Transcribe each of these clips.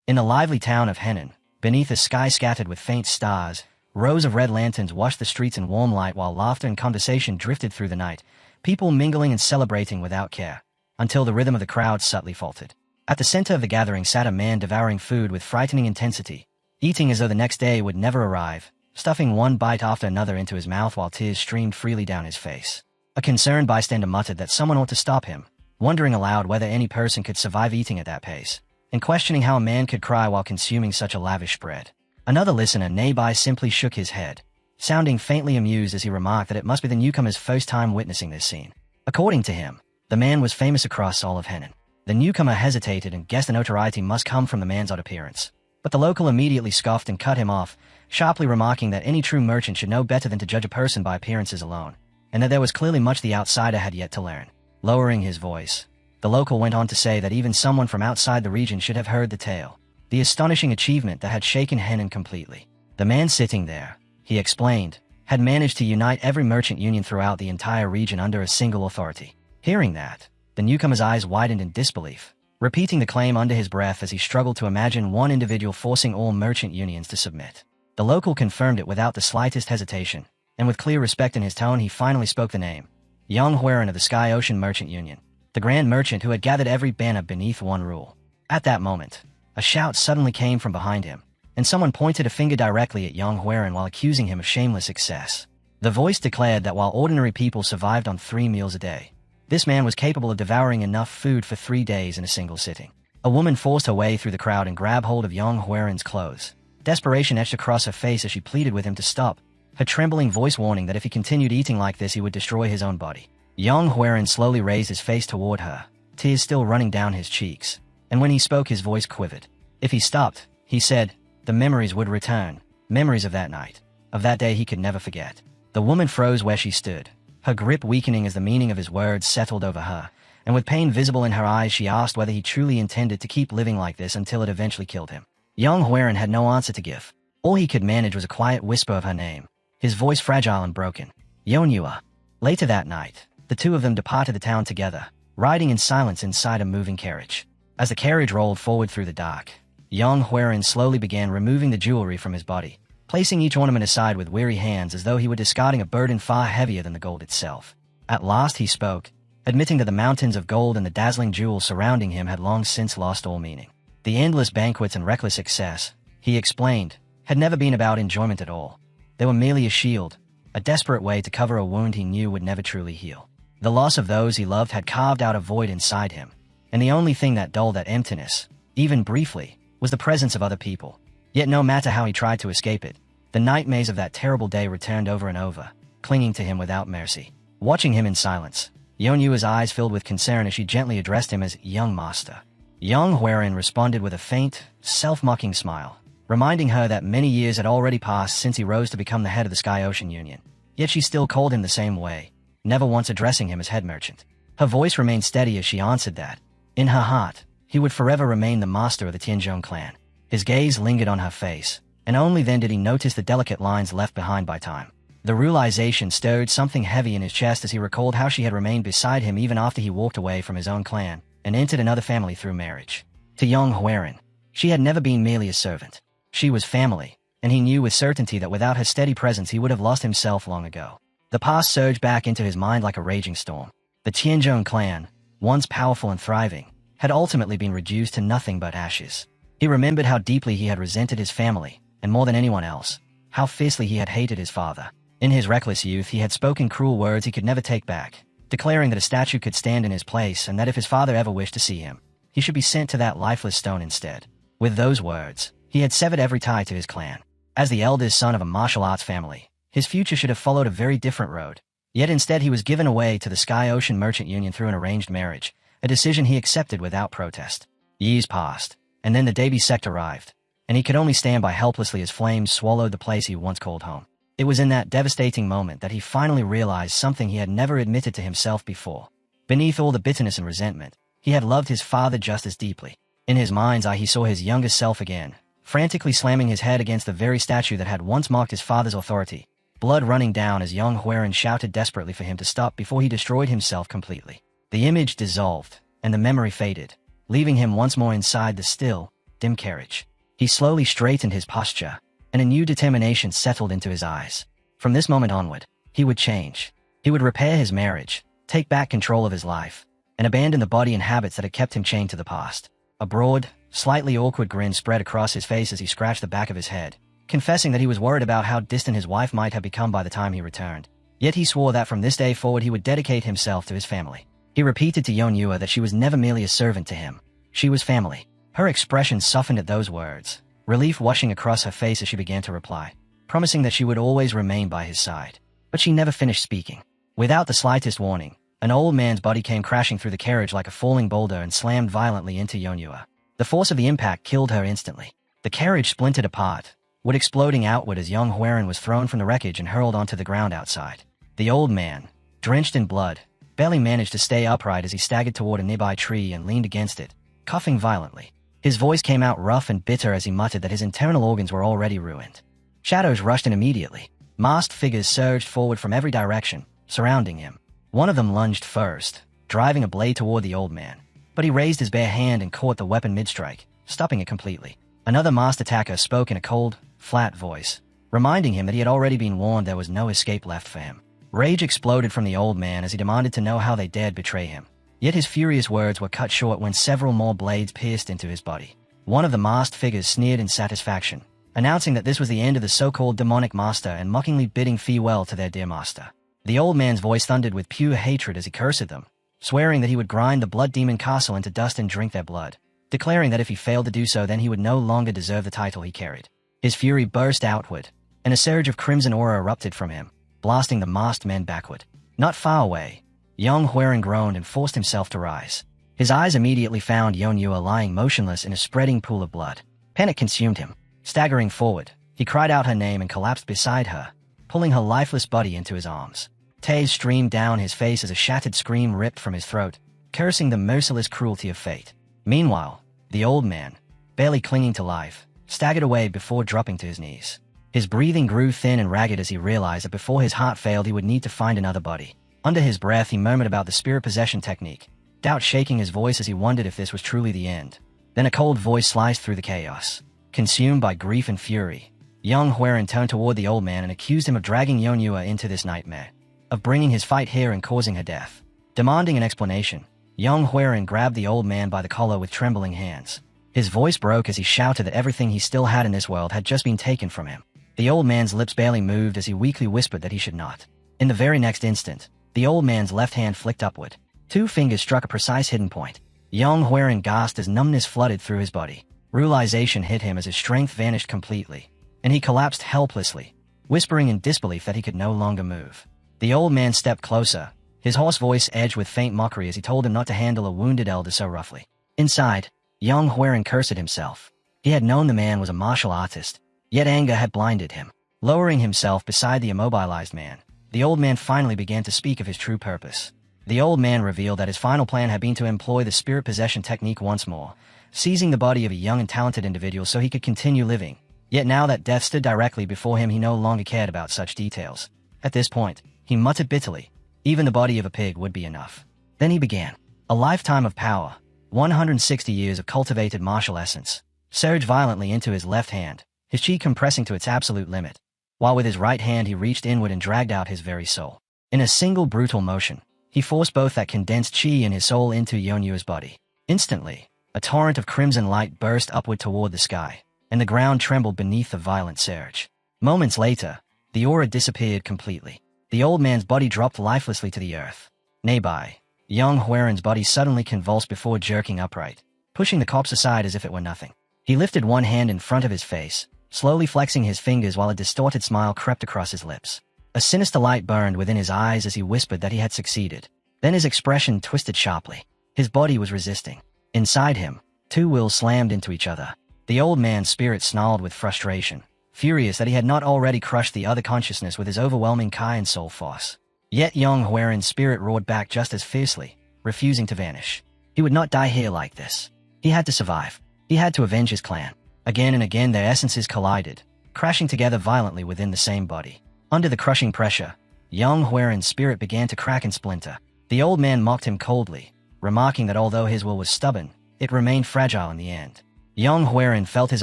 In the lively town of Henan, beneath a sky scattered with faint stars, rows of red lanterns washed the streets in warm light while laughter and conversation drifted through the night, people mingling and celebrating without care, until the rhythm of the crowd subtly faltered. At the center of the gathering sat a man devouring food with frightening intensity, eating as though the next day would never arrive, stuffing one bite after another into his mouth while tears streamed freely down his face. A concerned bystander muttered that someone ought to stop him, wondering aloud whether any person could survive eating at that pace, and questioning how a man could cry while consuming such a lavish spread. Another listener nearby simply shook his head, sounding faintly amused as he remarked that it must be the newcomer's first time witnessing this scene. According to him, the man was famous across all of Henan. The newcomer hesitated and guessed the notoriety must come from the man's odd appearance. But the local immediately scoffed and cut him off, sharply remarking that any true merchant should know better than to judge a person by appearances alone, and that there was clearly much the outsider had yet to learn. Lowering his voice, the local went on to say that even someone from outside the region should have heard the tale, the astonishing achievement that had shaken Henan completely. The man sitting there, he explained, had managed to unite every merchant union throughout the entire region under a single authority. Hearing that, the newcomer's eyes widened in disbelief, repeating the claim under his breath as he struggled to imagine one individual forcing all merchant unions to submit. The local confirmed it without the slightest hesitation, and with clear respect in his tone he finally spoke the name. Yang Huaren of the Sky Ocean Merchant Union, the grand merchant who had gathered every banner beneath one rule. At that moment, a shout suddenly came from behind him, and someone pointed a finger directly at Yang Huaren while accusing him of shameless excess. The voice declared that while ordinary people survived on 3 meals a day, this man was capable of devouring enough food for 3 days in a single sitting. A woman forced her way through the crowd and grabbed hold of Yang Huaren's clothes. Desperation etched across her face as she pleaded with him to stop, her trembling voice warning that if he continued eating like this he would destroy his own body. Yang Huaren slowly raised his face toward her, tears still running down his cheeks, and when he spoke his voice quivered. If he stopped, he said, the memories would return, memories of that night, of that day he could never forget. The woman froze where she stood, her grip weakening as the meaning of his words settled over her, and with pain visible in her eyes she asked whether he truly intended to keep living like this until it eventually killed him. Yang Huaren had no answer to give. All he could manage was a quiet whisper of her name, his voice fragile and broken. Yonhua. Later that night, the two of them departed the town together, riding in silence inside a moving carriage. As the carriage rolled forward through the dark, Yang Huaren slowly began removing the jewelry from his body, placing each ornament aside with weary hands as though he were discarding a burden far heavier than the gold itself. At last he spoke, admitting that the mountains of gold and the dazzling jewels surrounding him had long since lost all meaning. The endless banquets and reckless excess, he explained, had never been about enjoyment at all. They were merely a shield, a desperate way to cover a wound he knew would never truly heal. The loss of those he loved had carved out a void inside him, and the only thing that dulled that emptiness, even briefly, was the presence of other people. Yet no matter how he tried to escape it, the nightmares of that terrible day returned over and over, clinging to him without mercy. Watching him in silence, Yonhua's eyes filled with concern as she gently addressed him as young master. Yang Huaren responded with a faint, self-mocking smile, reminding her that many years had already passed since he rose to become the head of the Sky Ocean Union. Yet she still called him the same way, never once addressing him as head merchant. Her voice remained steady as she answered that, in her heart, he would forever remain the master of the Tianzhong clan. His gaze lingered on her face, and only then did he notice the delicate lines left behind by time. The realization stirred something heavy in his chest as he recalled how she had remained beside him even after he walked away from his own clan and entered another family through marriage. To Yang Huaren, she had never been merely a servant. She was family, and he knew with certainty that without her steady presence he would have lost himself long ago. The past surged back into his mind like a raging storm. The Tianzhong clan, once powerful and thriving, had ultimately been reduced to nothing but ashes. He remembered how deeply he had resented his family, and more than anyone else, how fiercely he had hated his father. In his reckless youth he had spoken cruel words he could never take back, declaring that a statue could stand in his place and that if his father ever wished to see him, he should be sent to that lifeless stone instead. With those words, he had severed every tie to his clan. As the eldest son of a martial arts family, his future should have followed a very different road. Yet instead he was given away to the Sky Ocean Merchant Union through an arranged marriage, a decision he accepted without protest. Years passed, and then the day bisect arrived, and he could only stand by helplessly as flames swallowed the place he once called home. It was in that devastating moment that he finally realized something he had never admitted to himself before. Beneath all the bitterness and resentment, he had loved his father just as deeply. In his mind's eye he saw his younger self again, frantically slamming his head against the very statue that had once marked his father's authority, blood running down as Yang Huaren shouted desperately for him to stop before he destroyed himself completely. The image dissolved, and the memory faded, leaving him once more inside the still, dim carriage. He slowly straightened his posture, and a new determination settled into his eyes. From this moment onward, he would change. He would repair his marriage, take back control of his life, and abandon the body and habits that had kept him chained to the past. A broad, slightly awkward grin spread across his face as he scratched the back of his head, confessing that he was worried about how distant his wife might have become by the time he returned. Yet he swore that from this day forward he would dedicate himself to his family. He repeated to Yeonyua that she was never merely a servant to him. She was family. Her expression softened at those words, relief washing across her face as she began to reply, promising that she would always remain by his side. But she never finished speaking. Without the slightest warning, an old man's body came crashing through the carriage like a falling boulder and slammed violently into Yeonyua. The force of the impact killed her instantly. The carriage splintered apart, wood exploding outward as young Hwerin was thrown from the wreckage and hurled onto the ground outside. The old man, drenched in blood, barely managed to stay upright as he staggered toward a nearby tree and leaned against it, coughing violently. His voice came out rough and bitter as he muttered that his internal organs were already ruined. Shadows rushed in immediately. Masked figures surged forward from every direction, surrounding him. One of them lunged first, driving a blade toward the old man, but he raised his bare hand and caught the weapon mid-strike, stopping it completely. Another masked attacker spoke in a cold, flat voice, reminding him that he had already been warned there was no escape left for him. Rage exploded from the old man as he demanded to know how they dared betray him. Yet his furious words were cut short when several more blades pierced into his body. One of the masked figures sneered in satisfaction, announcing that this was the end of the so-called demonic master and mockingly bidding farewell to their dear master. The old man's voice thundered with pure hatred as he cursed them, swearing that he would grind the blood demon castle into dust and drink their blood, declaring that if he failed to do so then he would no longer deserve the title he carried. His fury burst outward, and a surge of crimson aura erupted from him, blasting the masked men backward. Not far away, young Hwerin groaned and forced himself to rise. His eyes immediately found Yeonyua lying motionless in a spreading pool of blood. Panic consumed him. Staggering forward, he cried out her name and collapsed beside her, pulling her lifeless body into his arms. Tears streamed down his face as a shattered scream ripped from his throat, cursing the merciless cruelty of fate. Meanwhile, the old man, barely clinging to life, staggered away before dropping to his knees. His breathing grew thin and ragged as he realized that before his heart failed he would need to find another body. Under his breath he murmured about the spirit possession technique, doubt shaking his voice as he wondered if this was truly the end. Then a cold voice sliced through the chaos. Consumed by grief and fury, young Hwerin turned toward the old man and accused him of dragging Yeonyua into this nightmare, of bringing his fight here and causing her death. Demanding an explanation, young Hwerin grabbed the old man by the collar with trembling hands. His voice broke as he shouted that everything he still had in this world had just been taken from him. The old man's lips barely moved as he weakly whispered that he should not. In the very next instant, the old man's left hand flicked upward. 2 fingers struck a precise hidden point. Young Hwerin gasped as numbness flooded through his body. Realization hit him as his strength vanished completely, and he collapsed helplessly, whispering in disbelief that he could no longer move. The old man stepped closer, his hoarse voice edged with faint mockery as he told him not to handle a wounded elder so roughly. Inside, young Hwerin cursed himself. He had known the man was a martial artist, yet anger had blinded him. Lowering himself beside the immobilized man, the old man finally began to speak of his true purpose. The old man revealed that his final plan had been to employ the spirit possession technique once more, seizing the body of a young and talented individual so he could continue living. Yet now that death stood directly before him, he no longer cared about such details. At this point, he muttered bitterly, even the body of a pig would be enough. Then he began. A lifetime of power, 160 years of cultivated martial essence, surged violently into his left hand, his chi compressing to its absolute limit, while with his right hand he reached inward and dragged out his very soul. In a single brutal motion, he forced both that condensed chi and his soul into Yeonyua's body. Instantly, a torrent of crimson light burst upward toward the sky, and the ground trembled beneath the violent surge. Moments later, the aura disappeared completely. The old man's body dropped lifelessly to the earth. Nearby, young Hwerin's body suddenly convulsed before jerking upright, pushing the corpse aside as if it were nothing. He lifted one hand in front of his face, slowly flexing his fingers while a distorted smile crept across his lips. A sinister light burned within his eyes as he whispered that he had succeeded. Then his expression twisted sharply. His body was resisting. Inside him, 2 wills slammed into each other. The old man's spirit snarled with frustration, furious that he had not already crushed the other consciousness with his overwhelming Kai and soul force. Yet young Hwerin's spirit roared back just as fiercely, refusing to vanish. He would not die here like this. He had to survive. He had to avenge his clan. Again and again their essences collided, crashing together violently within the same body. Under the crushing pressure, young Hwerin's spirit began to crack and splinter. The old man mocked him coldly, remarking that although his will was stubborn, it remained fragile in the end. Young Huiran felt his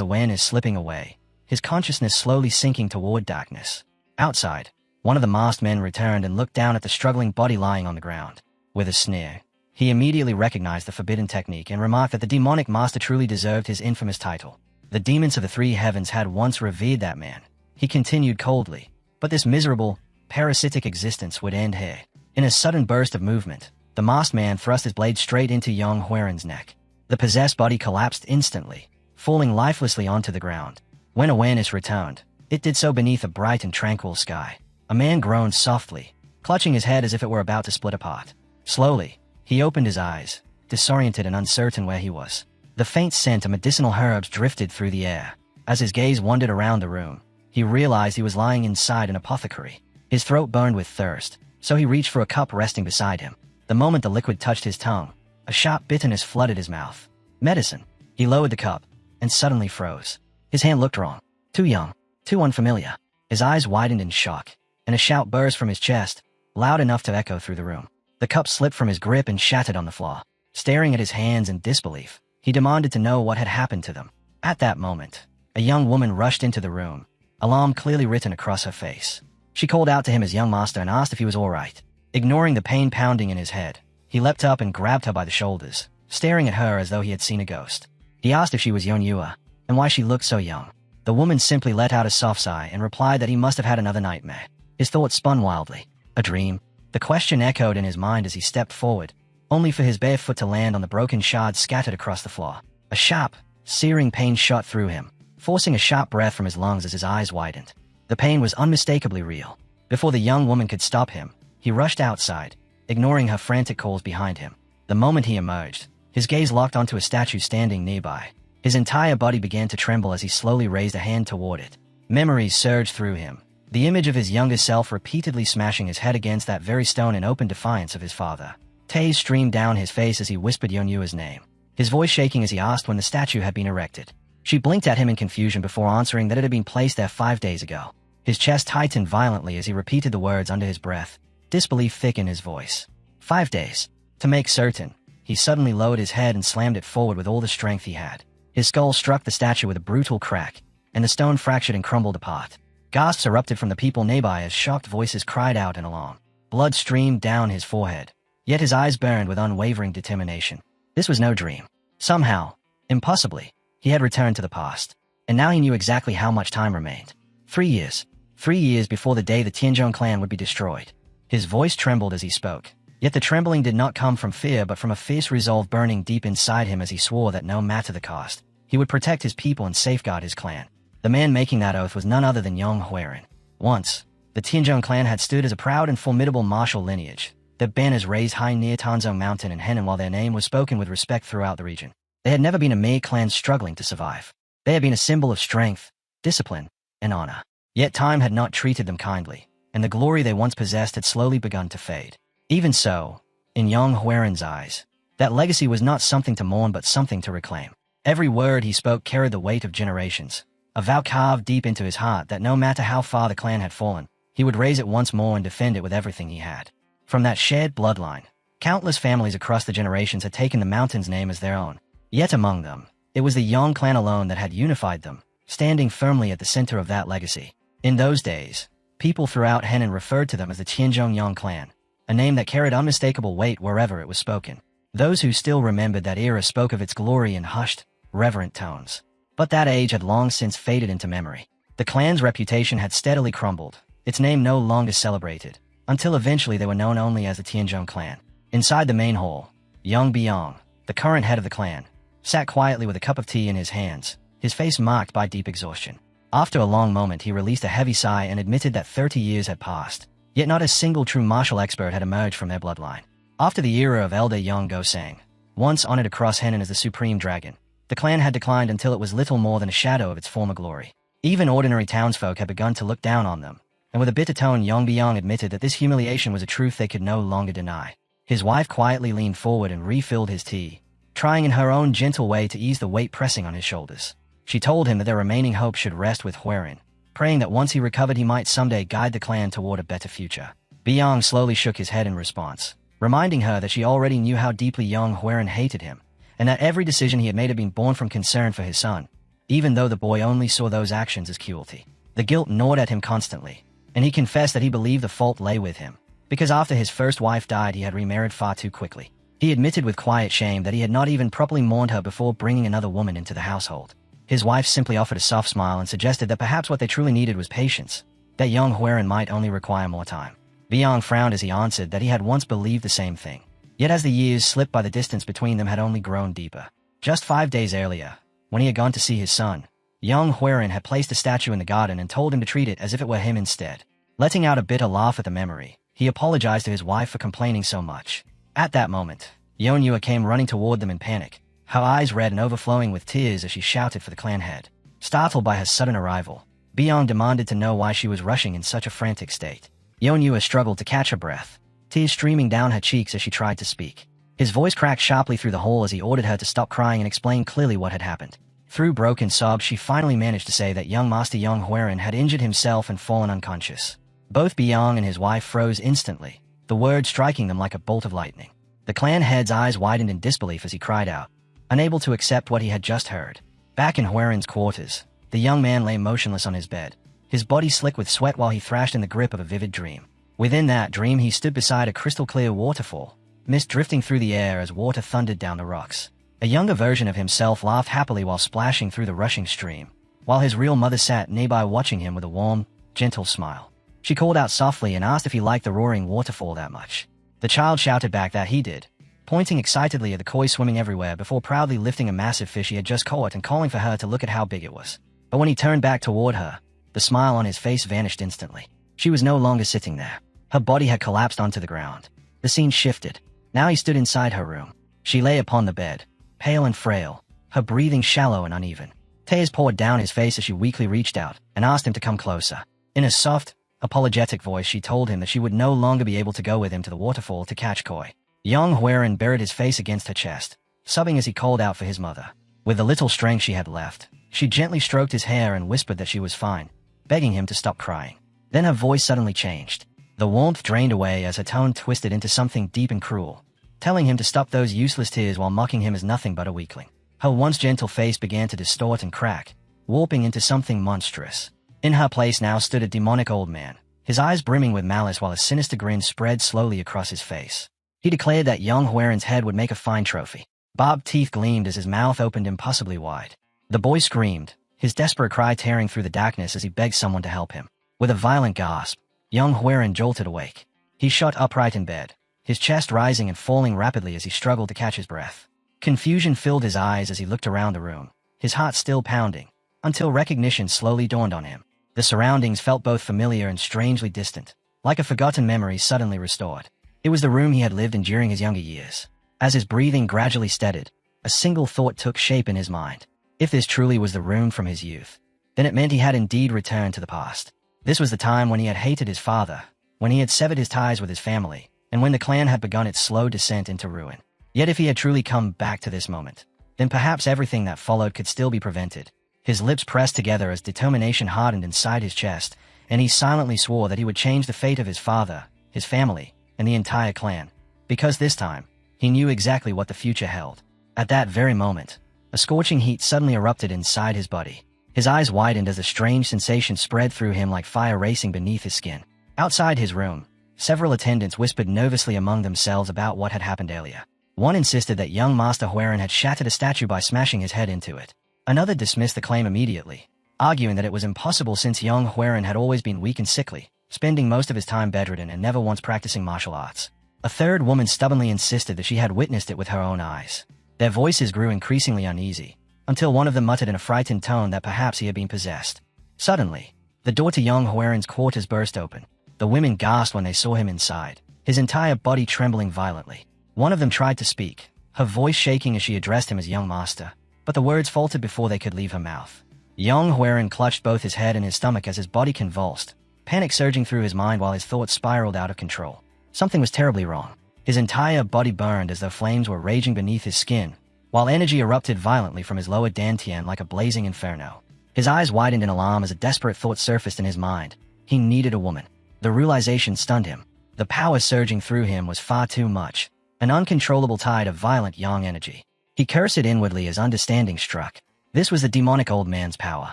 awareness slipping away, his consciousness slowly sinking toward darkness. Outside, one of the masked men returned and looked down at the struggling body lying on the ground. With a sneer, he immediately recognized the forbidden technique and remarked that the demonic master truly deserved his infamous title. The demons of the three heavens had once revered that man. He continued coldly, but this miserable, parasitic existence would end here. In a sudden burst of movement, the masked man thrust his blade straight into Young Huiran's neck. The possessed body collapsed instantly, falling lifelessly onto the ground. When awareness returned, it did so beneath a bright and tranquil sky. A man groaned softly, clutching his head as if it were about to split apart. Slowly, he opened his eyes, disoriented and uncertain where he was. The faint scent of medicinal herbs drifted through the air. As his gaze wandered around the room, he realized he was lying inside an apothecary. His throat burned with thirst, so he reached for a cup resting beside him. The moment the liquid touched his tongue, a sharp bitterness flooded his mouth. Medicine. He lowered the cup, and suddenly froze. His hand looked wrong. Too young. Too unfamiliar. His eyes widened in shock, and a shout burst from his chest, loud enough to echo through the room. The cup slipped from his grip and shattered on the floor. Staring at his hands in disbelief, he demanded to know what had happened to them. At that moment, a young woman rushed into the room, alarm clearly written across her face. She called out to him as young master and asked if he was all right. Ignoring the pain pounding in his head, he leapt up and grabbed her by the shoulders, staring at her as though he had seen a ghost. He asked if she was Yonyua, and why she looked so young. The woman simply let out a soft sigh and replied that he must have had another nightmare. His thoughts spun wildly. A dream? The question echoed in his mind as he stepped forward, only for his bare foot to land on the broken shards scattered across the floor. A sharp, searing pain shot through him, forcing a sharp breath from his lungs as his eyes widened. The pain was unmistakably real. Before the young woman could stop him, he rushed outside, ignoring her frantic calls behind him. The moment he emerged, his gaze locked onto a statue standing nearby. His entire body began to tremble as he slowly raised a hand toward it. Memories surged through him. The image of his younger self repeatedly smashing his head against that very stone in open defiance of his father. Tears streamed down his face as he whispered Yonyua's name, his voice shaking as he asked when the statue had been erected. She blinked at him in confusion before answering that it had been placed there 5 days ago. His chest tightened violently as he repeated the words under his breath, disbelief thick in his voice. 5 days. To make certain, he suddenly lowered his head and slammed it forward with all the strength he had. His skull struck the statue with a brutal crack, and the stone fractured and crumbled apart. Gasps erupted from the people nearby as shocked voices cried out in alarm. Blood streamed down his forehead, yet his eyes burned with unwavering determination. This was no dream. Somehow, impossibly, he had returned to the past, and now he knew exactly how much time remained. 3 years. 3 years before the day the Tianzhong clan would be destroyed. His voice trembled as he spoke, yet the trembling did not come from fear but from a fierce resolve burning deep inside him as he swore that no matter the cost, he would protect his people and safeguard his clan. The man making that oath was none other than Young Huiran. Once, the Tianzhong clan had stood as a proud and formidable martial lineage, their banners raised high near Tanzhong Mountain and Henan while their name was spoken with respect throughout the region. They had never been a mere clan struggling to survive. They had been a symbol of strength, discipline, and honor. Yet time had not treated them kindly, and the glory they once possessed had slowly begun to fade. Even so, in Young Huiran's eyes, that legacy was not something to mourn but something to reclaim. Every word he spoke carried the weight of generations, a vow carved deep into his heart that no matter how far the clan had fallen, he would raise it once more and defend it with everything he had. From that shared bloodline, countless families across the generations had taken the mountain's name as their own. Yet among them, it was the Yang clan alone that had unified them, standing firmly at the center of that legacy. In those days, people throughout Henan referred to them as the Tianzhong Yang clan, a name that carried unmistakable weight wherever it was spoken. Those who still remembered that era spoke of its glory in hushed, reverent tones. But that age had long since faded into memory. The clan's reputation had steadily crumbled, its name no longer celebrated, until eventually they were known only as the Tianzhong clan. Inside the main hall, Yang Biang, the current head of the clan, sat quietly with a cup of tea in his hands, his face marked by deep exhaustion. After a long moment he released a heavy sigh and admitted that 30 years had passed, yet not a single true martial expert had emerged from their bloodline. After the era of Elder Yang Gosang, once honored across Henan as the Supreme Dragon, the clan had declined until it was little more than a shadow of its former glory. Even ordinary townsfolk had begun to look down on them, and with a bitter tone Yang Biang admitted that this humiliation was a truth they could no longer deny. His wife quietly leaned forward and refilled his tea, trying in her own gentle way to ease the weight pressing on his shoulders. She told him that their remaining hope should rest with Huiran, praying that once he recovered he might someday guide the clan toward a better future. Biang slowly shook his head in response, reminding her that she already knew how deeply young Huiran hated him, and that every decision he had made had been born from concern for his son, even though the boy only saw those actions as cruelty. The guilt gnawed at him constantly, and he confessed that he believed the fault lay with him, because after his first wife died he had remarried far too quickly. He admitted with quiet shame that he had not even properly mourned her before bringing another woman into the household. His wife simply offered a soft smile and suggested that perhaps what they truly needed was patience, that young Huaren might only require more time. Biang frowned as he answered that he had once believed the same thing. Yet as the years slipped by, the distance between them had only grown deeper. Just 5 days earlier, when he had gone to see his son, young Huaren had placed a statue in the garden and told him to treat it as if it were him instead. Letting out a bitter laugh at the memory, he apologized to his wife for complaining so much. At that moment, Yonhua came running toward them in panic, her eyes red and overflowing with tears as she shouted for the clan head. Startled by her sudden arrival, Biang demanded to know why she was rushing in such a frantic state. Yonhua struggled to catch her breath, tears streaming down her cheeks as she tried to speak. His voice cracked sharply through the hole as he ordered her to stop crying and explain clearly what had happened. Through broken sobs, she finally managed to say that young Master Young Huaren had injured himself and fallen unconscious. Both Biang and his wife froze instantly, the word striking them like a bolt of lightning. The clan head's eyes widened in disbelief as he cried out, unable to accept what he had just heard. Back in Huaren's quarters, the young man lay motionless on his bed, his body slick with sweat while he thrashed in the grip of a vivid dream. Within that dream, he stood beside a crystal-clear waterfall, mist drifting through the air as water thundered down the rocks. A younger version of himself laughed happily while splashing through the rushing stream, while his real mother sat nearby watching him with a warm, gentle smile. She called out softly and asked if he liked the roaring waterfall that much. The child shouted back that he did, pointing excitedly at the koi swimming everywhere before proudly lifting a massive fish he had just caught and calling for her to look at how big it was. But when he turned back toward her, the smile on his face vanished instantly. She was no longer sitting there. Her body had collapsed onto the ground. The scene shifted. Now he stood inside her room. She lay upon the bed, pale and frail, her breathing shallow and uneven. Tears poured down his face as she weakly reached out and asked him to come closer. In a soft, apologetic voice, she told him that she would no longer be able to go with him to the waterfall to catch koi. Young Huaren buried his face against her chest, sobbing as he called out for his mother. With the little strength she had left, she gently stroked his hair and whispered that she was fine, begging him to stop crying. Then her voice suddenly changed. The warmth drained away as her tone twisted into something deep and cruel, telling him to stop those useless tears while mocking him as nothing but a weakling. Her once gentle face began to distort and crack, warping into something monstrous. In her place now stood a demonic old man, his eyes brimming with malice while a sinister grin spread slowly across his face. He declared that young Huaren's head would make a fine trophy. Barbed teeth gleamed as his mouth opened impossibly wide. The boy screamed, his desperate cry tearing through the darkness as he begged someone to help him. With a violent gasp, young Huaren jolted awake. He shot upright in bed, his chest rising and falling rapidly as he struggled to catch his breath. Confusion filled his eyes as he looked around the room, his heart still pounding, until recognition slowly dawned on him. The surroundings felt both familiar and strangely distant, like a forgotten memory suddenly restored. It was the room he had lived in during his younger years. As his breathing gradually steadied, a single thought took shape in his mind. If this truly was the room from his youth, then it meant he had indeed returned to the past. This was the time when he had hated his father, when he had severed his ties with his family, and when the clan had begun its slow descent into ruin. Yet if he had truly come back to this moment, then perhaps everything that followed could still be prevented. His lips pressed together as determination hardened inside his chest, and he silently swore that he would change the fate of his father, his family, and the entire clan. Because this time, he knew exactly what the future held. At that very moment, a scorching heat suddenly erupted inside his body. His eyes widened as a strange sensation spread through him like fire racing beneath his skin. Outside his room, several attendants whispered nervously among themselves about what had happened earlier. One insisted that young Master Huaren had shattered a statue by smashing his head into it. Another dismissed the claim immediately, arguing that it was impossible since young Huaren had always been weak and sickly, spending most of his time bedridden and never once practicing martial arts. A third woman stubbornly insisted that she had witnessed it with her own eyes. Their voices grew increasingly uneasy, until one of them muttered in a frightened tone that perhaps he had been possessed. Suddenly, the door to young Huaren's quarters burst open. The women gasped when they saw him inside, his entire body trembling violently. One of them tried to speak, her voice shaking as she addressed him as young master, but the words faltered before they could leave her mouth. Young Huaren clutched both his head and his stomach as his body convulsed, panic surging through his mind while his thoughts spiraled out of control. Something was terribly wrong. His entire body burned as though flames were raging beneath his skin, while energy erupted violently from his lower dantian like a blazing inferno. His eyes widened in alarm as a desperate thought surfaced in his mind. He needed a woman. The realization stunned him. The power surging through him was far too much, an uncontrollable tide of violent yang energy. He cursed inwardly as understanding struck. This was the demonic old man's power.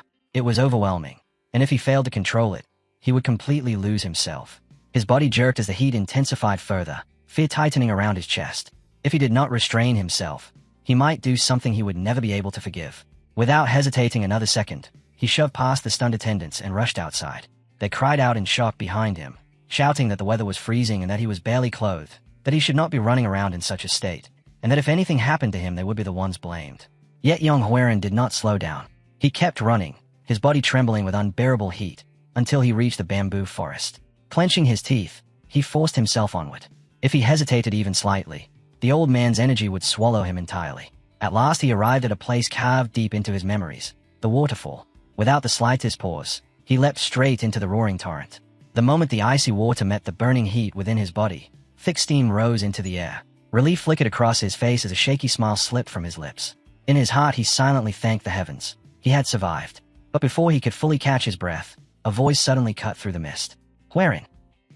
It was overwhelming, and if he failed to control it, he would completely lose himself. His body jerked as the heat intensified further, fear tightening around his chest. If he did not restrain himself, he might do something he would never be able to forgive. Without hesitating another second, he shoved past the stunned attendants and rushed outside. They cried out in shock behind him, shouting that the weather was freezing and that he was barely clothed, that he should not be running around in such a state, and that if anything happened to him they would be the ones blamed. Yet young Huaren did not slow down. He kept running, his body trembling with unbearable heat, until he reached the bamboo forest. Clenching his teeth, he forced himself onward. If he hesitated even slightly, the old man's energy would swallow him entirely. At last he arrived at a place carved deep into his memories, the waterfall. Without the slightest pause, he leapt straight into the roaring torrent. The moment the icy water met the burning heat within his body, thick steam rose into the air. Relief flickered across his face as a shaky smile slipped from his lips. In his heart he silently thanked the heavens. He had survived. But before he could fully catch his breath, a voice suddenly cut through the mist. Huaren.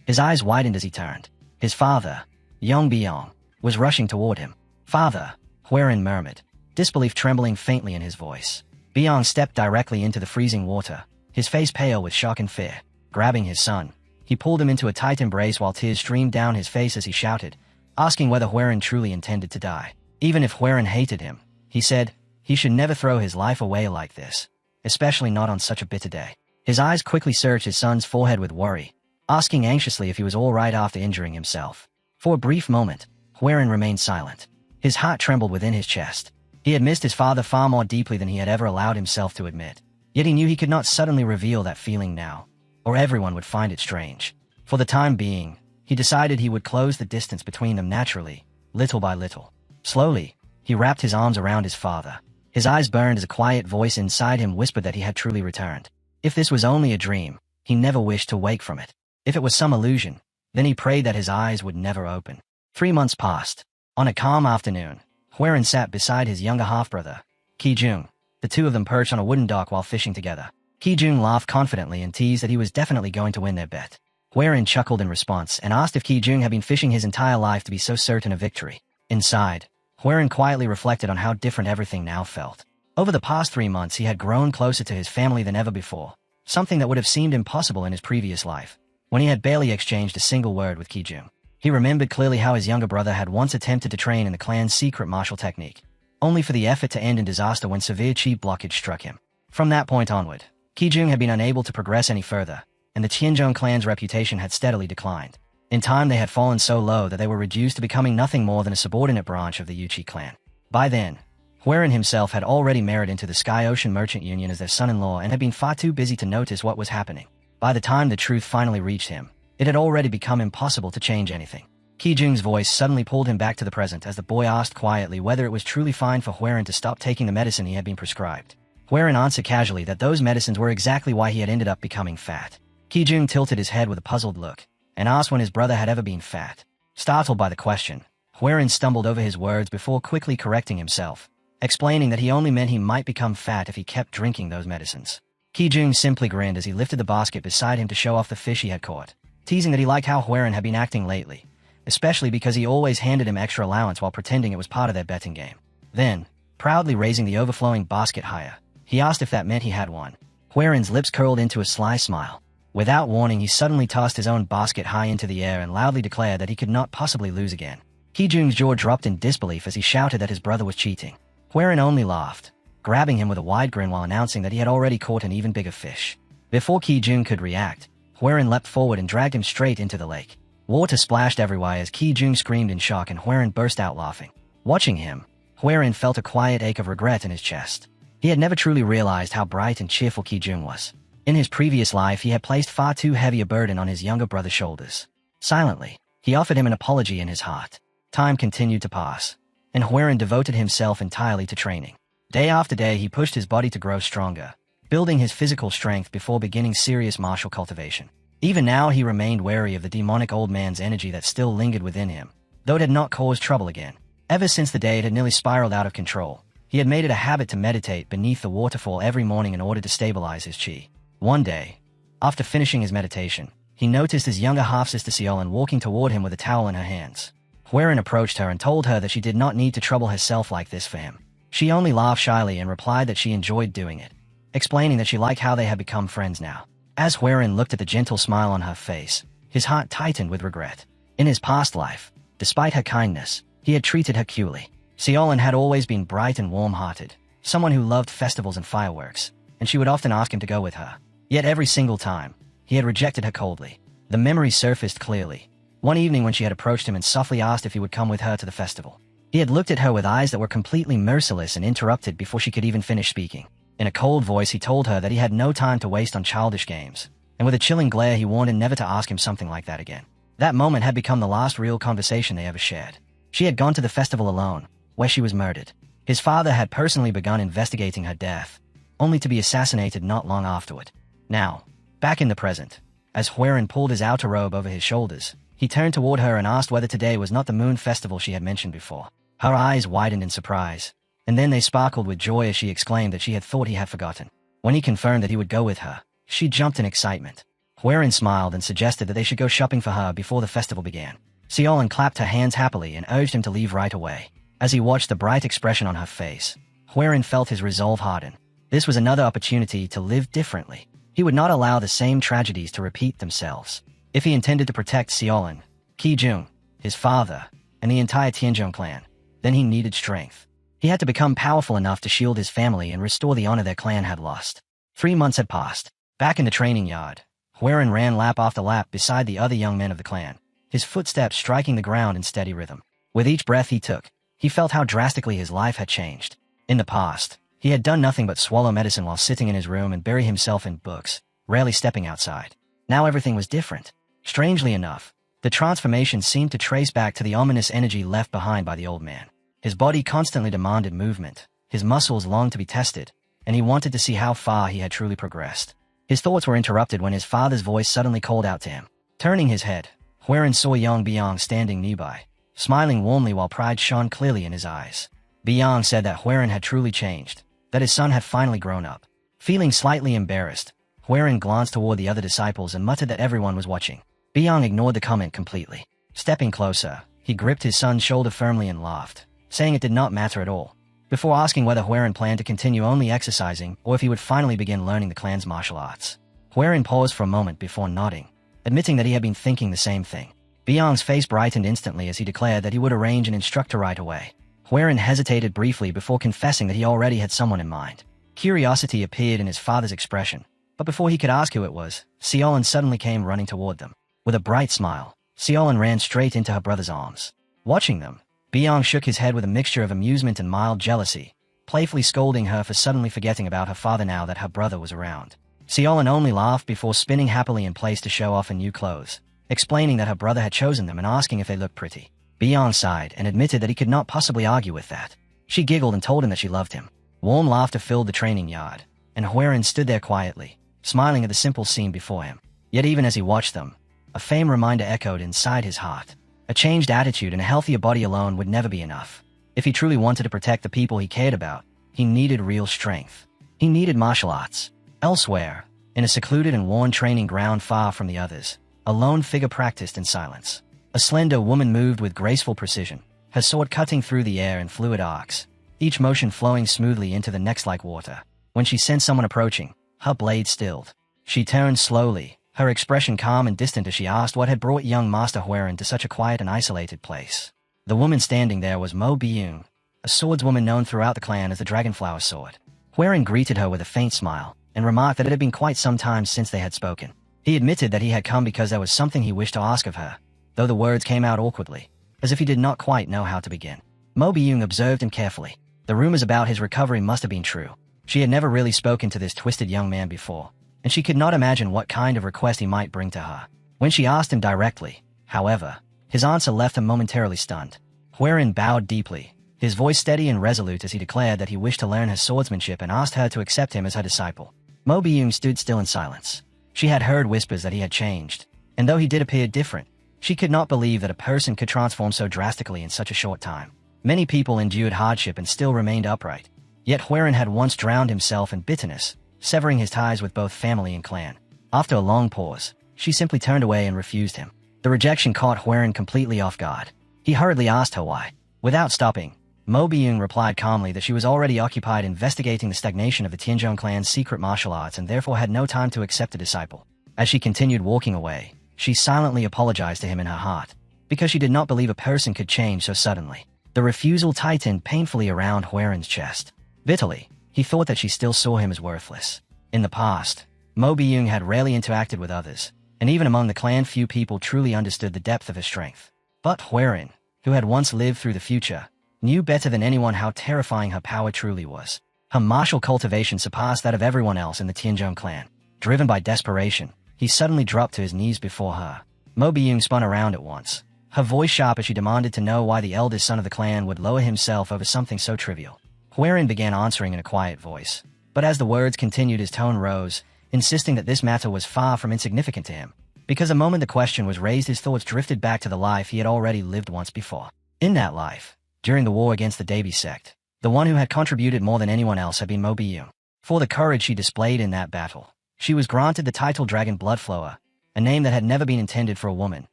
His eyes widened as he turned. His father, Yong Biong, was rushing toward him. Father, Huaren murmured, disbelief trembling faintly in his voice. Biong stepped directly into the freezing water, his face pale with shock and fear. Grabbing his son, he pulled him into a tight embrace while tears streamed down his face as he shouted, asking whether Huaren truly intended to die. Even if Huaren hated him, he said, he should never throw his life away like this, especially not on such a bitter day. His eyes quickly searched his son's forehead with worry, asking anxiously if he was all right after injuring himself. For a brief moment, Huaren remained silent. His heart trembled within his chest. He had missed his father far more deeply than he had ever allowed himself to admit. Yet he knew he could not suddenly reveal that feeling now, or everyone would find it strange. For the time being, he decided he would close the distance between them naturally, little by little. Slowly, he wrapped his arms around his father. His eyes burned as a quiet voice inside him whispered that he had truly returned. If this was only a dream, he never wished to wake from it. If it was some illusion, then he prayed that his eyes would never open. 3 months passed. On a calm afternoon, Huaren sat beside his younger half-brother, Qijun. The two of them perched on a wooden dock while fishing together. Qijun laughed confidently and teased that he was definitely going to win their bet. Huaren chuckled in response and asked if Qijun had been fishing his entire life to be so certain of victory. Inside, Huaren quietly reflected on how different everything now felt. Over the past 3 months he had grown closer to his family than ever before, something that would have seemed impossible in his previous life, when he had barely exchanged a single word with Qijun. He remembered clearly how his younger brother had once attempted to train in the clan's secret martial technique, only for the effort to end in disaster when severe chi blockage struck him. From that point onward, Qijun had been unable to progress any further, and the Qianzhong clan's reputation had steadily declined. In time they had fallen so low that they were reduced to becoming nothing more than a subordinate branch of the Yuchi clan. By then, Huaren himself had already married into the Sky Ocean Merchant Union as their son-in-law and had been far too busy to notice what was happening. By the time the truth finally reached him, it had already become impossible to change anything. Qijun's voice suddenly pulled him back to the present as the boy asked quietly whether it was truly fine for Huaren to stop taking the medicine he had been prescribed. Huaren answered casually that those medicines were exactly why he had ended up becoming fat. Qijun tilted his head with a puzzled look, and asked when his brother had ever been fat. Startled by the question, Huaren stumbled over his words before quickly correcting himself, explaining that he only meant he might become fat if he kept drinking those medicines. Qijun simply grinned as he lifted the basket beside him to show off the fish he had caught, teasing that he liked how Huaren had been acting lately, especially because he always handed him extra allowance while pretending it was part of their betting game. Then, proudly raising the overflowing basket higher, he asked if that meant he had won. Huaren's lips curled into a sly smile. Without warning, he suddenly tossed his own basket high into the air and loudly declared that he could not possibly lose again. Qijun's jaw dropped in disbelief as he shouted that his brother was cheating. Huaren only laughed, grabbing him with a wide grin while announcing that he had already caught an even bigger fish. Before Qijun could react, Huaren leapt forward and dragged him straight into the lake. Water splashed everywhere as Qijun screamed in shock and Huaren burst out laughing. Watching him, Huaren felt a quiet ache of regret in his chest. He had never truly realized how bright and cheerful Qijun was. In his previous life, he had placed far too heavy a burden on his younger brother's shoulders. Silently, he offered him an apology in his heart. Time continued to pass, and Huaren devoted himself entirely to training. Day after day, he pushed his body to grow stronger, building his physical strength before beginning serious martial cultivation. Even now, he remained wary of the demonic old man's energy that still lingered within him, though it had not caused trouble again. Ever since the day it had nearly spiraled out of control, he had made it a habit to meditate beneath the waterfall every morning in order to stabilize his chi. One day, after finishing his meditation, he noticed his younger half-sister Seolin walking toward him with a towel in her hands. Huiran approached her and told her that she did not need to trouble herself like this for him. She only laughed shyly and replied that she enjoyed doing it, explaining that she liked how they had become friends now. As Huiran looked at the gentle smile on her face, his heart tightened with regret. In his past life, despite her kindness, he had treated her coolly. Xiaolin had always been bright and warm-hearted, someone who loved festivals and fireworks, and she would often ask him to go with her. Yet every single time, he had rejected her coldly. The memory surfaced clearly. One evening when she had approached him and softly asked if he would come with her to the festival. He had looked at her with eyes that were completely merciless and interrupted before she could even finish speaking. In a cold voice he told her that he had no time to waste on childish games, and with a chilling glare he warned her never to ask him something like that again. That moment had become the last real conversation they ever shared. She had gone to the festival alone, where she was murdered. His father had personally begun investigating her death, only to be assassinated not long afterward. Now, back in the present, as Huiran pulled his outer robe over his shoulders, he turned toward her and asked whether today was not the moon festival she had mentioned before. Her eyes widened in surprise, and then they sparkled with joy as she exclaimed that she had thought he had forgotten. When he confirmed that he would go with her, she jumped in excitement. Huiran smiled and suggested that they should go shopping for her before the festival began. Xiaolin clapped her hands happily and urged him to leave right away. As he watched the bright expression on her face, Huiran felt his resolve harden. This was another opportunity to live differently. He would not allow the same tragedies to repeat themselves. If he intended to protect Xiaolin, Qijun, his father, and the entire Tianzhong clan, then he needed strength. He had to become powerful enough to shield his family and restore the honor their clan had lost. 3 months had passed. Back in the training yard, Huiran ran lap after lap beside the other young men of the clan, his footsteps striking the ground in steady rhythm. With each breath he took, he felt how drastically his life had changed. In the past, he had done nothing but swallow medicine while sitting in his room and bury himself in books, rarely stepping outside. Now everything was different. Strangely enough, the transformation seemed to trace back to the ominous energy left behind by the old man. His body constantly demanded movement, his muscles longed to be tested, and he wanted to see how far he had truly progressed. His thoughts were interrupted when his father's voice suddenly called out to him. Turning his head, Huiran saw young Biang standing nearby, smiling warmly while pride shone clearly in his eyes. Biang said that Huiran had truly changed, that his son had finally grown up. Feeling slightly embarrassed, Huiran glanced toward the other disciples and muttered that everyone was watching. Biang ignored the comment completely. Stepping closer, he gripped his son's shoulder firmly and laughed, saying it did not matter at all, before asking whether Huiran planned to continue only exercising or if he would finally begin learning the clan's martial arts. Huiran paused for a moment before nodding, admitting that he had been thinking the same thing. Biang's face brightened instantly as he declared that he would arrange an instructor right away. Huiran hesitated briefly before confessing that he already had someone in mind. Curiosity appeared in his father's expression, but before he could ask who it was, Xiaolin suddenly came running toward them. With a bright smile, Xiaolin ran straight into her brother's arms. Watching them, Biang shook his head with a mixture of amusement and mild jealousy, playfully scolding her for suddenly forgetting about her father now that her brother was around. Xiaolin only laughed before spinning happily in place to show off her new clothes, explaining that her brother had chosen them and asking if they looked pretty. Biang sighed and admitted that he could not possibly argue with that. She giggled and told him that she loved him. Warm laughter filled the training yard, and Huiran stood there quietly, smiling at the simple scene before him. Yet even as he watched them, a faint reminder echoed inside his heart. A changed attitude and a healthier body alone would never be enough. If he truly wanted to protect the people he cared about, he needed real strength. He needed martial arts. Elsewhere, in a secluded and worn training ground far from the others, a lone figure practiced in silence. A slender woman moved with graceful precision, her sword cutting through the air in fluid arcs, each motion flowing smoothly into the next like water. When she sensed someone approaching, her blade stilled. She turned slowly, her expression calm and distant as she asked what had brought young Master Huiran to such a quiet and isolated place. The woman standing there was Mo Biung, a swordswoman known throughout the clan as the Dragonflower Sword. Huiran greeted her with a faint smile, and remarked that it had been quite some time since they had spoken. He admitted that he had come because there was something he wished to ask of her, though the words came out awkwardly, as if he did not quite know how to begin. Mo Biung observed him carefully. The rumors about his recovery must have been true. She had never really spoken to this twisted young man before, and she could not imagine what kind of request he might bring to her. When she asked him directly, however, his answer left him momentarily stunned. Huiran bowed deeply, his voice steady and resolute as he declared that he wished to learn her swordsmanship and asked her to accept him as her disciple. Mo Biung stood still in silence. She had heard whispers that he had changed, and though he did appear different, she could not believe that a person could transform so drastically in such a short time. Many people endured hardship and still remained upright. Yet Huiran had once drowned himself in bitterness, severing his ties with both family and clan. After a long pause, she simply turned away and refused him. The rejection caught Huiran completely off guard. He hurriedly asked her why. Without stopping, Mo Byung replied calmly that she was already occupied investigating the stagnation of the Tianzhong clan's secret martial arts and therefore had no time to accept a disciple. As she continued walking away, she silently apologized to him in her heart, because she did not believe a person could change so suddenly. The refusal tightened painfully around Huerin's chest. Bitterly, he thought that she still saw him as worthless. In the past, Mo Byung had rarely interacted with others, and even among the clan few people truly understood the depth of her strength. But Huerin, who had once lived through the future, knew better than anyone how terrifying her power truly was. Her martial cultivation surpassed that of everyone else in the Tianzhong clan. Driven by desperation, he suddenly dropped to his knees before her. Mo Byung spun around at once, her voice sharp as she demanded to know why the eldest son of the clan would lower himself over something so trivial. Huerin began answering in a quiet voice, but as the words continued his tone rose, insisting that this matter was far from insignificant to him. Because the moment the question was raised his thoughts drifted back to the life he had already lived once before. In that life, during the war against the Debi sect, the one who had contributed more than anyone else had been Mo Byung. For the courage she displayed in that battle, she was granted the title Dragon Bloodflower, a name that had never been intended for a woman,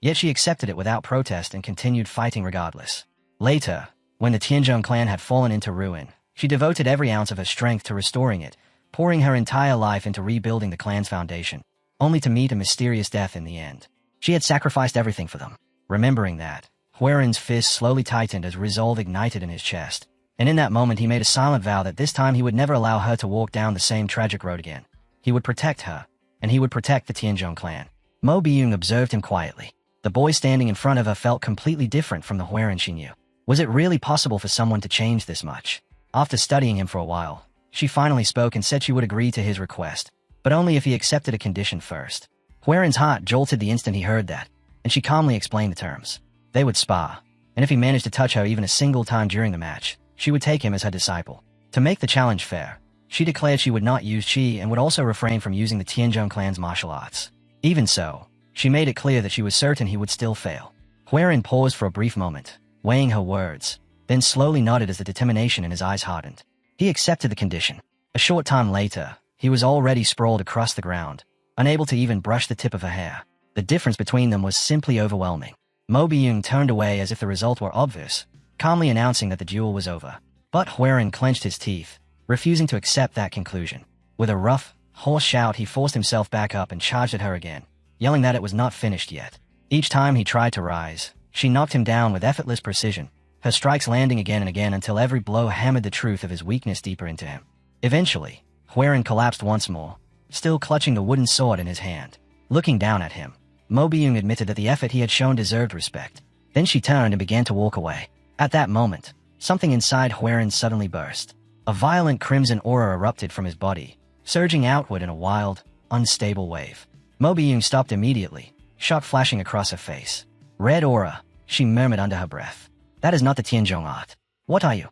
yet she accepted it without protest and continued fighting regardless. Later, when the Tianzhong clan had fallen into ruin, she devoted every ounce of her strength to restoring it, pouring her entire life into rebuilding the clan's foundation, only to meet a mysterious death in the end. She had sacrificed everything for them. Remembering that, Huerin's fist slowly tightened as resolve ignited in his chest, and in that moment he made a silent vow that this time he would never allow her to walk down the same tragic road again. He would protect her, and he would protect the Tianzhong clan. Mo Byung observed him quietly. The boy standing in front of her felt completely different from the Huerin she knew. Was it really possible for someone to change this much? After studying him for a while, she finally spoke and said she would agree to his request, but only if he accepted a condition first. Huerin's heart jolted the instant he heard that, and she calmly explained the terms. They would spar, and if he managed to touch her even a single time during the match, she would take him as her disciple. To make the challenge fair, she declared she would not use qi and would also refrain from using the Tianzhong clan's martial arts. Even so, she made it clear that she was certain he would still fail. Huerin paused for a brief moment, weighing her words, then slowly nodded as the determination in his eyes hardened. He accepted the condition. A short time later, he was already sprawled across the ground, unable to even brush the tip of her hair. The difference between them was simply overwhelming. Mo Byung turned away as if the result were obvious, calmly announcing that the duel was over. But Huerin clenched his teeth, refusing to accept that conclusion. With a rough, hoarse shout he forced himself back up and charged at her again, yelling that it was not finished yet. Each time he tried to rise, she knocked him down with effortless precision, her strikes landing again and again until every blow hammered the truth of his weakness deeper into him. Eventually, Huerin collapsed once more, still clutching the wooden sword in his hand. Looking down at him, Mo Byung admitted that the effort he had shown deserved respect. Then she turned and began to walk away. At that moment, something inside Huerin suddenly burst. A violent crimson aura erupted from his body, surging outward in a wild, unstable wave. Mo Byung stopped immediately, shock flashing across her face. Red aura, she murmured under her breath. That is not the Tianzhong art. What are you?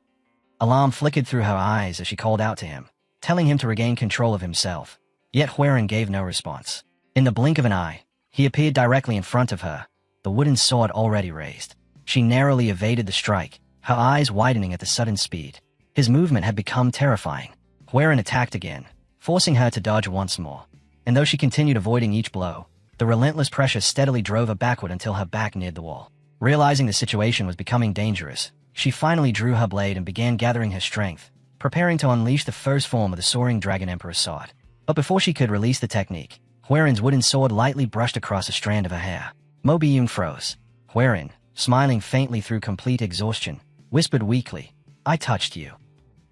Alarm flickered through her eyes as she called out to him, telling him to regain control of himself. Yet Huerin gave no response. In the blink of an eye, he appeared directly in front of her, the wooden sword already raised. She narrowly evaded the strike, her eyes widening at the sudden speed. His movement had become terrifying. Huerin attacked again, forcing her to dodge once more. And though she continued avoiding each blow, the relentless pressure steadily drove her backward until her back neared the wall. Realizing the situation was becoming dangerous, she finally drew her blade and began gathering her strength, preparing to unleash the first form of the soaring Dragon Emperor's sword. But before she could release the technique, Huerin's wooden sword lightly brushed across a strand of her hair. Mo Byung froze. Huerin, smiling faintly through complete exhaustion, whispered weakly, "I touched you."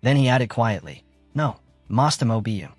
Then he added quietly, "No, Master Mo Byung."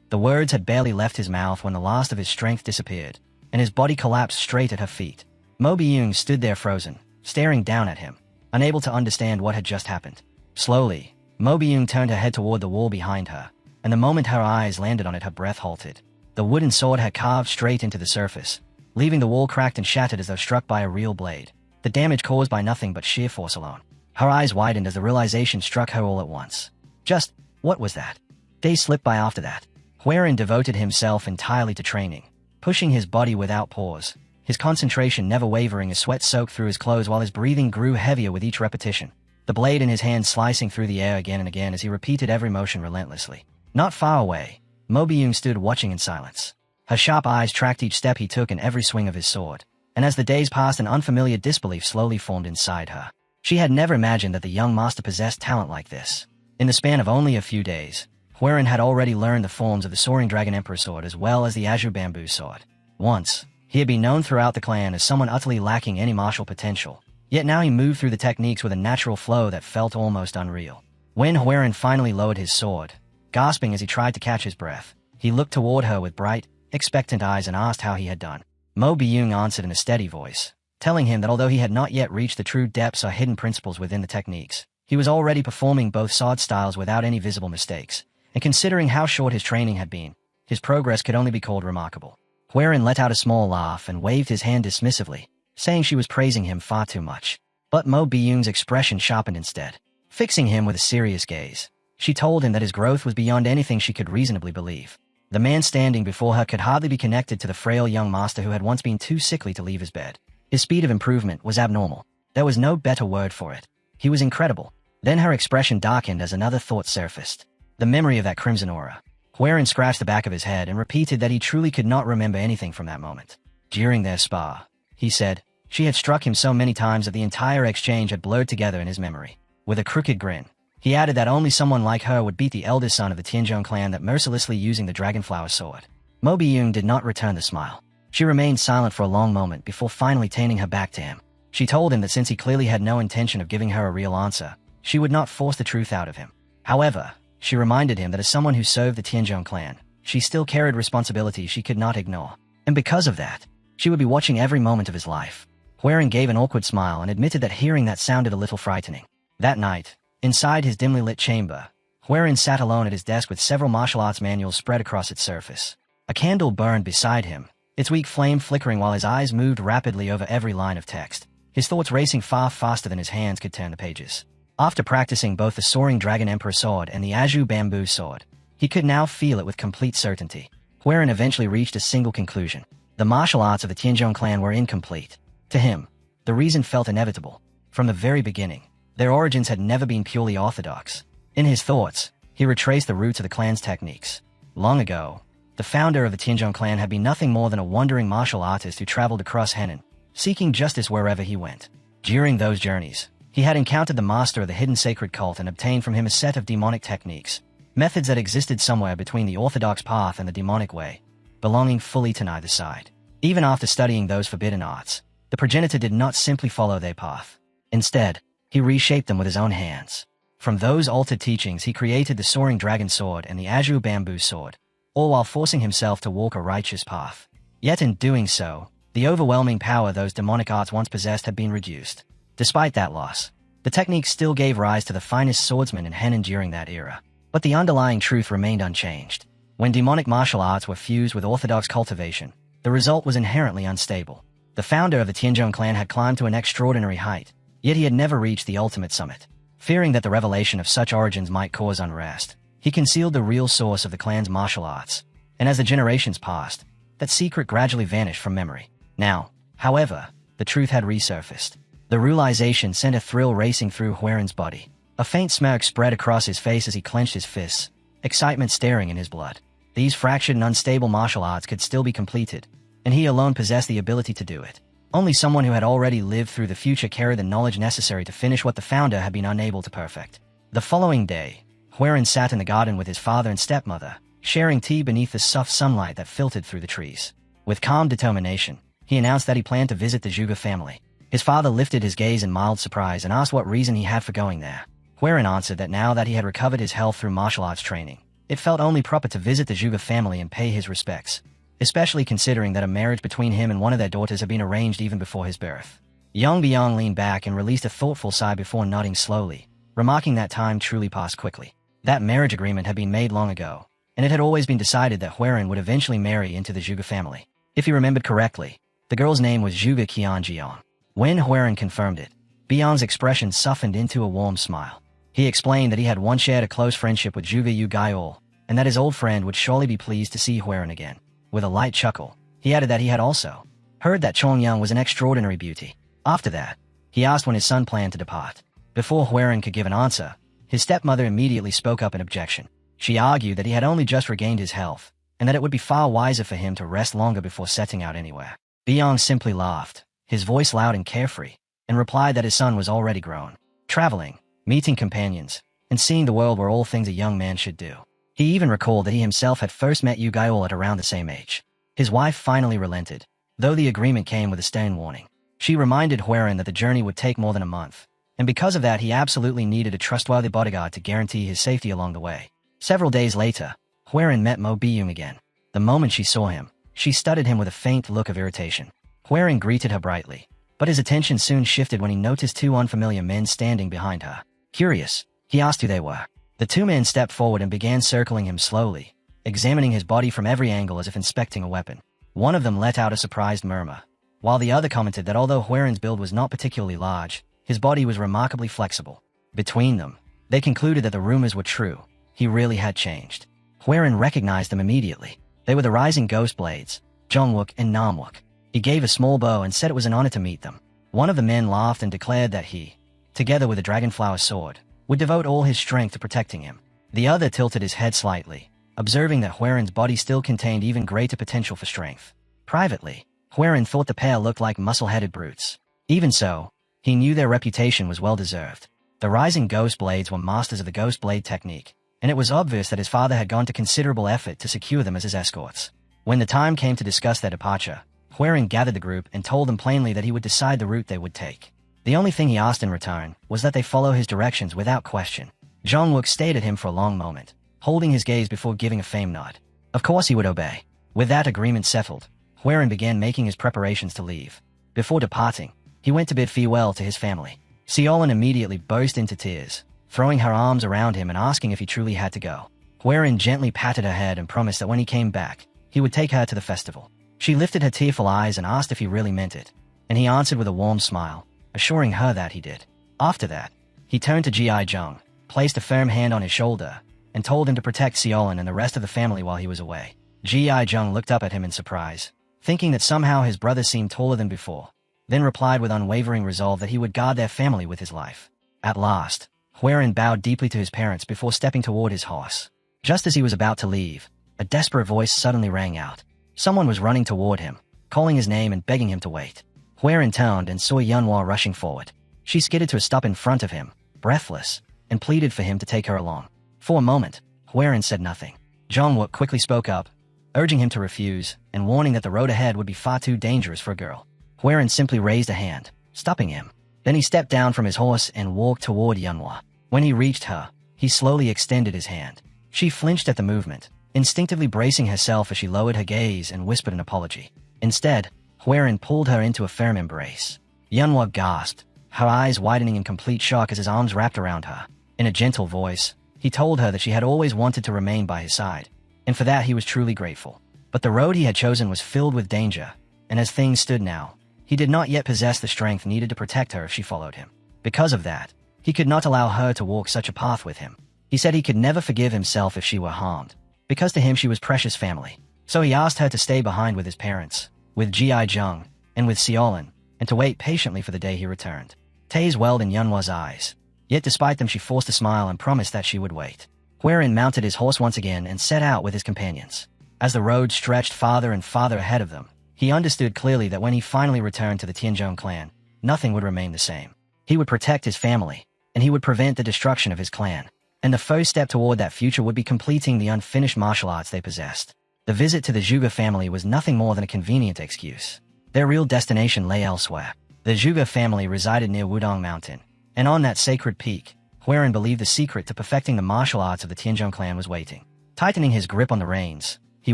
The words had barely left his mouth when the last of his strength disappeared, and his body collapsed straight at her feet. Mo Byung stood there frozen, staring down at him, unable to understand what had just happened. Slowly, Mo Byung turned her head toward the wall behind her, and the moment her eyes landed on it her breath halted. The wooden sword had carved straight into the surface, leaving the wall cracked and shattered as though struck by a real blade. The damage caused by nothing but sheer force alone. Her eyes widened as the realization struck her all at once. Just, what was that? Days slipped by after that. Huerin devoted himself entirely to training, pushing his body without pause, his concentration never wavering as sweat soaked through his clothes while his breathing grew heavier with each repetition. The blade in his hand slicing through the air again and again as he repeated every motion relentlessly. Not far away, Mo Byung stood watching in silence. Her sharp eyes tracked each step he took and every swing of his sword, and as the days passed an unfamiliar disbelief slowly formed inside her. She had never imagined that the young master possessed talent like this. In the span of only a few days, Huaren had already learned the forms of the Soaring Dragon Emperor Sword as well as the Azure Bamboo Sword. Once, he had been known throughout the clan as someone utterly lacking any martial potential, yet now he moved through the techniques with a natural flow that felt almost unreal. When Huaren finally lowered his sword, gasping as he tried to catch his breath, he looked toward her with bright, expectant eyes and asked how he had done. Mo Byung answered in a steady voice, telling him that although he had not yet reached the true depths or hidden principles within the techniques, he was already performing both sword styles without any visible mistakes, and considering how short his training had been, his progress could only be called remarkable. Huaren let out a small laugh and waved his hand dismissively, saying she was praising him far too much. But Mo Byung's expression sharpened instead. Fixing him with a serious gaze, she told him that his growth was beyond anything she could reasonably believe. The man standing before her could hardly be connected to the frail young master who had once been too sickly to leave his bed. His speed of improvement was abnormal. There was no better word for it. He was incredible. Then her expression darkened as another thought surfaced. The memory of that crimson aura. Huaren scratched the back of his head and repeated that he truly could not remember anything from that moment. During their spar, he said, she had struck him so many times that the entire exchange had blurred together in his memory. With a crooked grin, he added that only someone like her would beat the eldest son of the Tianzhong clan that mercilessly using the Dragonflower sword. Mo Byung did not return the smile. She remained silent for a long moment before finally turning her back to him. She told him that since he clearly had no intention of giving her a real answer, she would not force the truth out of him. However, she reminded him that as someone who served the Tianzhong clan, she still carried responsibilities she could not ignore. And because of that, she would be watching every moment of his life. Huaren gave an awkward smile and admitted that hearing that sounded a little frightening. That night, inside his dimly lit chamber, Huaren sat alone at his desk with several martial arts manuals spread across its surface. A candle burned beside him, its weak flame flickering while his eyes moved rapidly over every line of text, his thoughts racing far faster than his hands could turn the pages. After practicing both the Soaring Dragon Emperor Sword and the Azure Bamboo Sword, he could now feel it with complete certainty. Huaren eventually reached a single conclusion. The martial arts of the Tianzhong clan were incomplete. To him, the reason felt inevitable. From the very beginning, their origins had never been purely orthodox. In his thoughts, he retraced the roots of the clan's techniques. Long ago, the founder of the Tianzhong clan had been nothing more than a wandering martial artist who traveled across Henan, seeking justice wherever he went. During those journeys, he had encountered the master of the hidden sacred cult and obtained from him a set of demonic techniques, methods that existed somewhere between the orthodox path and the demonic way, belonging fully to neither side. Even after studying those forbidden arts, the progenitor did not simply follow their path. Instead, he reshaped them with his own hands. From those altered teachings he created the Soaring Dragon Sword and the Azure Bamboo Sword, all while forcing himself to walk a righteous path. Yet in doing so, the overwhelming power those demonic arts once possessed had been reduced. Despite that loss, the technique still gave rise to the finest swordsmen in Henan during that era. But the underlying truth remained unchanged. When demonic martial arts were fused with orthodox cultivation, the result was inherently unstable. The founder of the Tianzhong clan had climbed to an extraordinary height, yet he had never reached the ultimate summit. Fearing that the revelation of such origins might cause unrest, he concealed the real source of the clan's martial arts, and as the generations passed, that secret gradually vanished from memory. Now, however, the truth had resurfaced. The realization sent a thrill racing through Huaren's body. A faint smirk spread across his face as he clenched his fists, excitement staring in his blood. These fractured and unstable martial arts could still be completed, and he alone possessed the ability to do it. Only someone who had already lived through the future carried the knowledge necessary to finish what the founder had been unable to perfect. The following day, Huaren sat in the garden with his father and stepmother, sharing tea beneath the soft sunlight that filtered through the trees. With calm determination, he announced that he planned to visit the Zhuge family. His father lifted his gaze in mild surprise and asked what reason he had for going there. Huaren answered that now that he had recovered his health through martial arts training, it felt only proper to visit the Zhuge family and pay his respects, especially considering that a marriage between him and one of their daughters had been arranged even before his birth. Yang Biang leaned back and released a thoughtful sigh before nodding slowly, remarking that time truly passed quickly. That marriage agreement had been made long ago, and it had always been decided that Huaren would eventually marry into the Zhuge family. If he remembered correctly, the girl's name was Zhuge Qianjiang. When Huaren confirmed it, Biang's expression softened into a warm smile. He explained that he had once shared a close friendship with Zhuge Yu Gaiol, and that his old friend would surely be pleased to see Huaren again. With a light chuckle, he added that he had also heard that Chongyang was an extraordinary beauty. After that, he asked when his son planned to depart. Before Huaren could give an answer, his stepmother immediately spoke up in objection. She argued that he had only just regained his health, and that it would be far wiser for him to rest longer before setting out anywhere. Biong simply laughed, his voice loud and carefree, and replied that his son was already grown, traveling, meeting companions, and seeing the world were all things a young man should do. He even recalled that he himself had first met Yahello at around the same age. His wife finally relented, though the agreement came with a stern warning. She reminded Huiran that the journey would take more than a month, and because of that he absolutely needed a trustworthy bodyguard to guarantee his safety along the way. Several days later, Huiran met Mo Byung again. The moment she saw him, she studied him with a faint look of irritation. Huiran greeted her brightly, but his attention soon shifted when he noticed two unfamiliar men standing behind her. Curious, he asked who they were. The two men stepped forward and began circling him slowly, examining his body from every angle as if inspecting a weapon. One of them let out a surprised murmur, while the other commented that although Huiran's build was not particularly large, his body was remarkably flexible. Between them, they concluded that the rumors were true. He really had changed. Huiran recognized them immediately. They were the rising ghost blades, Zhongwook and Namwook. He gave a small bow and said it was an honor to meet them. One of the men laughed and declared that he, together with a dragonflower sword, would devote all his strength to protecting him. The other tilted his head slightly, observing that Huiran's body still contained even greater potential for strength. Privately, Huiran thought the pair looked like muscle-headed brutes. Even so, he knew their reputation was well-deserved. The rising ghost blades were masters of the ghost blade technique, and it was obvious that his father had gone to considerable effort to secure them as his escorts. When the time came to discuss their departure, Huiran gathered the group and told them plainly that he would decide the route they would take. The only thing he asked in return was that they follow his directions without question. Zhongwook stayed at him for a long moment, holding his gaze before giving a faint nod. Of course he would obey. With that agreement settled, Huiran began making his preparations to leave. Before departing, he went to bid farewell to his family. Xiaolin immediately burst into tears, throwing her arms around him and asking if he truly had to go. Huiran gently patted her head and promised that when he came back, he would take her to the festival. She lifted her tearful eyes and asked if he really meant it, and he answered with a warm smile, assuring her that he did. After that, he turned to Ji Zhang, placed a firm hand on his shoulder, and told him to protect Xiaolin and the rest of the family while he was away. Ji Zhang looked up at him in surprise, thinking that somehow his brother seemed taller than before, then replied with unwavering resolve that he would guard their family with his life. At last, Huiran bowed deeply to his parents before stepping toward his horse. Just as he was about to leave, a desperate voice suddenly rang out. Someone was running toward him, calling his name and begging him to wait. Huiran turned and saw Yanhua rushing forward. She skidded to a stop in front of him, breathless, and pleaded for him to take her along. For a moment, Huiran said nothing. Zhongwook quickly spoke up, urging him to refuse, and warning that the road ahead would be far too dangerous for a girl. Huiran simply raised a hand, stopping him. Then he stepped down from his horse and walked toward Yanhua. When he reached her, he slowly extended his hand. She flinched at the movement, instinctively bracing herself as she lowered her gaze and whispered an apology. Instead, Huiran pulled her into a firm embrace. Yanhua gasped, her eyes widening in complete shock as his arms wrapped around her. In a gentle voice, he told her that she had always wanted to remain by his side, and for that he was truly grateful. But the road he had chosen was filled with danger, and as things stood now, he did not yet possess the strength needed to protect her if she followed him. Because of that, he could not allow her to walk such a path with him. He said he could never forgive himself if she were harmed, because to him she was precious family. So he asked her to stay behind with his parents, with Ji Zhang, and with Xiaolin, and to wait patiently for the day he returned. Tears welled in Yanhua's eyes, yet despite them she forced a smile and promised that she would wait. Huiran mounted his horse once again and set out with his companions. As the road stretched farther and farther ahead of them, he understood clearly that when he finally returned to the Tianzhong clan, nothing would remain the same. He would protect his family, and he would prevent the destruction of his clan. And the first step toward that future would be completing the unfinished martial arts they possessed. The visit to the Zhuge family was nothing more than a convenient excuse. Their real destination lay elsewhere. The Zhuge family resided near Wudong Mountain, and on that sacred peak, Huiran believed the secret to perfecting the martial arts of the Tianzhong clan was waiting. Tightening his grip on the reins, he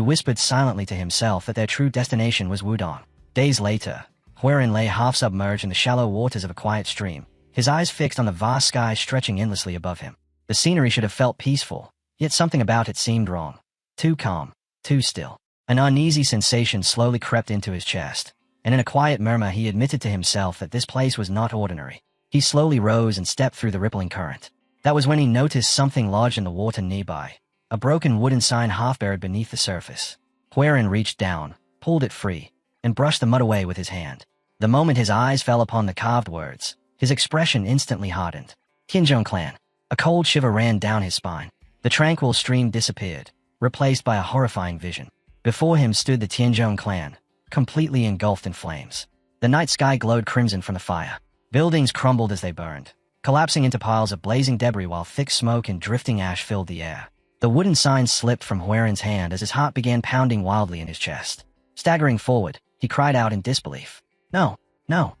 whispered silently to himself that their true destination was Wudong. Days later, Huiran lay half-submerged in the shallow waters of a quiet stream, his eyes fixed on the vast sky stretching endlessly above him. The scenery should have felt peaceful, yet something about it seemed wrong. Too calm, too still. An uneasy sensation slowly crept into his chest, and in a quiet murmur he admitted to himself that this place was not ordinary. He slowly rose and stepped through the rippling current. That was when he noticed something large in the water nearby, a broken wooden sign half buried beneath the surface. Huiran reached down, pulled it free, and brushed the mud away with his hand. The moment his eyes fell upon the carved words, his expression instantly hardened. Tianzhong clan. A cold shiver ran down his spine. The tranquil stream disappeared, replaced by a horrifying vision. Before him stood the Tianzhong clan, completely engulfed in flames. The night sky glowed crimson from the fire. Buildings crumbled as they burned, collapsing into piles of blazing debris while thick smoke and drifting ash filled the air. The wooden sign slipped from Huerin's hand as his heart began pounding wildly in his chest. Staggering forward, he cried out in disbelief. No, no.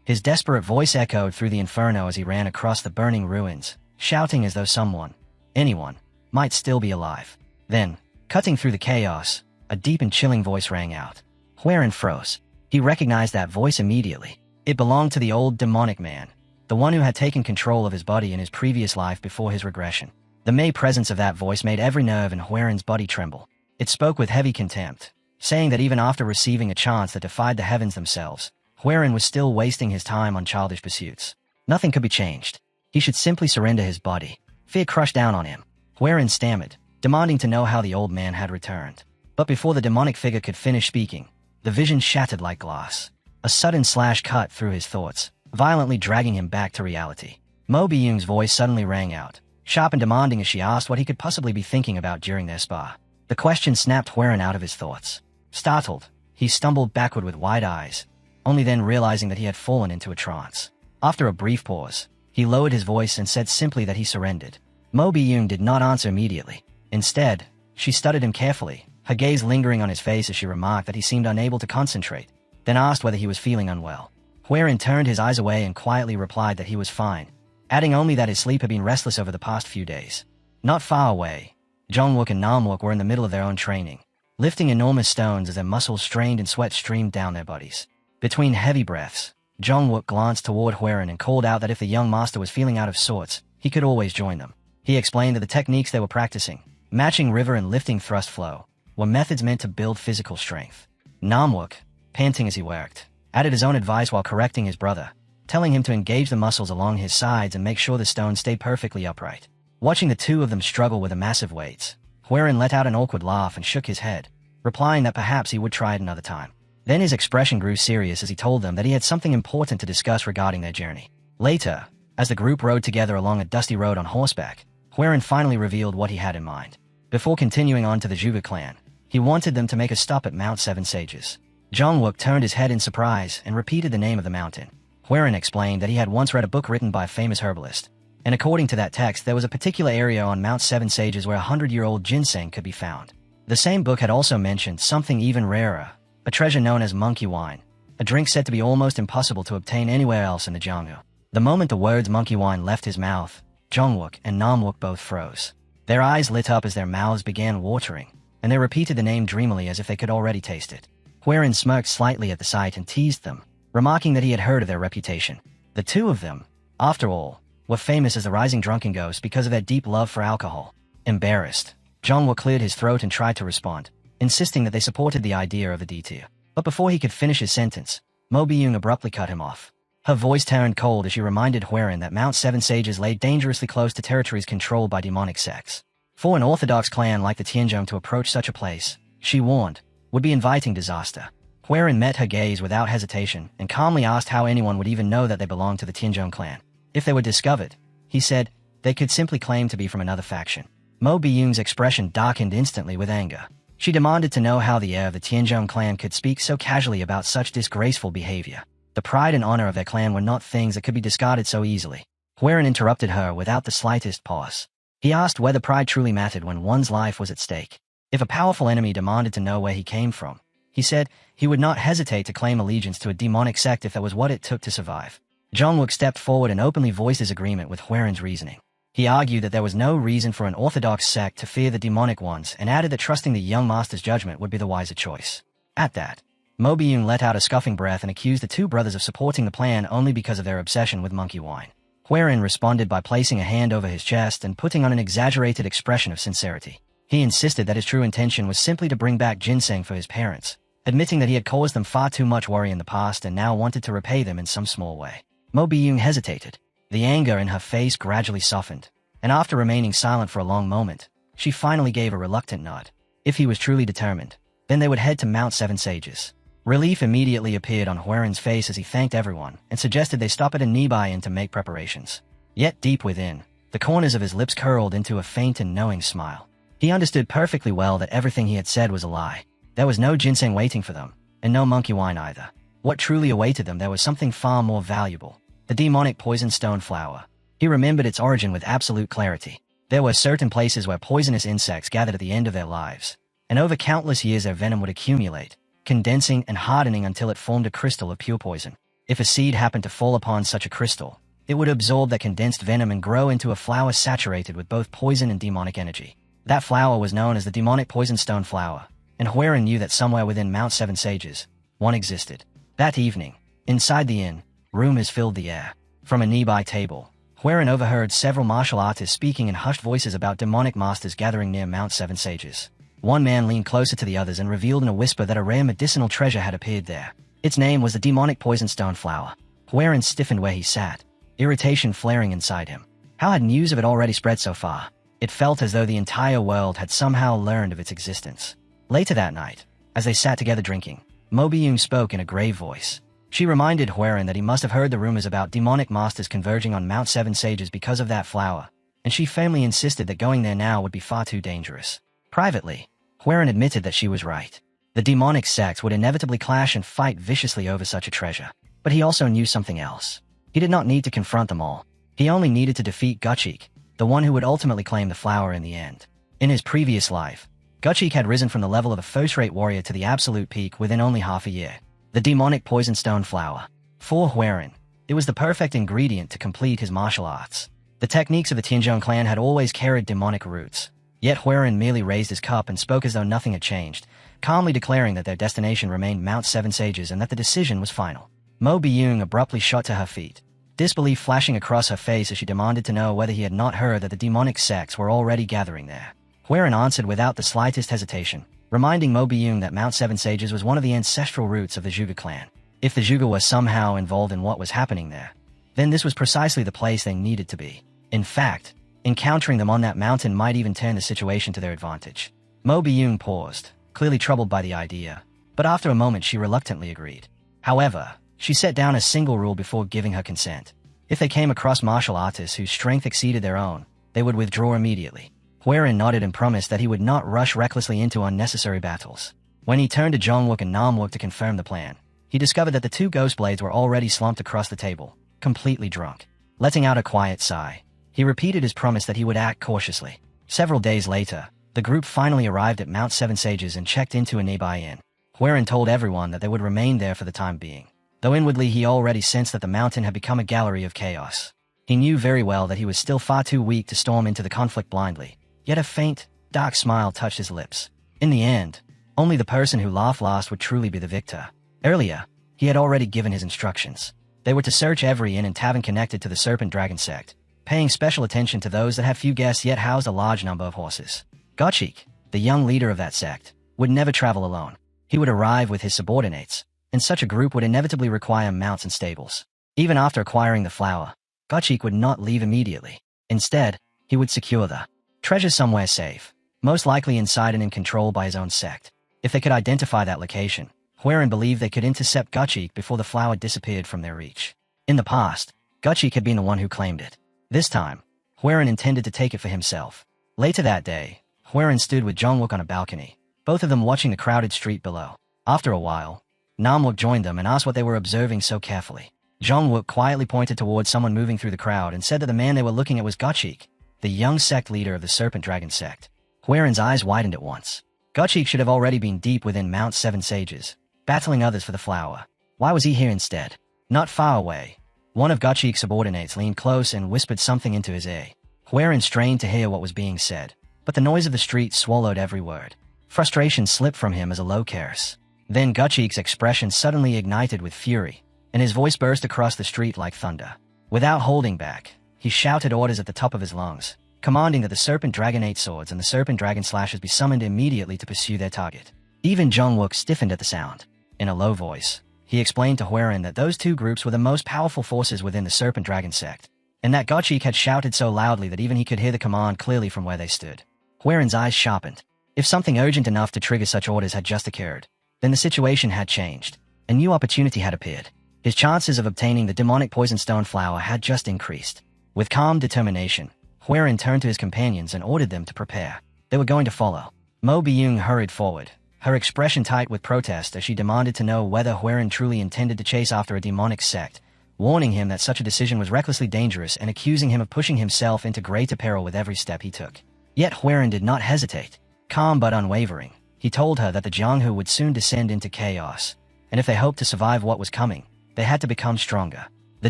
His desperate voice echoed through the inferno as he ran across the burning ruins, shouting as though someone, anyone, might still be alive. Then, cutting through the chaos, a deep and chilling voice rang out. Huerin froze. He recognized that voice immediately. It belonged to the old demonic man, the one who had taken control of his body in his previous life before his regression. The mere presence of that voice made every nerve in Huerin's body tremble. It spoke with heavy contempt, saying that even after receiving a chance that defied the heavens themselves, Huerin was still wasting his time on childish pursuits. Nothing could be changed. He should simply surrender his body. Fear crushed down on him. Huerin stammered, demanding to know how the old man had returned. But before the demonic figure could finish speaking, the vision shattered like glass. A sudden slash cut through his thoughts, violently dragging him back to reality. Mo Byung's voice suddenly rang out, sharp and demanding as she asked what he could possibly be thinking about during their spa. The question snapped Huerin out of his thoughts. Startled, he stumbled backward with wide eyes, only then realizing that he had fallen into a trance. After a brief pause, he lowered his voice and said simply that he surrendered. Mo Byung did not answer immediately. Instead, she studied him carefully, her gaze lingering on his face as she remarked that he seemed unable to concentrate, then asked whether he was feeling unwell. Huerin turned his eyes away and quietly replied that he was fine, adding only that his sleep had been restless over the past few days. Not far away, Jongwook and Namwook were in the middle of their own training, lifting enormous stones as their muscles strained and sweat streamed down their bodies. Between heavy breaths, Jongwook glanced toward Huerin and called out that if the young master was feeling out of sorts, he could always join them. He explained that the techniques they were practicing, matching river and lifting thrust flow, were methods meant to build physical strength. Namwook, panting as he worked, added his own advice while correcting his brother, telling him to engage the muscles along his sides and make sure the stones stayed perfectly upright. Watching the two of them struggle with the massive weights, Huerin let out an awkward laugh and shook his head, replying that perhaps he would try it another time. Then his expression grew serious as he told them that he had something important to discuss regarding their journey. Later, as the group rode together along a dusty road on horseback, Huerin finally revealed what he had in mind. Before continuing on to the Zhuge clan, he wanted them to make a stop at Mount Seven Sages. Jongwook turned his head in surprise and repeated the name of the mountain. Huerin explained that he had once read a book written by a famous herbalist, and according to that text there was a particular area on Mount Seven Sages where 100-year-old ginseng could be found. The same book had also mentioned something even rarer, a treasure known as monkey wine, a drink said to be almost impossible to obtain anywhere else in the Jianghu. The moment the words monkey wine left his mouth, Jongwook and Namwook both froze. Their eyes lit up as their mouths began watering, and they repeated the name dreamily as if they could already taste it. Huerin smirked slightly at the sight and teased them, remarking that he had heard of their reputation. The two of them, after all, were famous as the rising drunken ghosts because of their deep love for alcohol. Embarrassed, Jongwook cleared his throat and tried to respond, insisting that they supported the idea of the D-tier. But before he could finish his sentence, Mo Byung abruptly cut him off. Her voice turned cold as she reminded Huerin that Mount Seven Sages lay dangerously close to territories controlled by demonic sects. For an orthodox clan like the Tianzhong to approach such a place, she warned, would be inviting disaster. Huerin met her gaze without hesitation and calmly asked how anyone would even know that they belonged to the Tianzhong clan. If they were discovered, he said, they could simply claim to be from another faction. Mo Byung's expression darkened instantly with anger. She demanded to know how the heir of the Tianzhong clan could speak so casually about such disgraceful behavior. The pride and honor of their clan were not things that could be discarded so easily. Huerin interrupted her without the slightest pause. He asked whether pride truly mattered when one's life was at stake. If a powerful enemy demanded to know where he came from, he said he would not hesitate to claim allegiance to a demonic sect if that was what it took to survive. Jongwook stepped forward and openly voiced his agreement with Huerin's reasoning. He argued that there was no reason for an orthodox sect to fear the demonic ones and added that trusting the young master's judgment would be the wiser choice. At that, Mo Byung let out a scoffing breath and accused the two brothers of supporting the plan only because of their obsession with monkey wine. Huerin responded by placing a hand over his chest and putting on an exaggerated expression of sincerity. He insisted that his true intention was simply to bring back ginseng for his parents, admitting that he had caused them far too much worry in the past and now wanted to repay them in some small way. Mo Byung hesitated. The anger in her face gradually softened, and after remaining silent for a long moment, she finally gave a reluctant nod. If he was truly determined, then they would head to Mount Seven Sages. Relief immediately appeared on Huerin's face as he thanked everyone and suggested they stop at a nearby inn to make preparations. Yet deep within, the corners of his lips curled into a faint and knowing smile. He understood perfectly well that everything he had said was a lie. There was no ginseng waiting for them, and no monkey wine either. What truly awaited them there was something far more valuable. The demonic poison stone flower. He remembered its origin with absolute clarity. There were certain places where poisonous insects gathered at the end of their lives, and over countless years their venom would accumulate, condensing and hardening until it formed a crystal of pure poison. If a seed happened to fall upon such a crystal, it would absorb that condensed venom and grow into a flower saturated with both poison and demonic energy. That flower was known as the demonic poison stone flower, and Huiran knew that somewhere within Mount Seven Sages, one existed. That evening, inside the inn, rumors filled the air. From a nearby table, Huiran overheard several martial artists speaking in hushed voices about demonic masters gathering near Mount Seven Sages. One man leaned closer to the others and revealed in a whisper that a rare medicinal treasure had appeared there. Its name was the demonic poison stone flower. Huiran stiffened where he sat, irritation flaring inside him. How had news of it already spread so far? It felt as though the entire world had somehow learned of its existence. Later that night, as they sat together drinking, Mo Byung spoke in a grave voice. She reminded Huiran that he must have heard the rumors about demonic masters converging on Mount Seven Sages because of that flower, and she firmly insisted that going there now would be far too dangerous. Privately, Huiran admitted that she was right. The demonic sects would inevitably clash and fight viciously over such a treasure. But he also knew something else. He did not need to confront them all. He only needed to defeat Gutchik, the one who would ultimately claim the flower in the end. In his previous life, Gutchik had risen from the level of a first-rate warrior to the absolute peak within only half a year. The demonic poison stone flower. For Huiran, it was the perfect ingredient to complete his martial arts. The techniques of the Tianzhong clan had always carried demonic roots. Yet Huiran merely raised his cup and spoke as though nothing had changed, calmly declaring that their destination remained Mount Seven Sages and that the decision was final. Mo Byung abruptly shot to her feet, disbelief flashing across her face as she demanded to know whether he had not heard that the demonic sects were already gathering there. Huiran answered without the slightest hesitation, reminding Mo Byung that Mount Seven Sages was one of the ancestral roots of the Zhuge clan. If the Zhuge were somehow involved in what was happening there, then this was precisely the place they needed to be. In fact, encountering them on that mountain might even turn the situation to their advantage. Mo Byung paused, clearly troubled by the idea, but after a moment she reluctantly agreed. However, she set down a single rule before giving her consent. If they came across martial artists whose strength exceeded their own, they would withdraw immediately. Huiran nodded and promised that he would not rush recklessly into unnecessary battles. When he turned to Zhongwook and Namwook to confirm the plan, he discovered that the two ghost blades were already slumped across the table, completely drunk. Letting out a quiet sigh, he repeated his promise that he would act cautiously. Several days later, the group finally arrived at Mount Seven Sages and checked into a nearby inn. Huiran told everyone that they would remain there for the time being, though inwardly he already sensed that the mountain had become a gallery of chaos. He knew very well that he was still far too weak to storm into the conflict blindly, yet a faint, dark smile touched his lips. In the end, only the person who laughed last would truly be the victor. Earlier, he had already given his instructions. They were to search every inn and tavern connected to the Serpent Dragon sect, paying special attention to those that had few guests yet housed a large number of horses. Gotchik, the young leader of that sect, would never travel alone. He would arrive with his subordinates, and such a group would inevitably require mounts and stables. Even after acquiring the flower, Gotchik would not leave immediately. Instead, he would secure the treasure somewhere safe, most likely inside and in control by his own sect. If they could identify that location, Huiran believed they could intercept Gotchik before the flower disappeared from their reach. In the past, Gotchik had been the one who claimed it. This time, Huiran intended to take it for himself. Later that day, Huiran stood with Zhongwook on a balcony, both of them watching the crowded street below. After a while, Namwook joined them and asked what they were observing so carefully. Zhongwook quietly pointed towards someone moving through the crowd and said that the man they were looking at was Gotchik, the young sect leader of the Serpent Dragon sect. Huiran's eyes widened at once. Gotchik should have already been deep within Mount Seven Sages, battling others for the flower. Why was he here instead? Not far away, one of Gotchik's subordinates leaned close and whispered something into his ear. Huiran strained to hear what was being said, but the noise of the street swallowed every word. Frustration slipped from him as a low curse. Then Gotchik's expression suddenly ignited with fury, and his voice burst across the street like thunder. Without holding back, he shouted orders at the top of his lungs, commanding that the Serpent Dragonate swords and the Serpent Dragon slashes be summoned immediately to pursue their target. Even Zhongwook stiffened at the sound. In a low voice, he explained to Huiran that those two groups were the most powerful forces within the Serpent Dragon sect, and that Gotchik had shouted so loudly that even he could hear the command clearly from where they stood. Huiran's eyes sharpened. If something urgent enough to trigger such orders had just occurred, then the situation had changed. A new opportunity had appeared. His chances of obtaining the demonic poison stone flower had just increased. With calm determination, Huiran turned to his companions and ordered them to prepare. They were going to follow. Mo Byung hurried forward, her expression tight with protest as she demanded to know whether Huaren truly intended to chase after a demonic sect, warning him that such a decision was recklessly dangerous and accusing him of pushing himself into greater peril with every step he took. Yet Huaren did not hesitate. Calm but unwavering, he told her that the Jianghu would soon descend into chaos, and if they hoped to survive what was coming, they had to become stronger. The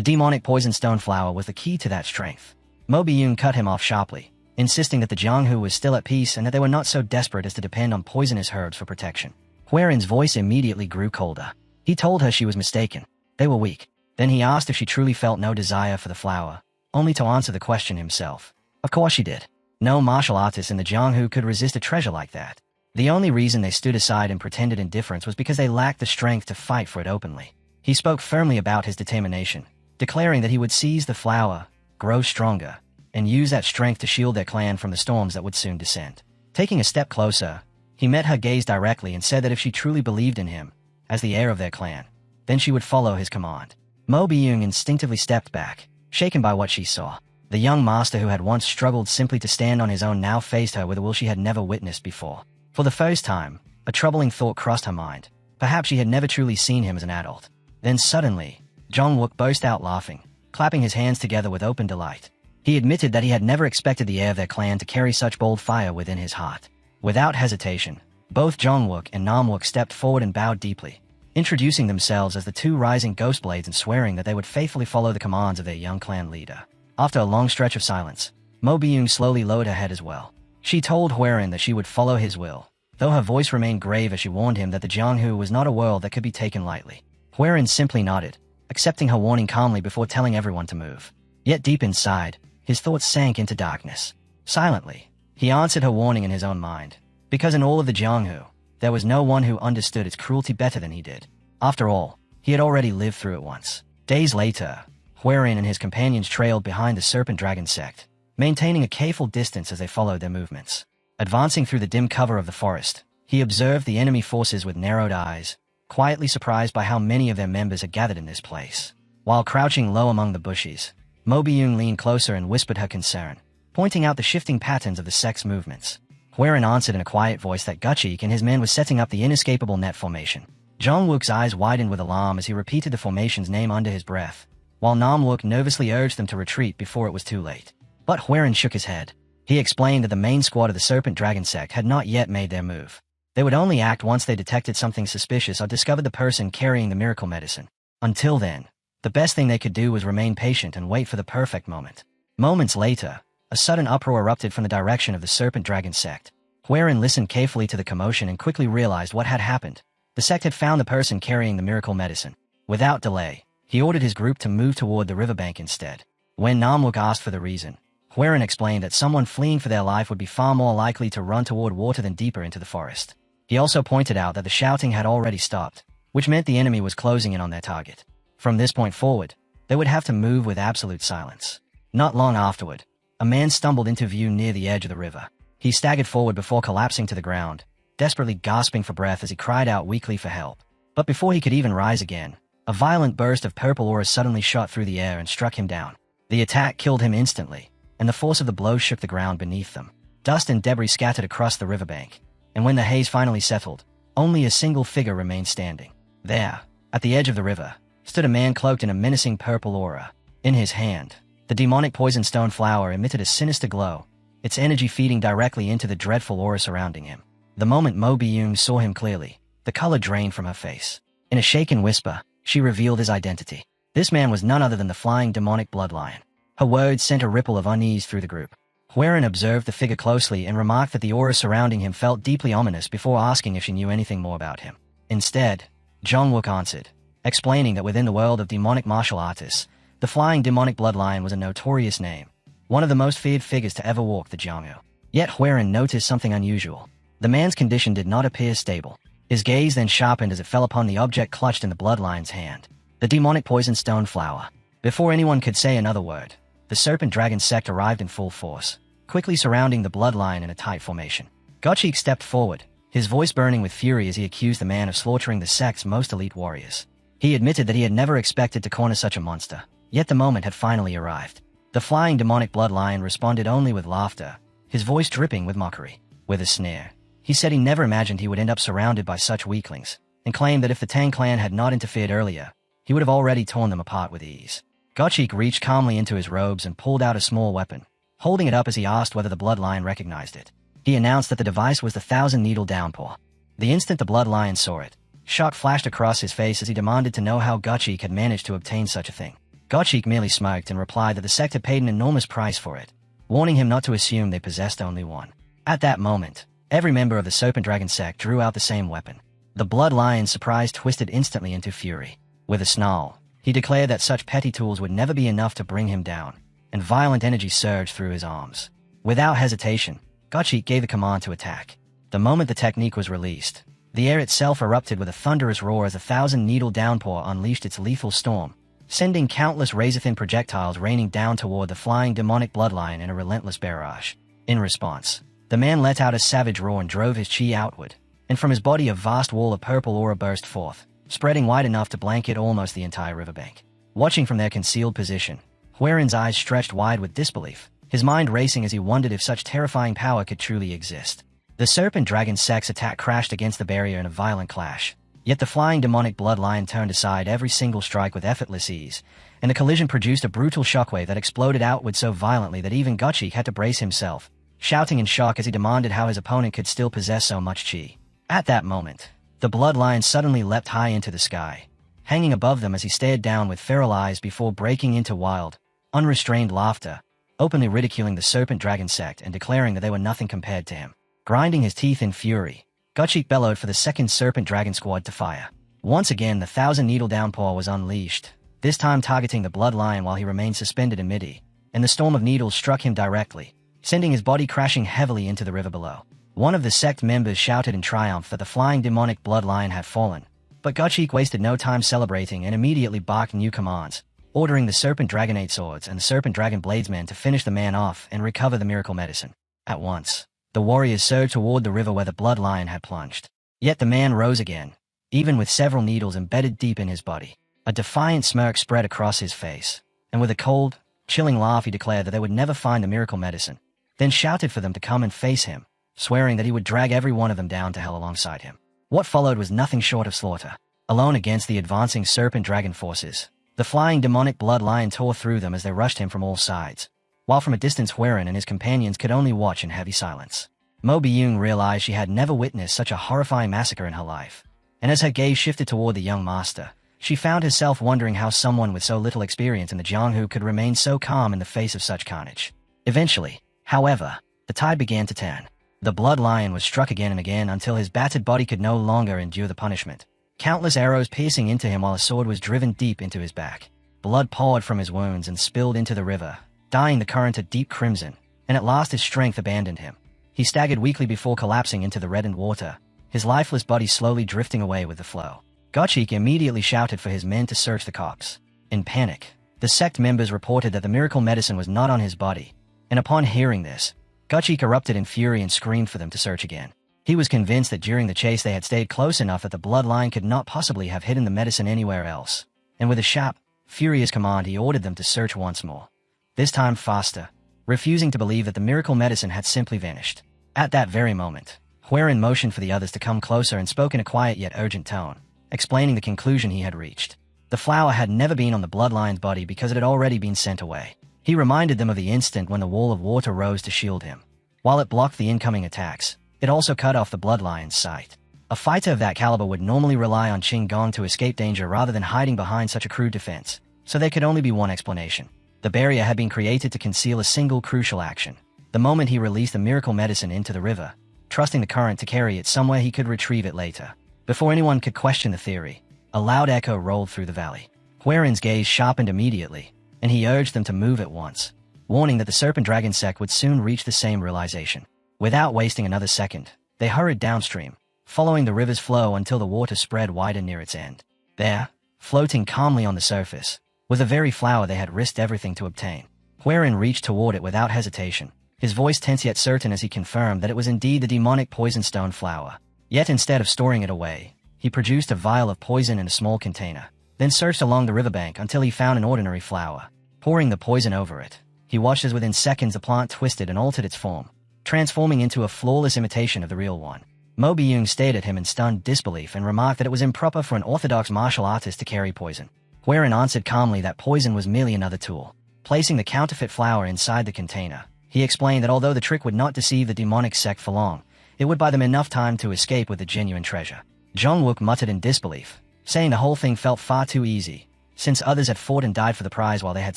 demonic poison stone flower was the key to that strength. Mo Biyun cut him off sharply, insisting that the Jianghu was still at peace and that they were not so desperate as to depend on poisonous herbs for protection. Huaren's voice immediately grew colder. He told her she was mistaken. They were weak. Then he asked if she truly felt no desire for the flower, only to answer the question himself. Of course she did. No martial artist in the Jianghu could resist a treasure like that. The only reason they stood aside and pretended indifference was because they lacked the strength to fight for it openly. He spoke firmly about his determination, declaring that he would seize the flower, grow stronger, and use that strength to shield their clan from the storms that would soon descend. Taking a step closer, he met her gaze directly and said that if she truly believed in him, as the heir of their clan, then she would follow his command. Mo Biyun instinctively stepped back, shaken by what she saw. The young master who had once struggled simply to stand on his own now faced her with a will she had never witnessed before. For the first time, a troubling thought crossed her mind. Perhaps she had never truly seen him as an adult. Then suddenly, Jong-wook burst out laughing, clapping his hands together with open delight. He admitted that he had never expected the heir of their clan to carry such bold fire within his heart. Without hesitation, both Jong-wook and Nam-wook stepped forward and bowed deeply, introducing themselves as the two rising ghost blades and swearing that they would faithfully follow the commands of their young clan leader. After a long stretch of silence, Mo Biyun slowly lowered her head as well. She told Huaren that she would follow his will, though her voice remained grave as she warned him that the Jianghu was not a world that could be taken lightly. Huaren simply nodded, accepting her warning calmly before telling everyone to move. Yet deep inside, his thoughts sank into darkness. Silently, he answered her warning in his own mind, because in all of the Jianghu, there was no one who understood its cruelty better than he did. After all, he had already lived through it once. Days later, Huaren and his companions trailed behind the Serpent Dragon sect, maintaining a careful distance as they followed their movements. Advancing through the dim cover of the forest, he observed the enemy forces with narrowed eyes, quietly surprised by how many of their members had gathered in this place. While crouching low among the bushes, Mo Biyun leaned closer and whispered her concern, pointing out the shifting patterns of the sect's movements. Huaren answered in a quiet voice that Gutchik and his men were setting up the inescapable net formation. Jong-wook's eyes widened with alarm as he repeated the formation's name under his breath, while Nam-wook nervously urged them to retreat before it was too late. But Huaren shook his head. He explained that the main squad of the Serpent Dragon sect had not yet made their move. They would only act once they detected something suspicious or discovered the person carrying the miracle medicine. Until then, the best thing they could do was remain patient and wait for the perfect moment. Moments later, a sudden uproar erupted from the direction of the Serpent Dragon sect. Huaren listened carefully to the commotion and quickly realized what had happened. The sect had found the person carrying the miracle medicine. Without delay, he ordered his group to move toward the riverbank instead. When Nam-wook asked for the reason, Huaren explained that someone fleeing for their life would be far more likely to run toward water than deeper into the forest. He also pointed out that the shouting had already stopped, which meant the enemy was closing in on their target. From this point forward, they would have to move with absolute silence. Not long afterward, a man stumbled into view near the edge of the river. He staggered forward before collapsing to the ground, desperately gasping for breath as he cried out weakly for help. But before he could even rise again, a violent burst of purple aura suddenly shot through the air and struck him down. The attack killed him instantly, and the force of the blow shook the ground beneath them. Dust and debris scattered across the riverbank, and when the haze finally settled, only a single figure remained standing. There, at the edge of the river, stood a man cloaked in a menacing purple aura. In his hand, the demonic poison stone flower emitted a sinister glow, its energy feeding directly into the dreadful aura surrounding him. The moment Mo Biyun saw him clearly, the color drained from her face. In a shaken whisper, she revealed his identity. This man was none other than the flying demonic bloodlion. Her words sent a ripple of unease through the group. Huaren observed the figure closely and remarked that the aura surrounding him felt deeply ominous before asking if she knew anything more about him. Instead, Jong-wook answered, explaining that within the world of demonic martial artists, the flying demonic bloodlion was a notorious name, one of the most feared figures to ever walk the Jianghu. Yet Huaren noticed something unusual. The man's condition did not appear stable. His gaze then sharpened as it fell upon the object clutched in the bloodlion's hand, the demonic poison stone flower. Before anyone could say another word, the Serpent Dragon sect arrived in full force, quickly surrounding the bloodline in a tight formation. Gotchik stepped forward, his voice burning with fury as he accused the man of slaughtering the sect's most elite warriors. He admitted that he had never expected to corner such a monster, yet the moment had finally arrived. The flying demonic bloodlion responded only with laughter, his voice dripping with mockery. With a sneer, He said he never imagined he would end up surrounded by such weaklings, and claimed that if the Tang clan had not interfered earlier, he would have already torn them apart with ease. Gottschalk reached calmly into his robes and pulled out a small weapon, holding it up as he asked whether the bloodline recognized it. He announced that the device was the thousand-needle downpour. The instant the bloodline saw it, shock flashed across his face as he demanded to know how Gottschalk had managed to obtain such a thing. Gottschalk merely smirked and replied that the sect had paid an enormous price for it, warning him not to assume they possessed only one. At that moment, every member of the Serpent Dragon sect drew out the same weapon. The bloodlion's surprise twisted instantly into fury. With a snarl, he declared that such petty tools would never be enough to bring him down, and violent energy surged through his arms. Without hesitation, Gottschalk gave the command to attack. The moment the technique was released, the air itself erupted with a thunderous roar as a thousand-needle downpour unleashed its lethal storm, sending countless razor-thin projectiles raining down toward the flying demonic bloodline in a relentless barrage. In response, the man let out a savage roar and drove his chi outward, and from his body a vast wall of purple aura burst forth, spreading wide enough to blanket almost the entire riverbank. Watching from their concealed position, Huerin's eyes stretched wide with disbelief, his mind racing as he wondered if such terrifying power could truly exist. The Serpent Dragon sect's attack crashed against the barrier in a violent clash, yet the flying demonic bloodline turned aside every single strike with effortless ease, and the collision produced a brutal shockwave that exploded outward so violently that even Gottschalk had to brace himself, shouting in shock as he demanded how his opponent could still possess so much chi. At that moment, the bloodline suddenly leapt high into the sky, hanging above them as he stared down with feral eyes before breaking into wild, unrestrained laughter, openly ridiculing the Serpent Dragon sect and declaring that they were nothing compared to him. Grinding his teeth in fury, Gottschalk bellowed for the second Serpent Dragon squad to fire. Once again the thousand-needle downpour was unleashed, this time targeting the bloodline while he remained suspended in mid-air, and the storm of needles struck him directly, sending his body crashing heavily into the river below. One of the sect members shouted in triumph that the flying demonic bloodline had fallen, but Gottschalk wasted no time celebrating and immediately barked new commands, ordering the Serpent Dragonate swords and the Serpent Dragon bladesmen to finish the man off and recover the miracle medicine. At once, the warriors surged toward the river where the bloodline had plunged. Yet the man rose again, even with several needles embedded deep in his body. A defiant smirk spread across his face, and with a cold, chilling laugh he declared that they would never find the miracle medicine, then shouted for them to come and face him, swearing that he would drag every one of them down to hell alongside him. What followed was nothing short of slaughter. Alone against the advancing Serpent Dragon forces, the flying demonic bloodline tore through them as they rushed him from all sides, while from a distance Huerin and his companions could only watch in heavy silence. Mo Byung realized she had never witnessed such a horrifying massacre in her life, and as her gaze shifted toward the young master, she found herself wondering how someone with so little experience in the Jianghu could remain so calm in the face of such carnage. Eventually, however, the tide began to turn. The blood lion was struck again and again until his battered body could no longer endure the punishment, countless arrows piercing into him while a sword was driven deep into his back. Blood poured from his wounds and spilled into the river, dyeing the current a deep crimson, and at last his strength abandoned him. He staggered weakly before collapsing into the reddened water, his lifeless body slowly drifting away with the flow. Gottschalk immediately shouted for his men to search the corpse. In panic, the sect members reported that the miracle medicine was not on his body, and upon hearing this, Gottschalk erupted in fury and screamed for them to search again. He was convinced that during the chase they had stayed close enough that the bloodline could not possibly have hidden the medicine anywhere else, and with a sharp, furious command he ordered them to search once more, this time faster, refusing to believe that the miracle medicine had simply vanished. At that very moment, Huerin motioned for the others to come closer and spoke in a quiet yet urgent tone, explaining the conclusion he had reached. The flower had never been on the bloodline's body because it had already been sent away. He reminded them of the instant when the wall of water rose to shield him. While it blocked the incoming attacks, it also cut off the bloodline's sight. A fighter of that caliber would normally rely on Qing Gong to escape danger rather than hiding behind such a crude defense, so there could only be one explanation. The barrier had been created to conceal a single crucial action. The moment he released the miracle medicine into the river, trusting the current to carry it somewhere he could retrieve it later. Before anyone could question the theory, a loud echo rolled through the valley. Huerin's gaze sharpened immediately, and he urged them to move at once, warning that the Serpent Dragon sect would soon reach the same realization. Without wasting another second, they hurried downstream, following the river's flow until the water spread wider near its end. There, floating calmly on the surface, was the very flower they had risked everything to obtain. Huerin reached toward it without hesitation, his voice tense yet certain as he confirmed that it was indeed the demonic poisonstone flower. Yet instead of storing it away, he produced a vial of poison in a small container, then searched along the riverbank until he found an ordinary flower. Pouring the poison over it, he watched as within seconds the plant twisted and altered its form, transforming into a flawless imitation of the real one. Mo Byung stared at him in stunned disbelief and remarked that it was improper for an orthodox martial artist to carry poison. Huiran answered calmly that poison was merely another tool. Placing the counterfeit flower inside the container, he explained that although the trick would not deceive the demonic sect for long, it would buy them enough time to escape with the genuine treasure. Jongwook muttered in disbelief, saying the whole thing felt far too easy, since others had fought and died for the prize while they had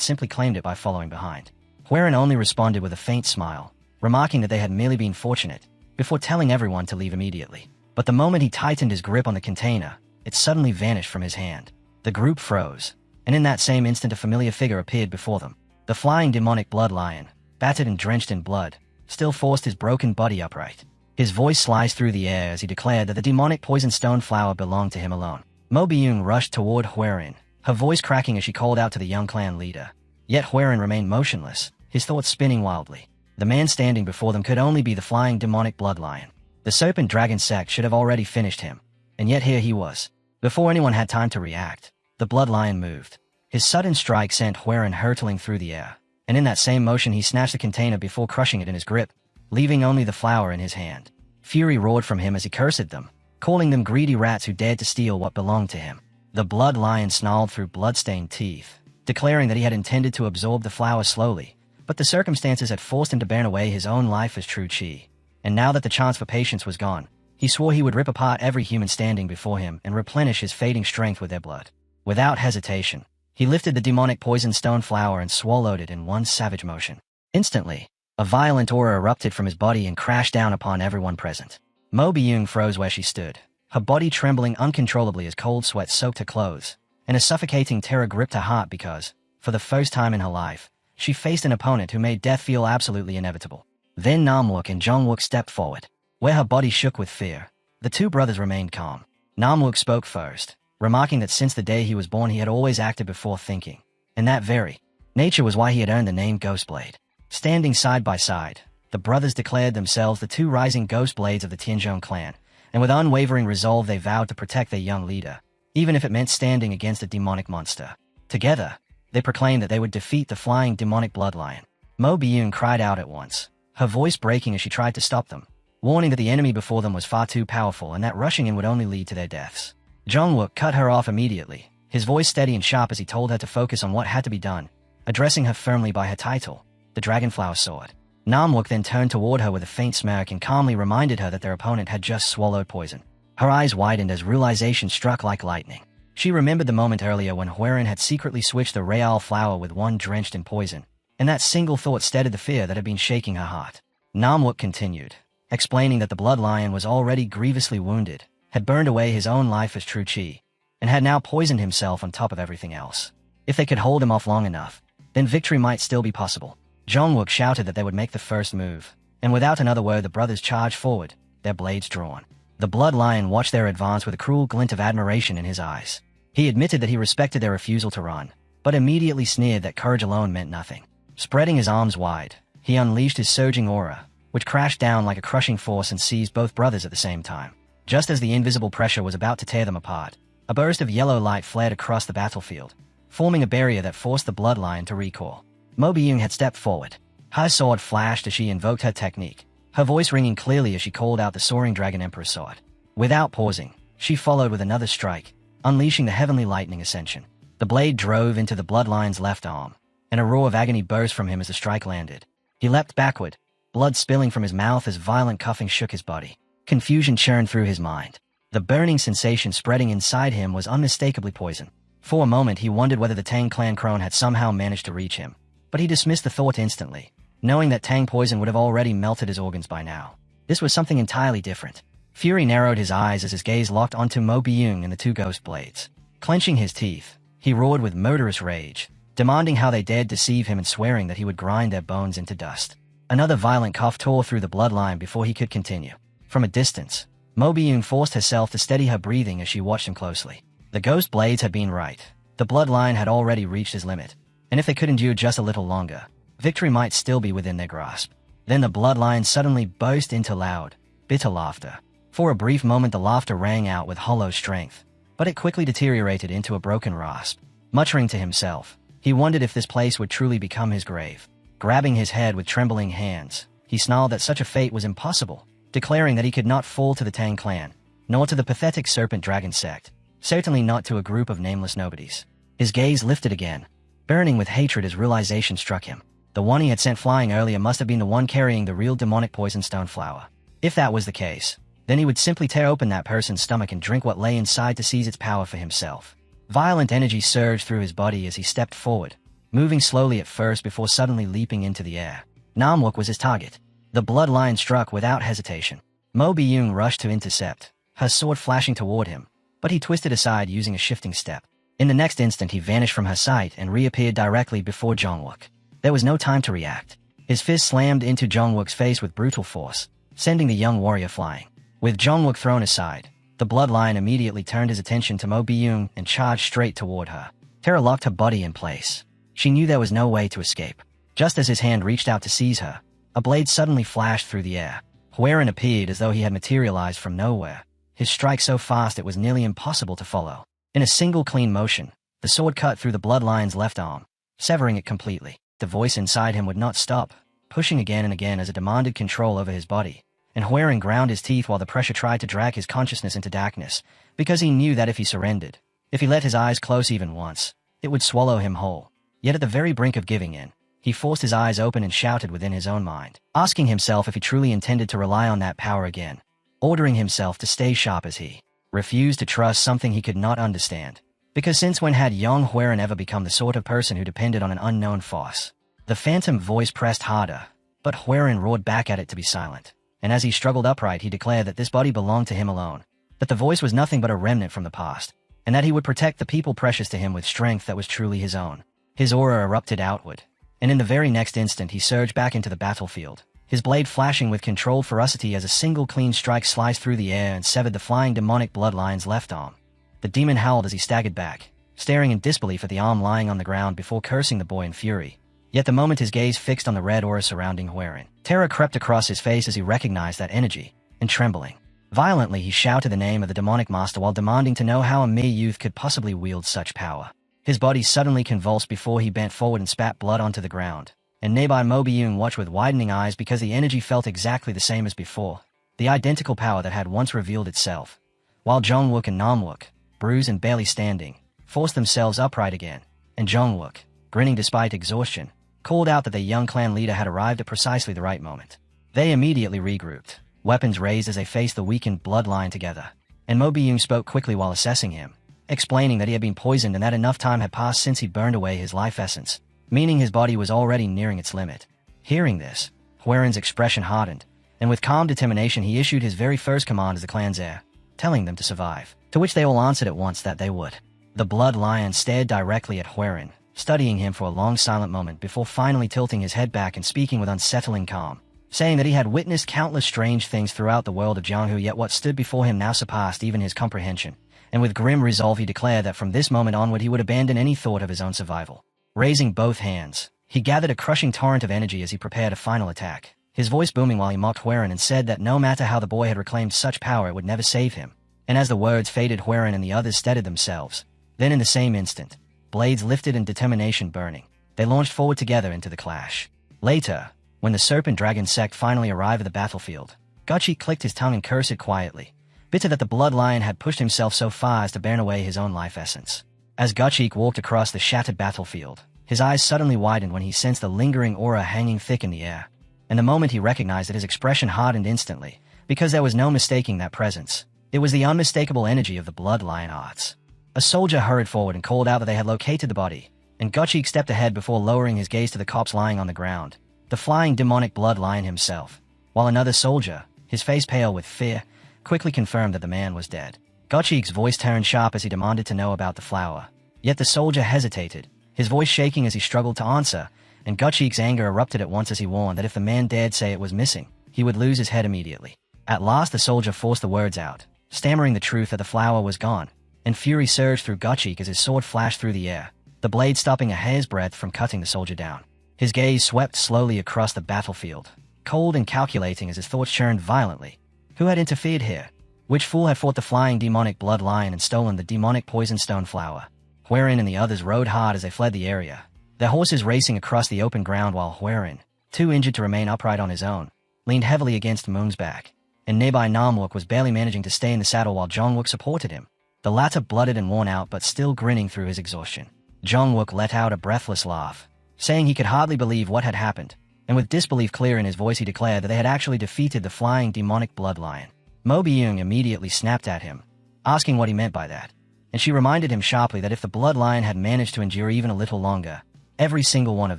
simply claimed it by following behind. Huiran only responded with a faint smile, remarking that they had merely been fortunate, before telling everyone to leave immediately. But the moment he tightened his grip on the container, it suddenly vanished from his hand. The group froze, and in that same instant a familiar figure appeared before them. The flying demonic blood lion, battered and drenched in blood, still forced his broken body upright. His voice sliced through the air as he declared that the demonic poison stone flower belonged to him alone. Mo Byung rushed toward Huiran, her voice cracking as she called out to the young clan leader. Yet Huiran remained motionless, his thoughts spinning wildly. The man standing before them could only be the flying demonic blood lion. The serpent dragon sect should have already finished him, and yet here he was. Before anyone had time to react, the blood lion moved. His sudden strike sent Huiran hurtling through the air, and in that same motion he snatched the container before crushing it in his grip, leaving only the flower in his hand. Fury roared from him as he cursed them, calling them greedy rats who dared to steal what belonged to him. The blood lion snarled through blood-stained teeth, declaring that he had intended to absorb the flower slowly, but the circumstances had forced him to burn away his own life as true chi. And now that the chance for patience was gone, he swore he would rip apart every human standing before him and replenish his fading strength with their blood. Without hesitation, he lifted the demonic poison stone flower and swallowed it in one savage motion. Instantly, a violent aura erupted from his body and crashed down upon everyone present. Mo Byung froze where she stood, her body trembling uncontrollably as cold sweat soaked her clothes, and a suffocating terror gripped her heart because, for the first time in her life, she faced an opponent who made death feel absolutely inevitable. Then Namwook and Jongwook stepped forward. Where her body shook with fear, the two brothers remained calm. Namwook spoke first, remarking that since the day he was born he had always acted before thinking, and that very nature was why he had earned the name Ghostblade. Standing side by side, the brothers declared themselves the two rising ghost blades of the Tianzhong clan, and with unwavering resolve they vowed to protect their young leader, even if it meant standing against a demonic monster. Together, they proclaimed that they would defeat the flying demonic blood lion. Mo Byung cried out at once, her voice breaking as she tried to stop them, warning that the enemy before them was far too powerful and that rushing in would only lead to their deaths. Jongwook cut her off immediately, his voice steady and sharp as he told her to focus on what had to be done, addressing her firmly by her title, the Dragonflower Sword. Namwook then turned toward her with a faint smirk and calmly reminded her that their opponent had just swallowed poison. Her eyes widened as realization struck like lightning. She remembered the moment earlier when Huiran had secretly switched the Real flower with one drenched in poison, and that single thought steadied the fear that had been shaking her heart. Namwook continued, explaining that the blood lion was already grievously wounded, had burned away his own life as true chi, and had now poisoned himself on top of everything else. If they could hold him off long enough, then victory might still be possible. Jongwook shouted that they would make the first move, and without another word the brothers charged forward, their blades drawn. The blood lion watched their advance with a cruel glint of admiration in his eyes. He admitted that he respected their refusal to run, but immediately sneered that courage alone meant nothing. Spreading his arms wide, he unleashed his surging aura, which crashed down like a crushing force and seized both brothers at the same time. Just as the invisible pressure was about to tear them apart, a burst of yellow light flared across the battlefield, forming a barrier that forced the blood lion to recoil. Mo Byung had stepped forward. Her sword flashed as she invoked her technique, her voice ringing clearly as she called out the soaring Dragon Emperor's sword. Without pausing, she followed with another strike, unleashing the heavenly lightning ascension. The blade drove into the blood lion's left arm, and a roar of agony burst from him as the strike landed. He leapt backward, blood spilling from his mouth as violent coughing shook his body. Confusion churned through his mind. The burning sensation spreading inside him was unmistakably poison. For a moment he wondered whether the Tang clan crone had somehow managed to reach him, but he dismissed the thought instantly, knowing that Tang poison would have already melted his organs by now. This was something entirely different. Fury narrowed his eyes as his gaze locked onto Mo Byung and the two ghost blades. Clenching his teeth, he roared with murderous rage, demanding how they dared deceive him and swearing that he would grind their bones into dust. Another violent cough tore through the bloodline before he could continue. From a distance, Mo Byung forced herself to steady her breathing as she watched him closely. The ghost blades had been right. The bloodline had already reached his limit, and if they could endure just a little longer, victory might still be within their grasp. Then the bloodline suddenly burst into loud, bitter laughter. For a brief moment the laughter rang out with hollow strength, but it quickly deteriorated into a broken rasp. Muttering to himself, he wondered if this place would truly become his grave. Grabbing his head with trembling hands, he snarled that such a fate was impossible, declaring that he could not fall to the Tang clan, nor to the pathetic serpent dragon sect, certainly not to a group of nameless nobodies. His gaze lifted again, burning with hatred as realization struck him. The one he had sent flying earlier must have been the one carrying the real demonic poison stone flower. If that was the case, then he would simply tear open that person's stomach and drink what lay inside to seize its power for himself. Violent energy surged through his body as he stepped forward, moving slowly at first before suddenly leaping into the air. Namwook was his target. The bloodline struck without hesitation. Mo Byung rushed to intercept, her sword flashing toward him, but he twisted aside using a shifting step. In the next instant he vanished from her sight and reappeared directly before Jongwook. There was no time to react. His fist slammed into Jongwook's face with brutal force, sending the young warrior flying. With Jongwook thrown aside, the bloodline immediately turned his attention to Mo Byung and charged straight toward her. Terror locked her body in place. She knew there was no way to escape. Just as his hand reached out to seize her, a blade suddenly flashed through the air. Hwaren appeared as though he had materialized from nowhere, his strike so fast it was nearly impossible to follow. In a single clean motion, the sword cut through the bloodline's left arm, severing it completely. The voice inside him would not stop, pushing again and again as it demanded control over his body, and Hwaren ground his teeth while the pressure tried to drag his consciousness into darkness, because he knew that if he surrendered, if he let his eyes close even once, it would swallow him whole. Yet at the very brink of giving in, he forced his eyes open and shouted within his own mind, asking himself if he truly intended to rely on that power again, ordering himself to stay sharp as he refused to trust something he could not understand. Because since when had young Hwaren ever become the sort of person who depended on an unknown force? The phantom voice pressed harder, but Hwaren roared back at it to be silent, and as he struggled upright he declared that this body belonged to him alone, that the voice was nothing but a remnant from the past, and that he would protect the people precious to him with strength that was truly his own. His aura erupted outward, and in the very next instant he surged back into the battlefield, his blade flashing with controlled ferocity as a single clean strike sliced through the air and severed the flying demonic bloodline's left arm. The demon howled as he staggered back, staring in disbelief at the arm lying on the ground before cursing the boy in fury. Yet the moment his gaze fixed on the red aura surrounding Hwaren, terror crept across his face as he recognized that energy, and trembling. Violently he shouted the name of the demonic master while demanding to know how a mere youth could possibly wield such power. His body suddenly convulsed before he bent forward and spat blood onto the ground, and nearby Mo Byung watched with widening eyes because the energy felt exactly the same as before, the identical power that had once revealed itself, while Jongwook and Namwook, bruised and barely standing, forced themselves upright again, and Jongwook, grinning despite exhaustion, called out that their young clan leader had arrived at precisely the right moment. They immediately regrouped, weapons raised as they faced the weakened bloodline together, and Mo Byung spoke quickly while assessing him, explaining that he had been poisoned and that enough time had passed since he burned away his life essence, meaning his body was already nearing its limit. Hearing this, Hwaren's expression hardened, and with calm determination he issued his very first command as the clan's heir, telling them to survive, to which they all answered at once that they would. The blood lion stared directly at Hwaren, studying him for a long silent moment before finally tilting his head back and speaking with unsettling calm, saying that he had witnessed countless strange things throughout the world of Jianghu, yet what stood before him now surpassed even his comprehension, and with grim resolve he declared that from this moment onward he would abandon any thought of his own survival. Raising both hands, he gathered a crushing torrent of energy as he prepared a final attack, his voice booming while he mocked Hwaren and said that no matter how the boy had reclaimed such power it would never save him. And as the words faded, Hwaren and the others steadied themselves. Then in the same instant, blades lifted and determination burning, they launched forward together into the clash. Later, when the serpent dragon sect finally arrived at the battlefield, Gotchi clicked his tongue and cursed quietly, bitter that the blood lion had pushed himself so far as to burn away his own life essence. As Gotchik walked across the shattered battlefield, his eyes suddenly widened when he sensed the lingering aura hanging thick in the air, and the moment he recognized it his expression hardened instantly, because there was no mistaking that presence. It was the unmistakable energy of the blood lion arts. A soldier hurried forward and called out that they had located the body, and Gotchik stepped ahead before lowering his gaze to the corpse lying on the ground, the flying demonic blood lion himself, while another soldier, his face pale with fear, quickly confirmed that the man was dead. Gotchik's voice turned sharp as he demanded to know about the flower, yet the soldier hesitated, his voice shaking as he struggled to answer, and Gotchik's anger erupted at once as he warned that if the man dared say it was missing, he would lose his head immediately. At last the soldier forced the words out, stammering the truth that the flower was gone, and fury surged through Gotchik as his sword flashed through the air, the blade stopping a hair's breadth from cutting the soldier down. His gaze swept slowly across the battlefield, cold and calculating as his thoughts churned violently. Who had interfered here? Which fool had fought the flying demonic blood lion and stolen the demonic poison stone flower? Hwaren and the others rode hard as they fled the area, their horses racing across the open ground while Hwaren, too injured to remain upright on his own, leaned heavily against Moon's back, and nearby Namwook was barely managing to stay in the saddle while Jongwook supported him, the latter blooded and worn out but still grinning through his exhaustion. Jongwook let out a breathless laugh, saying he could hardly believe what had happened, and with disbelief clear in his voice he declared that they had actually defeated the flying demonic blood lion. Mo Byung immediately snapped at him, asking what he meant by that, and she reminded him sharply that if the blood lion had managed to endure even a little longer, every single one of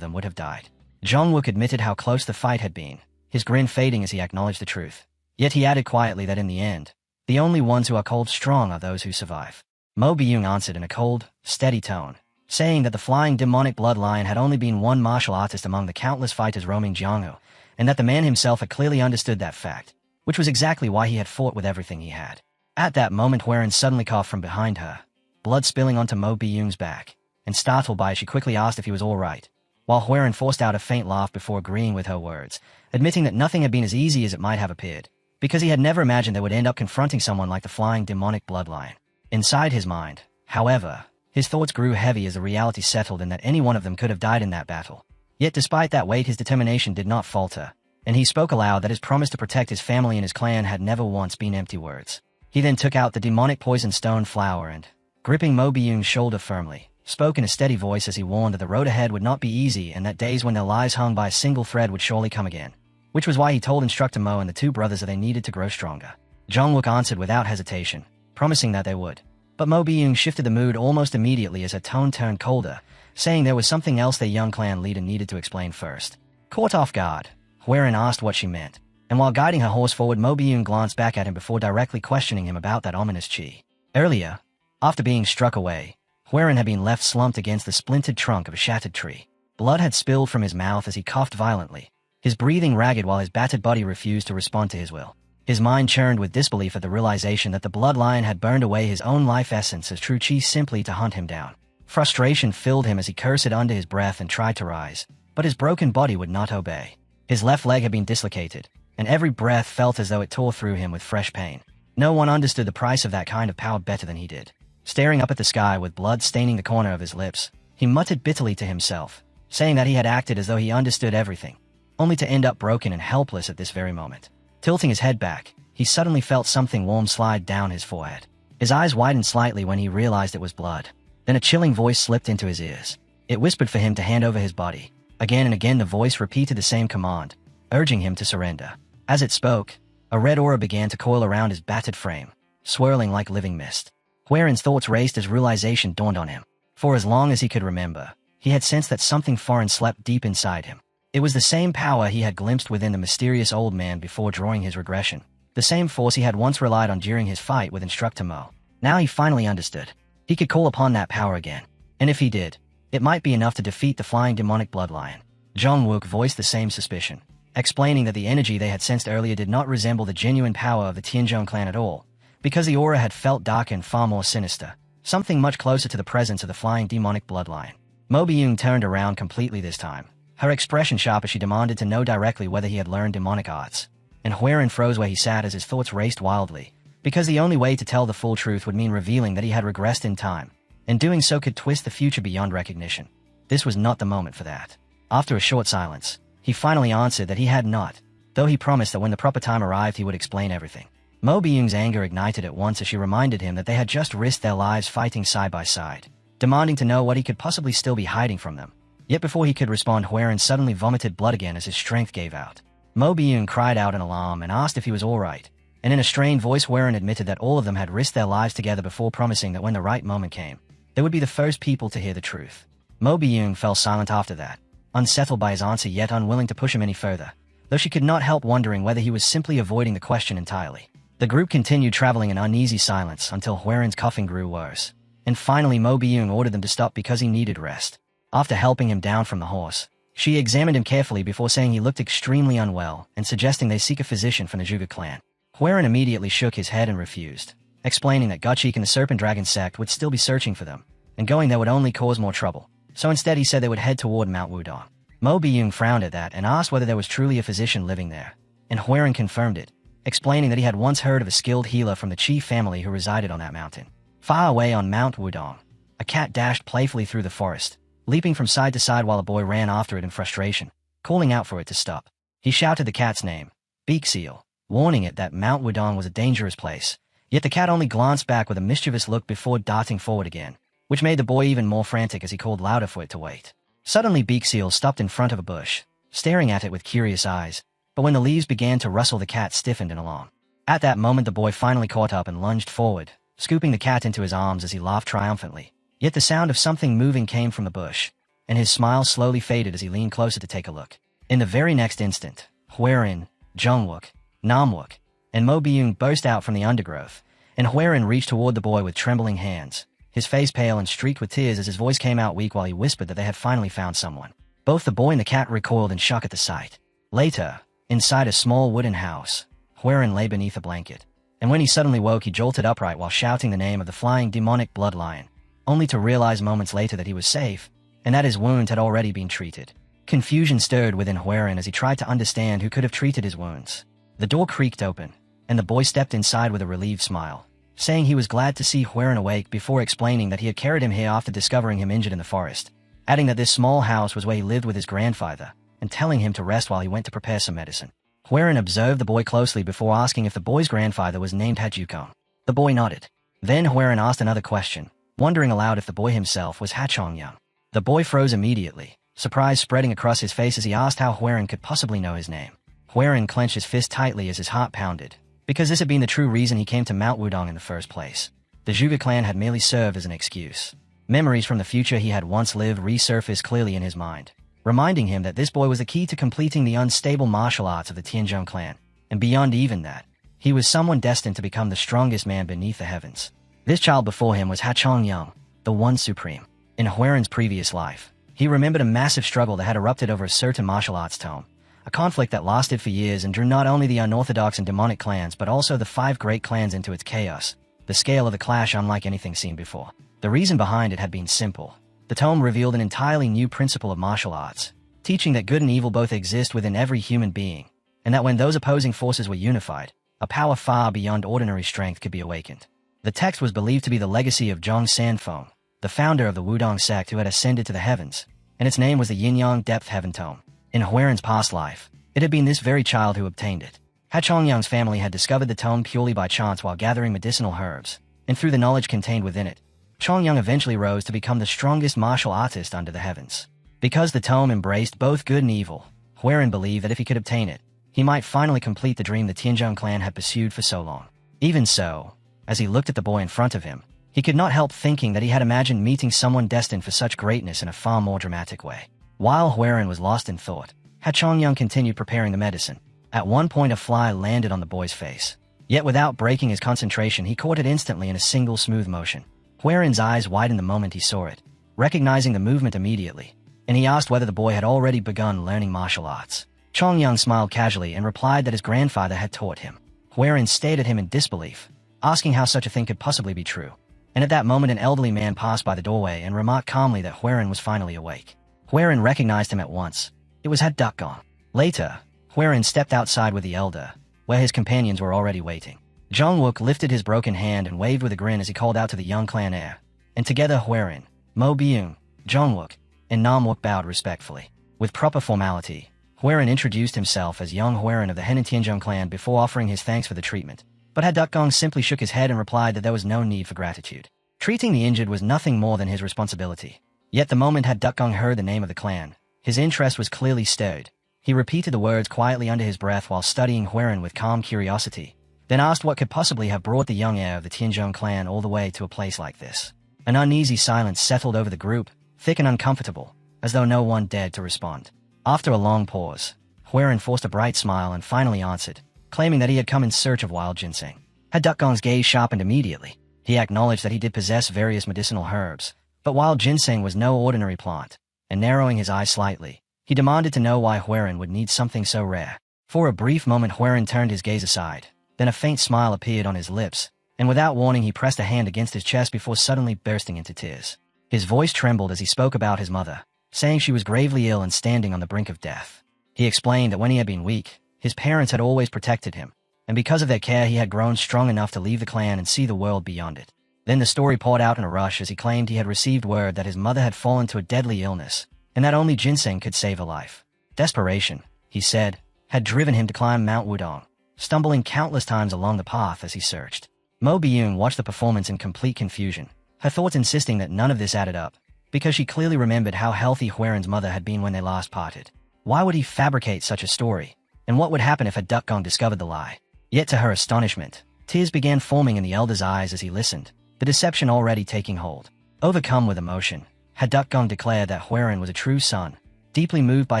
them would have died. Jongwook admitted how close the fight had been, his grin fading as he acknowledged the truth. Yet he added quietly that in the end, the only ones who are called strong are those who survive. Mo Byung answered in a cold, steady tone, saying that the flying demonic blood lion had only been one martial artist among the countless fighters roaming Jianghu, and that the man himself had clearly understood that fact, which was exactly why he had fought with everything he had. At that moment, Hwerin suddenly coughed from behind her, blood spilling onto Mo Byung's back, and startled by it, she quickly asked if he was all right, while Hwerin forced out a faint laugh before agreeing with her words, admitting that nothing had been as easy as it might have appeared, because he had never imagined they would end up confronting someone like the flying demonic blood lion. Inside his mind, however, his thoughts grew heavy as the reality settled in that any one of them could have died in that battle. Yet despite that weight, his determination did not falter, and he spoke aloud that his promise to protect his family and his clan had never once been empty words. He then took out the demonic poison stone flower and, gripping Mo Byung's shoulder firmly, spoke in a steady voice as he warned that the road ahead would not be easy and that days when their lives hung by a single thread would surely come again, which was why he told Instructor Mo and the two brothers that they needed to grow stronger. Jongwook answered without hesitation, promising that they would. But Mo Byung shifted the mood almost immediately as her tone turned colder, saying there was something else their young clan leader needed to explain first. Caught off guard, Hwerin asked what she meant, and while guiding her horse forward, Mo Byung glanced back at him before directly questioning him about that ominous chi. Earlier, after being struck away, Hwerin had been left slumped against the splintered trunk of a shattered tree. Blood had spilled from his mouth as he coughed violently, his breathing ragged while his battered body refused to respond to his will. His mind churned with disbelief at the realization that the blood lion had burned away his own life essence as true chi simply to hunt him down. Frustration filled him as he cursed under his breath and tried to rise, but his broken body would not obey. His left leg had been dislocated, and every breath felt as though it tore through him with fresh pain. No one understood the price of that kind of power better than he did. Staring up at the sky with blood staining the corner of his lips, he muttered bitterly to himself, saying that he had acted as though he understood everything, only to end up broken and helpless at this very moment. Tilting his head back, he suddenly felt something warm slide down his forehead. His eyes widened slightly when he realized it was blood. Then a chilling voice slipped into his ears. It whispered for him to hand over his body. Again and again the voice repeated the same command, urging him to surrender. As it spoke, a red aura began to coil around his battered frame, swirling like living mist. Hwerin's thoughts raced as realization dawned on him. For as long as he could remember, he had sensed that something foreign slept deep inside him. It was the same power he had glimpsed within the mysterious old man before drawing his regression, the same force he had once relied on during his fight with Instructor Mo. Now he finally understood. He could call upon that power again, and if he did, it might be enough to defeat the flying demonic blood lion. Jongwook voiced the same suspicion, explaining that the energy they had sensed earlier did not resemble the genuine power of the Tianzhong clan at all, because the aura had felt darker and far more sinister, something much closer to the presence of the flying demonic blood lion. Mo Byung turned around completely this time, her expression sharp as she demanded to know directly whether he had learned demonic arts. And Hwerin froze where he sat as his thoughts raced wildly, because the only way to tell the full truth would mean revealing that he had regressed in time, and doing so could twist the future beyond recognition. This was not the moment for that. After a short silence, he finally answered that he had not, though he promised that when the proper time arrived he would explain everything. Mo Byung's anger ignited at once as she reminded him that they had just risked their lives fighting side by side, demanding to know what he could possibly still be hiding from them. Yet before he could respond, Hwerin suddenly vomited blood again as his strength gave out. Mo Byung cried out in alarm and asked if he was all right, and in a strained voice Hwerin admitted that all of them had risked their lives together before promising that when the right moment came, they would be the first people to hear the truth. Mo Byung fell silent after that, unsettled by his answer yet unwilling to push him any further, though she could not help wondering whether he was simply avoiding the question entirely. The group continued traveling in uneasy silence until Hwerin's coughing grew worse, and finally Mo Byung ordered them to stop because he needed rest. After helping him down from the horse, she examined him carefully before saying he looked extremely unwell and suggesting they seek a physician from the Zhuge clan. Hwerin immediately shook his head and refused, explaining that Gutchik and the Serpent Dragon sect would still be searching for them, and going there would only cause more trouble. So instead he said they would head toward Mount Wudong. Mo Byung frowned at that and asked whether there was truly a physician living there, and Hwerin confirmed it, explaining that he had once heard of a skilled healer from the Chi family who resided on that mountain. Far away on Mount Wudong, a cat dashed playfully through the forest, leaping from side to side while a boy ran after it in frustration, calling out for it to stop. He shouted the cat's name, Beak Seal, warning it that Mount Wudong was a dangerous place. Yet the cat only glanced back with a mischievous look before darting forward again, which made the boy even more frantic as he called louder for it to wait. Suddenly Beak Seal stopped in front of a bush, staring at it with curious eyes, but when the leaves began to rustle the cat stiffened in alarm. At that moment the boy finally caught up and lunged forward, scooping the cat into his arms as he laughed triumphantly. Yet the sound of something moving came from the bush, and his smile slowly faded as he leaned closer to take a look. In the very next instant, Huerin, Zhongwook, Namwook, and Mo Byung burst out from the undergrowth, and Huerin reached toward the boy with trembling hands, his face pale and streaked with tears as his voice came out weak while he whispered that they had finally found someone. Both the boy and the cat recoiled in shock at the sight. Later, inside a small wooden house, Huerin lay beneath a blanket, and when he suddenly woke he jolted upright while shouting the name of the flying demonic blood lion, only to realize moments later that he was safe, and that his wound had already been treated. Confusion stirred within Huerin as he tried to understand who could have treated his wounds. The door creaked open, and the boy stepped inside with a relieved smile, saying he was glad to see Huerin awake before explaining that he had carried him here after discovering him injured in the forest, adding that this small house was where he lived with his grandfather, and telling him to rest while he went to prepare some medicine. Huerin observed the boy closely before asking if the boy's grandfather was named Hachukong. The boy nodded. Then Huerin asked another question, wondering aloud if the boy himself was Hachongyang. The boy froze immediately, surprise spreading across his face as he asked how Huerin could possibly know his name. Huerin clenched his fist tightly as his heart pounded, because this had been the true reason he came to Mount Wudong in the first place. The Zhuge clan had merely served as an excuse. Memories from the future he had once lived resurfaced clearly in his mind, reminding him that this boy was the key to completing the unstable martial arts of the Tianzhong clan, and beyond even that, he was someone destined to become the strongest man beneath the heavens. This child before him was Hachongyang, the One Supreme. In Huerin's previous life, he remembered a massive struggle that had erupted over a certain martial arts tome, a conflict that lasted for years and drew not only the unorthodox and demonic clans but also the 5 great clans into its chaos, the scale of the clash unlike anything seen before. The reason behind it had been simple. The tome revealed an entirely new principle of martial arts, teaching that good and evil both exist within every human being, and that when those opposing forces were unified, a power far beyond ordinary strength could be awakened. The text was believed to be the legacy of Zhong Sanfeng, the founder of the Wudong sect who had ascended to the heavens, and its name was the Yin-Yang Depth Heaven Tome. In Huerin's past life, it had been this very child who obtained it. Hachongyang's family had discovered the tome purely by chance while gathering medicinal herbs, and through the knowledge contained within it, Chongyang eventually rose to become the strongest martial artist under the heavens. Because the tome embraced both good and evil, Huerin believed that if he could obtain it, he might finally complete the dream the Tianzhong clan had pursued for so long. Even so, as he looked at the boy in front of him, he could not help thinking that he had imagined meeting someone destined for such greatness in a far more dramatic way. While Huerin was lost in thought, Hachongyang continued preparing the medicine. At one point a fly landed on the boy's face. Yet without breaking his concentration he caught it instantly in a single smooth motion. Huerin's eyes widened the moment he saw it, recognizing the movement immediately, and he asked whether the boy had already begun learning martial arts. Chongyang smiled casually and replied that his grandfather had taught him. Huerin stared at him in disbelief, asking how such a thing could possibly be true. And at that moment an elderly man passed by the doorway and remarked calmly that Huerin was finally awake. Huerin recognized him at once. It was Dukgong. Later, Huerin stepped outside with the elder, where his companions were already waiting. Zhongwook lifted his broken hand and waved with a grin as he called out to the young clan heir, and together Huerin, Mo Byung, Zhongwook, and Namwook bowed respectfully. With proper formality, Huerin introduced himself as young Huerin of the Henan Tianzhong clan before offering his thanks for the treatment. But Dukgong simply shook his head and replied that there was no need for gratitude. Treating the injured was nothing more than his responsibility. Yet the moment Dukgong heard the name of the clan, his interest was clearly stirred. He repeated the words quietly under his breath while studying Huerin with calm curiosity, then asked what could possibly have brought the young heir of the Tianzhong clan all the way to a place like this. An uneasy silence settled over the group, thick and uncomfortable, as though no one dared to respond. After a long pause, Huerin forced a bright smile and finally answered, claiming that he had come in search of wild ginseng. Dukgong's gaze sharpened immediately. He acknowledged that he did possess various medicinal herbs, but wild ginseng was no ordinary plant, and narrowing his eyes slightly, he demanded to know why Huerin would need something so rare. For a brief moment Huerin turned his gaze aside, then a faint smile appeared on his lips, and without warning he pressed a hand against his chest before suddenly bursting into tears. His voice trembled as he spoke about his mother, saying she was gravely ill and standing on the brink of death. He explained that when he had been weak, his parents had always protected him, and because of their care he had grown strong enough to leave the clan and see the world beyond it. Then the story poured out in a rush as he claimed he had received word that his mother had fallen to a deadly illness, and that only ginseng could save her life. Desperation, he said, had driven him to climb Mount Wudong. stumbling countless times along the path as he searched. Mo Byung watched the performance in complete confusion, her thoughts insisting that none of this added up, because she clearly remembered how healthy Hwarin's mother had been when they last parted. Why would he fabricate such a story? And what would happen if had Dukgong discovered the lie? Yet to her astonishment, tears began forming in the elder's eyes as he listened, the deception already taking hold. Overcome with emotion, had Dukgong declared that Hwarin was a true son, deeply moved by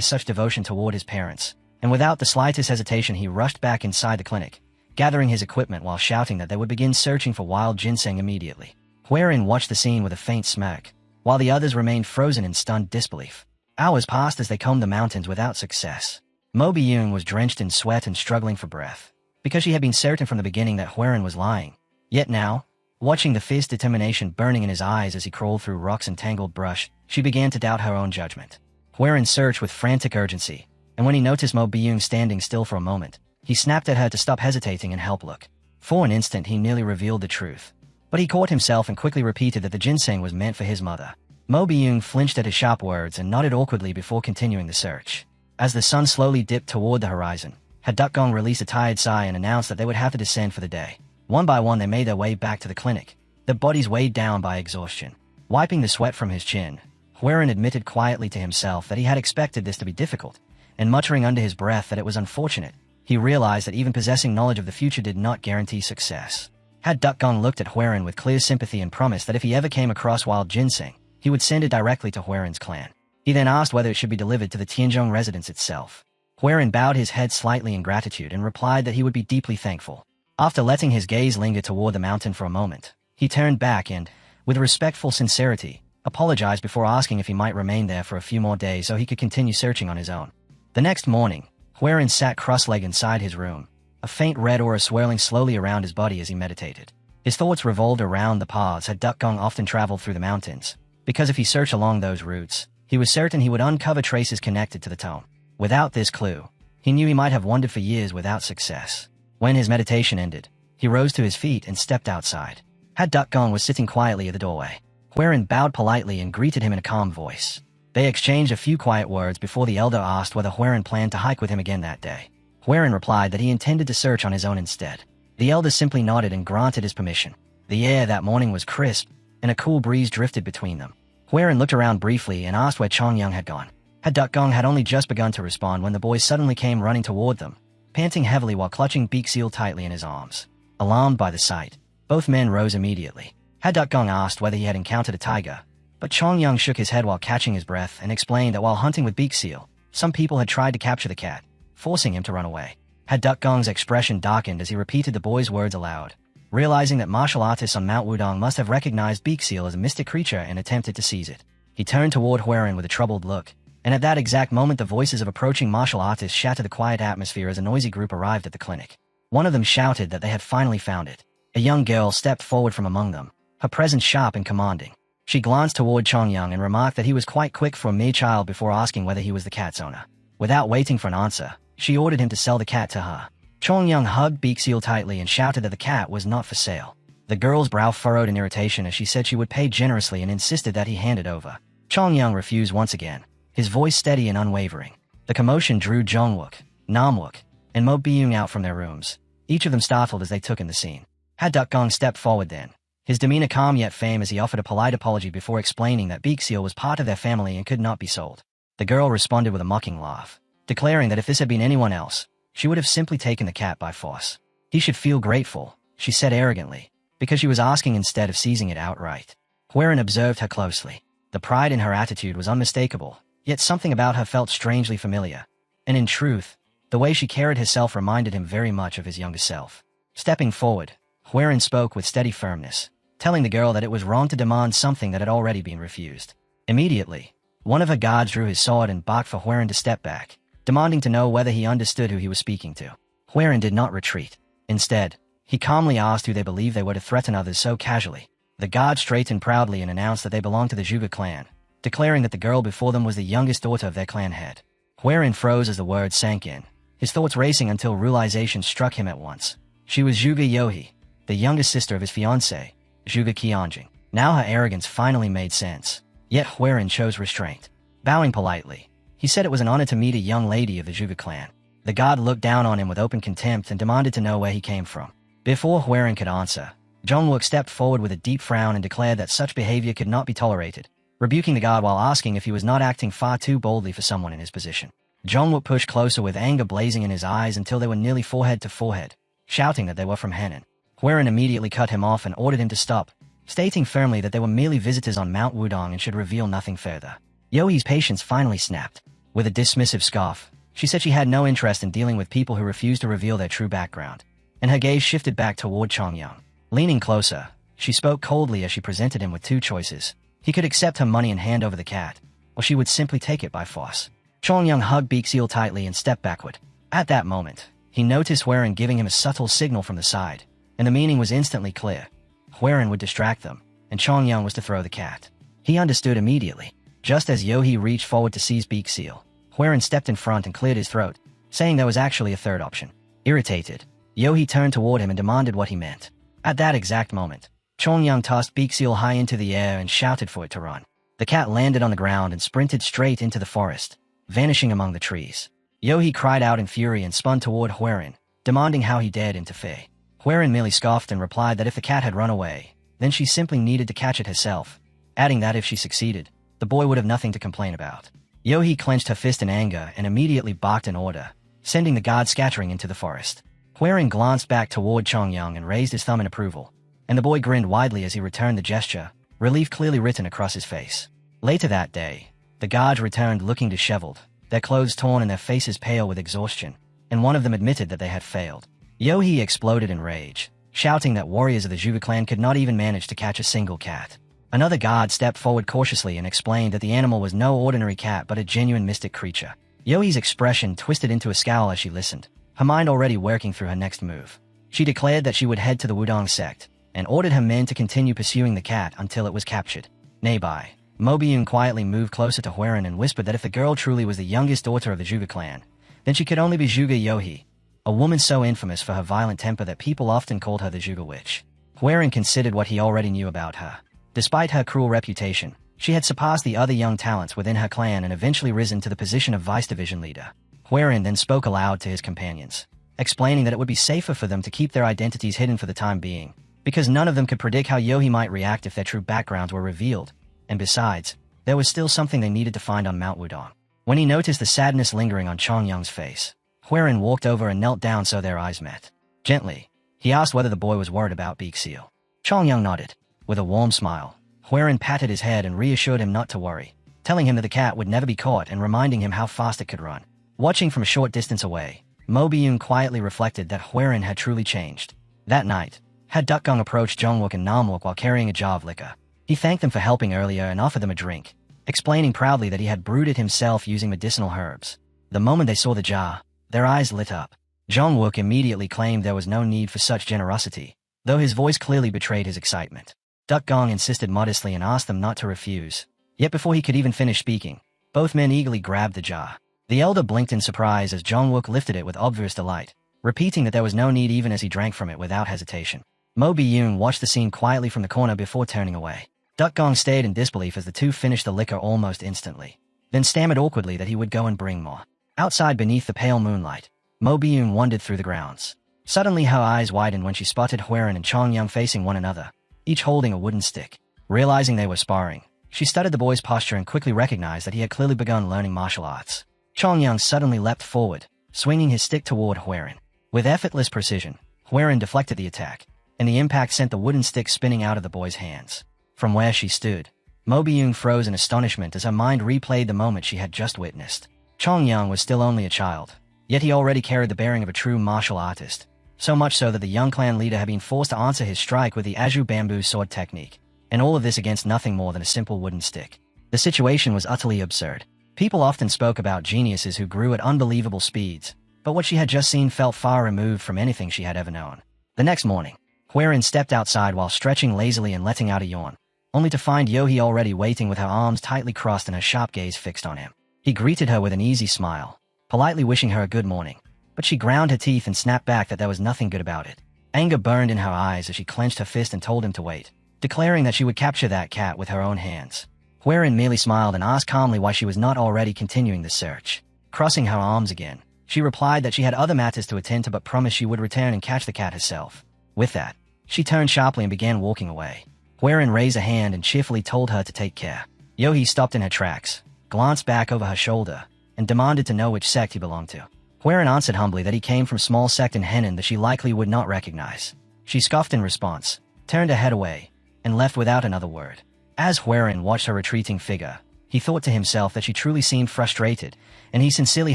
such devotion toward his parents, and without the slightest hesitation he rushed back inside the clinic, gathering his equipment while shouting that they would begin searching for wild ginseng immediately. Hwarin watched the scene with a faint smirk, while the others remained frozen in stunned disbelief. Hours passed as they combed the mountains without success. Mo Byung was drenched in sweat and struggling for breath, because she had been certain from the beginning that Hwarin was lying. Yet now, watching the fierce determination burning in his eyes as he crawled through rocks and tangled brush, she began to doubt her own judgment. Hwarin searched with frantic urgency, and when he noticed Mo Byung standing still for a moment, he snapped at her to stop hesitating and help look. For an instant he nearly revealed the truth, but he caught himself and quickly repeated that the ginseng was meant for his mother. Mo Byung flinched at his sharp words and nodded awkwardly before continuing the search. As the sun slowly dipped toward the horizon, had Dukgong released a tired sigh and announced that they would have to descend for the day. One by one they made their way back to the clinic, their bodies weighed down by exhaustion. Wiping the sweat from his chin, Hwarin admitted quietly to himself that he had expected this to be difficult, and muttering under his breath that it was unfortunate, he realized that even possessing knowledge of the future did not guarantee success. Had Dukgong looked at Hwarin with clear sympathy and promised that if he ever came across wild ginseng, he would send it directly to Hwarin's clan. He then asked whether it should be delivered to the Tianzhong residence itself. Hwarin bowed his head slightly in gratitude and replied that he would be deeply thankful. After letting his gaze linger toward the mountain for a moment, he turned back and, with respectful sincerity, apologized before asking if he might remain there for a few more days so he could continue searching on his own. The next morning, Hwarin sat cross-legged inside his room, a faint red aura swirling slowly around his body as he meditated. His thoughts revolved around the paths had Dukgong often traveled through the mountains, because if he searched along those routes, he was certain he would uncover traces connected to the tome. Without this clue, he knew he might have wandered for years without success. When his meditation ended, he rose to his feet and stepped outside. Had Dukgong was sitting quietly at the doorway. Hwarin bowed politely and greeted him in a calm voice. They exchanged a few quiet words before the elder asked whether Hwarin planned to hike with him again that day. Hwarin replied that he intended to search on his own instead. The elder simply nodded and granted his permission. The air that morning was crisp, and a cool breeze drifted between them. Hwarin looked around briefly and asked where Chongyang had gone. Had Dukgong had only just begun to respond when the boy suddenly came running toward them, panting heavily while clutching Beak Seal tightly in his arms. Alarmed by the sight, both men rose immediately. Had Dukgong asked whether he had encountered a tiger, but Chongyang shook his head while catching his breath and explained that while hunting with Beak Seal, some people had tried to capture the cat, forcing him to run away. Had Dukgong's expression darkened as he repeated the boy's words aloud, realizing that martial artists on Mount Wudong must have recognized Beak Seal as a mystic creature and attempted to seize it. He turned toward Hwarin with a troubled look, and at that exact moment the voices of approaching martial artists shattered the quiet atmosphere as a noisy group arrived at the clinic. One of them shouted that they had finally found it. A young girl stepped forward from among them, her presence sharp and commanding. She glanced toward Chongyang and remarked that he was quite quick for a mere child before asking whether he was the cat's owner. Without waiting for an answer, she ordered him to sell the cat to her. Chongyang hugged Beak Seal tightly and shouted that the cat was not for sale. The girl's brow furrowed in irritation as she said she would pay generously and insisted that he hand it over. Chongyang refused once again, his voice steady and unwavering. The commotion drew Jongwook, Namwook, and Mo Byung out from their rooms, each of them startled as they took in the scene. Had Dukgong stepped forward then, his demeanor calm yet firm as he offered a polite apology before explaining that Beak Seal was part of their family and could not be sold. The girl responded with a mocking laugh, declaring that if this had been anyone else, she would have simply taken the cat by force. He should feel grateful, she said arrogantly, because she was asking instead of seizing it outright. Hwarin observed her closely. The pride in her attitude was unmistakable, yet something about her felt strangely familiar. And in truth, the way she carried herself reminded him very much of his younger self. Stepping forward, Hwarin spoke with steady firmness, telling the girl that it was wrong to demand something that had already been refused. Immediately, one of her guards drew his sword and barked for Hwarin to step back, demanding to know whether he understood who he was speaking to. Hwarin did not retreat. Instead, he calmly asked who they believed they were to threaten others so casually. The guard straightened proudly and announced that they belonged to the Zhuge clan, declaring that the girl before them was the youngest daughter of their clan head. Hwarin froze as the words sank in, his thoughts racing until realization struck him at once. She was Zhuge Yohe, the youngest sister of his fiancée, Zhuge Qianjing. Now her arrogance finally made sense, yet Hwarin chose restraint. Bowing politely, he said it was an honor to meet a young lady of the Zhuge clan. The guard looked down on him with open contempt and demanded to know where he came from. Before Huaren could answer, Zhongwook stepped forward with a deep frown and declared that such behavior could not be tolerated, rebuking the guard while asking if he was not acting far too boldly for someone in his position. Zhongwook pushed closer with anger blazing in his eyes until they were nearly forehead to forehead, shouting that they were from Henan. Huaren immediately cut him off and ordered him to stop, stating firmly that they were merely visitors on Mount Wudong and should reveal nothing further. Yohe's patience finally snapped. With a dismissive scoff, she said she had no interest in dealing with people who refused to reveal their true background, and her gaze shifted back toward Chongyang. Leaning closer, she spoke coldly as she presented him with two choices. He could accept her money and hand over the cat, or she would simply take it by force. Chongyang hugged Beakseal tightly and stepped backward. At that moment, he noticed Huaren giving him a subtle signal from the side, and the meaning was instantly clear. Huaren would distract them, and Chongyang was to throw the cat. He understood immediately. Just as Yohe reached forward to seize Beakseal, Huaren stepped in front and cleared his throat, saying there was actually a third option. Irritated, Yohe turned toward him and demanded what he meant. At that exact moment, Chongyang tossed Beakseal high into the air and shouted for it to run. The cat landed on the ground and sprinted straight into the forest, vanishing among the trees. Yohe cried out in fury and spun toward Huaren, demanding how he dared interfere. Huaren merely scoffed and replied that if the cat had run away, then she simply needed to catch it herself, adding that if she succeeded, the boy would have nothing to complain about. Yohe clenched her fist in anger and immediately barked an order, sending the guard scattering into the forest. Huaren glanced back toward Chongyang and raised his thumb in approval, and the boy grinned widely as he returned the gesture, relief clearly written across his face. Later that day, the guards returned looking disheveled, their clothes torn and their faces pale with exhaustion, and one of them admitted that they had failed. Yohe exploded in rage, shouting that warriors of the Zhuge clan could not even manage to catch a single cat. Another guard stepped forward cautiously and explained that the animal was no ordinary cat but a genuine mystic creature. Yohe's expression twisted into a scowl as she listened, her mind already working through her next move. She declared that she would head to the Wudong sect, and ordered her men to continue pursuing the cat until it was captured. Nearby, Mobyun quietly moved closer to Huaren and whispered that if the girl truly was the youngest daughter of the Zhuge clan, then she could only be Zhuge Yohe, a woman so infamous for her violent temper that people often called her the Zhuge Witch. Huaren considered what he already knew about her. Despite her cruel reputation, she had surpassed the other young talents within her clan and eventually risen to the position of vice division leader. Huaren then spoke aloud to his companions, explaining that it would be safer for them to keep their identities hidden for the time being, because none of them could predict how Yohe might react if their true backgrounds were revealed, and besides, there was still something they needed to find on Mount Wudong. When he noticed the sadness lingering on Chongyang's face, Huaren walked over and knelt down so their eyes met. Gently, he asked whether the boy was worried about Beakseal. Chongyang nodded. With a warm smile, Huaren patted his head and reassured him not to worry, telling him that the cat would never be caught and reminding him how fast it could run. Watching from a short distance away, Mobyun quietly reflected that Huaren had truly changed. That night, had Dukgong approached Zhongwook and Namwook while carrying a jar of liquor. He thanked them for helping earlier and offered them a drink, explaining proudly that he had brewed it himself using medicinal herbs. The moment they saw the jar, their eyes lit up. Zhongwook immediately claimed there was no need for such generosity, though his voice clearly betrayed his excitement. Dukgong insisted modestly and asked them not to refuse. Yet before he could even finish speaking, both men eagerly grabbed the jar. The elder blinked in surprise as Zhongwook lifted it with obvious delight, repeating that there was no need even as he drank from it without hesitation. Mobyun watched the scene quietly from the corner before turning away. Dukgong stayed in disbelief as the two finished the liquor almost instantly, then stammered awkwardly that he would go and bring more. Outside beneath the pale moonlight, Mobyun wandered through the grounds. Suddenly her eyes widened when she spotted Huaren and Chongyang facing one another, each holding a wooden stick. Realizing they were sparring, she studied the boy's posture and quickly recognized that he had clearly begun learning martial arts. Chongyang suddenly leapt forward, swinging his stick toward Huaren. With effortless precision, Huaren deflected the attack, and the impact sent the wooden stick spinning out of the boy's hands. From where she stood, Mobyun froze in astonishment as her mind replayed the moment she had just witnessed. Chongyang was still only a child, yet he already carried the bearing of a true martial artist, so much so that the young clan leader had been forced to answer his strike with the Azhu bamboo sword technique, and all of this against nothing more than a simple wooden stick. The situation was utterly absurd. People often spoke about geniuses who grew at unbelievable speeds, but what she had just seen felt far removed from anything she had ever known. The next morning, Huaren stepped outside while stretching lazily and letting out a yawn, only to find Yohe already waiting with her arms tightly crossed and her sharp gaze fixed on him. He greeted her with an easy smile, politely wishing her a good morning, but she ground her teeth and snapped back that there was nothing good about it. Anger burned in her eyes as she clenched her fist and told him to wait, declaring that she would capture that cat with her own hands. Huaren merely smiled and asked calmly why she was not already continuing the search. Crossing her arms again, She replied that she had other matters to attend to but promised she would return and catch the cat herself. With that, she turned sharply and began walking away. Huiran raised a hand and cheerfully told her to take care. Yohi stopped in her tracks, glanced back over her shoulder, and demanded to know which sect he belonged to. Huiran answered humbly that he came from a small sect in Henan that she likely would not recognize. She scoffed in response, turned her head away, and left without another word. As Huiran watched her retreating figure, he thought to himself that she truly seemed frustrated, and he sincerely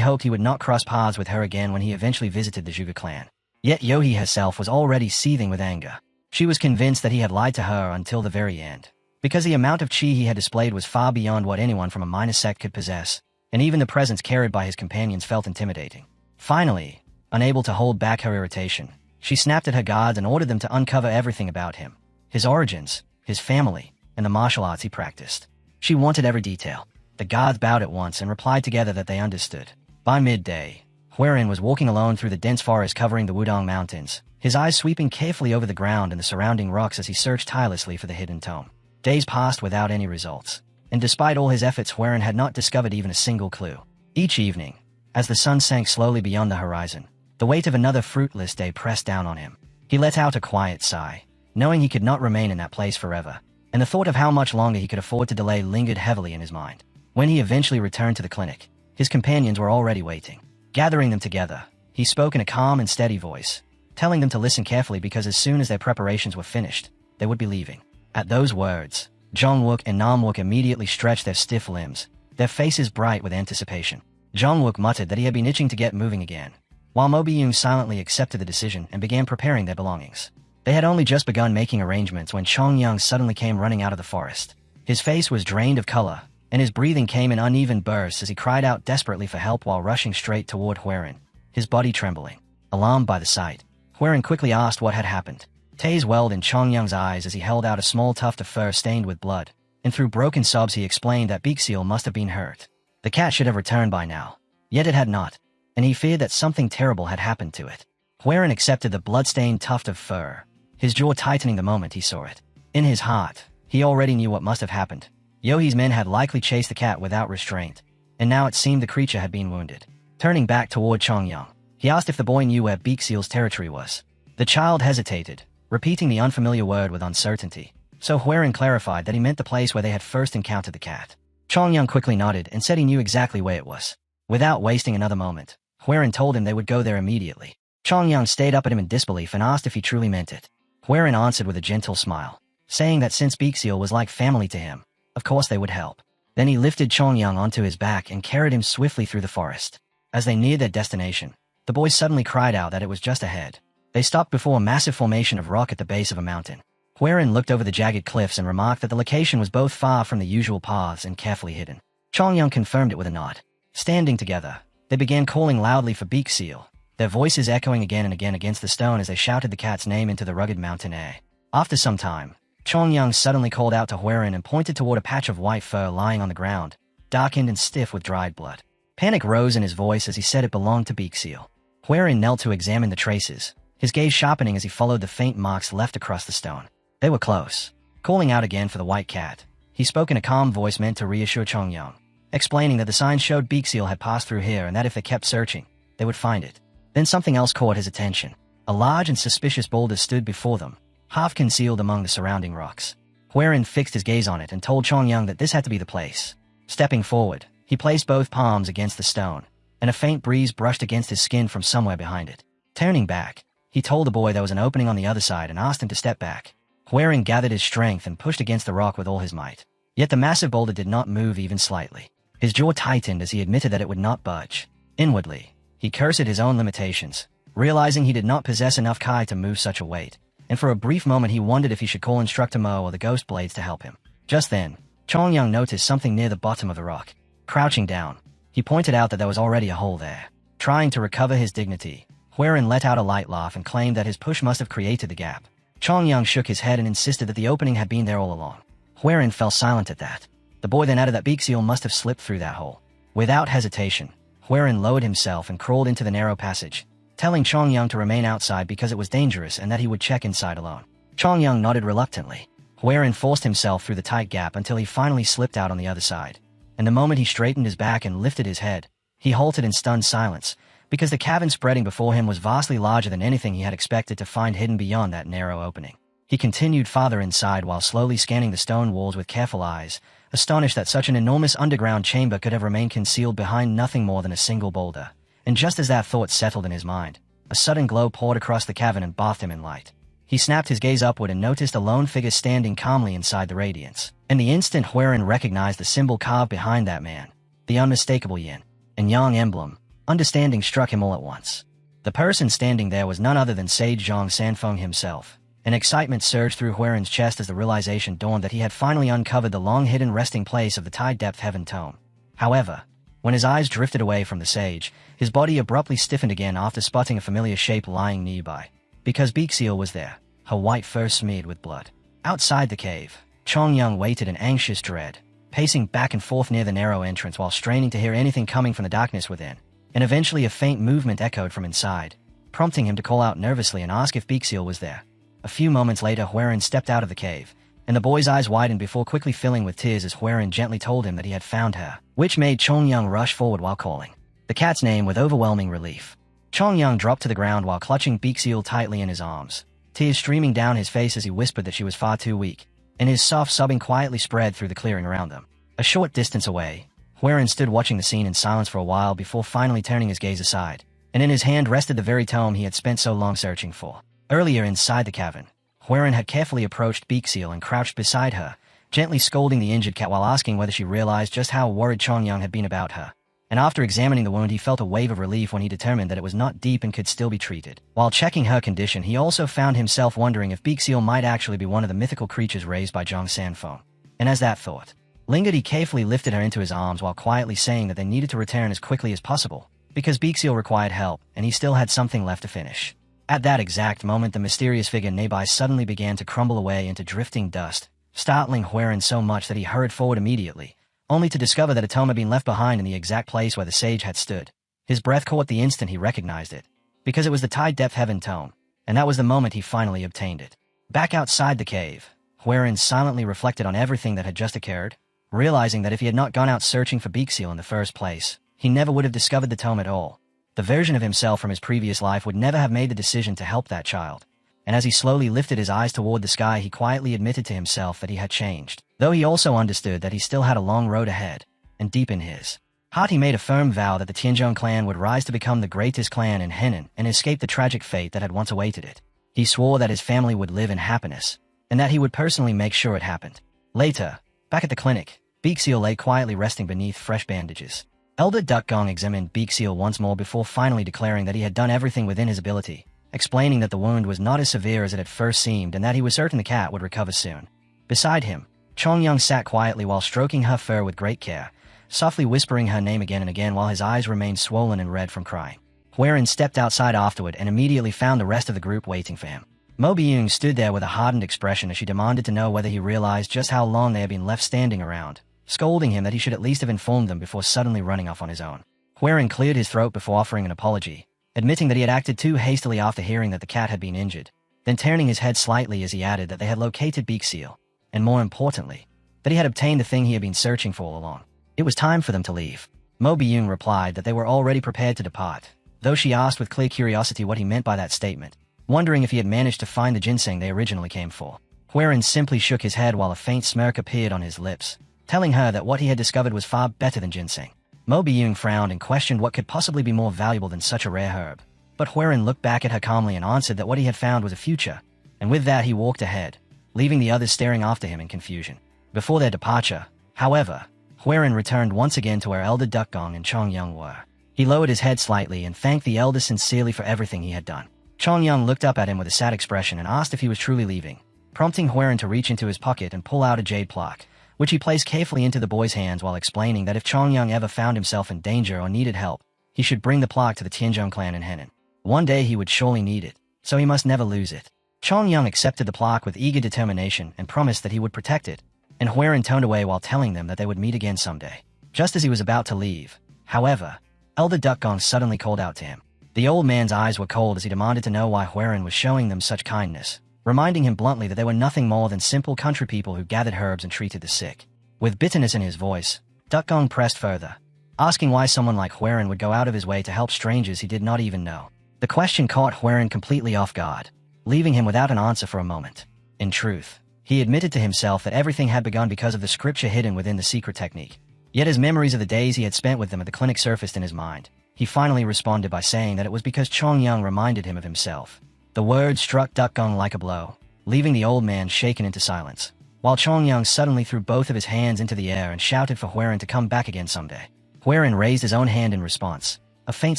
hoped he would not cross paths with her again when he eventually visited the Zhuge clan. Yet Yohi herself was already seething with anger. She was convinced that he had lied to her until the very end, because the amount of chi he had displayed was far beyond what anyone from a minor sect could possess, and even the presence carried by his companions felt intimidating. Finally, unable to hold back her irritation, she snapped at her guards and ordered them to uncover everything about him, his origins, his family, and the martial arts he practiced. She wanted every detail. The guards bowed at once and replied together that they understood. By midday, Huiran was walking alone through the dense forest covering the Wudong Mountains, his eyes sweeping carefully over the ground and the surrounding rocks as he searched tirelessly for the hidden tome. Days passed without any results, and despite all his efforts, Huiran had not discovered even a single clue. Each evening, as the sun sank slowly beyond the horizon, the weight of another fruitless day pressed down on him. He let out a quiet sigh, knowing he could not remain in that place forever, and the thought of how much longer he could afford to delay lingered heavily in his mind. When he eventually returned to the clinic, his companions were already waiting. Gathering them together, he spoke in a calm and steady voice, telling them to listen carefully because as soon as their preparations were finished, they would be leaving. At those words, Zhongwook and Namwook immediately stretched their stiff limbs, their faces bright with anticipation. Zhongwook muttered that he had been itching to get moving again, while Mobiyun silently accepted the decision and began preparing their belongings. They had only just begun making arrangements when Chongyang suddenly came running out of the forest. His face was drained of color, and his breathing came in uneven bursts as he cried out desperately for help while rushing straight toward Huiran, his body trembling. Alarmed by the sight, Huiran quickly asked what had happened. Tears welled in Chongyang's eyes as he held out a small tuft of fur stained with blood, and through broken sobs he explained that Beakseal must have been hurt. The cat should have returned by now, yet it had not, and he feared that something terrible had happened to it. Huiran accepted the blood-stained tuft of fur, his jaw tightening the moment he saw it. In his heart, he already knew what must have happened. Yohi's men had likely chased the cat without restraint, and now it seemed the creature had been wounded. Turning back toward Chongyang, he asked if the boy knew where Beakseal's territory was. The child hesitated, repeating the unfamiliar word with uncertainty, so Huiran clarified that he meant the place where they had first encountered the cat. Chongyang quickly nodded and said he knew exactly where it was. Without wasting another moment, Huiran told him they would go there immediately. Chongyang stayed up at him in disbelief and asked if he truly meant it. Huiran answered with a gentle smile, saying that since Beakseal was like family to him, of course they would help. Then he lifted Chongyang onto his back and carried him swiftly through the forest. As they neared their destination, the boy suddenly cried out that it was just ahead. They stopped before a massive formation of rock at the base of a mountain. Huiran looked over the jagged cliffs and remarked that the location was both far from the usual paths and carefully hidden. Chongyang confirmed it with a nod. Standing together, they began calling loudly for Beakseal, their voices echoing again and again against the stone as they shouted the cat's name into the rugged mountain air. After some time, Chongyang suddenly called out to Huiran and pointed toward a patch of white fur lying on the ground, darkened and stiff with dried blood. Panic rose in his voice as he said it belonged to Beakseal. Huiran knelt to examine the traces, his gaze sharpening as he followed the faint marks left across the stone. They were close. Calling out again for the white cat, he spoke in a calm voice meant to reassure Chongyang, explaining that the signs showed Beakseal had passed through here and that if they kept searching, they would find it. Then something else caught his attention. A large and suspicious boulder stood before them, half concealed among the surrounding rocks. Huiran fixed his gaze on it and told Chongyang that this had to be the place. Stepping forward, he placed both palms against the stone, and a faint breeze brushed against his skin from somewhere behind it. Turning back, he told the boy there was an opening on the other side and asked him to step back. Huiran gathered his strength and pushed against the rock with all his might. Yet the massive boulder did not move even slightly. His jaw tightened as he admitted that it would not budge. Inwardly, he cursed his own limitations, realizing he did not possess enough Kai to move such a weight, and for a brief moment he wondered if he should call Instructor Mo or the Ghost Blades to help him. Just then, Chongyang noticed something near the bottom of the rock. Crouching down, he pointed out that there was already a hole there. Trying to recover his dignity, Huiran let out a light laugh and claimed that his push must have created the gap. Chongyang shook his head and insisted that the opening had been there all along. Huiran fell silent at that. The boy then added that Beakseal must have slipped through that hole. Without hesitation, Huiran lowered himself and crawled into the narrow passage, telling Chongyang to remain outside because it was dangerous and that he would check inside alone. Chongyang nodded reluctantly. Huiran forced himself through the tight gap until he finally slipped out on the other side, and the moment he straightened his back and lifted his head, he halted in stunned silence, because the cavern spreading before him was vastly larger than anything he had expected to find hidden beyond that narrow opening. He continued farther inside while slowly scanning the stone walls with careful eyes, astonished that such an enormous underground chamber could have remained concealed behind nothing more than a single boulder. And just as that thought settled in his mind, a sudden glow poured across the cavern and bathed him in light. He snapped his gaze upward and noticed a lone figure standing calmly inside the radiance. In the instant, Huiran recognized the symbol carved behind that man, the unmistakable yin and yang emblem. Understanding struck him all at once. The person standing there was none other than Sage Zhang Sanfeng himself. An excitement surged through Huiran's chest as the realization dawned that he had finally uncovered the long-hidden resting place of the Tide-Depth Heaven Tome. However, when his eyes drifted away from the sage, his body abruptly stiffened again after spotting a familiar shape lying nearby. Because Beakseal was there, her white fur smeared with blood. Outside the cave, Chongyang waited in anxious dread, pacing back and forth near the narrow entrance while straining to hear anything coming from the darkness within. And eventually a faint movement echoed from inside, prompting him to call out nervously and ask if Beakseal was there. A few moments later, Huiran stepped out of the cave, and the boy's eyes widened before quickly filling with tears as Huiran gently told him that he had found her, which made Chongyang rush forward while calling the cat's name with overwhelming relief. Chongyang dropped to the ground while clutching Beakseal tightly in his arms, tears streaming down his face as he whispered that she was far too weak, and his soft sobbing quietly spread through the clearing around them. A short distance away, Huiran stood watching the scene in silence for a while before finally turning his gaze aside, and in his hand rested the very tome he had spent so long searching for. Earlier inside the cavern, Huiran had carefully approached Beakseal and crouched beside her, gently scolding the injured cat while asking whether she realized just how worried Chongyang had been about her. And after examining the wound, he felt a wave of relief when he determined that it was not deep and could still be treated. While checking her condition, he also found himself wondering if Beakseal might actually be one of the mythical creatures raised by Zhang Sanfeng. And as that thought lingered, he carefully lifted her into his arms while quietly saying that they needed to return as quickly as possible, because Beakseal required help, and he still had something left to finish. At that exact moment, the mysterious figure nearby suddenly began to crumble away into drifting dust, startling Huiran so much that he hurried forward immediately, only to discover that a tome had been left behind in the exact place where the sage had stood. His breath caught the instant he recognized it, because it was the Tide-Depth Heaven Tome, and that was the moment he finally obtained it. Back outside the cave, Huiran silently reflected on everything that had just occurred, realizing that if he had not gone out searching for Beakseal in the first place, he never would have discovered the tome at all. The version of himself from his previous life would never have made the decision to help that child. And as he slowly lifted his eyes toward the sky, he quietly admitted to himself that he had changed, though he also understood that he still had a long road ahead. And deep in his heart, he made a firm vow that the Tianzhong clan would rise to become the greatest clan in Henan and escape the tragic fate that had once awaited it. He swore that his family would live in happiness, and that he would personally make sure it happened. Later, back at the clinic, Beakseal lay quietly resting beneath fresh bandages. Elder Duckgong examined Beakseal once more before finally declaring that he had done everything within his ability, explaining that the wound was not as severe as it had first seemed and that he was certain the cat would recover soon. Beside him, Chongyang sat quietly while stroking her fur with great care, softly whispering her name again and again while his eyes remained swollen and red from crying. Huiran stepped outside afterward and immediately found the rest of the group waiting for him. Mo Byung stood there with a hardened expression as she demanded to know whether he realized just how long they had been left standing around, scolding him that he should at least have informed them before suddenly running off on his own. Huiran cleared his throat before offering an apology, admitting that he had acted too hastily after hearing that the cat had been injured, then turning his head slightly as he added that they had located Beakseal, and more importantly, that he had obtained the thing he had been searching for all along. It was time for them to leave. Mo Byung replied that they were already prepared to depart, though she asked with clear curiosity what he meant by that statement, wondering if he had managed to find the ginseng they originally came for. Huiran simply shook his head while a faint smirk appeared on his lips, telling her that what he had discovered was far better than ginseng. Mo Byung frowned and questioned what could possibly be more valuable than such a rare herb. But Huiran looked back at her calmly and answered that what he had found was a future, and with that he walked ahead, leaving the others staring after him in confusion. Before their departure, however, Huiran returned once again to where Elder Duckgong and Chongyang were. He lowered his head slightly and thanked the elders sincerely for everything he had done. Chongyang looked up at him with a sad expression and asked if he was truly leaving, prompting Huiran to reach into his pocket and pull out a jade plaque, which he placed carefully into the boy's hands while explaining that if Chongyang ever found himself in danger or needed help, he should bring the plaque to the Tianzhong clan in Henan. One day he would surely need it, so he must never lose it. Chongyang accepted the plaque with eager determination and promised that he would protect it, and Huiran toned away while telling them that they would meet again someday. Just as he was about to leave, however, Elder Duckgong suddenly called out to him. The old man's eyes were cold as he demanded to know why Huiran was showing them such kindness, reminding him bluntly that they were nothing more than simple country people who gathered herbs and treated the sick. With bitterness in his voice, Duckgong pressed further. asking why someone like Huaren would go out of his way to help strangers he did not even know. The question caught Huaren completely off guard, leaving him without an answer for a moment. In truth, he admitted to himself that everything had begun because of the scripture hidden within the secret technique. Yet as memories of the days he had spent with them at the clinic surfaced in his mind, he finally responded by saying that it was because Chongyang reminded him of himself. The words struck Duck Gong like a blow, leaving the old man shaken into silence, while Chongyang suddenly threw both of his hands into the air and shouted for Huaren to come back again someday. Huaren raised his own hand in response, a faint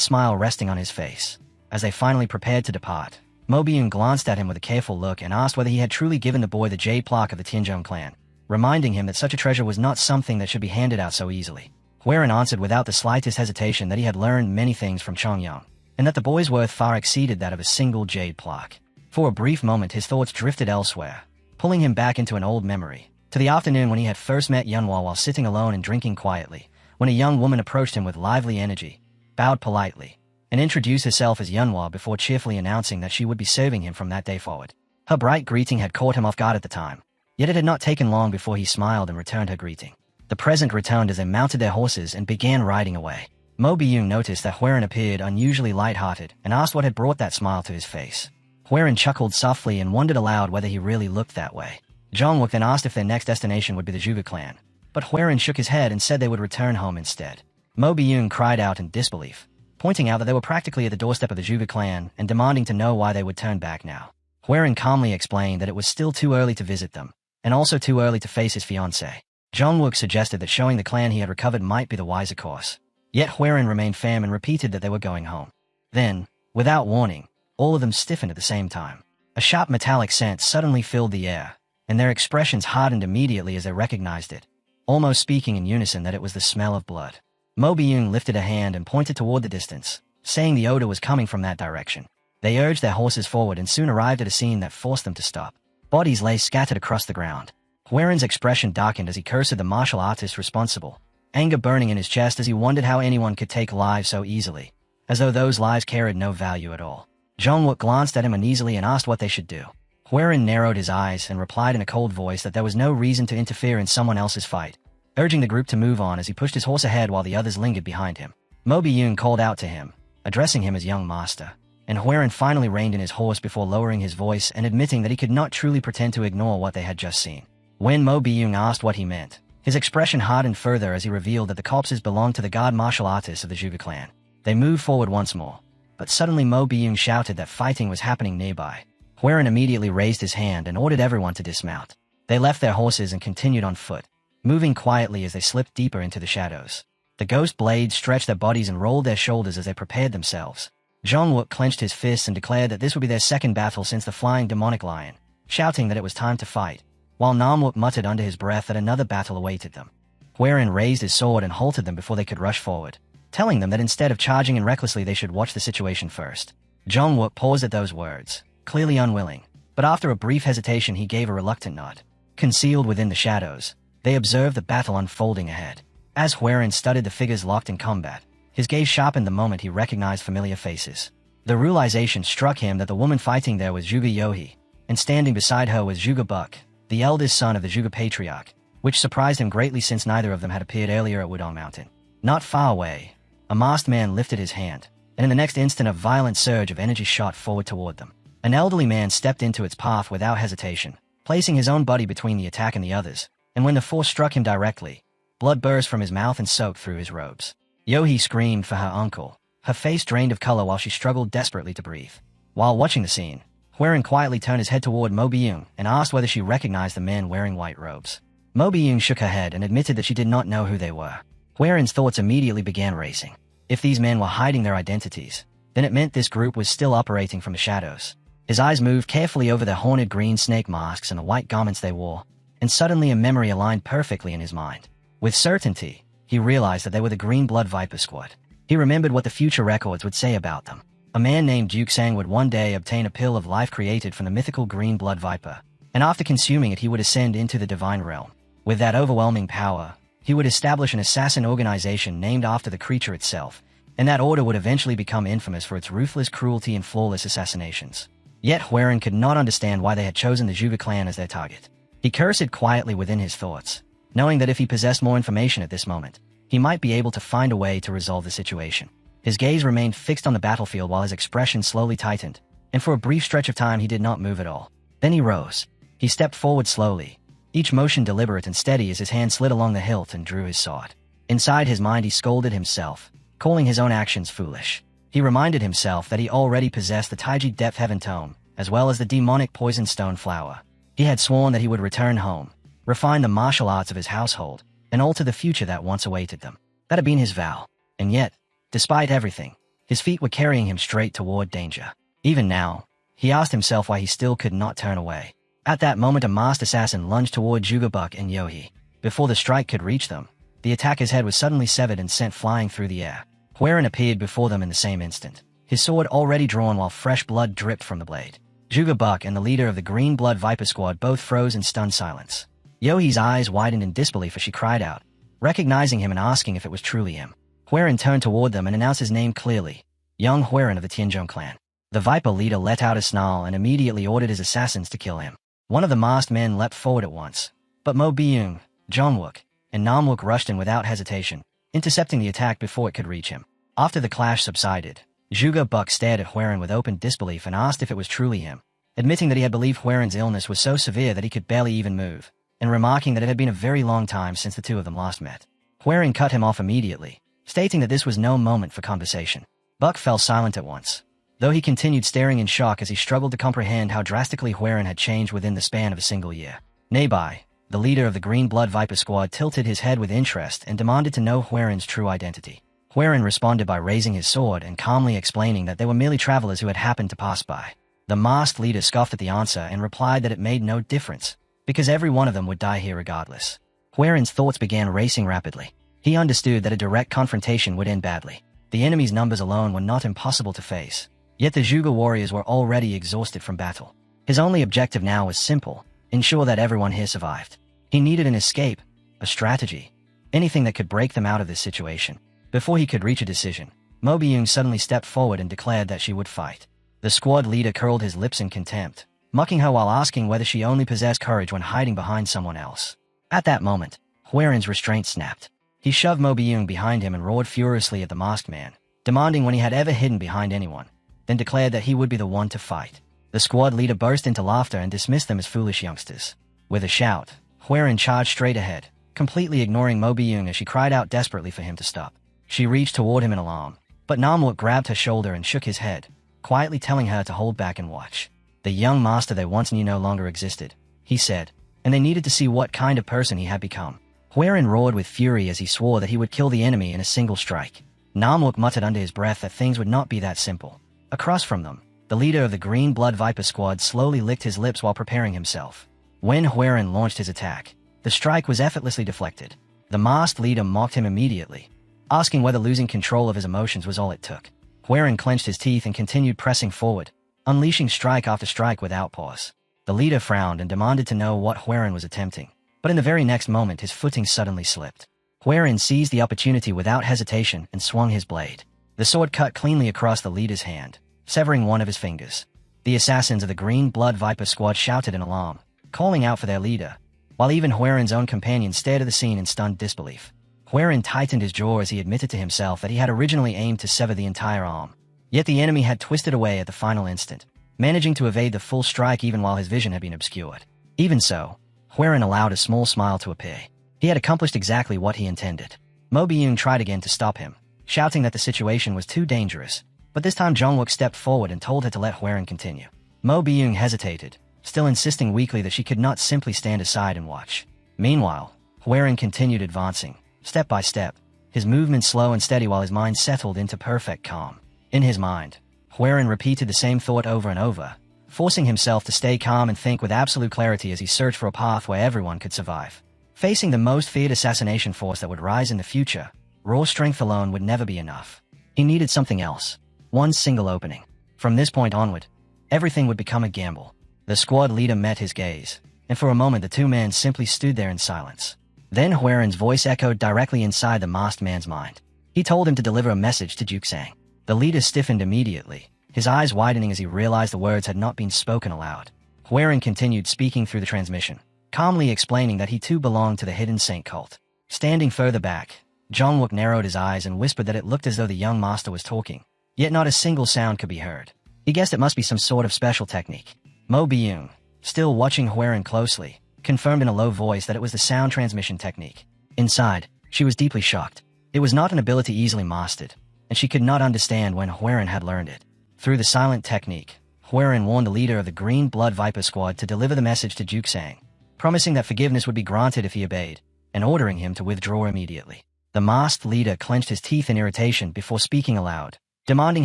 smile resting on his face. As they finally prepared to depart, Mo Biyun glanced at him with a careful look and asked whether he had truly given the boy the jade plaque of the Tianzhong clan, reminding him that such a treasure was not something that should be handed out so easily. Huaren answered without the slightest hesitation that he had learned many things from Chongyang, and that the boy's worth far exceeded that of a single jade plaque. For a brief moment his thoughts drifted elsewhere, pulling him back into an old memory, to the afternoon when he had first met Yunhua while sitting alone and drinking quietly, when a young woman approached him with lively energy, bowed politely, and introduced herself as Yunhua before cheerfully announcing that she would be serving him from that day forward. Her bright greeting had caught him off guard at the time, yet it had not taken long before he smiled and returned her greeting. The present returned as they mounted their horses and began riding away. Mo Biyun noticed that Huaren appeared unusually light-hearted and asked what had brought that smile to his face. Huaren chuckled softly and wondered aloud whether he really looked that way. Zhongwook then asked if their next destination would be the Zhuge clan, but Huaren shook his head and said they would return home instead. Mo Biyun cried out in disbelief, pointing out that they were practically at the doorstep of the Zhuge clan and demanding to know why they would turn back now. Huaren calmly explained that it was still too early to visit them, and also too early to face his fiancée. Zhongwook suggested that showing the clan he had recovered might be the wiser course. Yet Huaren remained firm and repeated that they were going home. Then, without warning, all of them stiffened at the same time. A sharp metallic scent suddenly filled the air, and their expressions hardened immediately as they recognized it, almost speaking in unison that it was the smell of blood. Mo Biyun lifted a hand and pointed toward the distance, saying the odor was coming from that direction. They urged their horses forward and soon arrived at a scene that forced them to stop. Bodies lay scattered across the ground. Huaren's expression darkened as he cursed the martial artist responsible, anger burning in his chest as he wondered how anyone could take lives so easily, as though those lives carried no value at all. Zhongwook glanced at him uneasily and asked what they should do. Huaren narrowed his eyes and replied in a cold voice that there was no reason to interfere in someone else's fight, urging the group to move on as he pushed his horse ahead while the others lingered behind him. Mo Biyun called out to him, addressing him as young master, and Huaren finally reined in his horse before lowering his voice and admitting that he could not truly pretend to ignore what they had just seen. When Mo Biyun asked what he meant, his expression hardened further as he revealed that the corpses belonged to the god martial artists of the Zhuge clan. They moved forward once more, but suddenly Mo Biyun shouted that fighting was happening nearby. Huaren immediately raised his hand and ordered everyone to dismount. They left their horses and continued on foot, moving quietly as they slipped deeper into the shadows. The ghost blades stretched their bodies and rolled their shoulders as they prepared themselves. Zhongwook clenched his fists and declared that this would be their second battle since the flying demonic lion, shouting that it was time to fight, while Namwook muttered under his breath that another battle awaited them. Huaren raised his sword and halted them before they could rush forward, telling them that instead of charging in recklessly they should watch the situation first. Zhongwook paused at those words, clearly unwilling, but after a brief hesitation he gave a reluctant nod. Concealed within the shadows, they observed the battle unfolding ahead. As Huaren studied the figures locked in combat, his gaze sharpened the moment he recognized familiar faces. The realization struck him that the woman fighting there was Zhuge Yohi, and standing beside her was Zhuge Buck, the eldest son of the Zhuge Patriarch, which surprised him greatly since neither of them had appeared earlier at Wudong Mountain. Not far away, a masked man lifted his hand, and in the next instant a violent surge of energy shot forward toward them. An elderly man stepped into its path without hesitation, placing his own body between the attack and the others, and when the force struck him directly, blood burst from his mouth and soaked through his robes. Yohi screamed for her uncle, her face drained of color while she struggled desperately to breathe. While watching the scene, Huaren quietly turned his head toward Mo Biyun and asked whether she recognized the men wearing white robes. Mo Biyun shook her head and admitted that she did not know who they were. Huaren's thoughts immediately began racing. If these men were hiding their identities, then it meant this group was still operating from the shadows. His eyes moved carefully over their horned green snake masks and the white garments they wore, and suddenly a memory aligned perfectly in his mind. With certainty, he realized that they were the Green Blood Viper Squad. He remembered what the future records would say about them. A man named Duke Sang would one day obtain a pill of life created from the mythical Green Blood Viper, and after consuming it he would ascend into the divine realm. With that overwhelming power, he would establish an assassin organization named after the creature itself, and that order would eventually become infamous for its ruthless cruelty and flawless assassinations. Yet Huaren could not understand why they had chosen the Zhuge clan as their target. He cursed quietly within his thoughts, knowing that if he possessed more information at this moment, he might be able to find a way to resolve the situation. His gaze remained fixed on the battlefield while his expression slowly tightened, and for a brief stretch of time he did not move at all. Then he rose. He stepped forward slowly, each motion deliberate and steady as his hand slid along the hilt and drew his sword. Inside his mind he scolded himself, calling his own actions foolish. He reminded himself that he already possessed the Taiji Depth Heaven Tome, as well as the demonic Poison Stone Flower. He had sworn that he would return home, refine the martial arts of his household, and alter the future that once awaited them. That had been his vow. And yet, despite everything, his feet were carrying him straight toward danger. Even now, he asked himself why he still could not turn away. At that moment a masked assassin lunged toward Jugabuk and Yohi. Before the strike could reach them, the attacker's head was suddenly severed and sent flying through the air. Huaren appeared before them in the same instant, his sword already drawn while fresh blood dripped from the blade. Jugabuk and the leader of the Green Blood Viper Squad both froze in stunned silence. Yohi's eyes widened in disbelief as she cried out, recognizing him and asking if it was truly him. Huaren turned toward them and announced his name clearly, Young Huaren of the Tianzhong clan. The Viper leader let out a snarl and immediately ordered his assassins to kill him. One of the masked men leapt forward at once, but Mo Byung, Jongwook, and Namwook rushed in without hesitation, intercepting the attack before it could reach him. After the clash subsided, Zhuge Buk stared at Huaren with open disbelief and asked if it was truly him, admitting that he had believed Huaren's illness was so severe that he could barely even move, and remarking that it had been a very long time since the two of them last met. Huaren cut him off immediately, stating that this was no moment for conversation. Buck fell silent at once, though he continued staring in shock as he struggled to comprehend how drastically Huaren had changed within the span of a single year. Nebai, the leader of the Green Blood Viper Squad, tilted his head with interest and demanded to know Huaren's true identity. Huaren responded by raising his sword and calmly explaining that they were merely travelers who had happened to pass by. The masked leader scoffed at the answer and replied that it made no difference, because every one of them would die here regardless. Huaren's thoughts began racing rapidly. He understood that a direct confrontation would end badly. The enemy's numbers alone were not impossible to face, yet the Zhuge warriors were already exhausted from battle. His only objective now was simple: ensure that everyone here survived. He needed an escape, a strategy, anything that could break them out of this situation. Before he could reach a decision, Mo Byung suddenly stepped forward and declared that she would fight. The squad leader curled his lips in contempt, mocking her while asking whether she only possessed courage when hiding behind someone else. At that moment, Huaren's restraint snapped. He shoved Mo Byung behind him and roared furiously at the masked man, demanding when he had ever hidden behind anyone, then declared that he would be the one to fight. The squad leader burst into laughter and dismissed them as foolish youngsters. With a shout, Huaren charged straight ahead, completely ignoring Mo Byung as she cried out desperately for him to stop. She reached toward him in alarm, but Namwook grabbed her shoulder and shook his head, quietly telling her to hold back and watch. The young master they once knew no longer existed, he said, and they needed to see what kind of person he had become. Huaren roared with fury as he swore that he would kill the enemy in a single strike. Namwook muttered under his breath that things would not be that simple. Across from them, the leader of the Green Blood Viper Squad slowly licked his lips while preparing himself. When Huaren launched his attack, the strike was effortlessly deflected. The masked leader mocked him immediately, asking whether losing control of his emotions was all it took. Huaren clenched his teeth and continued pressing forward, unleashing strike after strike without pause. The leader frowned and demanded to know what Huaren was attempting, but in the very next moment his footing suddenly slipped. Huaren seized the opportunity without hesitation and swung his blade. The sword cut cleanly across the leader's hand, severing one of his fingers. The assassins of the Green Blood Viper Squad shouted in alarm, calling out for their leader, while even Huaren's own companions stared at the scene in stunned disbelief. Huaren tightened his jaw as he admitted to himself that he had originally aimed to sever the entire arm. Yet the enemy had twisted away at the final instant, managing to evade the full strike even while his vision had been obscured. Even so, Huaren allowed a small smile to appear. He had accomplished exactly what he intended. Mo Byung tried again to stop him, shouting that the situation was too dangerous, but this time Jongwook stepped forward and told her to let Huaren continue. Mo Byung hesitated, still insisting weakly that she could not simply stand aside and watch. Meanwhile, Huaren continued advancing, step by step, his movements slow and steady while his mind settled into perfect calm. In his mind, Huaren repeated the same thought over and over, forcing himself to stay calm and think with absolute clarity as he searched for a path where everyone could survive. Facing the most feared assassination force that would rise in the future, raw strength alone would never be enough. He needed something else. One single opening. From this point onward, everything would become a gamble. The squad leader met his gaze, and for a moment the two men simply stood there in silence. Then Huaren's voice echoed directly inside the masked man's mind. He told him to deliver a message to Juxang. The leader stiffened immediately, his eyes widening as he realized the words had not been spoken aloud. Huaren continued speaking through the transmission, calmly explaining that he too belonged to the Hidden Saint cult. Standing further back, Jongwook narrowed his eyes and whispered that it looked as though the young master was talking, yet not a single sound could be heard. He guessed it must be some sort of special technique. Mo Byung, still watching Hwerin closely, confirmed in a low voice that it was the sound transmission technique. Inside, she was deeply shocked. It was not an ability easily mastered, and she could not understand when Hwerin had learned it. Through the silent technique, Hwerin warned the leader of the Green Blood Viper Squad to deliver the message to Juksang, promising that forgiveness would be granted if he obeyed, and ordering him to withdraw immediately. The masked leader clenched his teeth in irritation before speaking aloud, demanding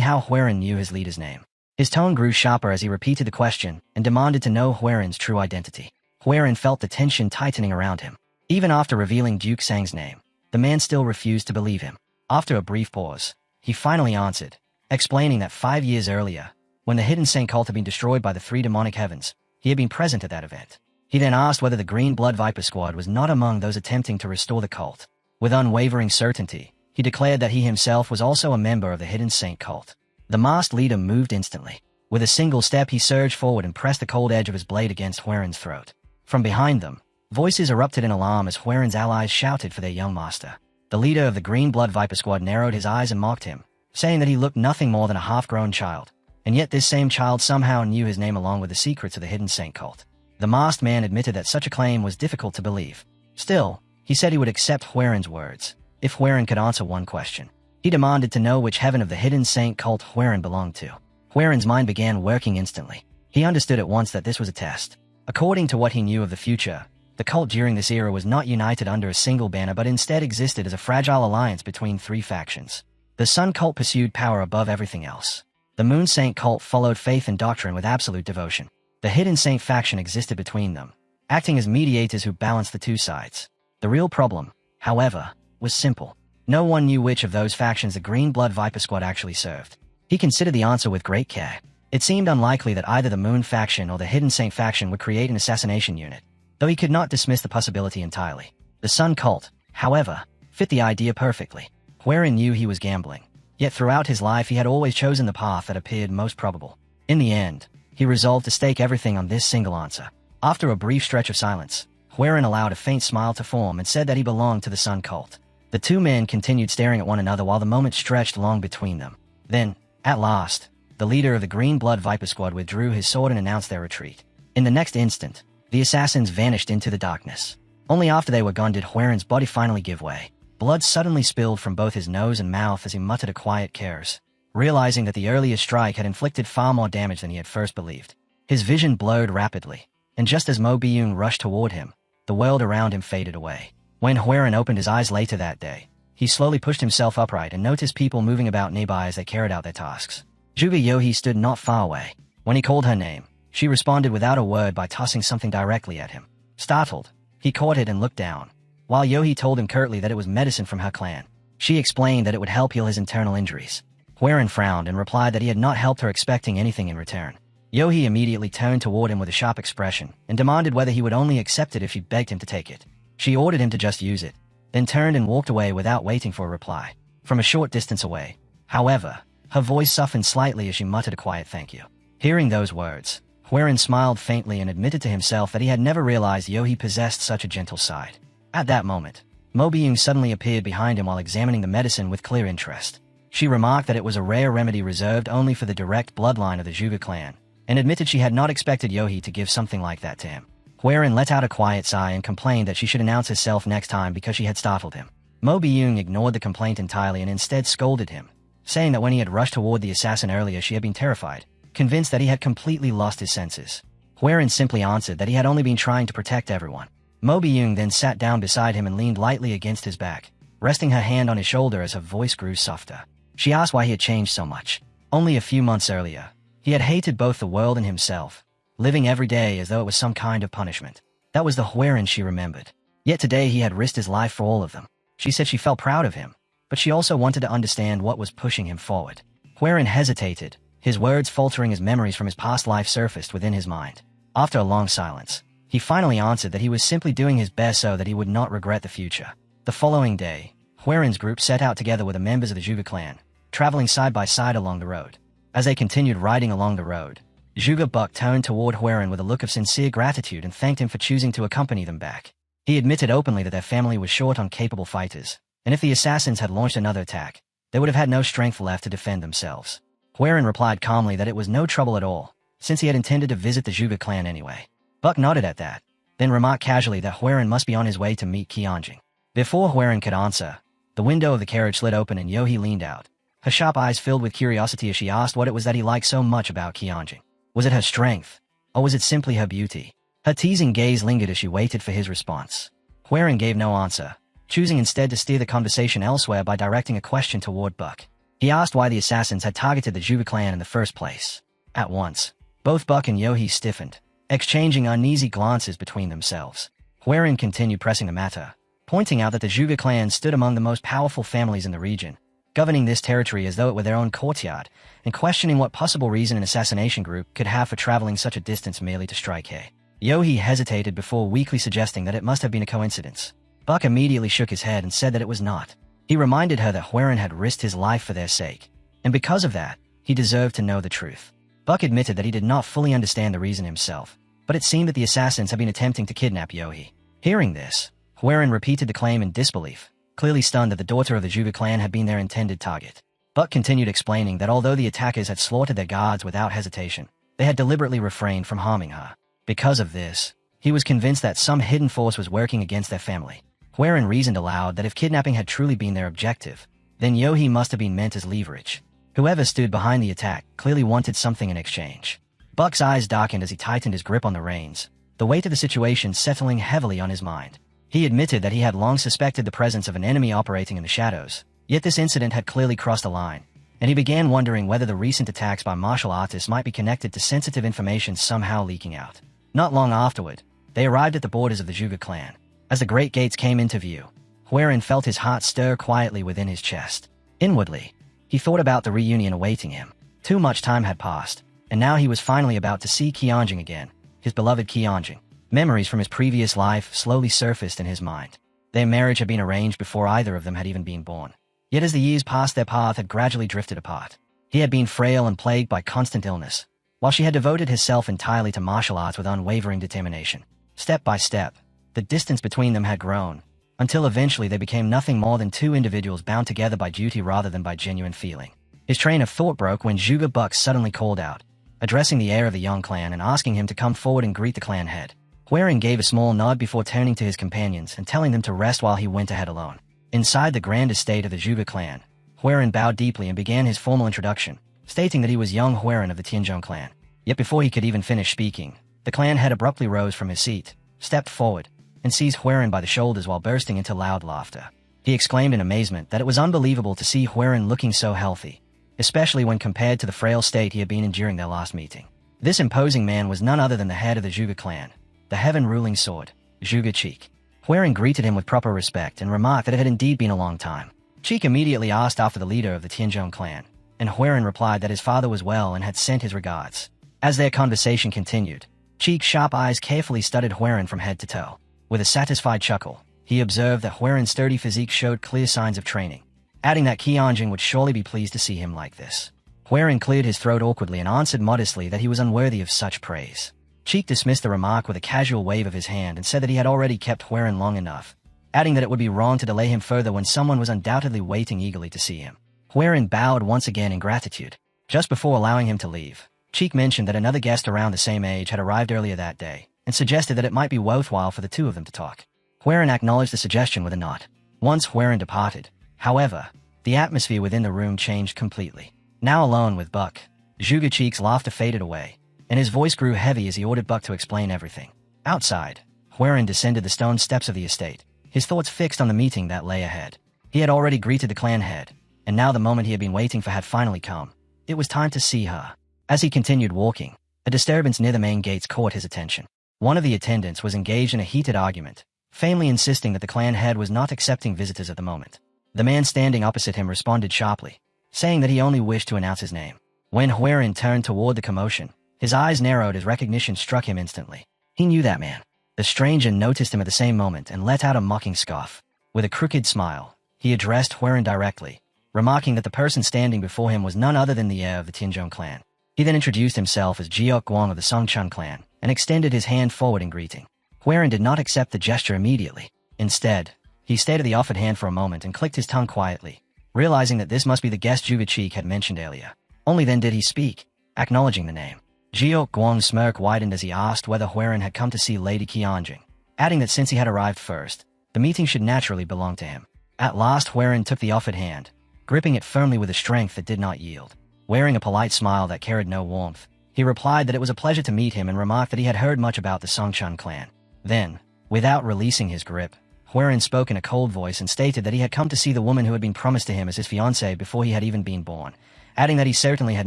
how Hwerin knew his leader's name. His tone grew sharper as he repeated the question and demanded to know Hwerin's true identity. Hwerin felt the tension tightening around him. Even after revealing Juksang's name, the man still refused to believe him. After a brief pause, he finally answered, explaining that 5 years earlier, when the Hidden Saint cult had been destroyed by the 3 demonic heavens, he had been present at that event. He then asked whether the Green Blood Viper Squad was not among those attempting to restore the cult. With unwavering certainty, he declared that he himself was also a member of the Hidden Saint cult. The masked leader moved instantly. With a single step, he surged forward and pressed the cold edge of his blade against Hwerin's throat. From behind them, voices erupted in alarm as Hwerin's allies shouted for their young master. The leader of the Green Blood Viper Squad narrowed his eyes and mocked him, saying that he looked nothing more than a half-grown child. And yet this same child somehow knew his name along with the secrets of the Hidden Saint cult. The masked man admitted that such a claim was difficult to believe. Still, he said he would accept Hwerin's words, if Hwerin could answer one question. He demanded to know which heaven of the Hidden Saint cult Hwerin belonged to. Hwerin's mind began working instantly. He understood at once that this was a test. According to what he knew of the future, the cult during this era was not united under a single banner but instead existed as a fragile alliance between 3 factions. The Sun cult pursued power above everything else. The Moon Saint cult followed faith and doctrine with absolute devotion. The Hidden Saint faction existed between them, acting as mediators who balanced the 2 sides. The real problem, however, was simple. No one knew which of those factions the Green Blood Viper Squad actually served. He considered the answer with great care. It seemed unlikely that either the Moon faction or the Hidden Saint faction would create an assassination unit, though he could not dismiss the possibility entirely. The Sun cult, however, fit the idea perfectly. Hwerin knew he was gambling, yet throughout his life he had always chosen the path that appeared most probable. In the end, he resolved to stake everything on this single answer. After a brief stretch of silence, Hwerin allowed a faint smile to form and said that he belonged to the Sun cult. The 2 men continued staring at one another while the moment stretched long between them. Then, at last, the leader of the Green Blood Viper Squad withdrew his sword and announced their retreat. In the next instant, the assassins vanished into the darkness. Only after they were gone did Hwerin's body finally give way. Blood suddenly spilled from both his nose and mouth as he muttered a quiet curse, realizing that the earlier strike had inflicted far more damage than he had first believed. His vision blurred rapidly, and just as Mo Byung rushed toward him, the world around him faded away. When Hwerin opened his eyes later that day, he slowly pushed himself upright and noticed people moving about nearby as they carried out their tasks. Juga Yohi stood not far away. When he called her name, she responded without a word by tossing something directly at him. Startled, he caught it and looked down. While Yohi told him curtly that it was medicine from her clan, she explained that it would help heal his internal injuries. Hwerin frowned and replied that he had not helped her, expecting anything in return. Yohi immediately turned toward him with a sharp expression and demanded whether he would only accept it if she begged him to take it. She ordered him to just use it, then turned and walked away without waiting for a reply. From a short distance away, however, her voice softened slightly as she muttered a quiet thank you. Hearing those words, Hwerin smiled faintly and admitted to himself that he had never realized Yohi possessed such a gentle side. At that moment, Mo Byung suddenly appeared behind him while examining the medicine with clear interest. She remarked that it was a rare remedy reserved only for the direct bloodline of the Juga clan, and admitted she had not expected Yohi to give something like that to him. Hwerin let out a quiet sigh and complained that she should announce herself next time because she had startled him. Mo Byung ignored the complaint entirely and instead scolded him, saying that when he had rushed toward the assassin earlier she had been terrified, convinced that he had completely lost his senses. Hwerin simply answered that he had only been trying to protect everyone. Mo Byung then sat down beside him and leaned lightly against his back, resting her hand on his shoulder as her voice grew softer. She asked why he had changed so much. Only a few months earlier, he had hated both the world and himself, living every day as though it was some kind of punishment. That was the Hwerin she remembered. Yet today he had risked his life for all of them. She said she felt proud of him, but she also wanted to understand what was pushing him forward. Hwerin hesitated, his words faltering as memories from his past life surfaced within his mind. After a long silence, he finally answered that he was simply doing his best so that he would not regret the future. The following day, Hwerin's group set out together with the members of the Juga clan, traveling side by side along the road. As they continued riding along the road, Juga Buck turned toward Hwerin with a look of sincere gratitude and thanked him for choosing to accompany them back. He admitted openly that their family was short on capable fighters, and if the assassins had launched another attack, they would have had no strength left to defend themselves. Huaren replied calmly that it was no trouble at all, since he had intended to visit the Zhuge clan anyway. Buck nodded at that, then remarked casually that Huaren must be on his way to meet Qianjing. Before Huaren could answer, the window of the carriage slid open and Yohi leaned out, her sharp eyes filled with curiosity as she asked what it was that he liked so much about Qianjing. Was it her strength, or was it simply her beauty? Her teasing gaze lingered as she waited for his response. Huaren gave no answer, choosing instead to steer the conversation elsewhere by directing a question toward Buck. He asked why the assassins had targeted the Zhuge clan in the first place. At once, both Buck and Yohi stiffened, exchanging uneasy glances between themselves. Huaren continued pressing the matter, pointing out that the Zhuge clan stood among the most powerful families in the region, governing this territory as though it were their own courtyard, and questioning what possible reason an assassination group could have for traveling such a distance merely to strike He. Yohi hesitated before weakly suggesting that it must have been a coincidence. Buck immediately shook his head and said that it was not. He reminded her that Huaren had risked his life for their sake, and because of that, he deserved to know the truth. Buck admitted that he did not fully understand the reason himself, but it seemed that the assassins had been attempting to kidnap Yohi. Hearing this, Huaren repeated the claim in disbelief, clearly stunned that the daughter of the Zhuge clan had been their intended target. Buck continued explaining that although the attackers had slaughtered their guards without hesitation, they had deliberately refrained from harming her. Because of this, he was convinced that some hidden force was working against their family. Huaren reasoned aloud that if kidnapping had truly been their objective, then Yohi must have been meant as leverage. Whoever stood behind the attack clearly wanted something in exchange. Buck's eyes darkened as he tightened his grip on the reins, the weight of the situation settling heavily on his mind. He admitted that he had long suspected the presence of an enemy operating in the shadows, yet this incident had clearly crossed a line, and he began wondering whether the recent attacks by martial artists might be connected to sensitive information somehow leaking out. Not long afterward, they arrived at the borders of the Zhuge clan. As the great gates came into view, Huaren felt his heart stir quietly within his chest. Inwardly, he thought about the reunion awaiting him. Too much time had passed, and now he was finally about to see Qianjing again, his beloved Qianjing. Memories from his previous life slowly surfaced in his mind. Their marriage had been arranged before either of them had even been born. Yet as the years passed, their path had gradually drifted apart. He had been frail and plagued by constant illness, while she had devoted herself entirely to martial arts with unwavering determination. Step by step, the distance between them had grown, until eventually they became nothing more than two individuals bound together by duty rather than by genuine feeling. His train of thought broke when Zhuge Buck suddenly called out, addressing the heir of the young clan and asking him to come forward and greet the clan head. Huaren gave a small nod before turning to his companions and telling them to rest while he went ahead alone. Inside the grand estate of the Zhuge clan, Huaren bowed deeply and began his formal introduction, stating that he was young Huaren of the Tianzhong clan. Yet before he could even finish speaking, the clan head abruptly rose from his seat, stepped forward, and seized Huaren by the shoulders while bursting into loud laughter. He exclaimed in amazement that it was unbelievable to see Huaren looking so healthy, especially when compared to the frail state he had been in during their last meeting. This imposing man was none other than the head of the Zhuge clan, the heaven-ruling sword, Zhuge Cheek. Huaren greeted him with proper respect and remarked that it had indeed been a long time. Cheek immediately asked after the leader of the Tianzhong clan, and Huaren replied that his father was well and had sent his regards. As their conversation continued, Cheek's sharp eyes carefully studied Huaren from head to toe. With a satisfied chuckle, he observed that Huaren's sturdy physique showed clear signs of training, adding that Qianjing would surely be pleased to see him like this. Huaren cleared his throat awkwardly and answered modestly that he was unworthy of such praise. Cheek dismissed the remark with a casual wave of his hand and said that he had already kept Huaren long enough, adding that it would be wrong to delay him further when someone was undoubtedly waiting eagerly to see him. Huaren bowed once again in gratitude. Just before allowing him to leave, Cheek mentioned that another guest around the same age had arrived earlier that day, and suggested that it might be worthwhile for the two of them to talk. Huaren acknowledged the suggestion with a nod. Once Huaren departed, however, the atmosphere within the room changed completely. Now alone with Buck, Zhuge Cheek's laughter faded away, and his voice grew heavy as he ordered Buck to explain everything. Outside, Huaren descended the stone steps of the estate, his thoughts fixed on the meeting that lay ahead. He had already greeted the clan head, and now the moment he had been waiting for had finally come. It was time to see her. As he continued walking, a disturbance near the main gates caught his attention. One of the attendants was engaged in a heated argument, faintly insisting that the clan head was not accepting visitors at the moment. The man standing opposite him responded sharply, saying that he only wished to announce his name. When Huaren turned toward the commotion, his eyes narrowed as recognition struck him instantly. He knew that man. The stranger noticed him at the same moment and let out a mocking scoff. With a crooked smile, he addressed Huaren directly, remarking that the person standing before him was none other than the heir of the Tianzhong clan. He then introduced himself as Jiok Guang of the Songchun clan and extended his hand forward in greeting. Huaren did not accept the gesture immediately. Instead, He stared at the offered hand for a moment and clicked his tongue quietly, realizing that this must be the guest Zhuge Cheek had mentioned earlier. Only then did he speak, acknowledging the name. Jiao Guang's smirk widened as he asked whether Huiran had come to see Lady Qianjing, adding that since he had arrived first, the meeting should naturally belong to him. At last Huiran took the offered hand, gripping it firmly with a strength that did not yield. Wearing a polite smile that carried no warmth, he replied that it was a pleasure to meet him and remarked that he had heard much about the Songchun clan. Then, without releasing his grip, Huiran spoke in a cold voice and stated that he had come to see the woman who had been promised to him as his fiancée before he had even been born, adding that he certainly had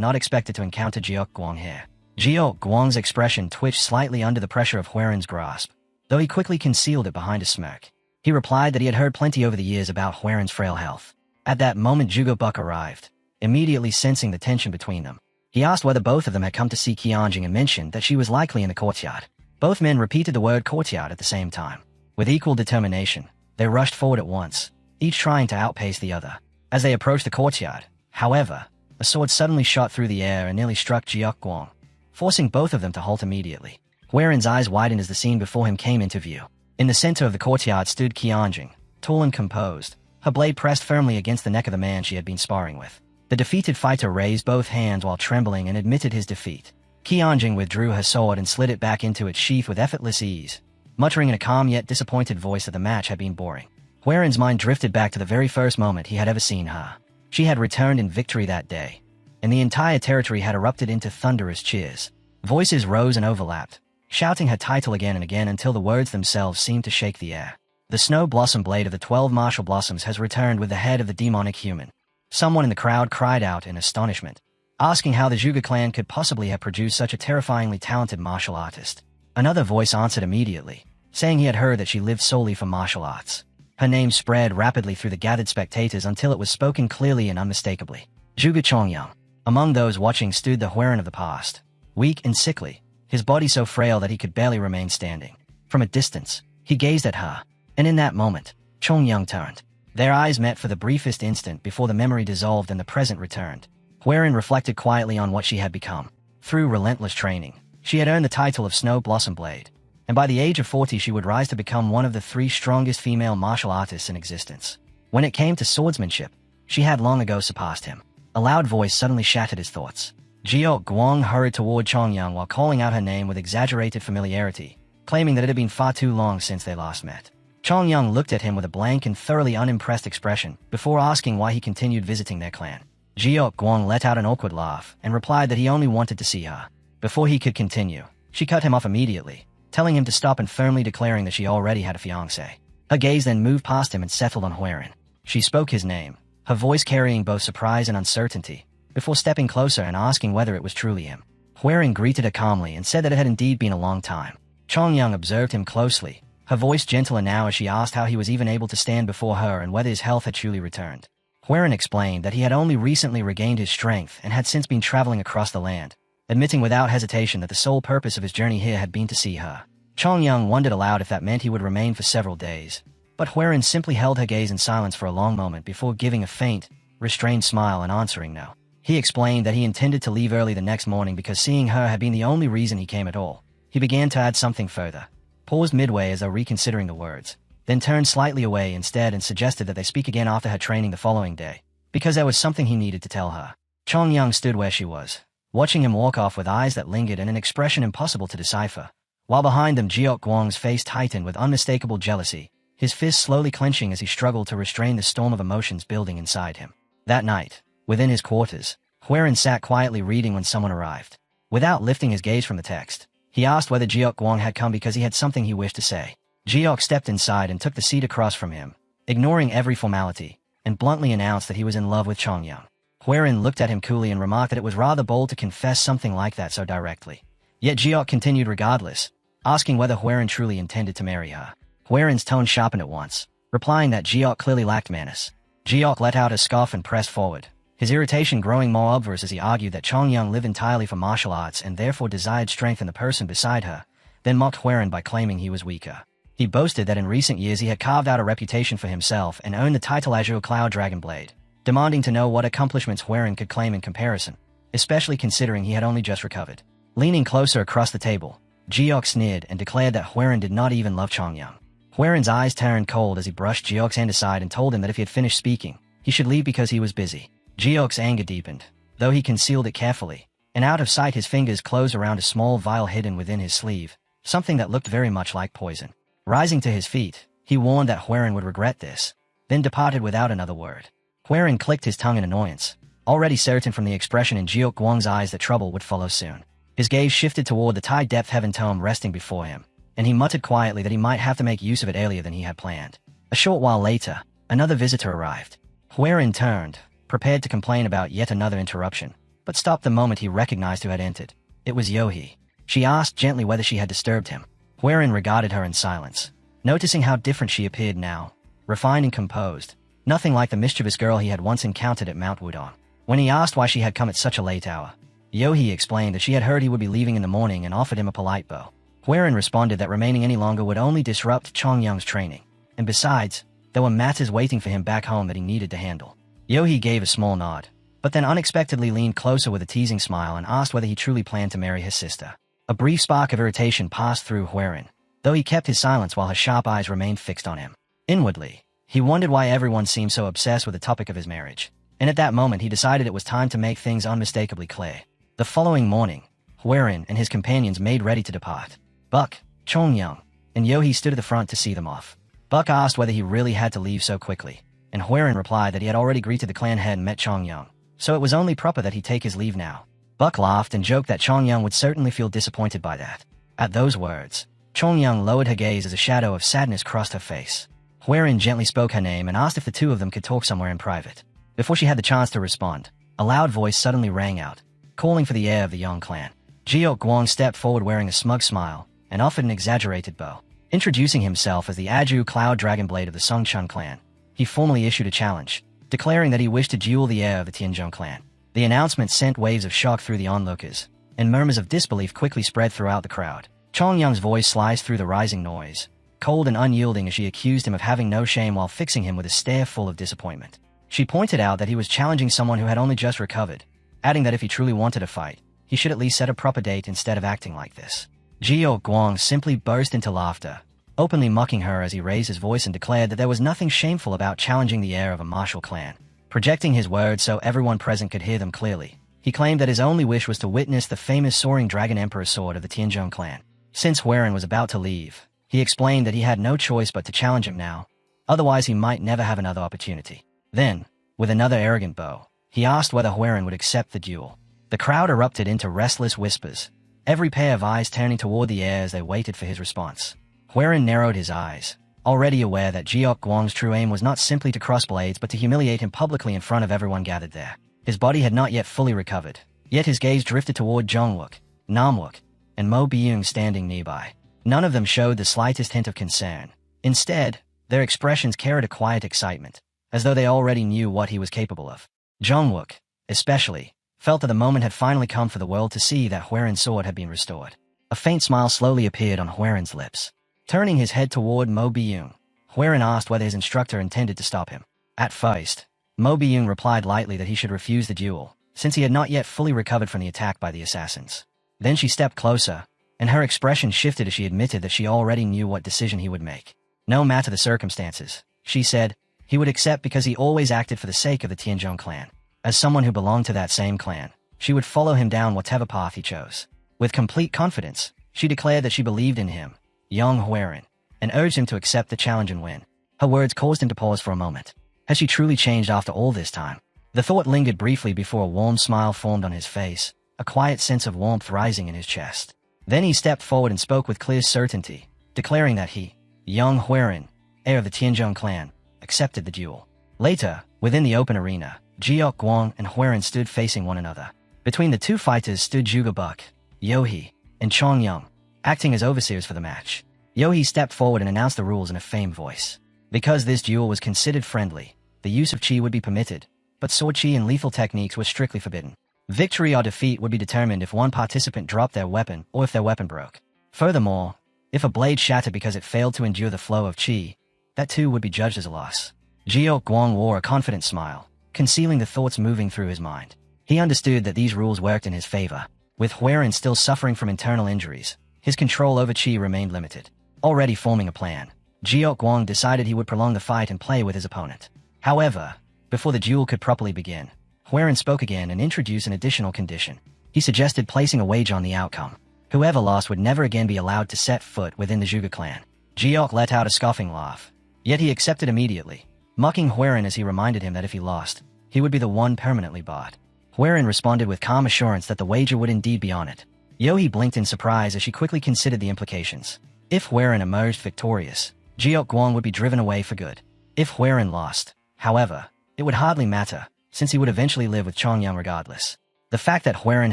not expected to encounter Jiao Guang here. Jiao Guang's expression twitched slightly under the pressure of Huiran's grasp, though he quickly concealed it behind a smirk. He replied that he had heard plenty over the years about Huiran's frail health. At that moment Zhuge Buck arrived, immediately sensing the tension between them. He asked whether both of them had come to see Qianjing and mentioned that she was likely in the courtyard. Both men repeated the word courtyard at the same time. With equal determination, they rushed forward at once, each trying to outpace the other. As they approached the courtyard, however, a sword suddenly shot through the air and nearly struck Jiao Guang, forcing both of them to halt immediately. Huiran's eyes widened as the scene before him came into view. In the center of the courtyard stood Qianjing, tall and composed, her blade pressed firmly against the neck of the man she had been sparring with. The defeated fighter raised both hands while trembling and admitted his defeat. Qianjing withdrew her sword and slid it back into its sheath with effortless ease, muttering in a calm yet disappointed voice that the match had been boring. Huiran's mind drifted back to the very first moment he had ever seen her. She had returned in victory that day, and the entire territory had erupted into thunderous cheers. Voices rose and overlapped, shouting her title again and again until the words themselves seemed to shake the air. The snow blossom blade of the 12 martial blossoms has returned with the head of the demonic human. Someone in the crowd cried out in astonishment, asking how the Zhuge clan could possibly have produced such a terrifyingly talented martial artist. Another voice answered immediately, saying he had heard that she lived solely for martial arts. Her name spread rapidly through the gathered spectators until it was spoken clearly and unmistakably. Zhuge Chongyang. Among those watching stood the Huiran of the past, weak and sickly, his body so frail that he could barely remain standing. From a distance, he gazed at her, and in that moment, Chongyang turned. Their eyes met for the briefest instant before the memory dissolved and the present returned. Huiran reflected quietly on what she had become. Through relentless training, she had earned the title of Snow Blossom Blade, and by the age of 40 she would rise to become one of the 3 strongest female martial artists in existence. When it came to swordsmanship, she had long ago surpassed him. A loud voice suddenly shattered his thoughts. Jiao Guang hurried toward Chongyang while calling out her name with exaggerated familiarity, claiming that it had been far too long since they last met. Chongyang looked at him with a blank and thoroughly unimpressed expression before asking why he continued visiting their clan. Jiao Guang let out an awkward laugh and replied that he only wanted to see her. Before he could continue, she cut him off immediately, telling him to stop and firmly declaring that she already had a fiancé. Her gaze then moved past him and settled on Huiran. She spoke his name, her voice carrying both surprise and uncertainty, before stepping closer and asking whether it was truly him. Huiran greeted her calmly and said that it had indeed been a long time. Chongyang observed him closely, her voice gentler now as she asked how he was even able to stand before her and whether his health had truly returned. Huiran explained that he had only recently regained his strength and had since been traveling across the land, admitting without hesitation that the sole purpose of his journey here had been to see her. Chongyang wondered aloud if that meant he would remain for several days, but Huiran simply held her gaze in silence for a long moment before giving a faint, restrained smile and answering no. He explained that he intended to leave early the next morning because seeing her had been the only reason he came at all. He began to add something further, paused midway as though reconsidering the words, then turned slightly away instead and suggested that they speak again after her training the following day, because there was something he needed to tell her. Chongyang stood where she was, watching him walk off with eyes that lingered and an expression impossible to decipher, while behind them Jiao Guang's face tightened with unmistakable jealousy, his fists slowly clenching as he struggled to restrain the storm of emotions building inside him. That night, within his quarters, Huiran sat quietly reading when someone arrived. Without lifting his gaze from the text, he asked whether Jiao Guang had come because he had something he wished to say. Jiao stepped inside and took the seat across from him, ignoring every formality, and bluntly announced that he was in love with Chongyang. Huiran looked at him coolly and remarked that it was rather bold to confess something like that so directly. Yet Jiao continued regardless, asking whether Huiran truly intended to marry her. Huiran's tone sharpened at once, replying that Jiao clearly lacked manners. Jiao let out a scoff and pressed forward, his irritation growing more obvious as he argued that Chongyang lived entirely for martial arts and therefore desired strength in the person beside her, then mocked Huiran by claiming he was weaker. He boasted that in recent years he had carved out a reputation for himself and earned the title Azure Cloud Dragon Blade, demanding to know what accomplishments Huiran could claim in comparison, especially considering he had only just recovered. Leaning closer across the table, Jiao sneered and declared that Huiran did not even love Chongyang. Huaren's eyes turned cold as he brushed Jiok's hand aside and told him that if he had finished speaking, he should leave because he was busy. Jiok's anger deepened, though he concealed it carefully, and out of sight his fingers closed around a small vial hidden within his sleeve, something that looked very much like poison. Rising to his feet, he warned that Huaren would regret this, then departed without another word. Huaren clicked his tongue in annoyance, already certain from the expression in Jiok Guang's eyes that trouble would follow soon. His gaze shifted toward the tie-depth heaven tome resting before him, and he muttered quietly that he might have to make use of it earlier than he had planned. A short while later, another visitor arrived. Huaren turned, prepared to complain about yet another interruption, but stopped the moment he recognized who had entered. It was Yohi. She asked gently whether she had disturbed him. Huaren regarded her in silence, noticing how different she appeared now, refined and composed, nothing like the mischievous girl he had once encountered at Mount Wudong. When he asked why she had come at such a late hour, Yohi explained that she had heard he would be leaving in the morning and offered him a polite bow. Huaren responded that remaining any longer would only disrupt Chongyang's training, and besides, there were matters waiting for him back home that he needed to handle. Yohi gave a small nod, but then unexpectedly leaned closer with a teasing smile and asked whether he truly planned to marry his sister. A brief spark of irritation passed through Huaren, though he kept his silence while her sharp eyes remained fixed on him. Inwardly, he wondered why everyone seemed so obsessed with the topic of his marriage, and at that moment he decided it was time to make things unmistakably clear. The following morning, Huaren and his companions made ready to depart. Buck, Chongyang, and Yohi stood at the front to see them off. Buck asked whether he really had to leave so quickly, and Huaren replied that he had already greeted the clan head and met Chongyang, so it was only proper that he take his leave now. Buck laughed and joked that Chongyang would certainly feel disappointed by that. At those words, Chongyang lowered her gaze as a shadow of sadness crossed her face. Huaren gently spoke her name and asked if the two of them could talk somewhere in private. Before she had the chance to respond, a loud voice suddenly rang out, calling for the heir of the Yang clan. Jiok Guang stepped forward wearing a smug smile and offered an exaggerated bow. Introducing himself as the Aju Cloud Dragonblade of the Songchun clan, he formally issued a challenge, declaring that he wished to duel the heir of the Tianzhong clan. The announcement sent waves of shock through the onlookers, and murmurs of disbelief quickly spread throughout the crowd. Chongyang's voice sliced through the rising noise, cold and unyielding as she accused him of having no shame while fixing him with a stare full of disappointment. She pointed out that he was challenging someone who had only just recovered, adding that if he truly wanted a fight, he should at least set a proper date instead of acting like this. Jiok Guang simply burst into laughter, openly mocking her as he raised his voice and declared that there was nothing shameful about challenging the heir of a martial clan. Projecting his words so everyone present could hear them clearly, he claimed that his only wish was to witness the famous soaring dragon emperor sword of the Tianzhong clan. Since Huaren was about to leave, he explained that he had no choice but to challenge him now, otherwise he might never have another opportunity. Then, with another arrogant bow, he asked whether Huaren would accept the duel. The crowd erupted into restless whispers, every pair of eyes turning toward the heir as they waited for his response. Huaren narrowed his eyes, already aware that Jiok Guang's true aim was not simply to cross blades but to humiliate him publicly in front of everyone gathered there. His body had not yet fully recovered, yet his gaze drifted toward Zhongwook, Namwook, and Mo Byung standing nearby. None of them showed the slightest hint of concern. Instead, their expressions carried a quiet excitement, as though they already knew what he was capable of. Zhongwook, especially, felt that the moment had finally come for the world to see that Huaren's sword had been restored. A faint smile slowly appeared on Huaren's lips. Turning his head toward Mo Byung, Huaren asked whether his instructor intended to stop him. At first, Mo Byung replied lightly that he should refuse the duel, since he had not yet fully recovered from the attack by the assassins. Then she stepped closer, and her expression shifted as she admitted that she already knew what decision he would make. No matter the circumstances, she said, he would accept because he always acted for the sake of the Tianzhong clan. As someone who belonged to that same clan, she would follow him down whatever path he chose. With complete confidence, she declared that she believed in him, young Huaren, and urged him to accept the challenge and win. Her words caused him to pause for a moment. Has she truly changed after all this time? The thought lingered briefly before a warm smile formed on his face, a quiet sense of warmth rising in his chest. Then he stepped forward and spoke with clear certainty, declaring that he, young Huaren, heir of the Tianzhong clan, accepted the duel. Later, within the open arena, Jiok Guang and Huaren stood facing one another. Between the two fighters stood Zhuge Buck, Yohi, and Chongyang, acting as overseers for the match. Yohi stepped forward and announced the rules in a famed voice. Because this duel was considered friendly, the use of chi would be permitted, but sword chi and lethal techniques were strictly forbidden. Victory or defeat would be determined if one participant dropped their weapon or if their weapon broke. Furthermore, if a blade shattered because it failed to endure the flow of chi, that too would be judged as a loss. Jiok Guang wore a confident smile, concealing the thoughts moving through his mind. He understood that these rules worked in his favor. With Huaren still suffering from internal injuries, his control over chi remained limited. Already forming a plan, Jiok Guang decided he would prolong the fight and play with his opponent. However, before the duel could properly begin, Huaren spoke again and introduced an additional condition. He suggested placing a wager on the outcome. Whoever lost would never again be allowed to set foot within the Zhuge clan. Jiok let out a scoffing laugh. Yet he accepted immediately, mocking Huaren as he reminded him that if he lost, he would be the one permanently barred. Huaren responded with calm assurance that the wager would indeed be on it. Yohei blinked in surprise as she quickly considered the implications. If Huaren emerged victorious, Jiok Guang would be driven away for good. If Huaren lost, however, it would hardly matter, since he would eventually live with Chongyang regardless. The fact that Huaren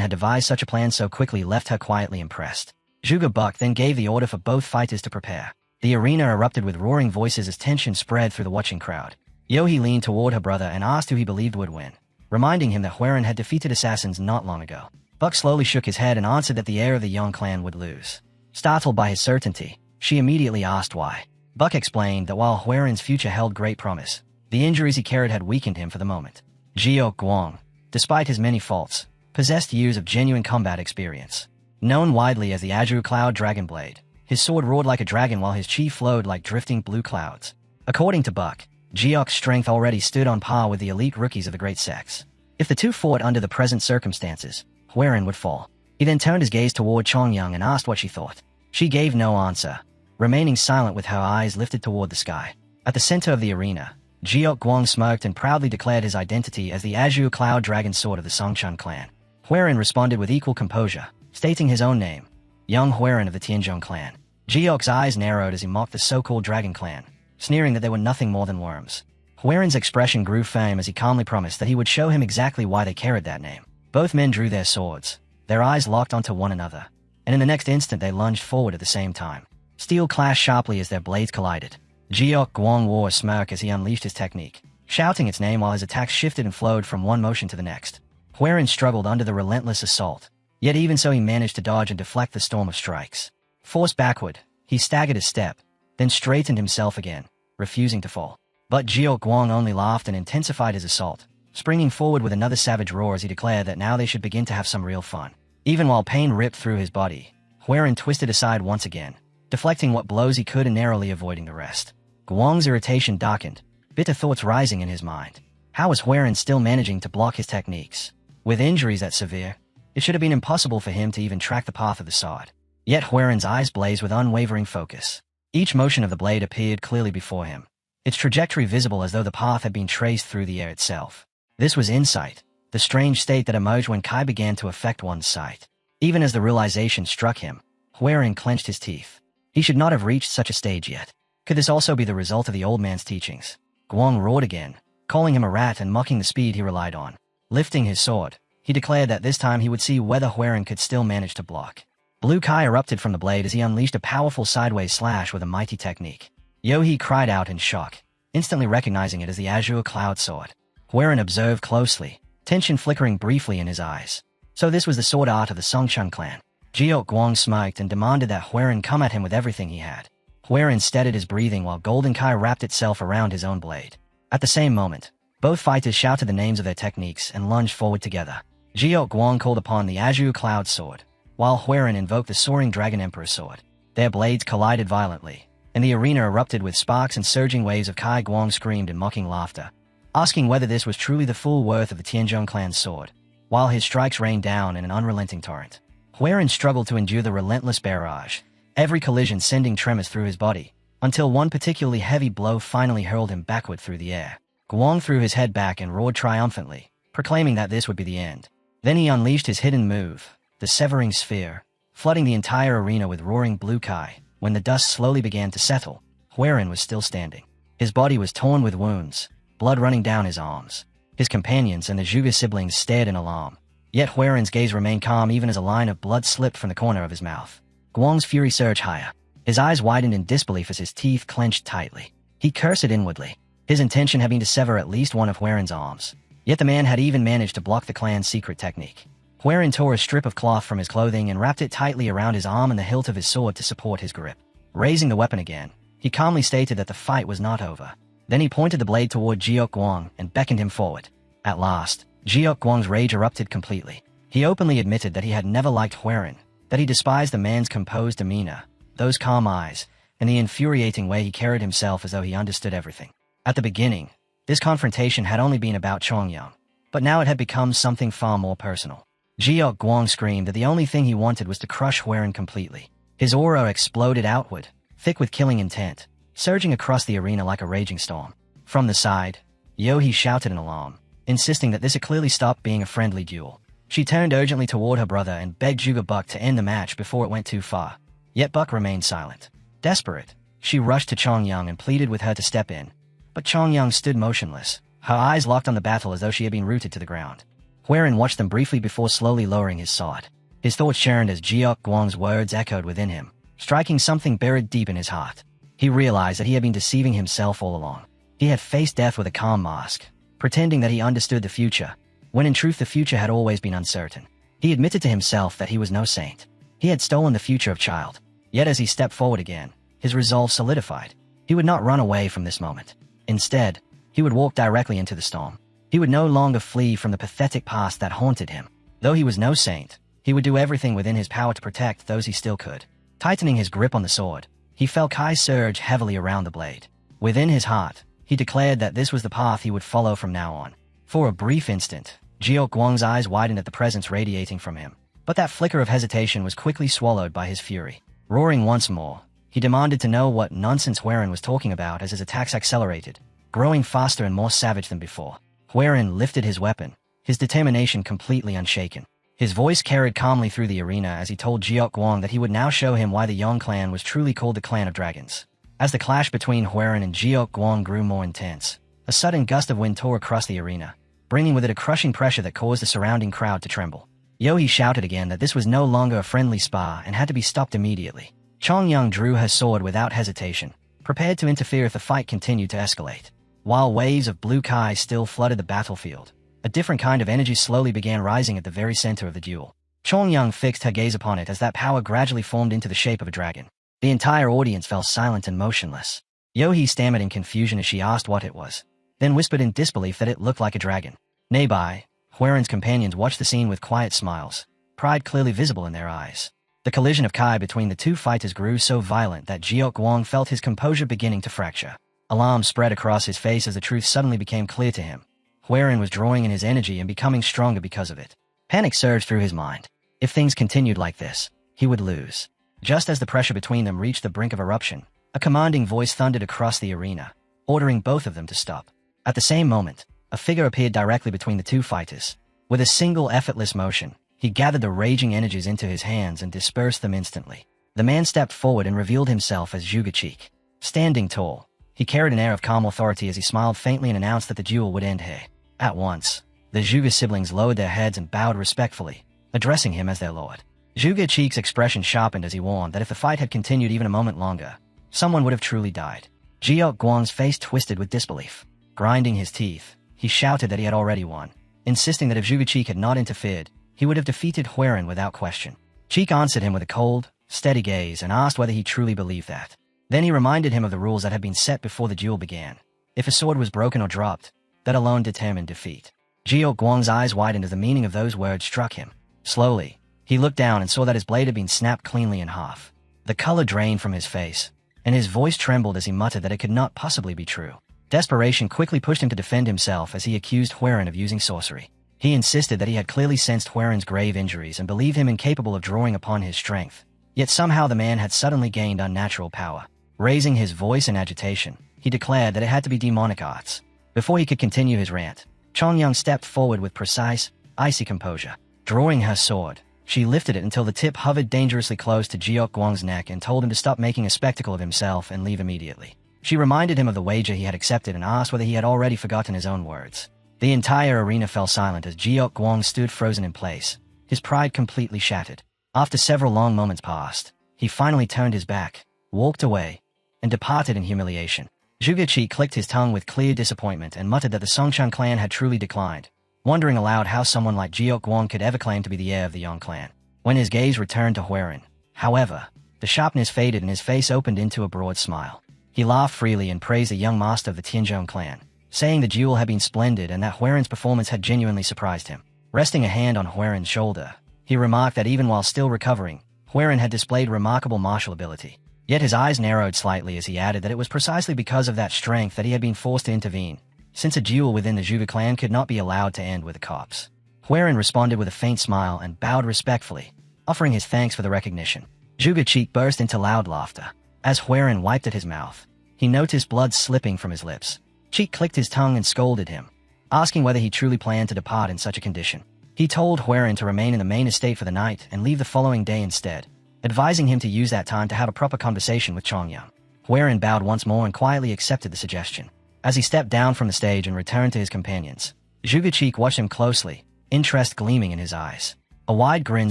had devised such a plan so quickly left her quietly impressed. Zhuge Buck then gave the order for both fighters to prepare. The arena erupted with roaring voices as tension spread through the watching crowd. Yohei leaned toward her brother and asked who he believed would win, reminding him that Huaren had defeated assassins not long ago. Buck slowly shook his head and answered that the heir of the Yang clan would lose. Startled by his certainty, she immediately asked why. Buck explained that while Huaren's future held great promise, the injuries he carried had weakened him for the moment. Jiok Guang, despite his many faults, possessed years of genuine combat experience. Known widely as the Azure Cloud Dragon Blade, his sword roared like a dragon while his chi flowed like drifting blue clouds. According to Buck, Jiok's strength already stood on par with the elite rookies of the Great Sex. If the two fought under the present circumstances, Huaren would fall. He then turned his gaze toward Chongyang and asked what she thought. She gave no answer, remaining silent with her eyes lifted toward the sky. At the center of the arena, Jiok Guang smirked and proudly declared his identity as the Azure Cloud Dragon Sword of the Songchun clan. Huaren responded with equal composure, stating his own name, Young Huaren of the Tianzhong clan. Jiok's eyes narrowed as he mocked the so-called Dragon clan, sneering that they were nothing more than worms. Huaren's expression grew firm as he calmly promised that he would show him exactly why they carried that name. Both men drew their swords, their eyes locked onto one another, and in the next instant they lunged forward at the same time. Steel clashed sharply as their blades collided. Jiok Guang wore a smirk as he unleashed his technique, shouting its name while his attacks shifted and flowed from one motion to the next. Huaren struggled under the relentless assault, yet even so he managed to dodge and deflect the storm of strikes. Forced backward, he staggered a step, then straightened himself again, refusing to fall. But Jiok Guang only laughed and intensified his assault, springing forward with another savage roar as he declared that now they should begin to have some real fun. Even while pain ripped through his body, Huaren twisted aside once again, deflecting what blows he could and narrowly avoiding the rest. Guang's irritation darkened, bitter thoughts rising in his mind. How was Huaren still managing to block his techniques? With injuries that severe, it should have been impossible for him to even track the path of the sword. Yet Huaren's eyes blazed with unwavering focus. Each motion of the blade appeared clearly before him, its trajectory visible as though the path had been traced through the air itself. This was insight, the strange state that emerged when Kai began to affect one's sight. Even as the realization struck him, Huaren clenched his teeth. He should not have reached such a stage yet. Could this also be the result of the old man's teachings? Guang roared again, calling him a rat and mocking the speed he relied on. Lifting his sword, he declared that this time he would see whether Huaren could still manage to block. Blue Kai erupted from the blade as he unleashed a powerful sideways slash with a mighty technique. Yohei cried out in shock, instantly recognizing it as the Azure Cloud Sword. Huaren observed closely, tension flickering briefly in his eyes. So this was the sword art of the Songchun clan. Jiok Guang smirked and demanded that Huaren come at him with everything he had. Huaren steadied his breathing while Golden Kai wrapped itself around his own blade. At the same moment, both fighters shouted the names of their techniques and lunged forward together. Jiok Guang called upon the Azure Cloud Sword, while Huaren invoked the Soaring Dragon Emperor Sword. Their blades collided violently, and the arena erupted with sparks and surging waves of Kai. Guang screamed in mocking laughter, asking whether this was truly the full worth of the Tianzhong clan's sword, while his strikes rained down in an unrelenting torrent. Huaren struggled to endure the relentless barrage, every collision sending tremors through his body, until one particularly heavy blow finally hurled him backward through the air. Guang threw his head back and roared triumphantly, proclaiming that this would be the end. Then he unleashed his hidden move, the Severing Sphere, flooding the entire arena with roaring blue Kai. When the dust slowly began to settle, Huaren was still standing. His body was torn with wounds, blood running down his arms. His companions and the Zhuge siblings stared in alarm. Yet Huaren's gaze remained calm even as a line of blood slipped from the corner of his mouth. Guang's fury surged higher. His eyes widened in disbelief as his teeth clenched tightly. He cursed inwardly. His intention had been to sever at least one of Huaren's arms. Yet the man had even managed to block the clan's secret technique. Huaren tore a strip of cloth from his clothing and wrapped it tightly around his arm and the hilt of his sword to support his grip. Raising the weapon again, he calmly stated that the fight was not over. Then he pointed the blade toward Jiok Guang and beckoned him forward. At last, Jiok Guang's rage erupted completely. He openly admitted that he had never liked Huaren, that he despised the man's composed demeanor, those calm eyes, and the infuriating way he carried himself as though he understood everything. At the beginning, this confrontation had only been about Chongyang, but now it had become something far more personal. Jiao Guang screamed that the only thing he wanted was to crush Huaren completely. His aura exploded outward, thick with killing intent, surging across the arena like a raging storm. From the side, Yohi shouted in alarm, insisting that this had clearly stopped being a friendly duel. She turned urgently toward her brother and begged Zhuge Buck to end the match before it went too far. Yet Buck remained silent. Desperate, she rushed to Chongyang and pleaded with her to step in. But Chongyang stood motionless, her eyes locked on the battle as though she had been rooted to the ground. Huaren watched them briefly before slowly lowering his sword. His thoughts churned as Jiao Guang's words echoed within him, striking something buried deep in his heart. He realized that he had been deceiving himself all along. He had faced death with a calm mask, pretending that he understood the future, when in truth the future had always been uncertain. He admitted to himself that he was no saint. He had stolen the future of child. Yet as he stepped forward again, his resolve solidified. He would not run away from this moment. Instead, he would walk directly into the storm. He would no longer flee from the pathetic past that haunted him. Though he was no saint, he would do everything within his power to protect those he still could. Tightening his grip on the sword, he felt Kai surge heavily around the blade. Within his heart, he declared that this was the path he would follow from now on. For a brief instant, Jiao Guang's eyes widened at the presence radiating from him. But that flicker of hesitation was quickly swallowed by his fury. Roaring once more, he demanded to know what nonsense Huaren was talking about as his attacks accelerated, growing faster and more savage than before. Huaren lifted his weapon, his determination completely unshaken. His voice carried calmly through the arena as he told Jiao Guang that he would now show him why the Yong clan was truly called the Clan of Dragons. As the clash between Huaren and Jiao Guang grew more intense, a sudden gust of wind tore across the arena, bringing with it a crushing pressure that caused the surrounding crowd to tremble. Yohi shouted again that this was no longer a friendly spar and had to be stopped immediately. Chongyang drew her sword without hesitation, prepared to interfere if the fight continued to escalate. While waves of blue Kai still flooded the battlefield, a different kind of energy slowly began rising at the very center of the duel. Chongyang fixed her gaze upon it as that power gradually formed into the shape of a dragon. The entire audience fell silent and motionless. Yohi stammered in confusion as she asked what it was, then whispered in disbelief that it looked like a dragon. Nearby, Huaren's companions watched the scene with quiet smiles, pride clearly visible in their eyes. The collision of Kai between the two fighters grew so violent that Jiao Guang felt his composure beginning to fracture. Alarm spread across his face as the truth suddenly became clear to him. Huaren was drawing in his energy and becoming stronger because of it. Panic surged through his mind. If things continued like this, he would lose. Just as the pressure between them reached the brink of eruption, a commanding voice thundered across the arena, ordering both of them to stop. At the same moment, a figure appeared directly between the two fighters. With a single effortless motion, he gathered the raging energies into his hands and dispersed them instantly. The man stepped forward and revealed himself as Zhuge Cheek. Standing tall, he carried an air of calm authority as he smiled faintly and announced that the duel would end here. At once, the Zhuge siblings lowered their heads and bowed respectfully, addressing him as their lord. Zhuge Cheek's expression sharpened as he warned that if the fight had continued even a moment longer, someone would have truly died. Jiao Guang's face twisted with disbelief. Grinding his teeth, he shouted that he had already won, insisting that if Zhuge Cheek had not interfered, he would have defeated Huaren without question. Cheek answered him with a cold, steady gaze and asked whether he truly believed that. Then he reminded him of the rules that had been set before the duel began. If a sword was broken or dropped, that alone determined defeat. Jiao Guang's eyes widened as the meaning of those words struck him. Slowly, he looked down and saw that his blade had been snapped cleanly in half. The color drained from his face, and his voice trembled as he muttered that it could not possibly be true. Desperation quickly pushed him to defend himself as he accused Huaren of using sorcery. He insisted that he had clearly sensed Huaren's grave injuries and believed him incapable of drawing upon his strength. Yet somehow the man had suddenly gained unnatural power. Raising his voice in agitation, he declared that it had to be demonic arts. Before he could continue his rant, Chongyang stepped forward with precise, icy composure. Drawing her sword, she lifted it until the tip hovered dangerously close to Jiao Guang's neck and told him to stop making a spectacle of himself and leave immediately. She reminded him of the wager he had accepted and asked whether he had already forgotten his own words. The entire arena fell silent as Jiao Guang stood frozen in place, his pride completely shattered. After several long moments passed, he finally turned his back, walked away, and departed in humiliation. Zhuge Chi clicked his tongue with clear disappointment and muttered that the Songcheng clan had truly declined, wondering aloud how someone like Jiao Guang could ever claim to be the heir of the Yong clan. When his gaze returned to Huaren, however, the sharpness faded and his face opened into a broad smile. He laughed freely and praised the young master of the Tianzhong clan, saying the duel had been splendid and that Huaren's performance had genuinely surprised him. Resting a hand on Huaren's shoulder, he remarked that even while still recovering, Huaren had displayed remarkable martial ability. Yet his eyes narrowed slightly as he added that it was precisely because of that strength that he had been forced to intervene, since a duel within the Zhuge clan could not be allowed to end with a corpse. Huiran responded with a faint smile and bowed respectfully, offering his thanks for the recognition. Zhuge Cheek burst into loud laughter. As Huiran wiped at his mouth, he noticed blood slipping from his lips. Cheek clicked his tongue and scolded him, asking whether he truly planned to depart in such a condition. He told Huiran to remain in the main estate for the night and leave the following day instead, advising him to use that time to have a proper conversation with Chongyang. Huiran bowed once more and quietly accepted the suggestion. As he stepped down from the stage and returned to his companions, Zhuge Cheek watched him closely, interest gleaming in his eyes. A wide grin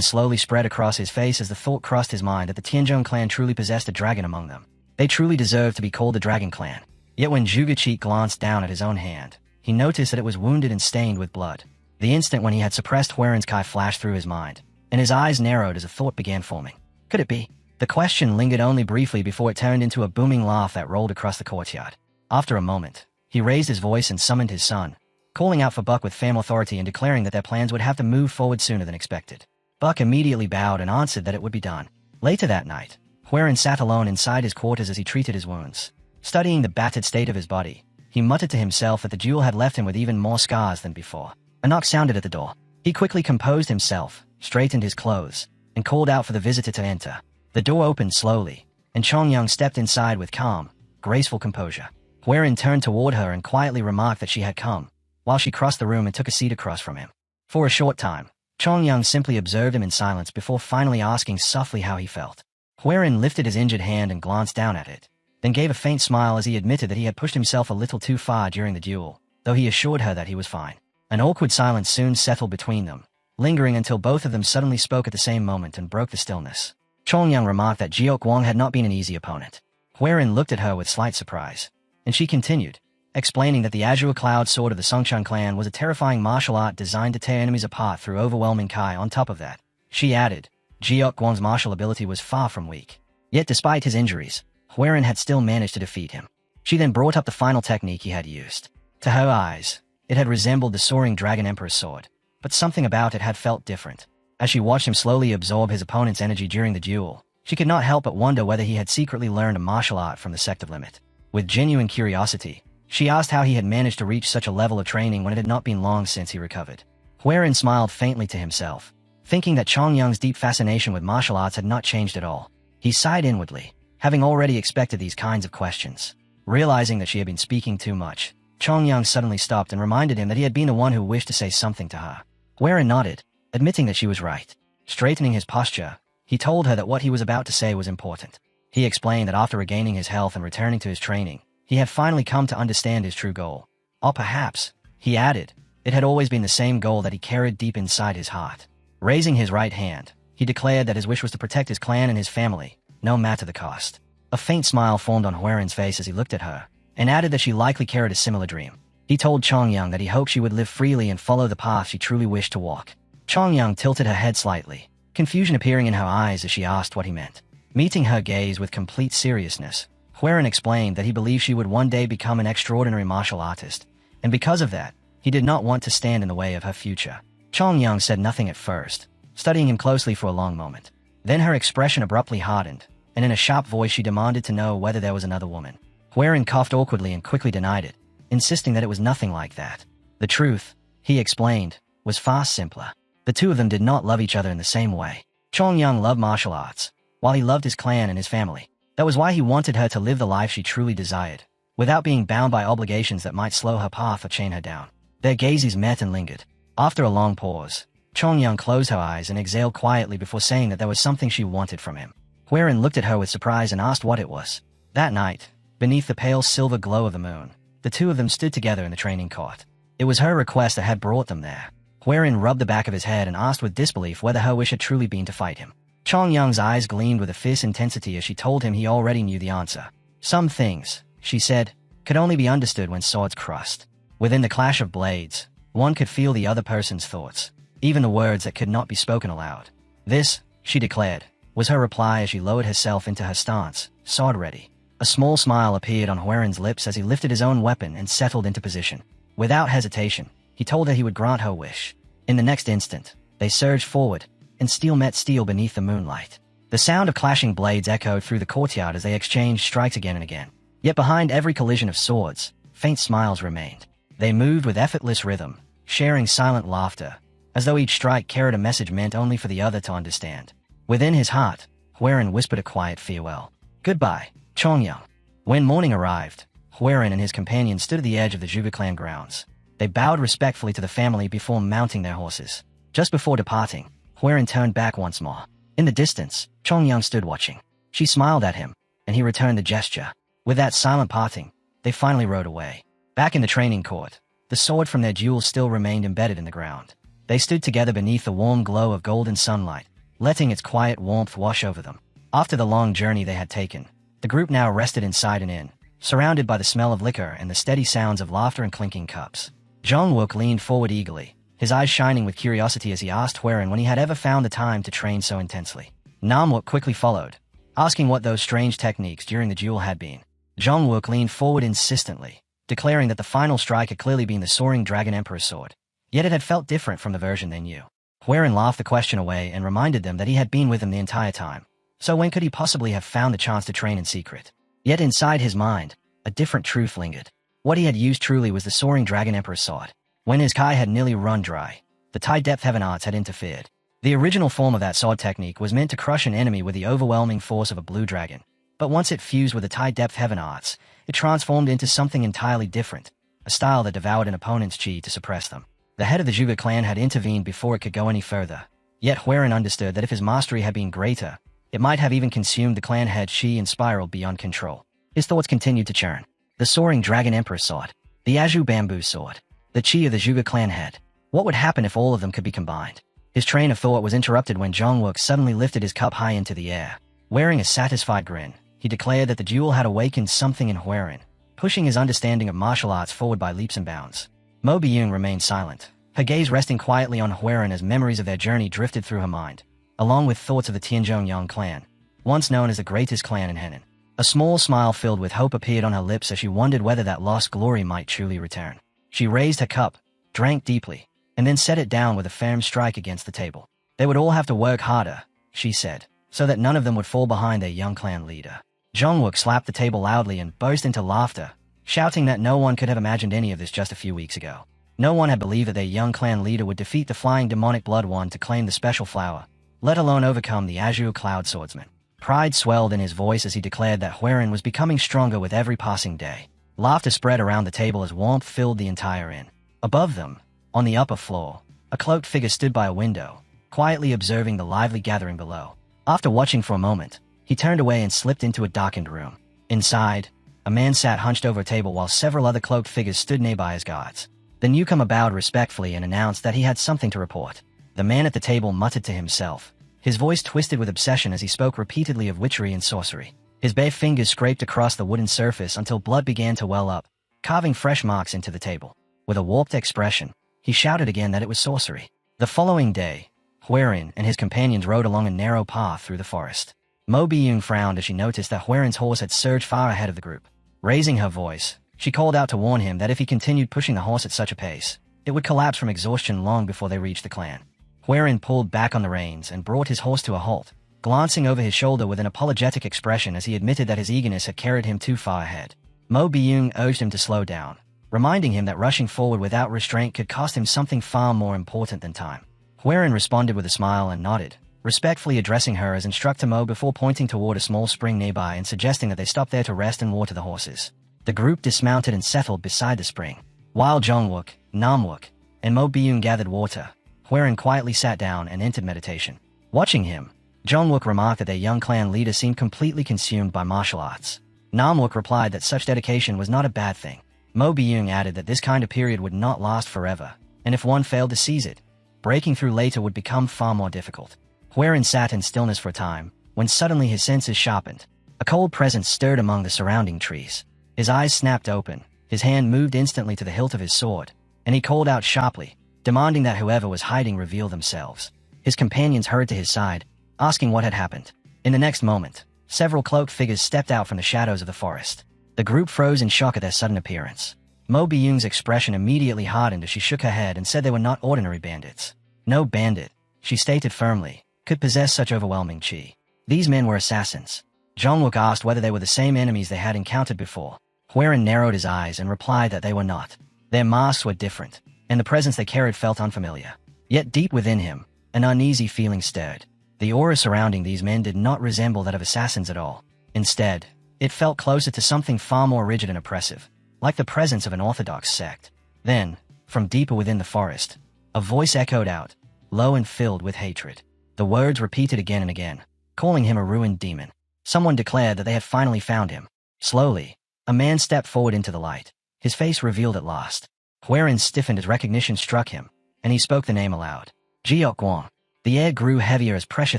slowly spread across his face as the thought crossed his mind that the Tianzhong clan truly possessed a dragon among them. They truly deserved to be called the Dragon Clan. Yet when Zhuge Cheek glanced down at his own hand, he noticed that it was wounded and stained with blood. The instant when he had suppressed Huiran's Kai flashed through his mind, and his eyes narrowed as a thought began forming. Could it be? The question lingered only briefly before it turned into a booming laugh that rolled across the courtyard. After a moment, he raised his voice and summoned his son, calling out for Buck with firm authority and declaring that their plans would have to move forward sooner than expected. Buck immediately bowed and answered that it would be done. Later that night, Huiran sat alone inside his quarters as he treated his wounds. Studying the battered state of his body, he muttered to himself that the duel had left him with even more scars than before. A knock sounded at the door. He quickly composed himself, straightened his clothes, and called out for the visitor to enter. The door opened slowly, and Chongyang stepped inside with calm, graceful composure. Huiran turned toward her and quietly remarked that she had come, while she crossed the room and took a seat across from him. For a short time, Chongyang simply observed him in silence before finally asking softly how he felt. Huiran lifted his injured hand and glanced down at it, then gave a faint smile as he admitted that he had pushed himself a little too far during the duel, though he assured her that he was fine. An awkward silence soon settled between them, lingering until both of them suddenly spoke at the same moment and broke the stillness. Chongyang remarked that Jiok Wang had not been an easy opponent. Huiran looked at her with slight surprise, and she continued, explaining that the Azure Cloud Sword of the Songchang clan was a terrifying martial art designed to tear enemies apart through overwhelming Kai. On top of that, she added, Jiok Wang's martial ability was far from weak. Yet despite his injuries, Huiran had still managed to defeat him. She then brought up the final technique he had used. To her eyes, it had resembled the soaring Dragon Emperor's sword, but something about it had felt different. As she watched him slowly absorb his opponent's energy during the duel, she could not help but wonder whether he had secretly learned a martial art from the sect of Limit. With genuine curiosity, she asked how he had managed to reach such a level of training when it had not been long since he recovered. Huiran smiled faintly to himself, thinking that Chongyang's deep fascination with martial arts had not changed at all. He sighed inwardly, having already expected these kinds of questions. Realizing that she had been speaking too much, Chongyang suddenly stopped and reminded him that he had been the one who wished to say something to her. Huiran nodded, admitting that she was right. Straightening his posture, he told her that what he was about to say was important. He explained that after regaining his health and returning to his training, he had finally come to understand his true goal. Or perhaps, he added, it had always been the same goal that he carried deep inside his heart. Raising his right hand, he declared that his wish was to protect his clan and his family, no matter the cost. A faint smile formed on Huiran's face as he looked at her, and added that she likely carried a similar dream. He told Chongyang that he hoped she would live freely and follow the path she truly wished to walk. Chongyang tilted her head slightly, confusion appearing in her eyes as she asked what he meant. Meeting her gaze with complete seriousness, Huiran explained that he believed she would one day become an extraordinary martial artist, and because of that, he did not want to stand in the way of her future. Chongyang said nothing at first, studying him closely for a long moment. Then her expression abruptly hardened, and in a sharp voice she demanded to know whether there was another woman. Huiran coughed awkwardly and quickly denied it, insisting that it was nothing like that. The truth, he explained, was far simpler. The two of them did not love each other in the same way. Chongyang loved martial arts, while he loved his clan and his family. That was why he wanted her to live the life she truly desired, without being bound by obligations that might slow her path or chain her down. Their gazes met and lingered. After a long pause, Chongyang closed her eyes and exhaled quietly before saying that there was something she wanted from him. Huiran looked at her with surprise and asked what it was. That night, beneath the pale silver glow of the moon, the two of them stood together in the training court. It was her request that had brought them there. Huiran rubbed the back of his head and asked with disbelief whether her wish had truly been to fight him. Chongyang's eyes gleamed with a fierce intensity as she told him he already knew the answer. Some things, she said, could only be understood when swords crossed. Within the clash of blades, one could feel the other person's thoughts, even the words that could not be spoken aloud. This, she declared, was her reply as she lowered herself into her stance, sword ready. A small smile appeared on Huiran's lips as he lifted his own weapon and settled into position. Without hesitation, he told her he would grant her wish. In the next instant, they surged forward, and steel met steel beneath the moonlight. The The sound of clashing blades echoed through the courtyard as they exchanged strikes again and again. Yet behind every collision of swords, faint smiles remained. They moved with effortless rhythm, sharing silent laughter, as though each strike carried a message meant only for the other to understand. Within his heart, Huiran whispered a quiet farewell. Goodbye, Chongyang. When morning arrived, Huiran and his companions stood at the edge of the Zhuge clan grounds. They bowed respectfully to the family before mounting their horses. Just before departing, Huiran turned back once more. In the distance, Chongyang stood watching. She smiled at him, and he returned the gesture. With that silent parting, they finally rode away. Back in the training court, the sword from their duel still remained embedded in the ground. They stood together beneath the warm glow of golden sunlight, letting its quiet warmth wash over them. After the long journey they had taken, the group now rested inside an inn, surrounded by the smell of liquor and the steady sounds of laughter and clinking cups. Zhongwook leaned forward eagerly, his eyes shining with curiosity as he asked Huiran when he had ever found the time to train so intensely. Namwook quickly followed, asking what those strange techniques during the duel had been. Zhongwook leaned forward insistently, declaring that the final strike had clearly been the soaring Dragon Emperor's sword. Yet it had felt different from the version they knew. Huiran laughed the question away and reminded them that he had been with them the entire time. So when could he possibly have found the chance to train in secret? Yet inside his mind, a different truth lingered. What he had used truly was the soaring Dragon Emperor's sword. When his Kai had nearly run dry, the Tide-Depth Heaven Arts had interfered. The original form of that sword technique was meant to crush an enemy with the overwhelming force of a blue dragon. But once it fused with the Tide-Depth Heaven Arts, it transformed into something entirely different, a style that devoured an opponent's chi to suppress them. The head of the Zhuge clan had intervened before it could go any further. Yet Huiran understood that if his mastery had been greater, it might have even consumed the clan head chi and spiraled beyond control. His thoughts continued to churn. The soaring Dragon Emperor's sword, the Azhu Bamboo sword, the chi of the Zhuge clan head. What would happen if all of them could be combined? His train of thought was interrupted when Zhongwook suddenly lifted his cup high into the air. Wearing a satisfied grin, he declared that the duel had awakened something in Huiran, pushing his understanding of martial arts forward by leaps and bounds. Mo Byung remained silent, her gaze resting quietly on Huiran as memories of their journey drifted through her mind, along with thoughts of the Tianzhongyang clan, once known as the greatest clan in Henan. A small smile filled with hope appeared on her lips as she wondered whether that lost glory might truly return. She raised her cup, drank deeply, and then set it down with a firm strike against the table. They would all have to work harder, she said, so that none of them would fall behind their young clan leader. Zhongwook slapped the table loudly and burst into laughter, shouting that no one could have imagined any of this just a few weeks ago. No one had believed that their young clan leader would defeat the flying demonic blood one to claim the special flower, let alone overcome the Azure Cloud Swordsman. Pride swelled in his voice as he declared that Huiran was becoming stronger with every passing day. Laughter spread around the table as warmth filled the entire inn. Above them, on the upper floor, a cloaked figure stood by a window, quietly observing the lively gathering below. After watching for a moment, he turned away and slipped into a darkened room. Inside, a man sat hunched over a table while several other cloaked figures stood nearby as guards. The newcomer bowed respectfully and announced that he had something to report. The man at the table muttered to himself, his voice twisted with obsession as he spoke repeatedly of witchery and sorcery. His bare fingers scraped across the wooden surface until blood began to well up, carving fresh marks into the table. With a warped expression, he shouted again that it was sorcery. The following day, Huiran and his companions rode along a narrow path through the forest. Mo Byung frowned as she noticed that Huiran's horse had surged far ahead of the group. Raising her voice, she called out to warn him that if he continued pushing the horse at such a pace, it would collapse from exhaustion long before they reached the clan. Huiran pulled back on the reins and brought his horse to a halt, glancing over his shoulder with an apologetic expression as he admitted that his eagerness had carried him too far ahead. Mo Byung urged him to slow down, reminding him that rushing forward without restraint could cost him something far more important than time. Huiran responded with a smile and nodded, respectfully addressing her as Instructor Mo before pointing toward a small spring nearby and suggesting that they stop there to rest and water the horses. The group dismounted and settled beside the spring. While Zhongwook, Namwook, and Mo Byung gathered water, Huiran quietly sat down and entered meditation. Watching him, Zhongwook remarked that their young clan leader seemed completely consumed by martial arts. Namwook replied that such dedication was not a bad thing. Mo Byung added that this kind of period would not last forever, and if one failed to seize it, breaking through later would become far more difficult. Huiran sat in stillness for a time, when suddenly his senses sharpened. A cold presence stirred among the surrounding trees. His eyes snapped open, his hand moved instantly to the hilt of his sword, and he called out sharply, demanding that whoever was hiding reveal themselves. His companions hurried to his side, asking what had happened. In the next moment, several cloaked figures stepped out from the shadows of the forest. The group froze in shock at their sudden appearance. Mo Byung's expression immediately hardened as she shook her head and said they were not ordinary bandits. No bandit, she stated firmly, could possess such overwhelming chi. These men were assassins. Jianghu asked whether they were the same enemies they had encountered before. Huaren narrowed his eyes and replied that they were not. Their masks were different, and the presence they carried felt unfamiliar. Yet deep within him, an uneasy feeling stirred. The aura surrounding these men did not resemble that of assassins at all. Instead, it felt closer to something far more rigid and oppressive, like the presence of an orthodox sect. Then, from deeper within the forest, a voice echoed out, low and filled with hatred. The words repeated again and again, calling him a ruined demon. Someone declared that they had finally found him. Slowly, a man stepped forward into the light, his face revealed at last. Huaren stiffened as recognition struck him, and he spoke the name aloud. Jianghu. The air grew heavier as pressure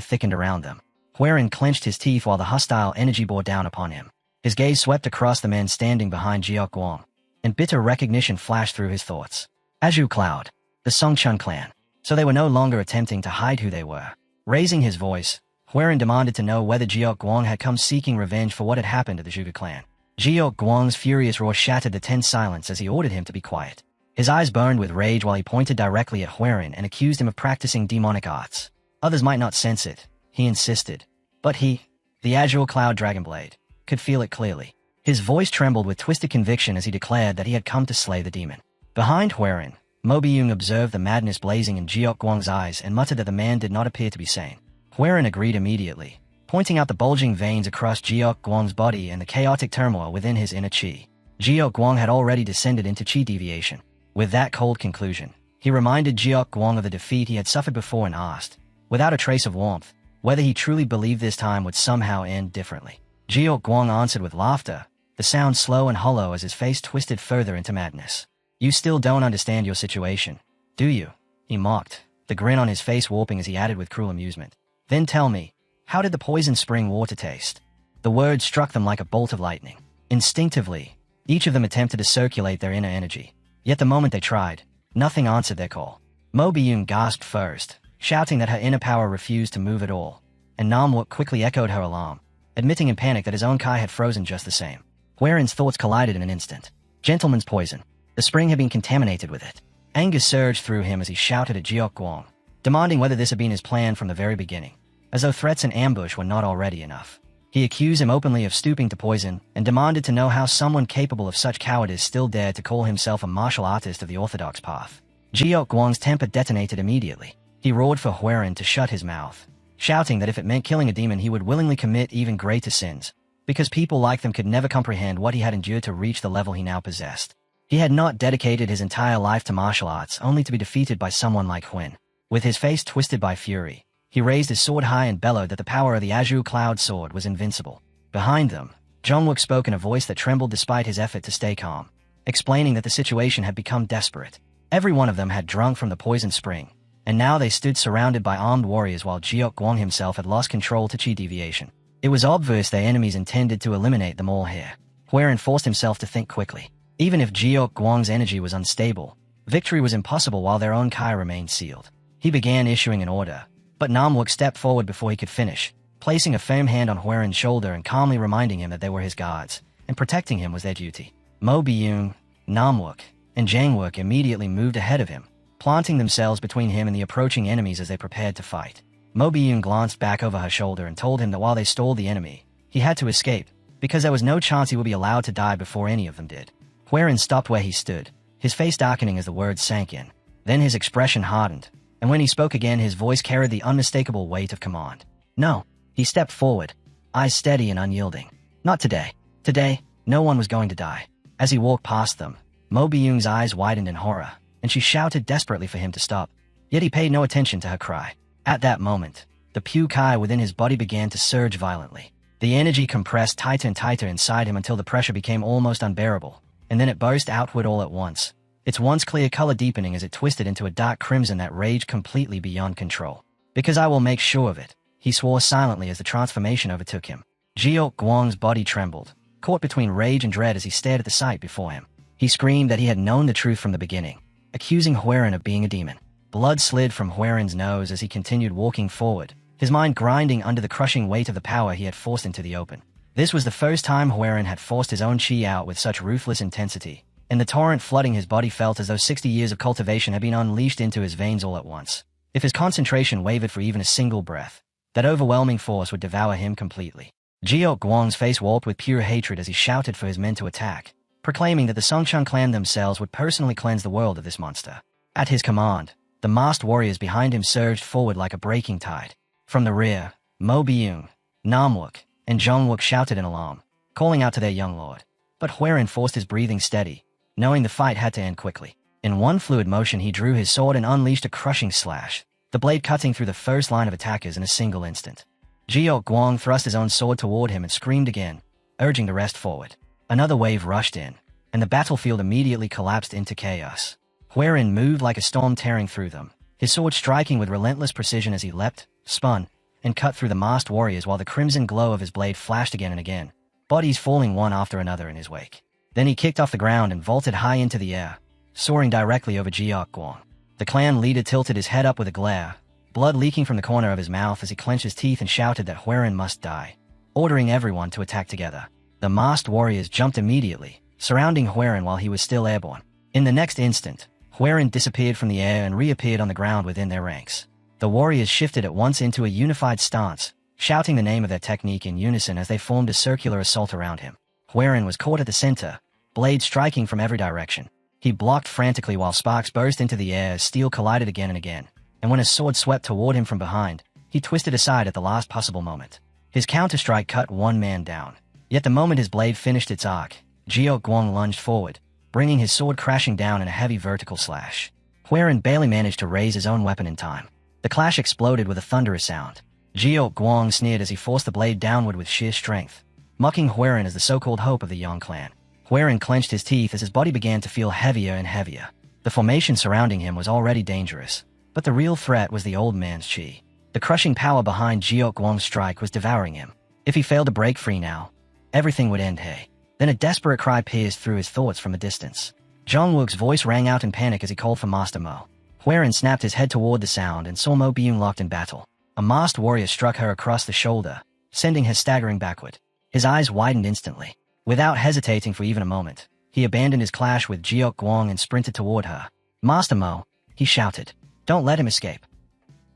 thickened around them. Huaren clenched his teeth while the hostile energy bore down upon him. His gaze swept across the men standing behind Jianghu, and bitter recognition flashed through his thoughts. Azure Cloud, the Songchun clan. So they were no longer attempting to hide who they were. Raising his voice, Huaren demanded to know whether Jianghu had come seeking revenge for what had happened to the Zhuge clan. Jianghu's furious roar shattered the tense silence as he ordered him to be quiet. His eyes burned with rage while he pointed directly at Huaren and accused him of practicing demonic arts. Others might not sense it, he insisted. But he, the Azure Cloud Dragonblade, could feel it clearly. His voice trembled with twisted conviction as he declared that he had come to slay the demon. Behind Huaren, Mo Byung observed the madness blazing in Jianghu's eyes and muttered that the man did not appear to be sane. Huaren agreed immediately, pointing out the bulging veins across Jianghu's body and the chaotic turmoil within his inner qi. Jianghu had already descended into qi deviation. With that cold conclusion, he reminded Jianghu of the defeat he had suffered before and asked, without a trace of warmth, whether he truly believed this time would somehow end differently. Jianghu answered with laughter, the sound slow and hollow as his face twisted further into madness. You still don't understand your situation, do you? He mocked, the grin on his face warping as he added with cruel amusement. Then tell me, how did the poison spring water taste? The words struck them like a bolt of lightning. Instinctively, each of them attempted to circulate their inner energy. Yet the moment they tried, nothing answered their call. Mo Byung gasped first, shouting that her inner power refused to move at all, and Namwook quickly echoed her alarm, admitting in panic that his own Kai had frozen just the same. Huaren's thoughts collided in an instant. Gentleman's poison. The spring had been contaminated with it. Anger surged through him as he shouted at Jianghu, demanding whether this had been his plan from the very beginning, as though threats and ambush were not already enough. He accused him openly of stooping to poison and demanded to know how someone capable of such cowardice still dared to call himself a martial artist of the orthodox path. Jianghu's temper detonated immediately. He roared for Huaren to shut his mouth, shouting that if it meant killing a demon he would willingly commit even greater sins, because people like them could never comprehend what he had endured to reach the level he now possessed. He had not dedicated his entire life to martial arts only to be defeated by someone like Huan. With his face twisted by fury, he raised his sword high and bellowed that the power of the Azure Cloud Sword was invincible. Behind them, Zhongwook spoke in a voice that trembled despite his effort to stay calm, explaining that the situation had become desperate. Every one of them had drunk from the poison spring, and now they stood surrounded by armed warriors while Jianghu himself had lost control to qi deviation. It was obvious their enemies intended to eliminate them all here. Huaren forced himself to think quickly. Even if Jianghu's energy was unstable, victory was impossible while their own Kai remained sealed. He began issuing an order, but Namwook stepped forward before he could finish, placing a firm hand on Huaren's shoulder and calmly reminding him that they were his guards, and protecting him was their duty. Mo Byung, Namwook, and Jangwook immediately moved ahead of him, planting themselves between him and the approaching enemies as they prepared to fight. Mo Byung glanced back over her shoulder and told him that while they stalled the enemy, he had to escape, because there was no chance he would be allowed to die before any of them did. Huaren stopped where he stood, his face darkening as the words sank in. Then his expression hardened, and when he spoke again his voice carried the unmistakable weight of command. No. He stepped forward, eyes steady and unyielding. Not today. Today, no one was going to die. As he walked past them, Mo Byung's eyes widened in horror, and she shouted desperately for him to stop. Yet he paid no attention to her cry. At that moment, the Pu Kai within his body began to surge violently. The energy compressed tighter and tighter inside him until the pressure became almost unbearable, and then it burst outward all at once, its once clear color deepening as it twisted into a dark crimson that raged completely beyond control. Because I will make sure of it, he swore silently as the transformation overtook him. Jianghu's body trembled, caught between rage and dread as he stared at the sight before him. He screamed that he had known the truth from the beginning, accusing Huaren of being a demon. Blood slid from Huaren's nose as he continued walking forward, his mind grinding under the crushing weight of the power he had forced into the open. This was the first time Huaren had forced his own qi out with such ruthless intensity, and the torrent flooding his body felt as though 60 years of cultivation had been unleashed into his veins all at once. If his concentration wavered for even a single breath, That overwhelming force would devour him completely. Jiok Guang's face warped with pure hatred as he shouted for his men to attack, proclaiming that the Songcheng clan themselves would personally cleanse the world of this monster. At his command, the masked warriors behind him surged forward like a breaking tide. From the rear, Mo Byung, Namwook, and Jongwook shouted in alarm, calling out to their young lord. But Huiran forced his breathing steady, knowing the fight had to end quickly. In one fluid motion he drew his sword and unleashed a crushing slash, the blade cutting through the first line of attackers in a single instant. Jiok Guang thrust his own sword toward him and screamed again, urging the rest forward. Another wave rushed in, and the battlefield immediately collapsed into chaos. Huiran moved like a storm tearing through them, his sword striking with relentless precision as he leapt, spun, and cut through the masked warriors while the crimson glow of his blade flashed again and again, bodies falling one after another in his wake. Then he kicked off the ground and vaulted high into the air, soaring directly over Jiok Guang. The clan leader tilted his head up with a glare, blood leaking from the corner of his mouth as he clenched his teeth and shouted that Huiran must die, ordering everyone to attack together. The masked warriors jumped immediately, surrounding Huiran while he was still airborne. In the next instant, Huiran disappeared from the air and reappeared on the ground within their ranks. The warriors shifted at once into a unified stance, shouting the name of their technique in unison as they formed a circular assault around him. Huiran was caught at the center, blades striking from every direction. He blocked frantically while sparks burst into the air as steel collided again and again, and when a sword swept toward him from behind, he twisted aside at the last possible moment. His counterstrike cut one man down. Yet the moment his blade finished its arc, Jiok Guang lunged forward, bringing his sword crashing down in a heavy vertical slash. Huiran barely managed to raise his own weapon in time. The clash exploded with a thunderous sound. Jiok Guang sneered as he forced the blade downward with sheer strength, mocking Huiran as the so-called hope of the Yang clan. Huiran clenched his teeth as his body began to feel heavier and heavier. The formation surrounding him was already dangerous, but the real threat was the old man's chi. The crushing power behind Jiok Guang's strike was devouring him. If he failed to break free now, everything would end. Hey. Then a desperate cry pierced through his thoughts from a distance. Jongwook's voice rang out in panic as he called for Master Mo. Huiran snapped his head toward the sound and saw Mo Byung locked in battle. A masked warrior struck her across the shoulder, sending her staggering backward. His eyes widened instantly. Without hesitating for even a moment, he abandoned his clash with Jiok Guang and sprinted toward her. Master Mo, he shouted. Don't let him escape.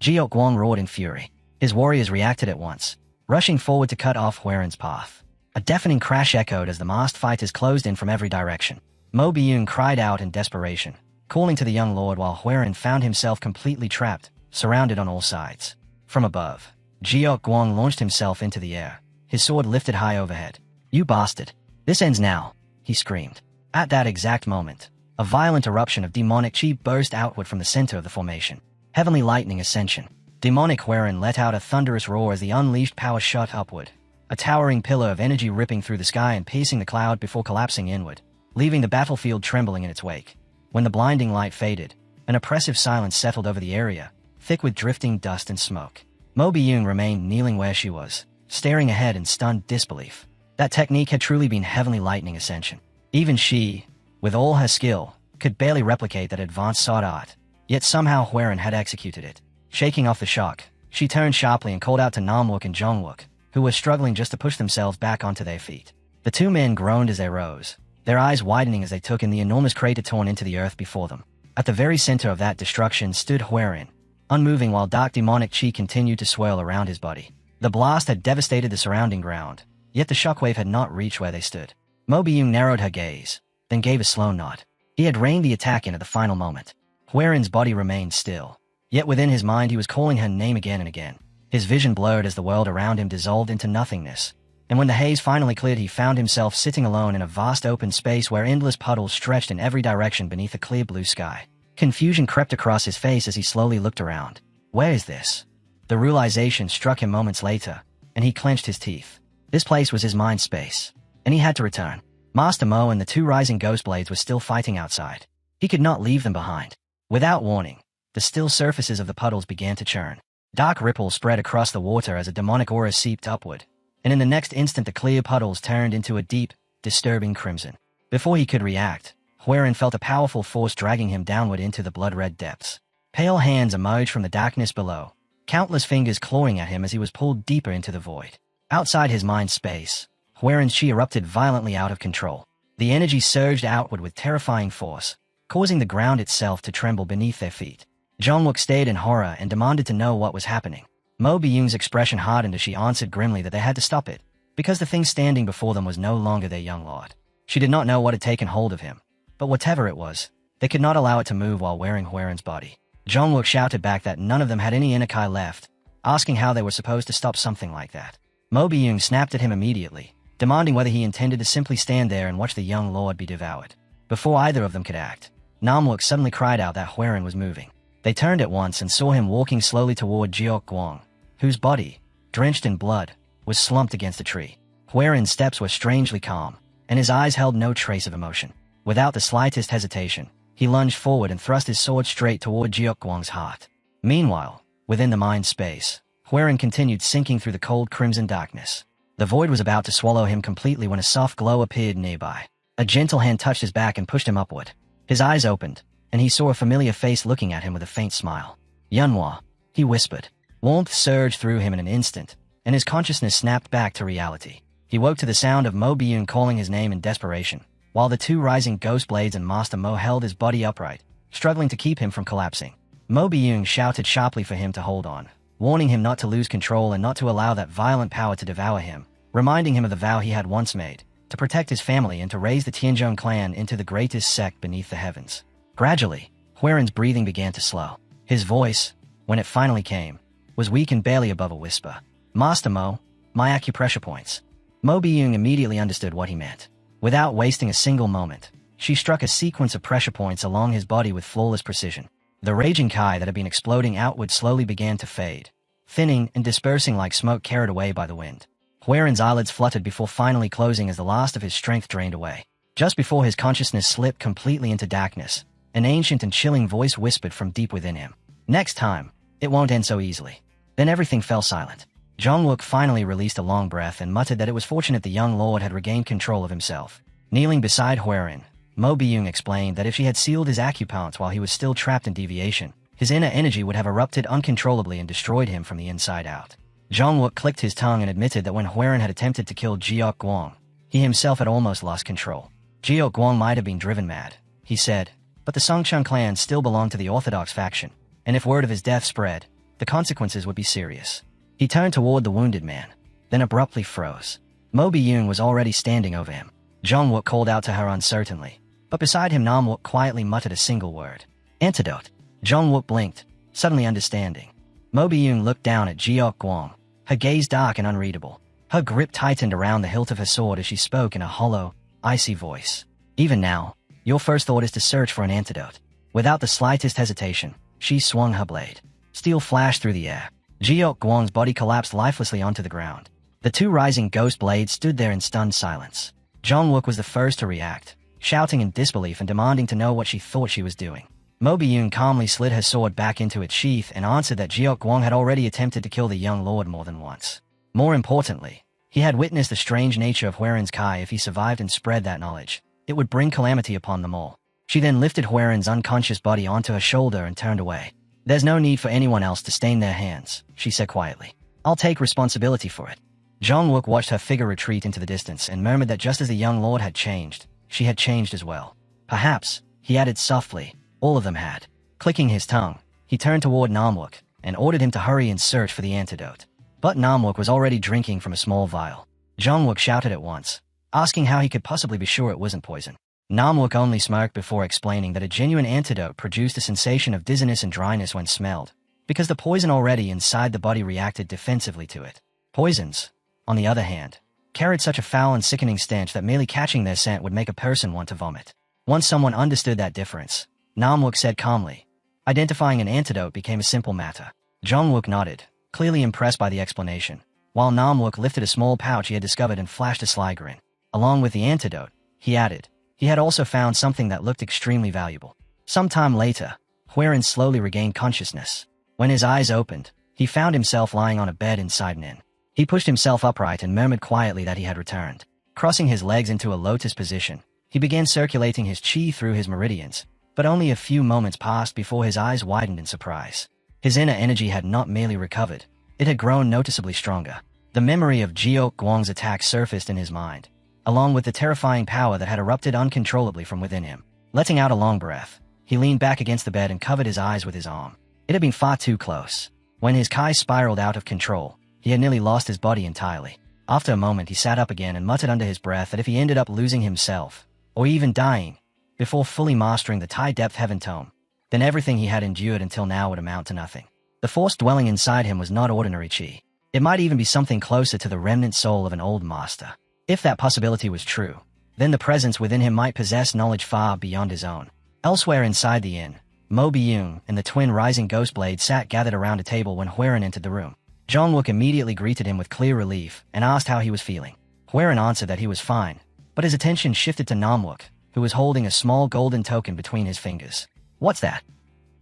Jiok Guang roared in fury. His warriors reacted at once, rushing forward to cut off Huiran's path. A deafening crash echoed as the masked fighters closed in from every direction. Mo Byung cried out in desperation, calling to the young lord while Huiran found himself completely trapped, surrounded on all sides. From above, Jiok Guang launched himself into the air, his sword lifted high overhead. You bastard. This ends now, he screamed. At that exact moment, a violent eruption of demonic chi burst outward from the center of the formation. Heavenly lightning ascension. Demonic Huiran let out a thunderous roar as the unleashed power shot upward, a towering pillar of energy ripping through the sky and piercing the cloud before collapsing inward, leaving the battlefield trembling in its wake. When the blinding light faded, an oppressive silence settled over the area, thick with drifting dust and smoke. Mo Byung remained kneeling where she was, staring ahead in stunned disbelief. That technique had truly been heavenly lightning ascension. Even she, with all her skill, could barely replicate that advanced sword art, yet somehow Huiran had executed it. Shaking off the shock, she turned sharply and called out to Namwook and Jongwook, who were struggling just to push themselves back onto their feet. The two men groaned as they rose, their eyes widening as they took in the enormous crater torn into the earth before them. At the very center of that destruction stood Huiran, unmoving while dark demonic chi continued to swirl around his body. The blast had devastated the surrounding ground, yet the shockwave had not reached where they stood. Mo Byung narrowed her gaze, then gave a slow nod. He had reined the attack in at the final moment. Huiran's body remained still, yet within his mind he was calling her name again and again. His vision blurred as the world around him dissolved into nothingness, and when the haze finally cleared he found himself sitting alone in a vast open space where endless puddles stretched in every direction beneath a clear blue sky. Confusion crept across his face as he slowly looked around. Where is this? The realization struck him moments later, and he clenched his teeth. This place was his mind space, and he had to return. Master Mo and the two rising ghost blades were still fighting outside. He could not leave them behind. Without warning, the still surfaces of the puddles began to churn. Dark ripples spread across the water as a demonic aura seeped upward, and in the next instant the clear puddles turned into a deep, disturbing crimson. Before he could react, Huiran felt a powerful force dragging him downward into the blood-red depths. Pale hands emerged from the darkness below, countless fingers clawing at him as he was pulled deeper into the void. Outside his mind space, Huiran's chi erupted violently out of control. The energy surged outward with terrifying force, causing the ground itself to tremble beneath their feet. Jongwook stayed in horror and demanded to know what was happening. Mo Byung's expression hardened as she answered grimly that they had to stop it, because the thing standing before them was no longer their young lord. She did not know what had taken hold of him, but whatever it was, they could not allow it to move while wearing Huerin's body. Jongwook shouted back that none of them had any anikai left, asking how they were supposed to stop something like that. Mo Byung snapped at him immediately, demanding whether he intended to simply stand there and watch the young lord be devoured. Before either of them could act, Namwook suddenly cried out that Huerin was moving. They turned at once and saw him walking slowly toward Jiok Guang, whose body, drenched in blood, was slumped against a tree. Huerin's steps were strangely calm, and his eyes held no trace of emotion. Without the slightest hesitation, he lunged forward and thrust his sword straight toward Jiok Guang's heart. Meanwhile, within the mind space, Huerin continued sinking through the cold crimson darkness. The void was about to swallow him completely when a soft glow appeared nearby. A gentle hand touched his back and pushed him upward. His eyes opened, and he saw a familiar face looking at him with a faint smile. "Yunhua," he whispered. Warmth surged through him in an instant, and his consciousness snapped back to reality. He woke to the sound of Mo Byung calling his name in desperation, while the two rising ghost blades and Master Mo held his body upright, struggling to keep him from collapsing. Mo Byung shouted sharply for him to hold on, warning him not to lose control and not to allow that violent power to devour him, reminding him of the vow he had once made, to protect his family and to raise the Tianzhong clan into the greatest sect beneath the heavens. Gradually, Huerin's breathing began to slow. His voice, when it finally came, was weak and barely above a whisper. "Master Mo, my acupressure points." Mo Byung immediately understood what he meant. Without wasting a single moment, she struck a sequence of pressure points along his body with flawless precision. The raging Kai that had been exploding outward slowly began to fade, thinning and dispersing like smoke carried away by the wind. Huerin's eyelids fluttered before finally closing as the last of his strength drained away. Just before his consciousness slipped completely into darkness, an ancient and chilling voice whispered from deep within him. "Next time, it won't end so easily." Then everything fell silent. Jongwook finally released a long breath and muttered that it was fortunate the young lord had regained control of himself. Kneeling beside Huerin, Mo Byung explained that if she had sealed his acupounce while he was still trapped in deviation, his inner energy would have erupted uncontrollably and destroyed him from the inside out. Jongwook clicked his tongue and admitted that when Huerin had attempted to kill Jiok Guang, he himself had almost lost control. Jiok Guang might have been driven mad, he said, but the Songcheng clan still belonged to the orthodox faction, and if word of his death spread, the consequences would be serious. He turned toward the wounded man, then abruptly froze. Mo Byung was already standing over him. Jongwook called out to her uncertainly, but beside him Namwook quietly muttered a single word. "Antidote." Jongwook blinked, suddenly understanding. Mo Byung looked down at Jiok Guang, her gaze dark and unreadable. Her grip tightened around the hilt of her sword as she spoke in a hollow, icy voice. "Even now, your first thought is to search for an antidote." Without the slightest hesitation, she swung her blade. Steel flashed through the air. Jiok Guang's body collapsed lifelessly onto the ground. The two rising ghost blades stood there in stunned silence. Jongwook was the first to react, shouting in disbelief and demanding to know what she thought she was doing. Mo Byung calmly slid her sword back into its sheath and answered that Jiok Guang had already attempted to kill the young lord more than once. More importantly, he had witnessed the strange nature of Huerin's Kai. If he survived and spread that knowledge, it would bring calamity upon them all. She then lifted Huerin's unconscious body onto her shoulder and turned away. "There's no need for anyone else to stain their hands," she said quietly. "I'll take responsibility for it." Jongwook watched her figure retreat into the distance and murmured that just as the young lord had changed, she had changed as well. Perhaps, he added softly, all of them had. Clicking his tongue, he turned toward Namwook and ordered him to hurry and search for the antidote. But Namwook was already drinking from a small vial. Jongwook shouted at once, asking how he could possibly be sure it wasn't poison. Namwook only smirked before explaining that a genuine antidote produced a sensation of dizziness and dryness when smelled, because the poison already inside the body reacted defensively to it. Poisons, on the other hand, carried such a foul and sickening stench that merely catching their scent would make a person want to vomit. Once someone understood that difference, Namwook said calmly, identifying an antidote became a simple matter. Jongwook nodded, clearly impressed by the explanation, while Namwook lifted a small pouch he had discovered and flashed a sly grin. Along with the antidote, he added, he had also found something that looked extremely valuable. Sometime later, Huerin slowly regained consciousness. When his eyes opened, he found himself lying on a bed inside an inn. He pushed himself upright and murmured quietly that he had returned. Crossing his legs into a lotus position, he began circulating his chi through his meridians, but only a few moments passed before his eyes widened in surprise. His inner energy had not merely recovered, it had grown noticeably stronger. The memory of Jiok Guang's attack surfaced in his mind, along with the terrifying power that had erupted uncontrollably from within him. Letting out a long breath, he leaned back against the bed and covered his eyes with his arm. It had been far too close. When his Kai spiraled out of control, he had nearly lost his body entirely. After a moment he sat up again and muttered under his breath that if he ended up losing himself, or even dying, before fully mastering the Tai Depth Heaven Tome, then everything he had endured until now would amount to nothing. The force dwelling inside him was not ordinary chi. It might even be something closer to the remnant soul of an old master. If that possibility was true, then the presence within him might possess knowledge far beyond his own. Elsewhere inside the inn, Mo Byung and the twin rising ghost blades sat gathered around a table when Huaren entered the room. Jongwook immediately greeted him with clear relief and asked how he was feeling. Huaren answered that he was fine, but his attention shifted to Namwook, who was holding a small golden token between his fingers. "What's that?"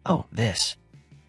"Oh, this."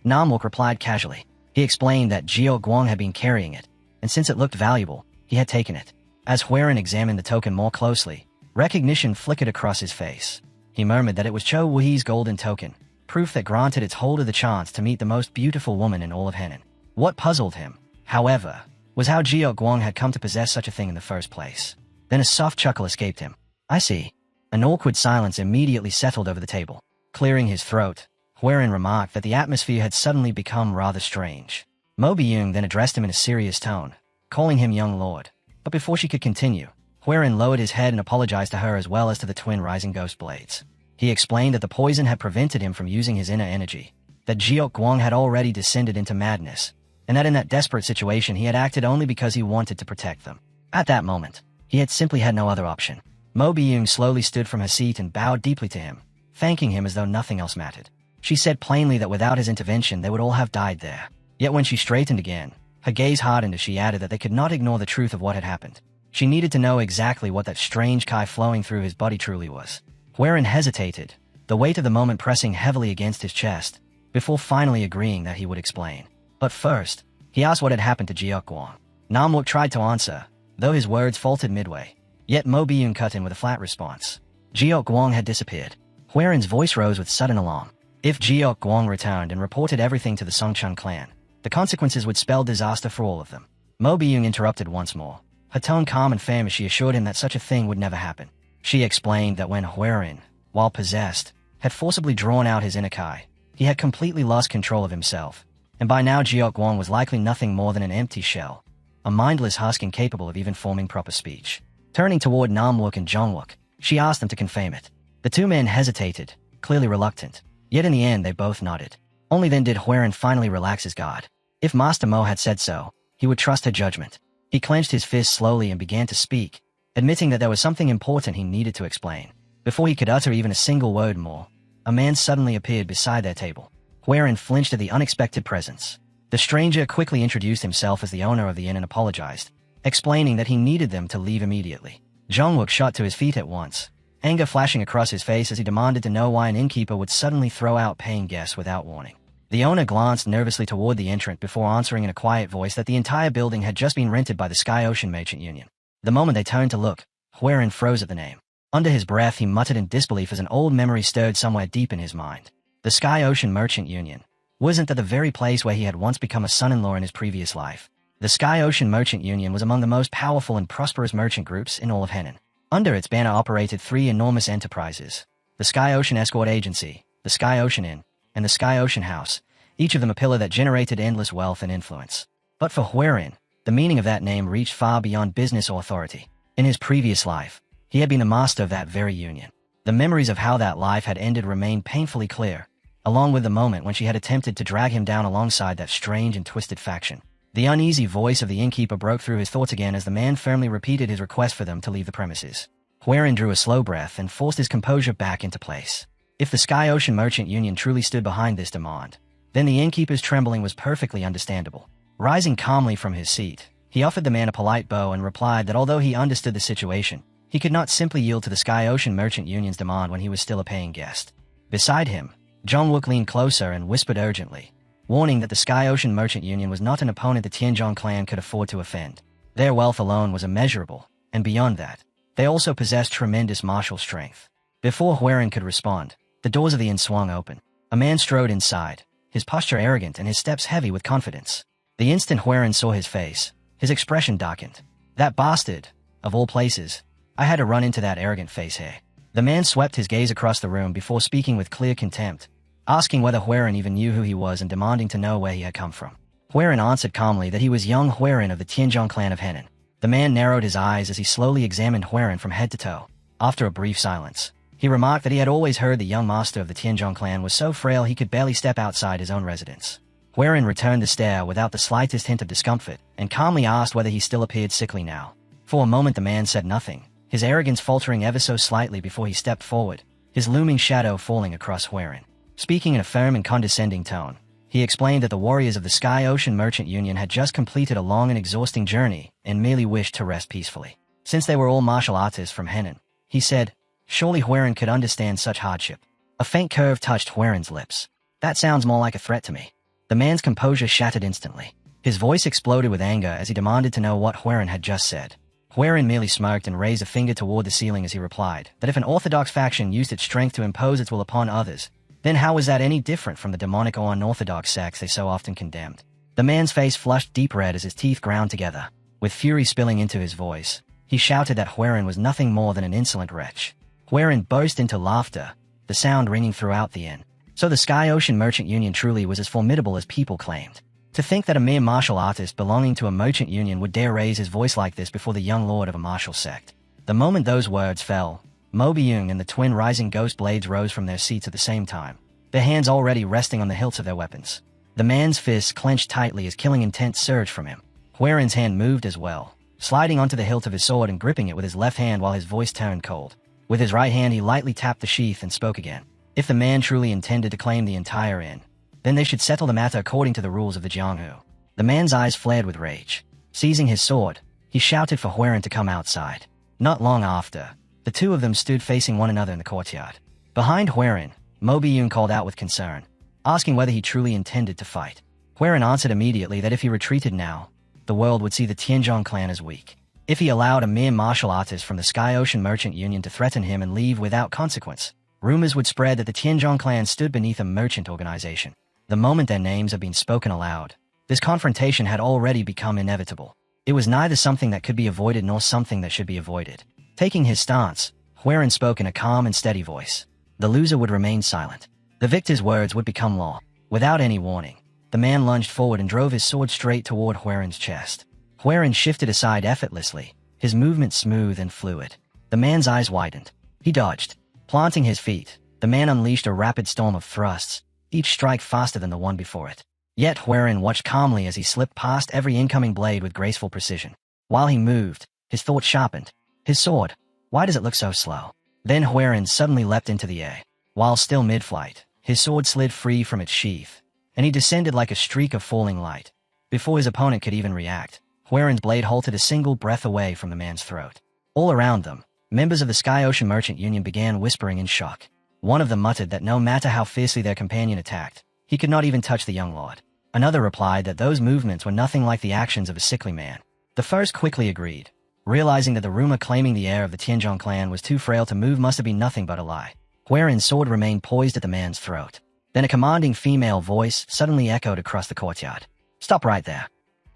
Namwook replied casually. He explained that Jio Guang had been carrying it, and since it looked valuable, he had taken it. As Huaren examined the token more closely, recognition flickered across his face. He murmured that it was Cho Wuhi's golden token, proof that granted its holder the chance to meet the most beautiful woman in all of Henan. What puzzled him, however, was how Jio Guang had come to possess such a thing in the first place. Then a soft chuckle escaped him. "I see." An awkward silence immediately settled over the table. Clearing his throat, Huaren remarked that the atmosphere had suddenly become rather strange. Mo Byung then addressed him in a serious tone, calling him young lord. But before she could continue, Huaren lowered his head and apologized to her as well as to the twin rising ghost blades. He explained that the poison had prevented him from using his inner energy, that Jiok Guang had already descended into madness, and that in that desperate situation he had acted only because he wanted to protect them. At that moment, he had simply had no other option. Mo Byung slowly stood from her seat and bowed deeply to him, thanking him as though nothing else mattered. She said plainly that without his intervention they would all have died there. Yet when she straightened again, her gaze hardened as she added that they could not ignore the truth of what had happened. She needed to know exactly what that strange Kai flowing through his body truly was. Huaren hesitated, the weight of the moment pressing heavily against his chest, before finally agreeing that he would explain. But first, he asked what had happened to Jiok Guang. Namwook tried to answer, though his words faltered midway. Yet Mo Byung cut in with a flat response. Jiok Guang had disappeared. Huaren's voice rose with sudden alarm. If Jiok Guang returned and reported everything to the Songcheng clan, the consequences would spell disaster for all of them. Mo Byung interrupted once more, her tone calm and firm as she assured him that such a thing would never happen. She explained that when Huaren, while possessed, had forcibly drawn out his inner Kai, he had completely lost control of himself, and by now Jiok Guang was likely nothing more than an empty shell, a mindless husk incapable of even forming proper speech. Turning toward Namwook and Jongwook, she asked them to confirm it. The two men hesitated, clearly reluctant. Yet in the end they both nodded. Only then did Huaren finally relax his guard. If Master Mo had said so, he would trust her judgment. He clenched his fist slowly and began to speak, admitting that there was something important he needed to explain. Before he could utter even a single word more, a man suddenly appeared beside their table. Huaren flinched at the unexpected presence. The stranger quickly introduced himself as the owner of the inn and apologized, explaining that he needed them to leave immediately. Jongwook shot to his feet at once, anger flashing across his face as he demanded to know why an innkeeper would suddenly throw out paying guests without warning. The owner glanced nervously toward the entrant before answering in a quiet voice that the entire building had just been rented by the Sky Ocean Merchant Union. The moment they turned to look, Huaren froze at the name. Under his breath he muttered in disbelief as an old memory stirred somewhere deep in his mind. The Sky Ocean Merchant Union. Wasn't that the very place where he had once become a son-in-law in his previous life? The Sky Ocean Merchant Union was among the most powerful and prosperous merchant groups in all of Henan. Under its banner operated three enormous enterprises: the Sky Ocean Escort Agency, the Sky Ocean Inn, and the Sky Ocean House, each of them a pillar that generated endless wealth and influence. But for Huaren, the meaning of that name reached far beyond business or authority. In his previous life, he had been the master of that very union. The memories of how that life had ended remained painfully clear, along with the moment when she had attempted to drag him down alongside that strange and twisted faction. The uneasy voice of the innkeeper broke through his thoughts again as the man firmly repeated his request for them to leave the premises. Huaren drew a slow breath and forced his composure back into place. If the Sky Ocean Merchant Union truly stood behind this demand, then the innkeeper's trembling was perfectly understandable. Rising calmly from his seat, he offered the man a polite bow and replied that although he understood the situation, he could not simply yield to the Sky Ocean Merchant Union's demand when he was still a paying guest. Beside him, Jongwook leaned closer and whispered urgently, warning that the Sky Ocean Merchant Union was not an opponent the Tianzhong clan could afford to offend. Their wealth alone was immeasurable, and beyond that, they also possessed tremendous martial strength. Before Huaren could respond, the doors of the inn swung open. A man strode inside, his posture arrogant and his steps heavy with confidence. The instant Huaren saw his face, his expression darkened. That bastard, of all places. I had to run into that arrogant face here. The man swept his gaze across the room before speaking with clear contempt, asking whether Huaren even knew who he was and demanding to know where he had come from. Huiran answered calmly that he was young Huiran of the Tianzhong clan of Henan. The man narrowed his eyes as he slowly examined Huiran from head to toe. After a brief silence, he remarked that he had always heard the young master of the Tianzhong clan was so frail he could barely step outside his own residence. Huiran returned the stare without the slightest hint of discomfort, and calmly asked whether he still appeared sickly now. For a moment the man said nothing, his arrogance faltering ever so slightly before he stepped forward, his looming shadow falling across Huiran. Speaking in a firm and condescending tone, he explained that the warriors of the Sky Ocean Merchant Union had just completed a long and exhausting journey and merely wished to rest peacefully. Since they were all martial artists from Henan, he said, surely Huiran could understand such hardship. A faint curve touched Huiran's lips. That sounds more like a threat to me. The man's composure shattered instantly. His voice exploded with anger as he demanded to know what Huiran had just said. Huiran merely smirked and raised a finger toward the ceiling as he replied that if an orthodox faction used its strength to impose its will upon others, then how was that any different from the demonic or unorthodox sects they so often condemned? The man's face flushed deep red as his teeth ground together. With fury spilling into his voice, he shouted that Huiran was nothing more than an insolent wretch. Huiran burst into laughter, the sound ringing throughout the inn. So the Sky Ocean Merchant Union truly was as formidable as people claimed. To think that a mere martial artist belonging to a merchant union would dare raise his voice like this before the young lord of a martial sect. The moment those words fell, Mo Byung and the twin rising ghost blades rose from their seats at the same time, their hands already resting on the hilts of their weapons. The man's fists clenched tightly as killing intent surged from him. Huiran's hand moved as well, sliding onto the hilt of his sword and gripping it with his left hand while his voice turned cold. With his right hand he lightly tapped the sheath and spoke again. If the man truly intended to claim the entire inn, then they should settle the matter according to the rules of the Jianghu. The man's eyes flared with rage. Seizing his sword, he shouted for Huiran to come outside. Not long after, the two of them stood facing one another in the courtyard. Behind Huiran, Mo Byung called out with concern, asking whether he truly intended to fight. Huiran answered immediately that if he retreated now, the world would see the Tianzhong clan as weak. If he allowed a mere martial artist from the Sky Ocean Merchant Union to threaten him and leave without consequence, rumors would spread that the Tianzhong clan stood beneath a merchant organization. The moment their names had been spoken aloud, this confrontation had already become inevitable. It was neither something that could be avoided nor something that should be avoided. Taking his stance, Huiran spoke in a calm and steady voice. The loser would remain silent. The victor's words would become law. Without any warning, the man lunged forward and drove his sword straight toward Huiran's chest. Huiran shifted aside effortlessly, his movement smooth and fluid. The man's eyes widened. He dodged. Planting his feet, the man unleashed a rapid storm of thrusts, each strike faster than the one before it. Yet Huiran watched calmly as he slipped past every incoming blade with graceful precision. While he moved, his thoughts sharpened. His sword, why does it look so slow? Then Huiran suddenly leapt into the air. While still mid-flight, his sword slid free from its sheath, and he descended like a streak of falling light. Before his opponent could even react, Huiran's blade halted a single breath away from the man's throat. All around them, members of the Sky Ocean Merchant Union began whispering in shock. One of them muttered that no matter how fiercely their companion attacked, he could not even touch the young lord. Another replied that those movements were nothing like the actions of a sickly man. The first quickly agreed, realizing that the rumor claiming the heir of the Tianzhong clan was too frail to move must have been nothing but a lie. Huiran's sword remained poised at the man's throat. Then a commanding female voice suddenly echoed across the courtyard. "Stop right there."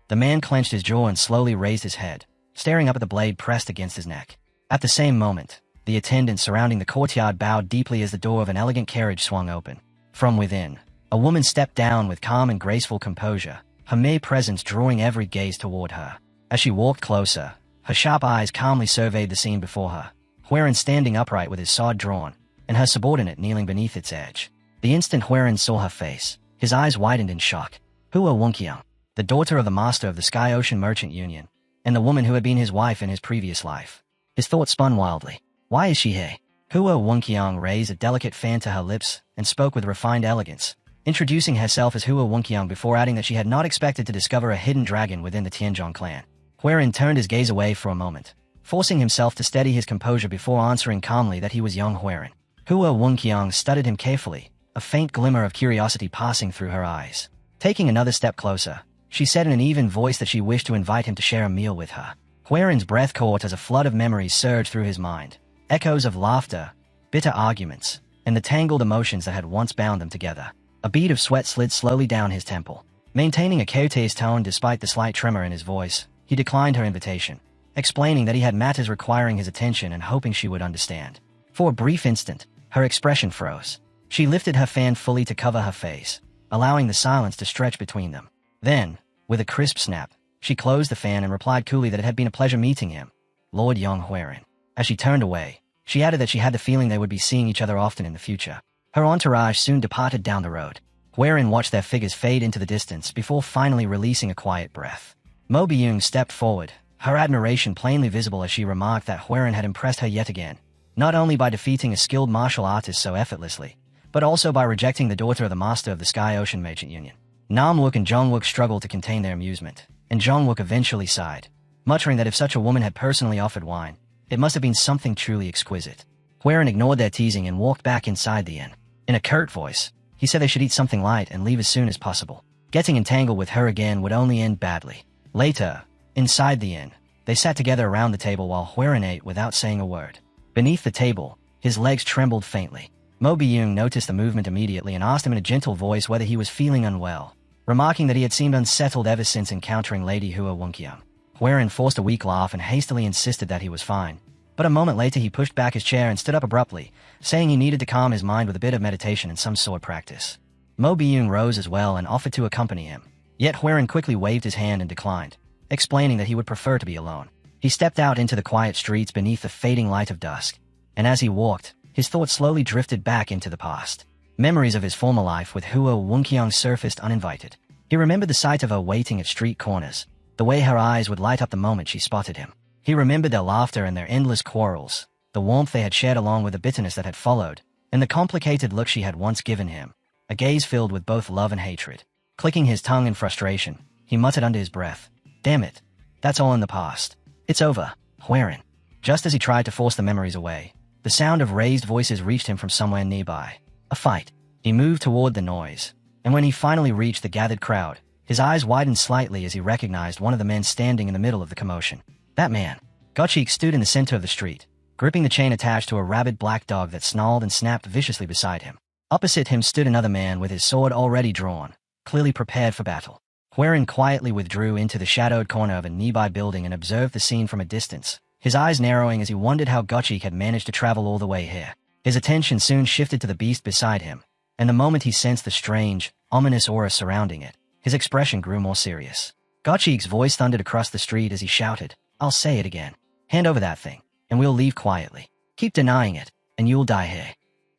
The man clenched his jaw and slowly raised his head, staring up at the blade pressed against his neck. At the same moment, the attendants surrounding the courtyard bowed deeply as the door of an elegant carriage swung open. From within, a woman stepped down with calm and graceful composure, her mere presence drawing every gaze toward her. As she walked closer, her sharp eyes calmly surveyed the scene before her, Huiran standing upright with his sword drawn, and her subordinate kneeling beneath its edge. The instant Huiran saw her face, his eyes widened in shock. Hua Wunqiang, the daughter of the master of the Sky Ocean Merchant Union, and the woman who had been his wife in his previous life. His thoughts spun wildly. Why is she here? Hua Wunqiang raised a delicate fan to her lips and spoke with refined elegance, introducing herself as Hua Wunqiang before adding that she had not expected to discover a hidden dragon within the Tianzhong clan. Huiran turned his gaze away for a moment, forcing himself to steady his composure before answering calmly that he was young Huiran. Hua Wunqiang studied him carefully, a faint glimmer of curiosity passing through her eyes. Taking another step closer, she said in an even voice that she wished to invite him to share a meal with her. Huiran's breath caught as a flood of memories surged through his mind, echoes of laughter, bitter arguments, and the tangled emotions that had once bound them together. A bead of sweat slid slowly down his temple. Maintaining a courteous tone despite the slight tremor in his voice, he declined her invitation, explaining that he had matters requiring his attention and hoping she would understand. For a brief instant, her expression froze. She lifted her fan fully to cover her face, allowing the silence to stretch between them. Then, with a crisp snap, she closed the fan and replied coolly that it had been a pleasure meeting him, Lord Yong Huiran. As she turned away, she added that she had the feeling they would be seeing each other often in the future. Her entourage soon departed down the road. Huiran watched their figures fade into the distance before finally releasing a quiet breath. Mo Byung stepped forward, her admiration plainly visible as she remarked that Huiran had impressed her yet again, not only by defeating a skilled martial artist so effortlessly, but also by rejecting the daughter of the master of the Sky Ocean Merchant Union. Namwook and Jongwook struggled to contain their amusement, and Jongwook eventually sighed, muttering that if such a woman had personally offered wine, it must have been something truly exquisite. Huiran ignored their teasing and walked back inside the inn. In a curt voice, he said they should eat something light and leave as soon as possible. Getting entangled with her again would only end badly. Later, inside the inn, they sat together around the table while Huiran ate without saying a word. Beneath the table, his legs trembled faintly. Mo Byung noticed the movement immediately and asked him in a gentle voice whether he was feeling unwell, remarking that he had seemed unsettled ever since encountering Lady Hua Wunkyang. Huiran forced a weak laugh and hastily insisted that he was fine, but a moment later he pushed back his chair and stood up abruptly, saying he needed to calm his mind with a bit of meditation and some sword practice. Mo Byung rose as well and offered to accompany him, yet Huiran quickly waved his hand and declined, explaining that he would prefer to be alone. He stepped out into the quiet streets beneath the fading light of dusk, and as he walked, his thoughts slowly drifted back into the past. Memories of his former life with Hua Wunkyang surfaced uninvited. He remembered the sight of her waiting at street corners, the way her eyes would light up the moment she spotted him. He remembered their laughter and their endless quarrels, the warmth they had shared along with the bitterness that had followed, and the complicated look she had once given him, a gaze filled with both love and hatred. Clicking his tongue in frustration, he muttered under his breath, "Damn it. That's all in the past. It's over, Huiran." Just as he tried to force the memories away, the sound of raised voices reached him from somewhere nearby. A fight. He moved toward the noise, and when he finally reached the gathered crowd, his eyes widened slightly as he recognized one of the men standing in the middle of the commotion. That man, Gottschalk, stood in the center of the street, gripping the chain attached to a rabid black dog that snarled and snapped viciously beside him. Opposite him stood another man with his sword already drawn, clearly prepared for battle. Huiran quietly withdrew into the shadowed corner of a nearby building and observed the scene from a distance, his eyes narrowing as he wondered how Gottschalk had managed to travel all the way here. His attention soon shifted to the beast beside him, and the moment he sensed the strange, ominous aura surrounding it, his expression grew more serious. Gottschalk's voice thundered across the street as he shouted, "I'll say it again. Hand over that thing, and we'll leave quietly. Keep denying it, and you'll die here."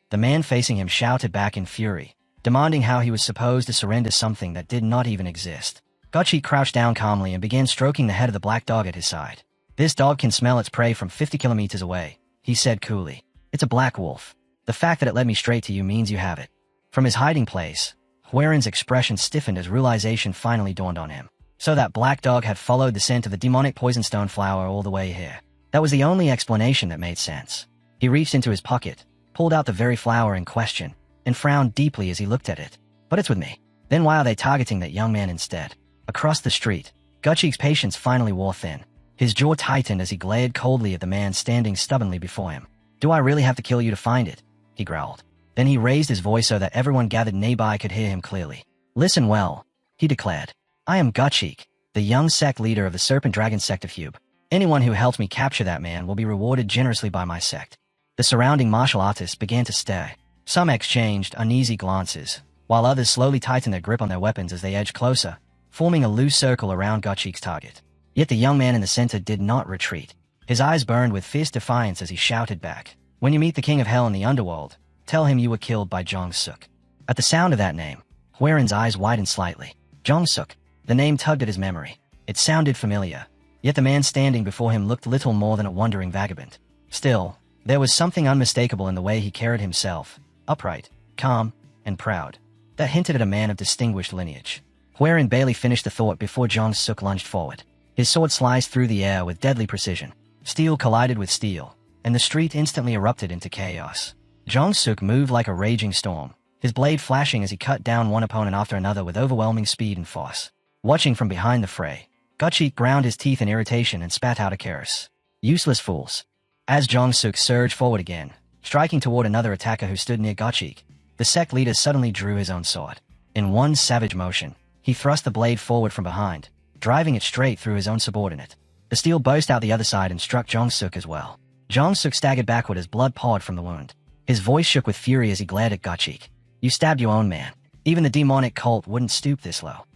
The man facing him shouted back in fury, demanding how he was supposed to surrender something that did not even exist. Gottschalk crouched down calmly and began stroking the head of the black dog at his side. "This dog can smell its prey from 50 kilometers away," he said coolly. "It's a black wolf. The fact that it led me straight to you means you have it." From his hiding place, Huiran's expression stiffened as realization finally dawned on him. So that black dog had followed the scent of the demonic poisonstone flower all the way here. That was the only explanation that made sense. He reached into his pocket, pulled out the very flower in question, and frowned deeply as he looked at it. "But it's with me. Then why are they targeting that young man instead?" Across the street, Gottschalk's patience finally wore thin. His jaw tightened as he glared coldly at the man standing stubbornly before him. "Do I really have to kill you to find it?" he growled. Then he raised his voice so that everyone gathered nearby could hear him clearly. "Listen well," he declared. "I am Gottschalk, the young sect leader of the Serpent Dragon sect of Hube. Anyone who helps me capture that man will be rewarded generously by my sect." The surrounding martial artists began to stare. Some exchanged uneasy glances, while others slowly tightened their grip on their weapons as they edged closer, forming a loose circle around Gottschalk's target. Yet the young man in the center did not retreat. His eyes burned with fierce defiance as he shouted back, "When you meet the King of Hell in the underworld, tell him you were killed by Jong-suk." At the sound of that name, Huiran's eyes widened slightly. Jong-suk. The name tugged at his memory. It sounded familiar, yet the man standing before him looked little more than a wandering vagabond. Still, there was something unmistakable in the way he carried himself, upright, calm, and proud, that hinted at a man of distinguished lineage. Huiran barely finished the thought before Jong-suk lunged forward. His sword sliced through the air with deadly precision. Steel collided with steel, and the street instantly erupted into chaos. Jong-suk moved like a raging storm, his blade flashing as he cut down one opponent after another with overwhelming speed and force. Watching from behind the fray, Gottschalk ground his teeth in irritation and spat out a curse. "Useless fools." As Jong-suk surged forward again, striking toward another attacker who stood near Gottschalk, the sect leader suddenly drew his own sword. In one savage motion, he thrust the blade forward from behind, driving it straight through his own subordinate. The steel burst out the other side and struck Jong-suk as well. Jong-suk staggered backward as blood poured from the wound. His voice shook with fury as he glared at Gottschalk. "You stabbed your own man. Even the demonic cult wouldn't stoop this low."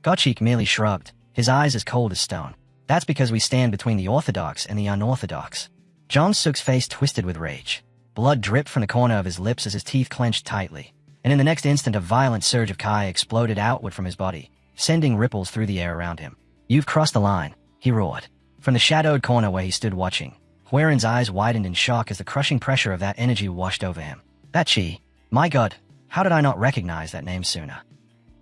Gottschalk merely shrugged, his eyes as cold as stone. That's because we stand between the orthodox and the unorthodox. Jong-suk's face twisted with rage. Blood dripped from the corner of his lips as his teeth clenched tightly, and in the next instant a violent surge of Kai exploded outward from his body, sending ripples through the air around him. You've crossed the line, he roared. From the shadowed corner where he stood watching, Huaren's eyes widened in shock as the crushing pressure of that energy washed over him. That chi. My god, how did I not recognize that name sooner?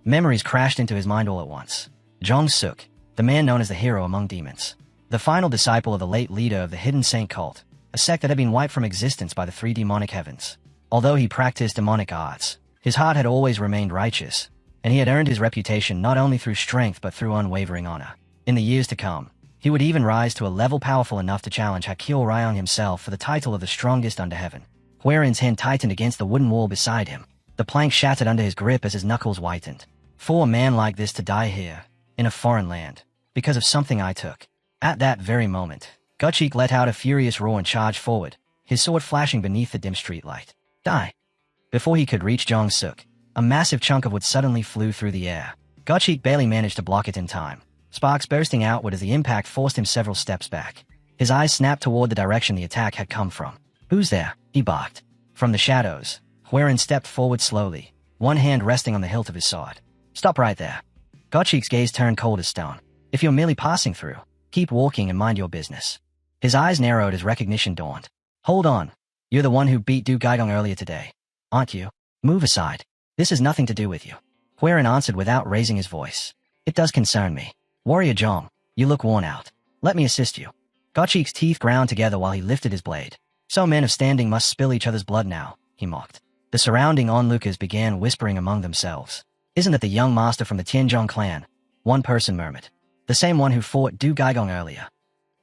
Memories crashed into his mind all at once. Jong-suk, the man known as the hero among demons. The final disciple of the late leader of the Hidden Saint cult, a sect that had been wiped from existence by the three demonic heavens. Although he practiced demonic arts, his heart had always remained righteous, and he had earned his reputation not only through strength but through unwavering honor. In the years to come, he would even rise to a level powerful enough to challenge Hakil Ryong himself for the title of the strongest under heaven. Huaren's hand tightened against the wooden wall beside him. The plank shattered under his grip as his knuckles whitened. For a man like this to die here, in a foreign land, because of something I took. At that very moment, Gottschalk let out a furious roar and charged forward, his sword flashing beneath the dim streetlight. Die! Before he could reach Jong-suk, a massive chunk of wood suddenly flew through the air. Gottschalk barely managed to block it in time, sparks bursting outward as the impact forced him several steps back. His eyes snapped toward the direction the attack had come from. Who's there? He barked. From the shadows, Huaren stepped forward slowly, one hand resting on the hilt of his sword. Stop right there. Gottschalk's gaze turned cold as stone. If you're merely passing through, keep walking and mind your business. His eyes narrowed as recognition dawned. Hold on. You're the one who beat Du Gaidong earlier today, aren't you? Move aside. This has nothing to do with you. Huaren answered without raising his voice. It does concern me. Warrior Zhong, you look worn out. Let me assist you. Gottschalk's teeth ground together while he lifted his blade. So men of standing must spill each other's blood now, he mocked. The surrounding onlookers began whispering among themselves. Isn't it the young master from the Tianzhong clan? One person murmured. The same one who fought Du Gaidong earlier.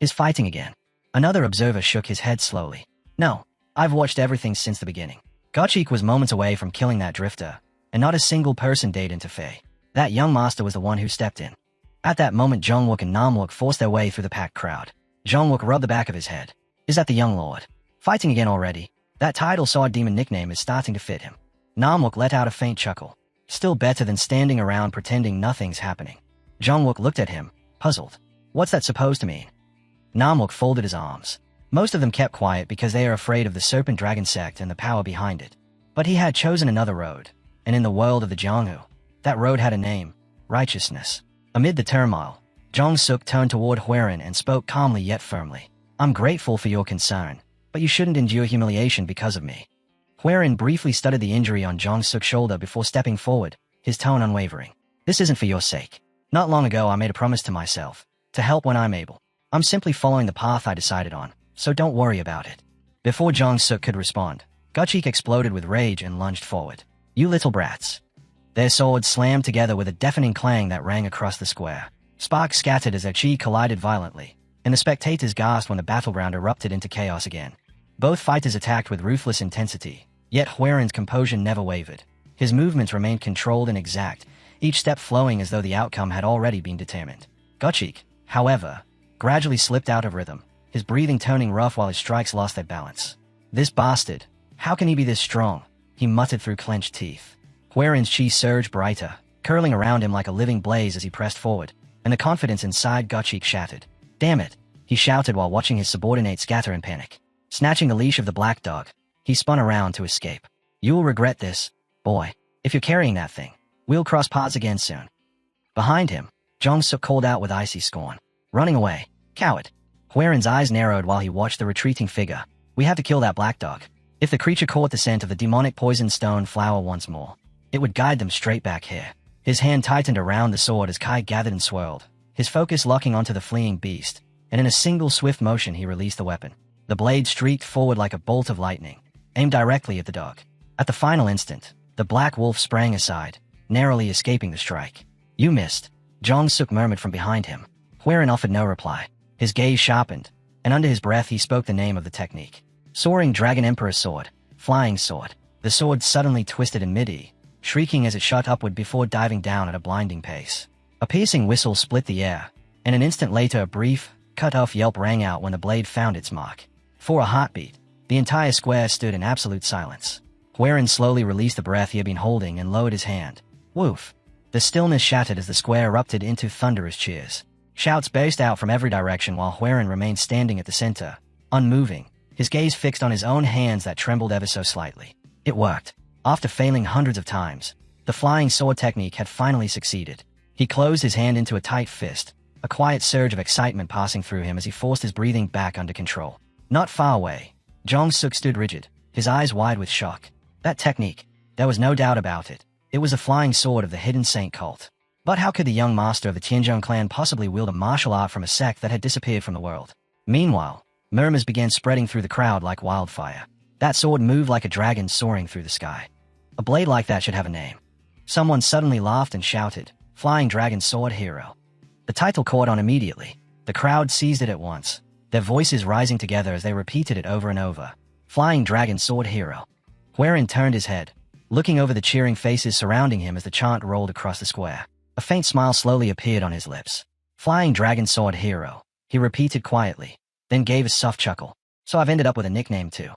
Is fighting again. Another observer shook his head slowly. No, I've watched everything since the beginning. Gottschalk was moments away from killing that drifter, and not a single person dared interfere. That young master was the one who stepped in. At that moment Zhongwook and Namwook forced their way through the packed crowd. Zhongwook rubbed the back of his head. Is that the young lord? Fighting again already? That tidal sword demon nickname is starting to fit him. Namwook let out a faint chuckle. Still better than standing around pretending nothing's happening. Zhongwook looked at him, puzzled. What's that supposed to mean? Namwook folded his arms. Most of them kept quiet because they are afraid of the Serpent Dragon sect and the power behind it. But he had chosen another road, and in the world of the Jianghu, that road had a name, righteousness. Amid the turmoil, Jong-suk turned toward Huaren and spoke calmly yet firmly. I'm grateful for your concern, but you shouldn't endure humiliation because of me. Huaren briefly studied the injury on Jong-suk's shoulder before stepping forward, his tone unwavering. This isn't for your sake. Not long ago I made a promise to myself, to help when I'm able. I'm simply following the path I decided on, so don't worry about it. Before Jong-suk could respond, Gottschalk exploded with rage and lunged forward. You little brats. Their swords slammed together with a deafening clang that rang across the square. Sparks scattered as their chi collided violently, and the spectators gasped when the battleground erupted into chaos again. Both fighters attacked with ruthless intensity, yet Huaren's composure never wavered. His movements remained controlled and exact, each step flowing as though the outcome had already been determined. Gottschalk, however, gradually slipped out of rhythm, his breathing turning rough while his strikes lost their balance. This bastard. How can he be this strong? He muttered through clenched teeth. Huaren's chi surged brighter, curling around him like a living blaze as he pressed forward, and the confidence inside Gottschalk shattered. Damn it, he shouted while watching his subordinate scatter in panic. Snatching the leash of the black dog, he spun around to escape. You will regret this, boy. If you're carrying that thing, we'll cross paths again soon. Behind him, Jong-suk called out with icy scorn. Running away. Coward. Huaren's eyes narrowed while he watched the retreating figure. We have to kill that black dog. If the creature caught the scent of the demonic poison stone flower once more, it would guide them straight back here. His hand tightened around the sword as Kai gathered and swirled, his focus locking onto the fleeing beast, and in a single swift motion he released the weapon. The blade streaked forward like a bolt of lightning, aimed directly at the dog. At the final instant, the black wolf sprang aside, narrowly escaping the strike. You missed, Jong-suk murmured from behind him. Huaren offered no reply. His gaze sharpened, and under his breath he spoke the name of the technique. Soaring Dragon Emperor Sword, Flying Sword. The sword suddenly twisted in mid-E, shrieking as it shot upward before diving down at a blinding pace. A piercing whistle split the air, and an instant later a brief, cut-off yelp rang out when the blade found its mark. For a heartbeat, the entire square stood in absolute silence. Huaren slowly released the breath he had been holding and lowered his hand. Woof. The stillness shattered as the square erupted into thunderous cheers. Shouts burst out from every direction while Huaren remained standing at the center, unmoving, his gaze fixed on his own hands that trembled ever so slightly. It worked. After failing hundreds of times, the flying sword technique had finally succeeded. He closed his hand into a tight fist, a quiet surge of excitement passing through him as he forced his breathing back under control. Not far away, Jong-suk stood rigid, his eyes wide with shock. That technique, there was no doubt about it. It was the flying sword of the hidden saint cult. But how could the young master of the Tianzhong clan possibly wield a martial art from a sect that had disappeared from the world? Meanwhile, murmurs began spreading through the crowd like wildfire. That sword moved like a dragon soaring through the sky. A blade like that should have a name. Someone suddenly laughed and shouted, "Flying Dragon Sword Hero." The title caught on immediately. The crowd seized it at once, their voices rising together as they repeated it over and over. Flying Dragon Sword Hero. Huaren turned his head, looking over the cheering faces surrounding him as the chant rolled across the square. A faint smile slowly appeared on his lips. Flying Dragon Sword Hero, he repeated quietly, then gave a soft chuckle. So I've ended up with a nickname too.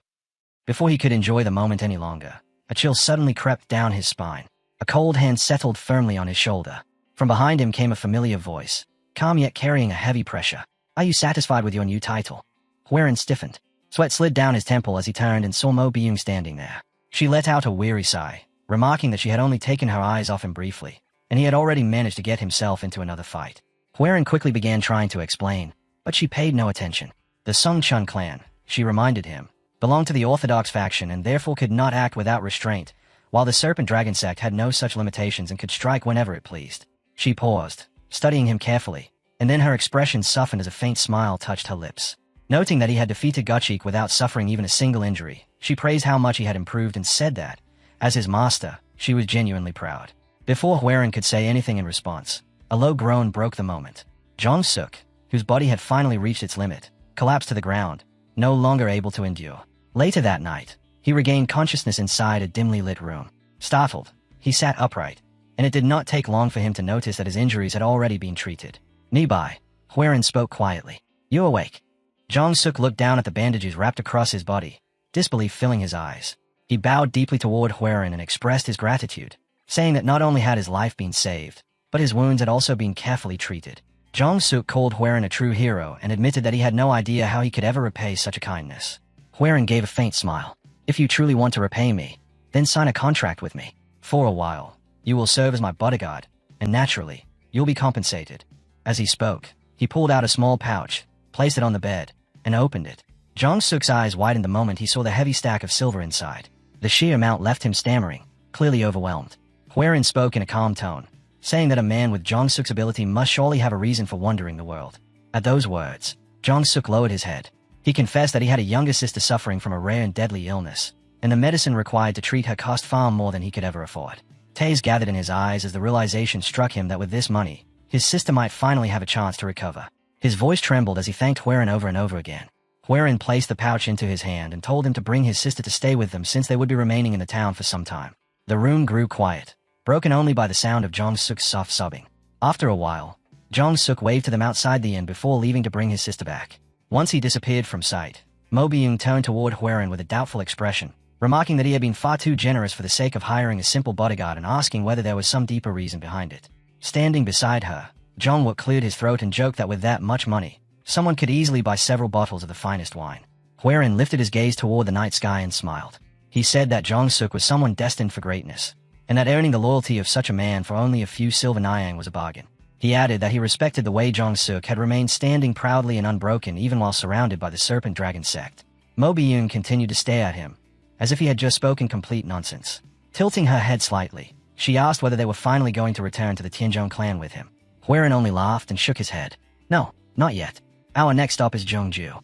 Before he could enjoy the moment any longer, a chill suddenly crept down his spine. A cold hand settled firmly on his shoulder. From behind him came a familiar voice, calm yet carrying a heavy pressure. Are you satisfied with your new title? Huaren stiffened. Sweat slid down his temple as he turned and saw Mo Byung standing there. She let out a weary sigh, remarking that she had only taken her eyes off him briefly, and he had already managed to get himself into another fight. Huaren quickly began trying to explain, but she paid no attention. The Sung Chun clan, she reminded him, belonged to the Orthodox faction and therefore could not act without restraint, while the Serpent Dragon sect had no such limitations and could strike whenever it pleased. She paused, studying him carefully, and then her expression softened as a faint smile touched her lips. Noting that he had defeated Gotchik without suffering even a single injury, she praised how much he had improved and said that, as his master, she was genuinely proud. Before Huaren could say anything in response, a low groan broke the moment. Jong-suk, whose body had finally reached its limit, collapsed to the ground, no longer able to endure. Later that night, he regained consciousness inside a dimly lit room. Startled, he sat upright, and it did not take long for him to notice that his injuries had already been treated. Nearby, Huaren spoke quietly. You awake? Jong-suk looked down at the bandages wrapped across his body, disbelief filling his eyes. He bowed deeply toward Huaren and expressed his gratitude, saying that not only had his life been saved, but his wounds had also been carefully treated. Jong-suk called Huaren a true hero and admitted that he had no idea how he could ever repay such a kindness. Huaren gave a faint smile. If you truly want to repay me, then sign a contract with me. For a while, you will serve as my bodyguard, and naturally, you'll be compensated. As he spoke, he pulled out a small pouch, placed it on the bed, and opened it. Jong-suk's eyes widened the moment he saw the heavy stack of silver inside. The sheer amount left him stammering, clearly overwhelmed. Huaren spoke in a calm tone, saying that a man with Jong-suk's ability must surely have a reason for wandering the world. At those words, Jong-suk lowered his head. He confessed that he had a younger sister suffering from a rare and deadly illness, and the medicine required to treat her cost far more than he could ever afford. Tears gathered in his eyes as the realization struck him that with this money, his sister might finally have a chance to recover. His voice trembled as he thanked Huaren over and over again. Huaren placed the pouch into his hand and told him to bring his sister to stay with them since they would be remaining in the town for some time. The room grew quiet, broken only by the sound of Jong-suk's soft sobbing. After a while, Jong-suk waved to them outside the inn before leaving to bring his sister back. Once he disappeared from sight, Mo Byung turned toward Huaren with a doubtful expression, remarking that he had been far too generous for the sake of hiring a simple bodyguard and asking whether there was some deeper reason behind it. Standing beside her, Jong-wook cleared his throat and joked that with that much money, someone could easily buy several bottles of the finest wine. Huaren lifted his gaze toward the night sky and smiled. He said that Jong-suk was someone destined for greatness, and that earning the loyalty of such a man for only a few silver nyang was a bargain. He added that he respected the way Jong-suk had remained standing proudly and unbroken even while surrounded by the Serpent Dragon sect. Mo Byung continued to stare at him, as if he had just spoken complete nonsense. Tilting her head slightly, she asked whether they were finally going to return to the Tianzhong clan with him. Huaren only laughed and shook his head. No, not yet. Our next stop is Jeongju.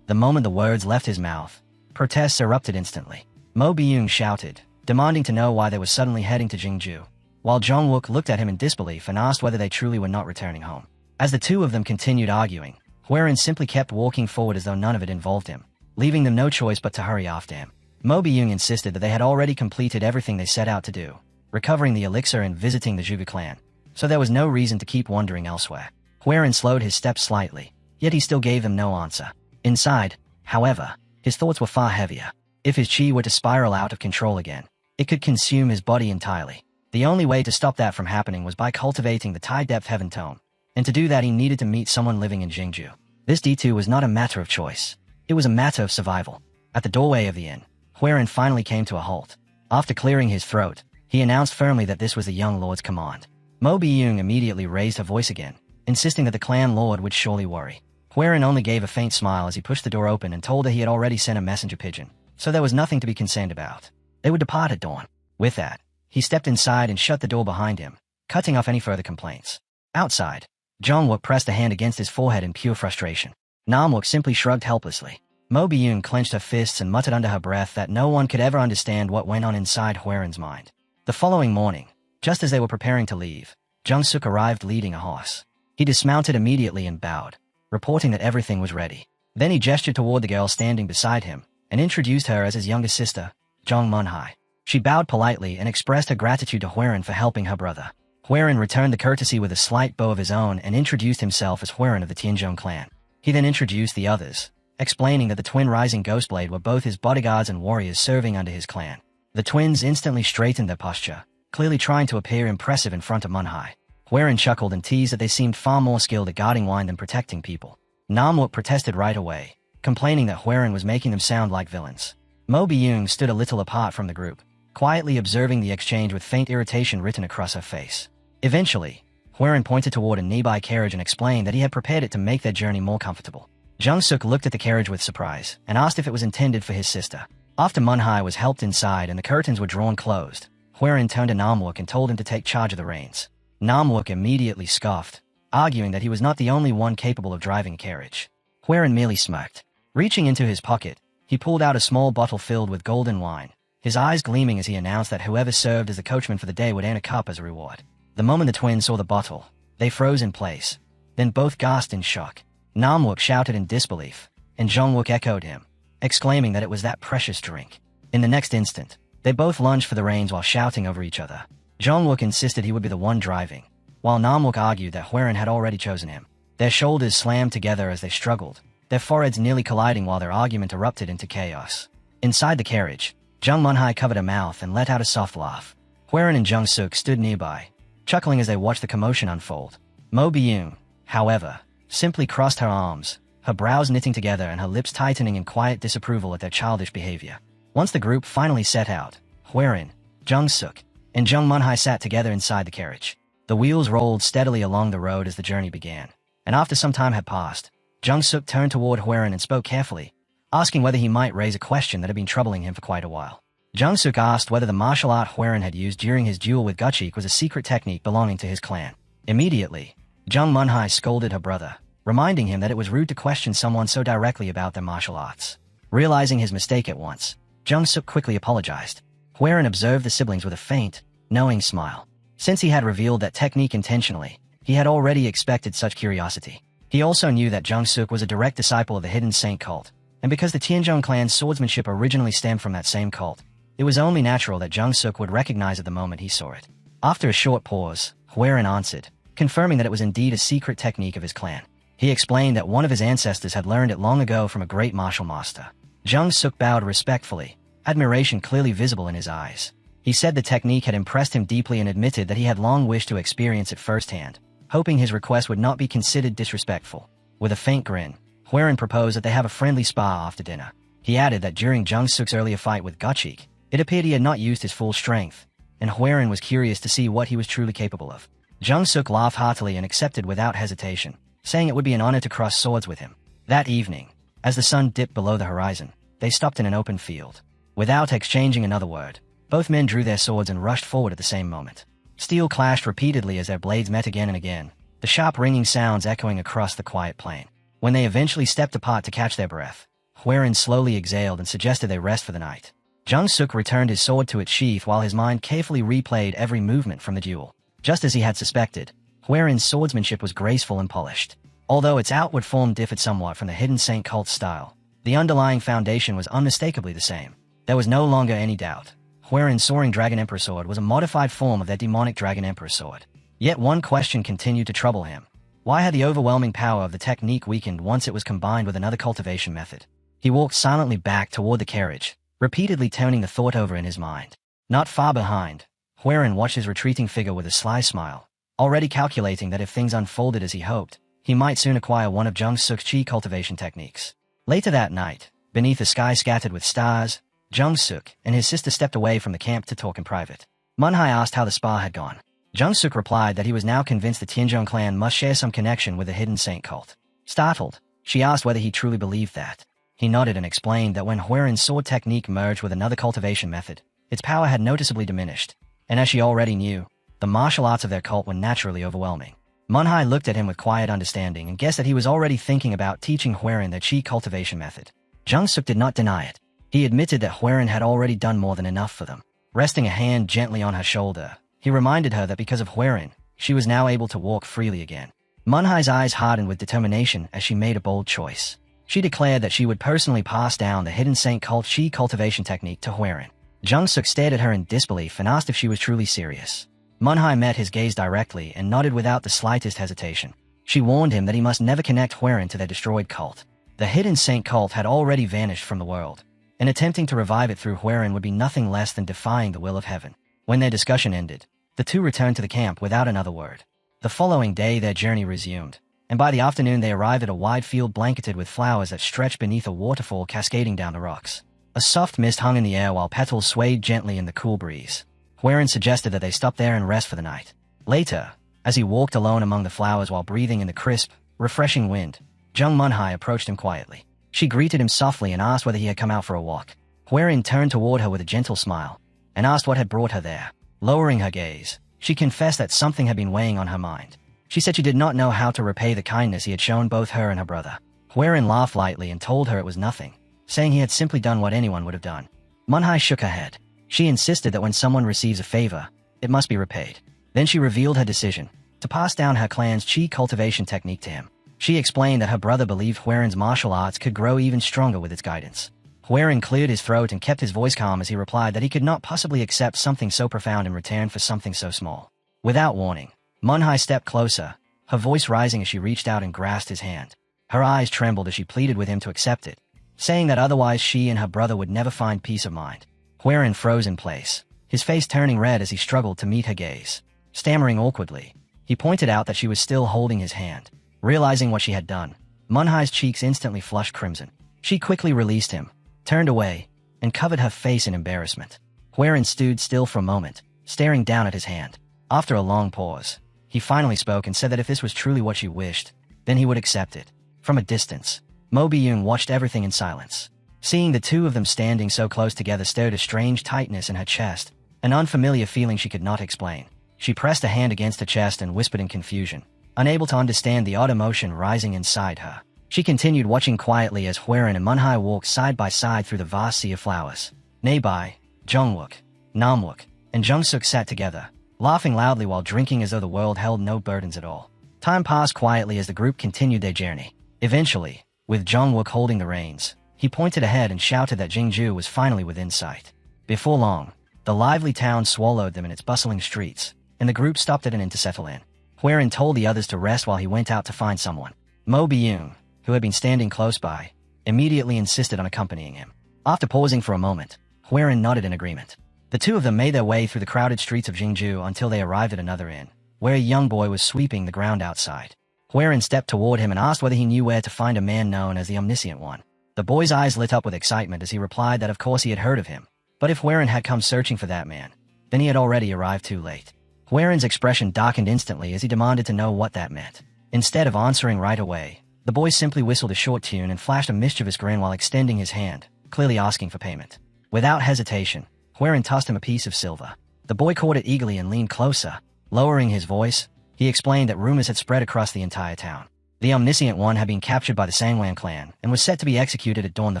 The moment the words left his mouth, protests erupted instantly. Mo Byung shouted, demanding to know why they were suddenly heading to Jeongju, while Jong-wook looked at him in disbelief and asked whether they truly were not returning home. As the two of them continued arguing, Huaren simply kept walking forward as though none of it involved him, leaving them no choice but to hurry after him. Mo Byung insisted that they had already completed everything they set out to do, recovering the elixir and visiting the Zhuge clan, so there was no reason to keep wandering elsewhere. Huaren slowed his steps slightly, yet he still gave them no answer. Inside, however, his thoughts were far heavier. If his chi were to spiral out of control again, it could consume his body entirely. The only way to stop that from happening was by cultivating the tie-depth heaven tome, and to do that he needed to meet someone living in Jianghu. This D2 was not a matter of choice. It was a matter of survival. At the doorway of the inn, Huiran finally came to a halt. After clearing his throat, he announced firmly that this was the young lord's command. Mo Byung immediately raised her voice again, insisting that the clan lord would surely worry. Huiran only gave a faint smile as he pushed the door open and told her he had already sent a messenger pigeon, so there was nothing to be concerned about. They would depart at dawn. With that, he stepped inside and shut the door behind him, cutting off any further complaints. Outside, Jongwook pressed a hand against his forehead in pure frustration. Namwook simply shrugged helplessly. Mo Byung clenched her fists and muttered under her breath that no one could ever understand what went on inside Huiran's mind. The following morning, just as they were preparing to leave, Jung Suk arrived leading a horse. He dismounted immediately and bowed, reporting that everything was ready. Then he gestured toward the girl standing beside him and introduced her as his younger sister, Jong Munhai. She bowed politely and expressed her gratitude to Huiran for helping her brother. Huiran returned the courtesy with a slight bow of his own and introduced himself as Huiran of the Tianzhong clan. He then introduced the others, explaining that the twin Rising Ghostblade were both his bodyguards and warriors serving under his clan. The twins instantly straightened their posture, clearly trying to appear impressive in front of Munhai. Huiran chuckled and teased that they seemed far more skilled at guarding wine than protecting people. Namwook protested right away, complaining that Huiran was making them sound like villains. Mo Byung stood a little apart from the group, quietly observing the exchange with faint irritation written across her face. Eventually, Huiran pointed toward a nearby carriage and explained that he had prepared it to make their journey more comfortable. Jung Suk looked at the carriage with surprise and asked if it was intended for his sister. After Munhai was helped inside and the curtains were drawn closed, Huiran turned to Namwook and told him to take charge of the reins. Namwook immediately scoffed, arguing that he was not the only one capable of driving a carriage. Huiran merely smirked. Reaching into his pocket, he pulled out a small bottle filled with golden wine, his eyes gleaming as he announced that whoever served as the coachman for the day would earn a cup as a reward. The moment the twins saw the bottle, they froze in place. Then both gasped in shock. Namwook shouted in disbelief, and Jongwook echoed him, exclaiming that it was that precious drink. In the next instant, they both lunged for the reins while shouting over each other. Jongwook insisted he would be the one driving, while Namwook argued that Huiran had already chosen him. Their shoulders slammed together as they struggled, their foreheads nearly colliding while their argument erupted into chaos. Inside the carriage, Jung Munhai covered her mouth and let out a soft laugh. Huiran and Jung Suk stood nearby, chuckling as they watched the commotion unfold. Mo Byung, however, simply crossed her arms, her brows knitting together and her lips tightening in quiet disapproval at their childish behavior. Once the group finally set out, Huiran, Jung Suk, and Jung Munhai sat together inside the carriage. The wheels rolled steadily along the road as the journey began, and after some time had passed, Jung Suk turned toward Huiran and spoke carefully, asking whether he might raise a question that had been troubling him for quite a while. Jung Suk asked whether the martial art Huiran had used during his duel with Gutchik was a secret technique belonging to his clan. Immediately, Jung Munhai scolded her brother, reminding him that it was rude to question someone so directly about their martial arts. Realizing his mistake at once, Jung Suk quickly apologized. Huiran observed the siblings with a faint, knowing smile. Since he had revealed that technique intentionally, he had already expected such curiosity. He also knew that Jung Suk was a direct disciple of the Hidden Saint cult, and because the Tianzhong clan's swordsmanship originally stemmed from that same cult, it was only natural that Jung Suk would recognize it the moment he saw it. After a short pause, Huiran answered, confirming that it was indeed a secret technique of his clan. He explained that one of his ancestors had learned it long ago from a great martial master. Jung Suk bowed respectfully, admiration clearly visible in his eyes. He said the technique had impressed him deeply and admitted that he had long wished to experience it firsthand, hoping his request would not be considered disrespectful. With a faint grin, Huiran proposed that they have a friendly spa after dinner. He added that during Jung Suk's earlier fight with Gutchik, it appeared he had not used his full strength, and Huiran was curious to see what he was truly capable of. Jung Suk laughed heartily and accepted without hesitation, saying it would be an honor to cross swords with him. That evening, as the sun dipped below the horizon, they stopped in an open field. Without exchanging another word, both men drew their swords and rushed forward at the same moment. Steel clashed repeatedly as their blades met again and again, the sharp ringing sounds echoing across the quiet plain. When they eventually stepped apart to catch their breath, Huiran slowly exhaled and suggested they rest for the night. Jung Suk returned his sword to its sheath while his mind carefully replayed every movement from the duel. Just as he had suspected, Huiran's swordsmanship was graceful and polished. Although its outward form differed somewhat from the Hidden Saint cult style, the underlying foundation was unmistakably the same. There was no longer any doubt. Huiran's Soaring Dragon Emperor Sword was a modified form of their demonic Dragon Emperor Sword. Yet one question continued to trouble him. Why had the overwhelming power of the technique weakened once it was combined with another cultivation method? He walked silently back toward the carriage, repeatedly turning the thought over in his mind. Not far behind, Huiran watched his retreating figure with a sly smile, already calculating that if things unfolded as he hoped, he might soon acquire one of Jung-suk's chi cultivation techniques. Later that night, beneath a sky scattered with stars, Jung-suk and his sister stepped away from the camp to talk in private. Manhwa asked how the spa had gone. Jung-suk replied that he was now convinced the Tianzhong clan must share some connection with the hidden saint cult. Startled, she asked whether he truly believed that. He nodded and explained that when Huiran's sword technique merged with another cultivation method, its power had noticeably diminished, and as she already knew, the martial arts of their cult were naturally overwhelming. Manhwa looked at him with quiet understanding and guessed that he was already thinking about teaching Huiran their chi cultivation method. Jung-suk did not deny it. He admitted that Huiran had already done more than enough for them. Resting a hand gently on her shoulder, he reminded her that because of Huiran, she was now able to walk freely again. Manhwa's eyes hardened with determination as she made a bold choice. She declared that she would personally pass down the hidden saint cult chi cultivation technique to Huiran. Jung-suk stared at her in disbelief and asked if she was truly serious. Manhwa met his gaze directly and nodded without the slightest hesitation. She warned him that he must never connect Huiran to their destroyed cult. The hidden saint cult had already vanished from the world, and attempting to revive it through Huiran would be nothing less than defying the will of heaven. When their discussion ended, the two returned to the camp without another word. The following day their journey resumed, and by the afternoon they arrived at a wide field blanketed with flowers that stretched beneath a waterfall cascading down the rocks. A soft mist hung in the air while petals swayed gently in the cool breeze. Huiran suggested that they stop there and rest for the night. Later, as he walked alone among the flowers while breathing in the crisp, refreshing wind, Jung Manhwa approached him quietly. She greeted him softly and asked whether he had come out for a walk. Huiran turned toward her with a gentle smile, and asked what had brought her there. Lowering her gaze, she confessed that something had been weighing on her mind. She said she did not know how to repay the kindness he had shown both her and her brother. Huiran laughed lightly and told her it was nothing, saying he had simply done what anyone would have done. Manhwa shook her head. She insisted that when someone receives a favor, it must be repaid. Then she revealed her decision to pass down her clan's chi cultivation technique to him. She explained that her brother believed Huiran's martial arts could grow even stronger with its guidance. Huiran cleared his throat and kept his voice calm as he replied that he could not possibly accept something so profound in return for something so small. Without warning, Manhwa stepped closer, her voice rising as she reached out and grasped his hand. Her eyes trembled as she pleaded with him to accept it, saying that otherwise she and her brother would never find peace of mind. Huiran froze in place, his face turning red as he struggled to meet her gaze. Stammering awkwardly, he pointed out that she was still holding his hand. Realizing what she had done, Manhwa's cheeks instantly flushed crimson. She quickly released him, turned away, and covered her face in embarrassment. Huiran stood still for a moment, staring down at his hand. After a long pause, he finally spoke and said that if this was truly what she wished, then he would accept it. From a distance, Mo Byung watched everything in silence. Seeing the two of them standing so close together stirred a strange tightness in her chest, an unfamiliar feeling she could not explain. She pressed a hand against her chest and whispered in confusion, unable to understand the odd emotion rising inside her. She continued watching quietly as Huiran and Manhwa walked side by side through the vast sea of flowers. Nearby, Jungwook, Namwook, and Jung-suk sat together, laughing loudly while drinking as though the world held no burdens at all. Time passed quietly as the group continued their journey. Eventually, with Jungwook holding the reins, he pointed ahead and shouted that Jianghu was finally within sight. Before long, the lively town swallowed them in its bustling streets, and the group stopped at an inn to settle in. Huiran told the others to rest while he went out to find someone. Mo Byung, who had been standing close by, immediately insisted on accompanying him. After pausing for a moment, Huiran nodded in agreement. The two of them made their way through the crowded streets of Jianghu until they arrived at another inn, where a young boy was sweeping the ground outside. Huiran stepped toward him and asked whether he knew where to find a man known as the Omniscient One. The boy's eyes lit up with excitement as he replied that of course he had heard of him, but if Huiran had come searching for that man, then he had already arrived too late. Huiran's expression darkened instantly as he demanded to know what that meant. Instead of answering right away, the boy simply whistled a short tune and flashed a mischievous grin while extending his hand, clearly asking for payment. Without hesitation, Huiran tossed him a piece of silver. The boy caught it eagerly and leaned closer. Lowering his voice, he explained that rumors had spread across the entire town. The Omniscient One had been captured by the Sangwan clan and was set to be executed at dawn the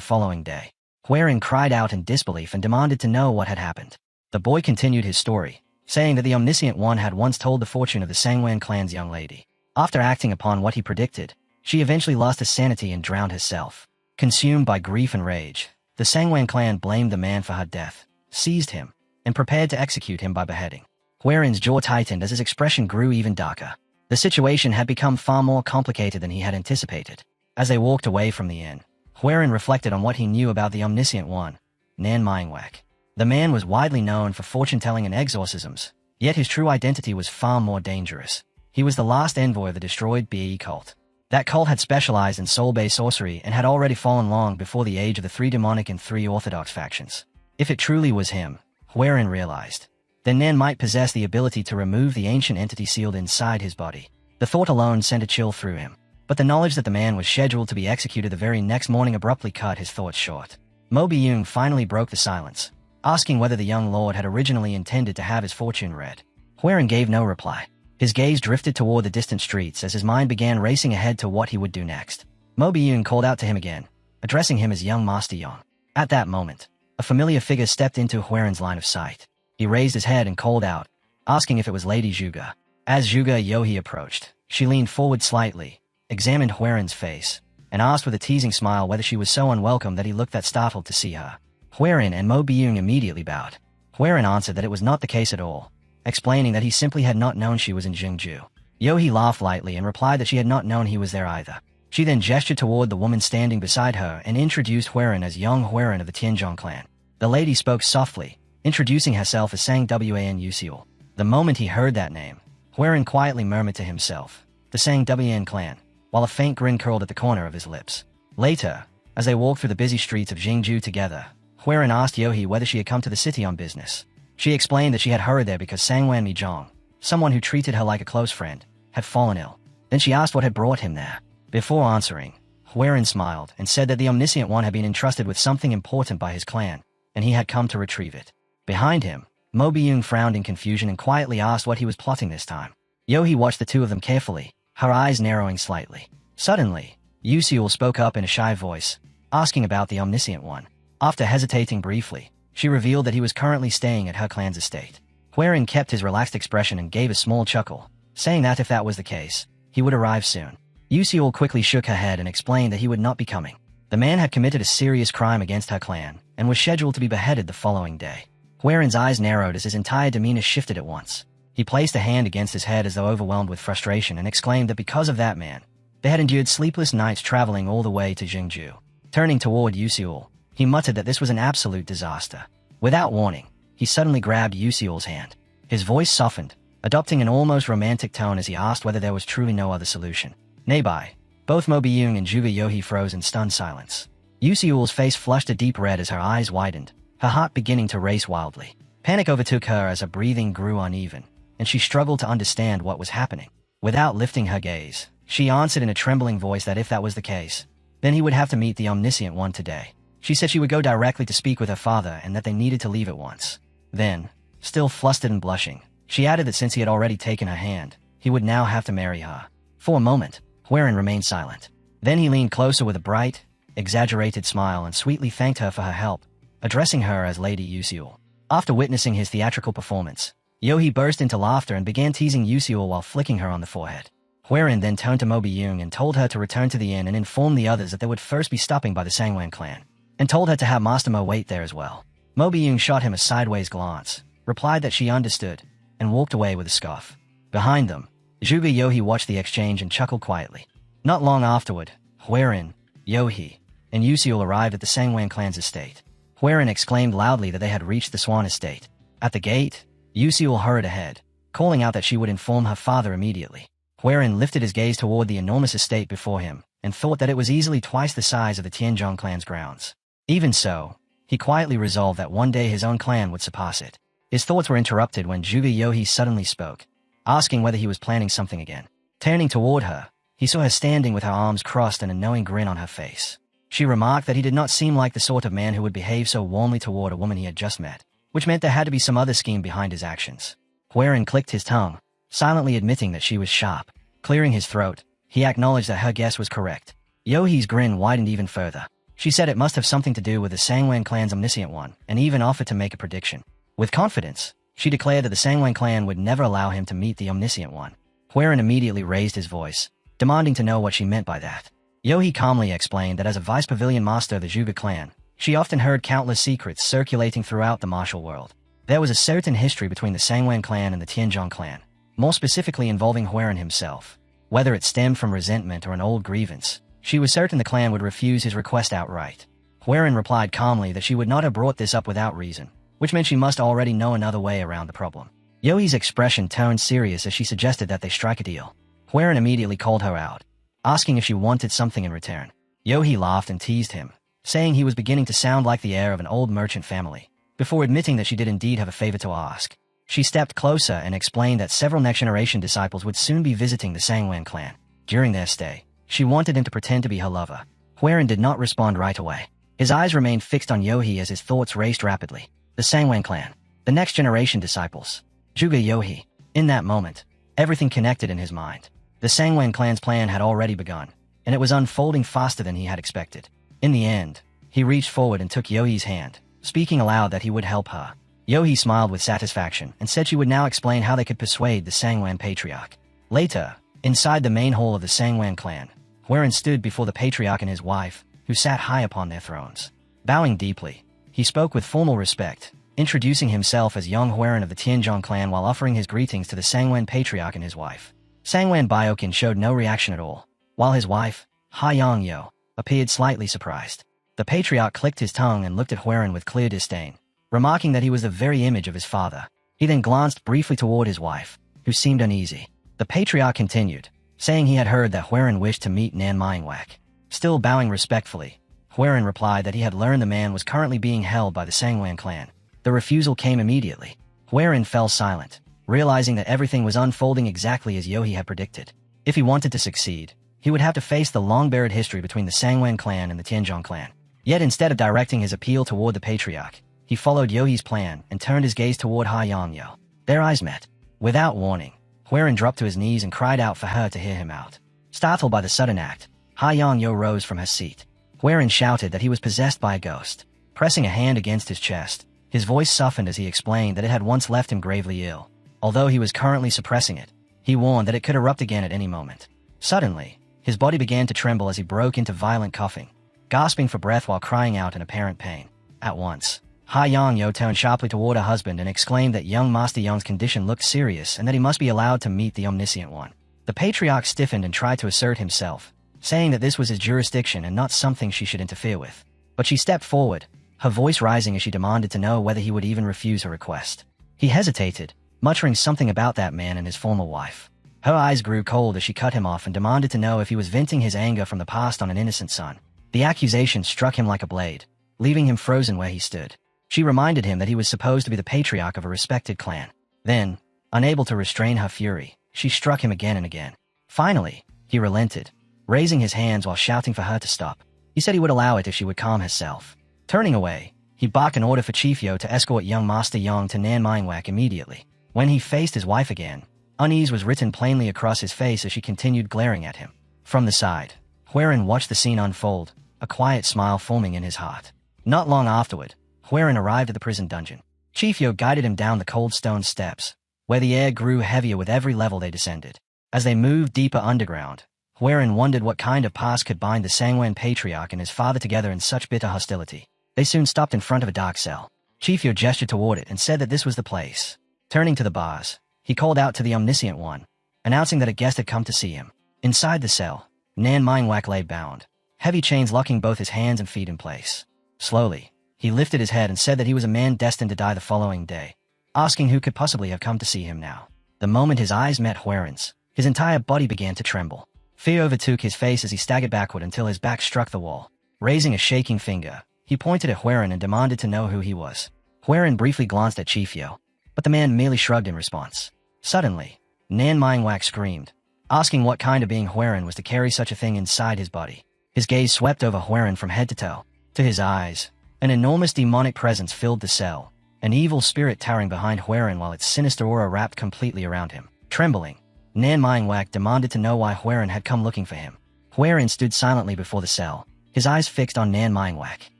following day. Huiran cried out in disbelief and demanded to know what had happened. The boy continued his story, saying that the Omniscient One had once told the fortune of the Sangwan clan's young lady. After acting upon what he predicted, she eventually lost her sanity and drowned herself. Consumed by grief and rage, the Sangwan clan blamed the man for her death, seized him, and prepared to execute him by beheading. Huiran's jaw tightened as his expression grew even darker. The situation had become far more complicated than he had anticipated. As they walked away from the inn, Huiran reflected on what he knew about the Omniscient One, Nan Mingwak. The man was widely known for fortune-telling and exorcisms, yet his true identity was far more dangerous. He was the last envoy of the destroyed Be cult. That cult had specialized in soul-based sorcery and had already fallen long before the age of the 3 demonic and 3 orthodox factions. If it truly was him, Huiran realized, then Nan might possess the ability to remove the ancient entity sealed inside his body. The thought alone sent a chill through him, but the knowledge that the man was scheduled to be executed the very next morning abruptly cut his thoughts short. Mo Byung finally broke the silence, asking whether the young lord had originally intended to have his fortune read. Huiran gave no reply. His gaze drifted toward the distant streets as his mind began racing ahead to what he would do next. Mo Byung called out to him again, addressing him as young Master Yong. At that moment, a familiar figure stepped into Huiran's line of sight. He raised his head and called out, asking if it was Lady Zhuge. As Zhuge Yohe approached, she leaned forward slightly, examined Huiran's face, and asked with a teasing smile whether she was so unwelcome that he looked that startled to see her. Huiran and Mo Byung immediately bowed. Huiran answered that it was not the case at all, explaining that he simply had not known she was in Jianghu. Yohe laughed lightly and replied that she had not known he was there either. She then gestured toward the woman standing beside her and introduced Huiran as young Huiran of the Tianzhong clan. The lady spoke softly, introducing herself as Sang Wan Yusiul. The moment he heard that name, Huiran quietly murmured to himself, the Sang Wan clan, while a faint grin curled at the corner of his lips. Later, as they walked through the busy streets of Jianghu together, Huiran asked Yohe whether she had come to the city on business. She explained that she had hurried there because Sangwan Mijong, someone who treated her like a close friend, had fallen ill. Then she asked what had brought him there. Before answering, Huiran smiled and said that the Omniscient One had been entrusted with something important by his clan, and he had come to retrieve it. Behind him, Mo Byung frowned in confusion and quietly asked what he was plotting this time. Yohe watched the two of them carefully, her eyes narrowing slightly. Suddenly, Yusiul spoke up in a shy voice, asking about the Omniscient One. After hesitating briefly, she revealed that he was currently staying at her clan's estate. Huiran kept his relaxed expression and gave a small chuckle, saying that if that was the case, he would arrive soon. Yusiul quickly shook her head and explained that he would not be coming. The man had committed a serious crime against her clan, and was scheduled to be beheaded the following day. Huiran's eyes narrowed as his entire demeanor shifted at once. He placed a hand against his head as though overwhelmed with frustration and exclaimed that because of that man, they had endured sleepless nights traveling all the way to Jianghu. Turning toward Yusiul, he muttered that this was an absolute disaster. Without warning, he suddenly grabbed Yusiul's hand. His voice softened, adopting an almost romantic tone as he asked whether there was truly no other solution. Nearby, both Mo Byung and Zhuge Yohe froze in stunned silence. Yusiul's face flushed a deep red as her eyes widened, her heart beginning to race wildly. Panic overtook her as her breathing grew uneven, and she struggled to understand what was happening. Without lifting her gaze, she answered in a trembling voice that if that was the case, then he would have to meet the Omniscient One today. She said she would go directly to speak with her father and that they needed to leave at once. Then, still flustered and blushing, she added that since he had already taken her hand, he would now have to marry her. For a moment, Huiran remained silent. Then he leaned closer with a bright, exaggerated smile and sweetly thanked her for her help, addressing her as Lady Yusiul. After witnessing his theatrical performance, Yohe burst into laughter and began teasing Yusiul while flicking her on the forehead. Huiran then turned to Mo Byung and told her to return to the inn and inform the others that they would first be stopping by the Sangwan clan, and told her to have Master Mo wait there as well. Mo Byung shot him a sideways glance, replied that she understood, and walked away with a scoff. Behind them, Zhuge Yohe watched the exchange and chuckled quietly. Not long afterward, Huiran, Yohe, and Yusiul arrived at the Sangwan clan's estate. Huiran exclaimed loudly that they had reached the Swan estate. At the gate, Yusiul hurried ahead, calling out that she would inform her father immediately. Huiran lifted his gaze toward the enormous estate before him, and thought that it was easily twice the size of the Tianzhong clan's grounds. Even so, he quietly resolved that one day his own clan would surpass it. His thoughts were interrupted when Zhuge Yohe suddenly spoke, asking whether he was planning something again. Turning toward her, he saw her standing with her arms crossed and a knowing grin on her face. She remarked that he did not seem like the sort of man who would behave so warmly toward a woman he had just met, which meant there had to be some other scheme behind his actions. Huiran clicked his tongue, silently admitting that she was sharp. Clearing his throat, he acknowledged that her guess was correct. Yohe's grin widened even further. She said it must have something to do with the Sangwan clan's Omniscient One, and even offered to make a prediction. With confidence, she declared that the Sangwan clan would never allow him to meet the Omniscient One. Huiran immediately raised his voice, demanding to know what she meant by that. Yohe calmly explained that as a vice pavilion master of the Zhuge clan, she often heard countless secrets circulating throughout the martial world. There was a certain history between the Sangwan clan and the Tianzhong clan, more specifically involving Huiran himself. Whether it stemmed from resentment or an old grievance, she was certain the clan would refuse his request outright. Huiran replied calmly that she would not have brought this up without reason, which meant she must already know another way around the problem. Yohi's expression turned serious as she suggested that they strike a deal. Huaren immediately called her out, asking if she wanted something in return. Yohi laughed and teased him, saying he was beginning to sound like the heir of an old merchant family, before admitting that she did indeed have a favor to ask. She stepped closer and explained that several next-generation disciples would soon be visiting the Sangwan clan. During their stay, she wanted him to pretend to be her lover. Huaren did not respond right away. His eyes remained fixed on Yohi as his thoughts raced rapidly. The Sangwan clan. The next-generation disciples. Juga Yohi. In that moment, everything connected in his mind. The Sangwan clan's plan had already begun, and it was unfolding faster than he had expected. In the end, he reached forward and took Yohi's hand, speaking aloud that he would help her. Yohi smiled with satisfaction and said she would now explain how they could persuade the Sangwan patriarch. Later, inside the main hall of the Sangwan clan, Huaren stood before the patriarch and his wife, who sat high upon their thrones. Bowing deeply, he spoke with formal respect, introducing himself as young Huaren of the Tianzhong clan while offering his greetings to the Sangwan patriarch and his wife. Sangwan Biokin showed no reaction at all, while his wife, Ha Yongyo, appeared slightly surprised. The patriarch clicked his tongue and looked at Huaren with clear disdain, remarking that he was the very image of his father. He then glanced briefly toward his wife, who seemed uneasy. The patriarch continued, saying he had heard that Huaren wished to meet Nan Mingwak. Still bowing respectfully, Huaren replied that he had learned the man was currently being held by the Sangwan clan. The refusal came immediately. Huaren fell silent, realizing that everything was unfolding exactly as Yohi had predicted. If he wanted to succeed, he would have to face the long-buried history between the Sangwan clan and the Tianzhong clan. Yet instead of directing his appeal toward the patriarch, he followed Yohi's plan and turned his gaze toward Ha Yongyo. Their eyes met. Without warning, Huaren dropped to his knees and cried out for her to hear him out. Startled by the sudden act, Ha Yongyo rose from her seat. Huaren shouted that he was possessed by a ghost. Pressing a hand against his chest, his voice softened as he explained that it had once left him gravely ill. Although he was currently suppressing it, he warned that it could erupt again at any moment. Suddenly, his body began to tremble as he broke into violent coughing, gasping for breath while crying out in apparent pain. At once, Ha Yongyo turned sharply toward her husband and exclaimed that young Master Yong's condition looked serious and that he must be allowed to meet the Omniscient One. The patriarch stiffened and tried to assert himself, saying that this was his jurisdiction and not something she should interfere with. But she stepped forward, her voice rising as she demanded to know whether he would even refuse her request. He hesitated, muttering something about that man and his former wife. Her eyes grew cold as she cut him off and demanded to know if he was venting his anger from the past on an innocent son. The accusation struck him like a blade, leaving him frozen where he stood. She reminded him that he was supposed to be the patriarch of a respected clan. Then, unable to restrain her fury, she struck him again and again. Finally, he relented, raising his hands while shouting for her to stop. He said he would allow it if she would calm herself. Turning away, he barked an order for Chief Yo to escort young Master Yong to Nan Mingwak immediately. When he faced his wife again, unease was written plainly across his face as she continued glaring at him. From the side, Huaren watched the scene unfold, a quiet smile forming in his heart. Not long afterward, Huaren arrived at the prison dungeon. Chief Yo guided him down the cold stone steps, where the air grew heavier with every level they descended. As they moved deeper underground, Huaren wondered what kind of past could bind the Sangwan patriarch and his father together in such bitter hostility. They soon stopped in front of a dark cell. Chief Yo gestured toward it and said that this was the place. Turning to the bars, he called out to the Omniscient One, announcing that a guest had come to see him. Inside the cell, Nan Mingwak lay bound, heavy chains locking both his hands and feet in place. Slowly, he lifted his head and said that he was a man destined to die the following day, asking who could possibly have come to see him now. The moment his eyes met Huaren's, his entire body began to tremble. Fear overtook his face as he staggered backward until his back struck the wall. Raising a shaking finger, he pointed at Huaren and demanded to know who he was. Huaren briefly glanced at Chief Yo, but the man merely shrugged in response. Suddenly, Nan Mingwak screamed, asking what kind of being Huaren was to carry such a thing inside his body. His gaze swept over Huaren from head to toe. To his eyes, an enormous demonic presence filled the cell, an evil spirit towering behind Huaren while its sinister aura wrapped completely around him. Trembling, Nan Mingwak demanded to know why Huaren had come looking for him. Huaren stood silently before the cell, his eyes fixed on Nan Mingwak.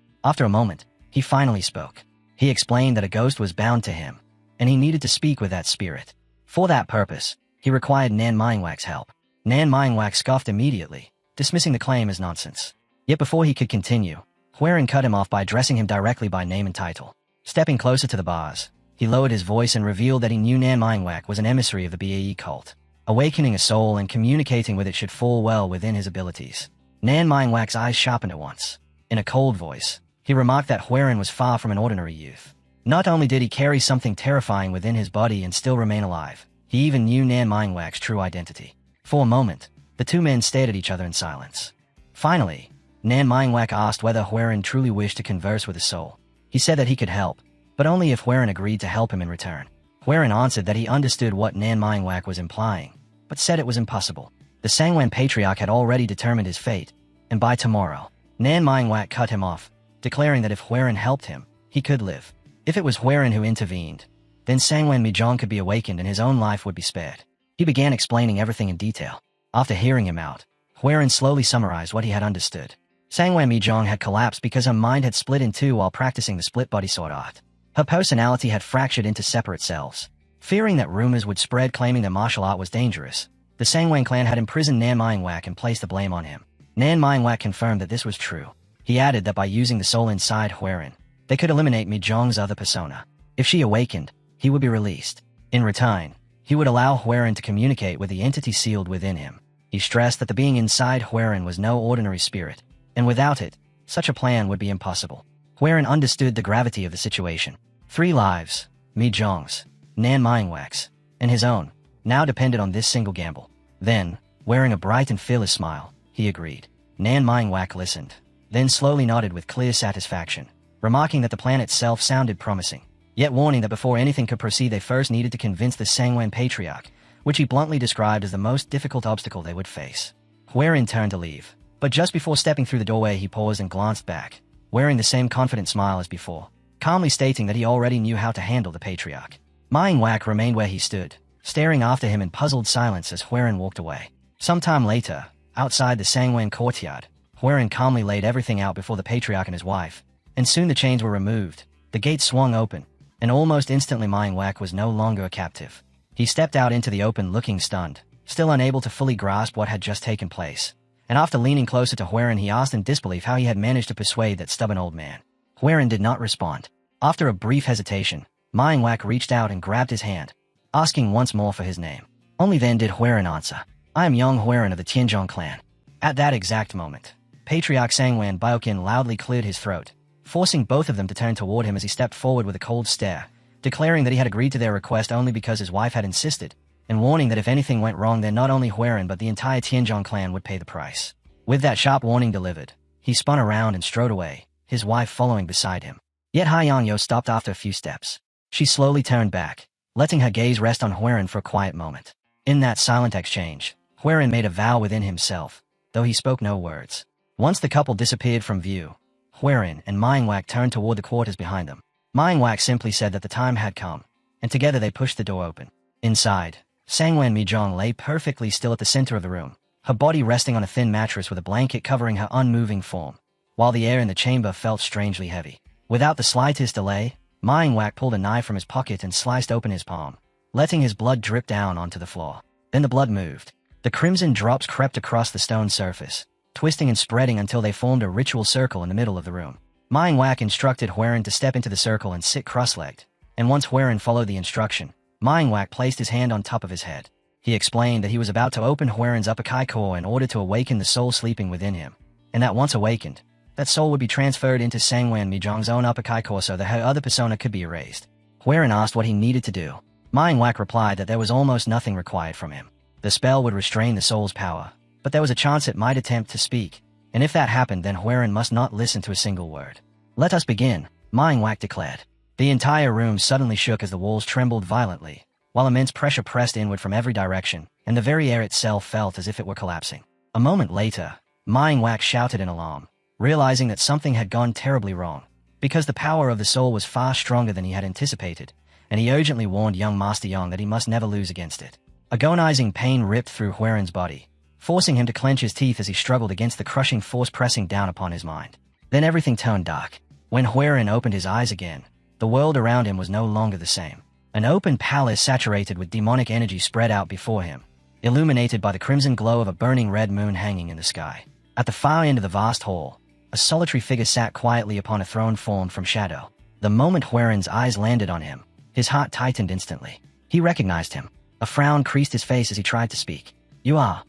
After a moment, he finally spoke. He explained that a ghost was bound to him, and he needed to speak with that spirit. For that purpose, he required Nan Mingwak's help. Nan Mingwak scoffed immediately, dismissing the claim as nonsense. Yet before he could continue, Huaren cut him off by addressing him directly by name and title. Stepping closer to the bars, he lowered his voice and revealed that he knew Nan Mingwak was an emissary of the BAE cult. Awakening a soul and communicating with it should fall well within his abilities. Nan Mingwak's eyes sharpened at once. In a cold voice, he remarked that Huaren was far from an ordinary youth. Not only did he carry something terrifying within his body and still remain alive, he even knew Nan Mingwak's true identity. For a moment, the two men stared at each other in silence. Finally, Nan Mingwak asked whether Huaren truly wished to converse with his soul. He said that he could help, but only if Huaren agreed to help him in return. Huaren answered that he understood what Nan Mingwak was implying, but said it was impossible. The Sangwan Patriarch had already determined his fate, and by tomorrow, Nan Mingwak cut him off, declaring that if Huaren helped him, he could live. If it was Huaren who intervened, then Sangwan Mijong could be awakened and his own life would be spared. He began explaining everything in detail. After hearing him out, Huaren slowly summarized what he had understood. Sangwan Mijong had collapsed because her mind had split in two while practicing the split body sword art. Her personality had fractured into separate selves. Fearing that rumors would spread claiming that martial art was dangerous, the Sangwan clan had imprisoned Nan Mingwak and placed the blame on him. Nan Mingwak confirmed that this was true. He added that by using the soul inside Huaren, they could eliminate Mijong's other persona. If she awakened, he would be released. In return, he would allow Huaren to communicate with the entity sealed within him. He stressed that the being inside Huaren was no ordinary spirit, and without it, such a plan would be impossible. Huaren understood the gravity of the situation. 3 lives, Mijong's, Nan Mingwak's, and his own, now depended on this single gamble. Then, wearing a bright and fearless smile, he agreed. Nan Mingwak listened, then slowly nodded with clear satisfaction, remarking that the plan itself sounded promising, yet warning that before anything could proceed they first needed to convince the Sangwan Patriarch, which he bluntly described as the most difficult obstacle they would face. Huaren turned to leave, but just before stepping through the doorway he paused and glanced back, wearing the same confident smile as before, calmly stating that he already knew how to handle the Patriarch. Mingwak remained where he stood, staring after him in puzzled silence as Huaren walked away. Sometime later, outside the Sangwan courtyard, Huaren calmly laid everything out before the Patriarch and his wife, and soon the chains were removed, the gates swung open, and almost instantly Mingwak was no longer a captive. He stepped out into the open looking stunned, still unable to fully grasp what had just taken place, and after leaning closer to Huaren he asked in disbelief how he had managed to persuade that stubborn old man. Huaren did not respond. After a brief hesitation, Mingwak reached out and grabbed his hand, asking once more for his name. Only then did Huaren answer, "I am young Huaren of the Tianzhong clan." At that exact moment, Patriarch Sangwan Biokin loudly cleared his throat, forcing both of them to turn toward him as he stepped forward with a cold stare, declaring that he had agreed to their request only because his wife had insisted, and warning that if anything went wrong then not only Huaren but the entire Tianzhong clan would pay the price. With that sharp warning delivered, he spun around and strode away, his wife following beside him. Yet Haiyangyo stopped after a few steps. She slowly turned back, letting her gaze rest on Huaren for a quiet moment. In that silent exchange, Huaren made a vow within himself, though he spoke no words. Once the couple disappeared from view, Huaren and Mingwak turned toward the quarters behind them. Mingwak simply said that the time had come, and together they pushed the door open. Inside, Sangwan Mijong lay perfectly still at the center of the room, her body resting on a thin mattress with a blanket covering her unmoving form, while the air in the chamber felt strangely heavy. Without the slightest delay, Mingwak pulled a knife from his pocket and sliced open his palm, letting his blood drip down onto the floor. Then the blood moved. The crimson drops crept across the stone surface, twisting and spreading until they formed a ritual circle in the middle of the room. Mingwak instructed Huaren to step into the circle and sit cross-legged, and once Huaren followed the instruction, Mingwak placed his hand on top of his head. He explained that he was about to open Huaren's upper kai core in order to awaken the soul sleeping within him, and that once awakened, that soul would be transferred into Sangwan Mijong's own upper kai core so that her other persona could be erased. Huaren asked what he needed to do. Mingwak replied that there was almost nothing required from him. The spell would restrain the soul's power, but there was a chance it might attempt to speak, and if that happened then Huaren must not listen to a single word. "Let us begin," Mingwak declared. The entire room suddenly shook as the walls trembled violently, while immense pressure pressed inward from every direction, and the very air itself felt as if it were collapsing. A moment later, Mingwak shouted in alarm, realizing that something had gone terribly wrong, because the power of the soul was far stronger than he had anticipated, and he urgently warned young Master Yang that he must never lose against it. Agonizing pain ripped through Huaren's body, forcing him to clench his teeth as he struggled against the crushing force pressing down upon his mind. Then everything turned dark. When Huaren opened his eyes again, the world around him was no longer the same. An open palace saturated with demonic energy spread out before him, illuminated by the crimson glow of a burning red moon hanging in the sky. At the far end of the vast hall, a solitary figure sat quietly upon a throne formed from shadow. The moment Huaren's eyes landed on him, his heart tightened instantly. He recognized him. A frown creased his face as he tried to speak. "You are..."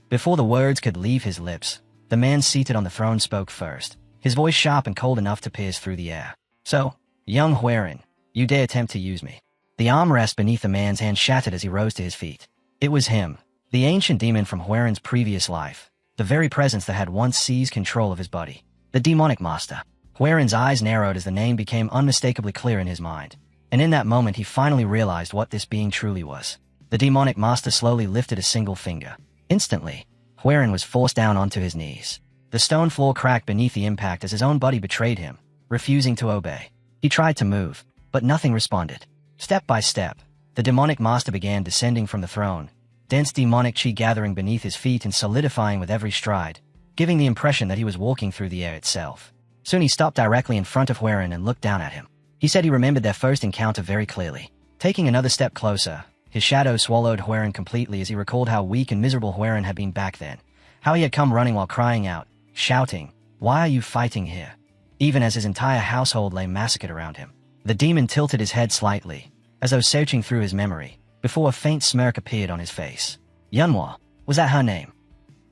Before the words could leave his lips, the man seated on the throne spoke first, his voice sharp and cold enough to pierce through the air. "So, young Huaren, You dare attempt to use me. The armrest beneath the man's hand shattered as he rose to his feet. It was him, the ancient demon from Huerin's previous life, the very presence that had once seized control of his body. The demonic master. Huerin's eyes narrowed as the name became unmistakably clear in his mind. And in that moment he finally realized what this being truly was. The demonic master slowly lifted a single finger. Instantly, Huerin was forced down onto his knees. The stone floor cracked beneath the impact as his own body betrayed him, refusing to obey. He tried to move, but nothing responded. Step by step, the demonic master began descending from the throne, dense demonic chi gathering beneath his feet and solidifying with every stride, giving the impression that he was walking through the air itself. Soon he stopped directly in front of Huerin and looked down at him. He said he remembered their first encounter very clearly. Taking another step closer, his shadow swallowed Huerin completely as he recalled how weak and miserable Huerin had been back then, how he had come running while crying out, shouting, "Why are you fighting here?" Even as his entire household lay massacred around him. The demon tilted his head slightly, as though searching through his memory, before a faint smirk appeared on his face. Yunhua, was that her name?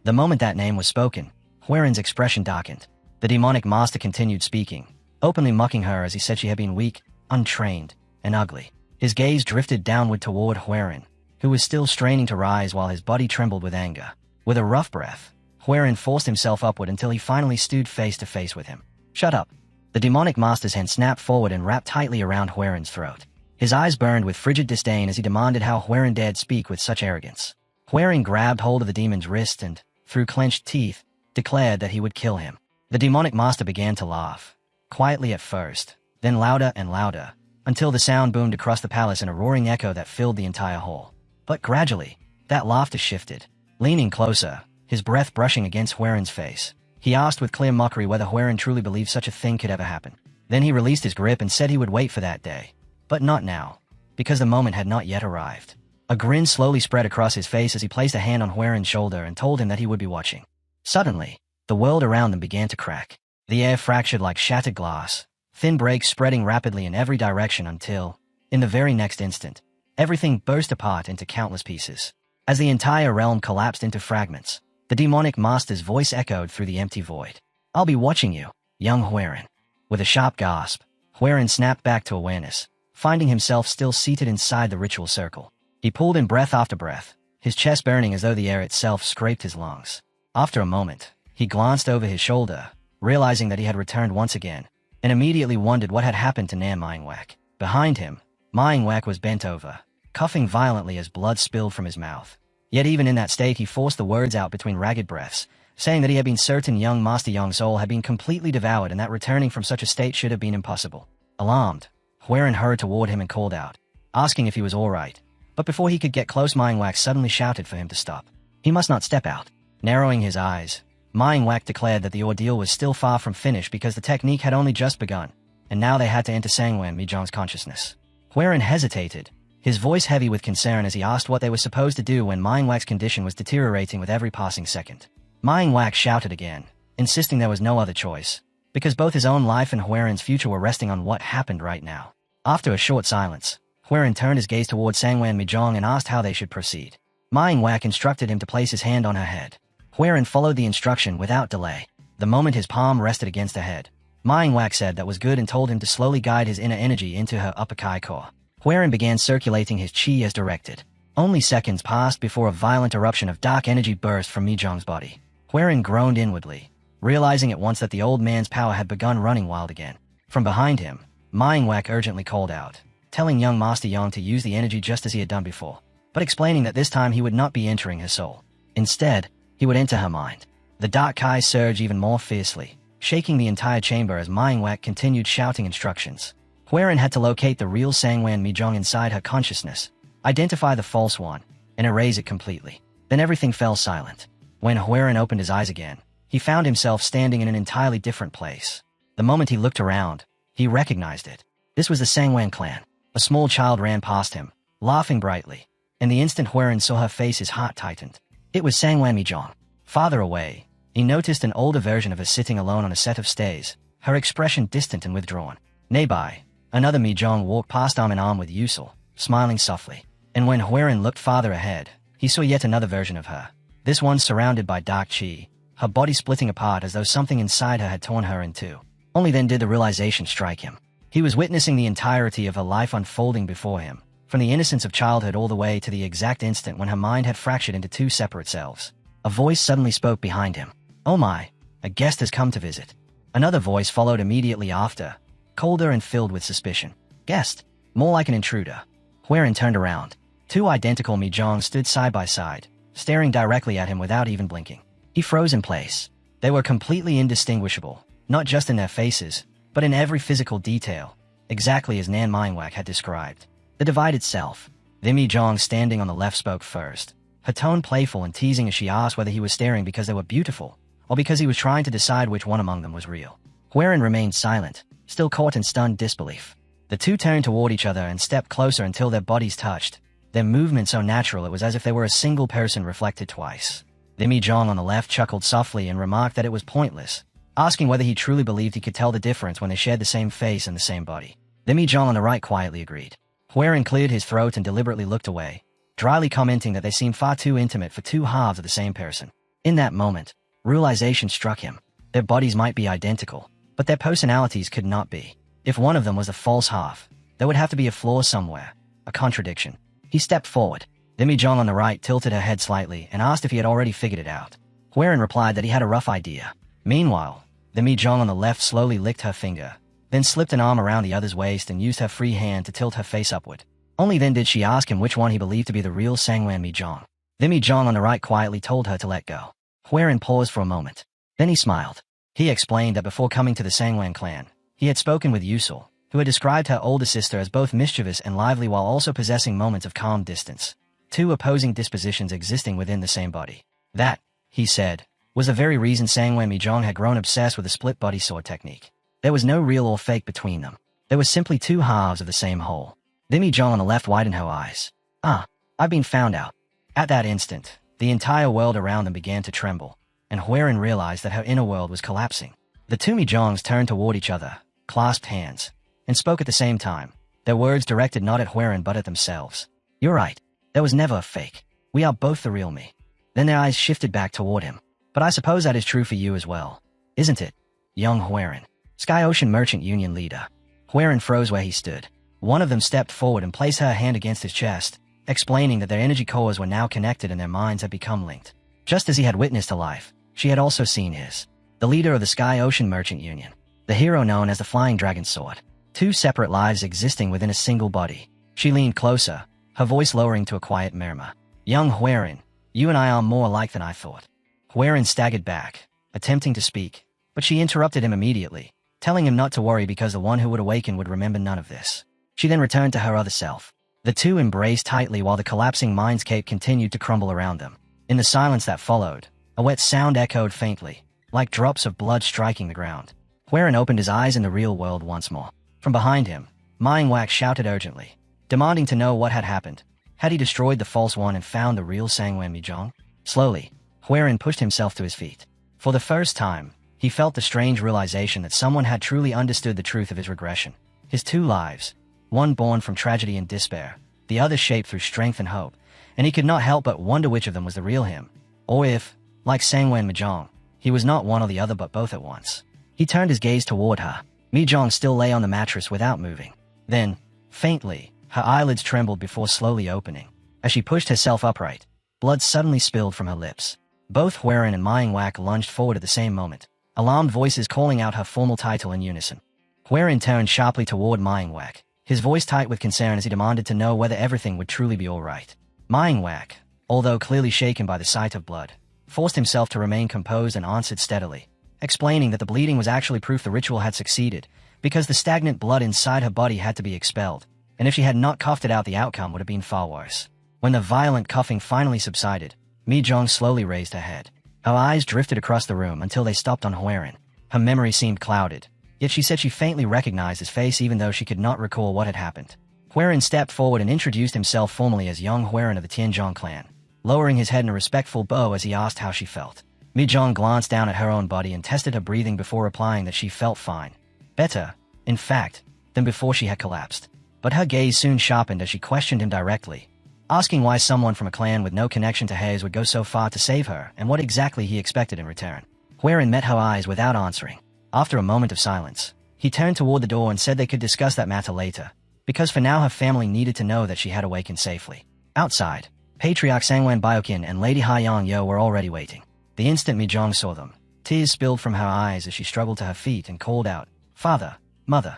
The moment that name was spoken, Huerin's expression darkened. The demonic master continued speaking, openly mocking her as he said she had been weak, untrained, and ugly. His gaze drifted downward toward Huerin, who was still straining to rise while his body trembled with anger. With a rough breath, Huerin forced himself upward until he finally stood face to face with him. Shut up. The demonic master's hand snapped forward and wrapped tightly around Huerin's throat. His eyes burned with frigid disdain as he demanded how Huerin dared speak with such arrogance. Huerin grabbed hold of the demon's wrist and, through clenched teeth, declared that he would kill him. The demonic master began to laugh, quietly at first, then louder and louder, until the sound boomed across the palace in a roaring echo that filled the entire hall. But gradually, that laughter shifted. Leaning closer, his breath brushing against Huerin's face, he asked with clear mockery whether Huerin truly believed such a thing could ever happen. Then he released his grip and said he would wait for that day. But not now, because the moment had not yet arrived. A grin slowly spread across his face as he placed a hand on Huerin's shoulder and told him that he would be watching. Suddenly, the world around them began to crack. The air fractured like shattered glass, thin breaks spreading rapidly in every direction until, in the very next instant, everything burst apart into countless pieces. As the entire realm collapsed into fragments, the demonic master's voice echoed through the empty void. "I'll be watching you, young Huerin." With a sharp gasp, Huerin snapped back to awareness, finding himself still seated inside the ritual circle. He pulled in breath after breath, his chest burning as though the air itself scraped his lungs. After a moment, he glanced over his shoulder, realizing that he had returned once again, and immediately wondered what had happened to Nair Mangwak. Behind him, Mangwak was bent over, coughing violently as blood spilled from his mouth. Yet even in that state he forced the words out between ragged breaths, saying that he had been certain young Master Young's soul had been completely devoured and that returning from such a state should have been impossible. Alarmed, Huerin hurried toward him and called out, asking if he was alright. But before he could get close, Mangwak suddenly shouted for him to stop. He must not step out. Narrowing his eyes, Mangwak declared that the ordeal was still far from finished because the technique had only just begun, and now they had to enter Sangwan Mijong's consciousness. Huerin hesitated, his voice heavy with concern as he asked what they were supposed to do when Mangwak's condition was deteriorating with every passing second. Mangwak shouted again, insisting there was no other choice, because both his own life and Huerin's future were resting on what happened right now. After a short silence, Huerin turned his gaze toward Sangwan Mijong and asked how they should proceed. Mangwak instructed him to place his hand on her head. Huerin followed the instruction without delay. The moment his palm rested against her head, Mangwak said that was good and told him to slowly guide his inner energy into her upper kai core. Huerin began circulating his chi as directed. Only seconds passed before a violent eruption of dark energy burst from Mijong's body. Huerin groaned inwardly, realizing at once that the old man's power had begun running wild again. From behind him, Mangwak urgently called out, telling young Master Yang to use the energy just as he had done before, but explaining that this time he would not be entering her soul. Instead, he would enter her mind. The dark kai surged even more fiercely, shaking the entire chamber as Mangwak continued shouting instructions. Huerin had to locate the real Sangwan Mijong inside her consciousness, identify the false one, and erase it completely. Then everything fell silent. When Huerin opened his eyes again, he found himself standing in an entirely different place. The moment he looked around, he recognized it. This was the Sangwan clan. A small child ran past him, laughing brightly, and the instant Huerin saw her face his heart tightened. It was Sangwan Mijong. Farther away, he noticed an older version of her sitting alone on a set of stairs, her expression distant and withdrawn. Nearby, another Mijong walked past arm in arm with Yusul, smiling softly. And when Huerin looked farther ahead, he saw yet another version of her. This one surrounded by dark chi, her body splitting apart as though something inside her had torn her in two. Only then did the realization strike him. He was witnessing the entirety of her life unfolding before him, from the innocence of childhood all the way to the exact instant when her mind had fractured into two separate selves. A voice suddenly spoke behind him. "Oh my, a guest has come to visit." Another voice followed immediately after, colder and filled with suspicion. "Guest? More like an intruder." Huiran turned around. Two identical Mijongs stood side by side, staring directly at him without even blinking. He froze in place. They were completely indistinguishable, not just in their faces, but in every physical detail, exactly as Nan Minewak had described. The divided self. The Mijong standing on the left spoke first, her tone playful and teasing as she asked whether he was staring because they were beautiful, or because he was trying to decide which one among them was real. Huiran remained silent, still caught in stunned disbelief. The two turned toward each other and stepped closer until their bodies touched, their movement so natural it was as if they were a single person reflected twice. The Mijong on the left chuckled softly and remarked that it was pointless, asking whether he truly believed he could tell the difference when they shared the same face and the same body. The Mijong on the right quietly agreed. Huiran cleared his throat and deliberately looked away, dryly commenting that they seemed far too intimate for two halves of the same person. In that moment, realization struck him. Their bodies might be identical, but their personalities could not be. If one of them was a false half, there would have to be a flaw somewhere, a contradiction. He stepped forward. The Mijong on the right tilted her head slightly and asked if he had already figured it out. Huiran replied that he had a rough idea. Meanwhile, the Mijong on the left slowly licked her finger, then slipped an arm around the other's waist and used her free hand to tilt her face upward. Only then did she ask him which one he believed to be the real Sangwan Mijong. The Mijong on the right quietly told her to let go. Huiran paused for a moment. Then he smiled. He explained that before coming to the Sangwan clan, he had spoken with Yusul, who had described her older sister as both mischievous and lively while also possessing moments of calm distance. Two opposing dispositions existing within the same body. That, he said, was the very reason Sangwan Mijong had grown obsessed with the split body sword technique. There was no real or fake between them. There was simply two halves of the same whole. The Mijong on the left widened her eyes. "Ah, I've been found out." At that instant, the entire world around them began to tremble, and Huiran realized that her inner world was collapsing. The two Mijongs turned toward each other, clasped hands, and spoke at the same time, their words directed not at Huiran but at themselves. "You're right. There was never a fake. We are both the real me." Then their eyes shifted back toward him. "But I suppose that is true for you as well, isn't it, young Huiran?" Sky Ocean Merchant Union leader. Huiran froze where he stood. One of them stepped forward and placed her hand against his chest, explaining that their energy cores were now connected and their minds had become linked. Just as he had witnessed her life, she had also seen his. The leader of the Sky Ocean Merchant Union. The hero known as the Flying Dragon Sword. Two separate lives existing within a single body. She leaned closer, her voice lowering to a quiet murmur. "Young Huiran, you and I are more alike than I thought." Huiran staggered back, attempting to speak, but she interrupted him immediately, telling him not to worry because the one who would awaken would remember none of this. She then returned to her other self. The two embraced tightly while the collapsing mindscape continued to crumble around them. In the silence that followed, a wet sound echoed faintly, like drops of blood striking the ground. Huiran opened his eyes in the real world once more. From behind him, Minewak shouted urgently, demanding to know what had happened. Had he destroyed the false one and found the real Sangwan Mijong? Slowly, Huiran pushed himself to his feet. For the first time, he felt the strange realization that someone had truly understood the truth of his regression. His two lives, one born from tragedy and despair, the other shaped through strength and hope, and he could not help but wonder which of them was the real him. Or if, like Sangwan Mijong, he was not one or the other but both at once. He turned his gaze toward her. Mijong still lay on the mattress without moving. Then, faintly, her eyelids trembled before slowly opening. As she pushed herself upright, blood suddenly spilled from her lips. Both Huiran and Minewak lunged forward at the same moment, alarmed voices calling out her formal title in unison. Huiran turned sharply toward Minewak, his voice tight with concern as he demanded to know whether everything would truly be all right. Minewak, although clearly shaken by the sight of blood, forced himself to remain composed and answered steadily, explaining that the bleeding was actually proof the ritual had succeeded, because the stagnant blood inside her body had to be expelled, and if she had not coughed it out the outcome would have been far worse. When the violent coughing finally subsided, Mijong slowly raised her head. Her eyes drifted across the room until they stopped on Huiran. Her memory seemed clouded, yet she said she faintly recognized his face even though she could not recall what had happened. Huiran stepped forward and introduced himself formally as young Huiran of the Tianzhong clan, lowering his head in a respectful bow as he asked how she felt. Mijong glanced down at her own body and tested her breathing before replying that she felt fine. Better, in fact, than before she had collapsed. But her gaze soon sharpened as she questioned him directly, asking why someone from a clan with no connection to hers would go so far to save her and what exactly he expected in return. Huiran met her eyes without answering. After a moment of silence, He turned toward the door and said they could discuss that matter later, because for now her family needed to know that she had awakened safely. Outside, Patriarch Sangwan Byokin and Lady Haiyang Yo were already waiting. The instant Mi Zhong saw them, tears spilled from her eyes as she struggled to her feet and called out, "Father, Mother."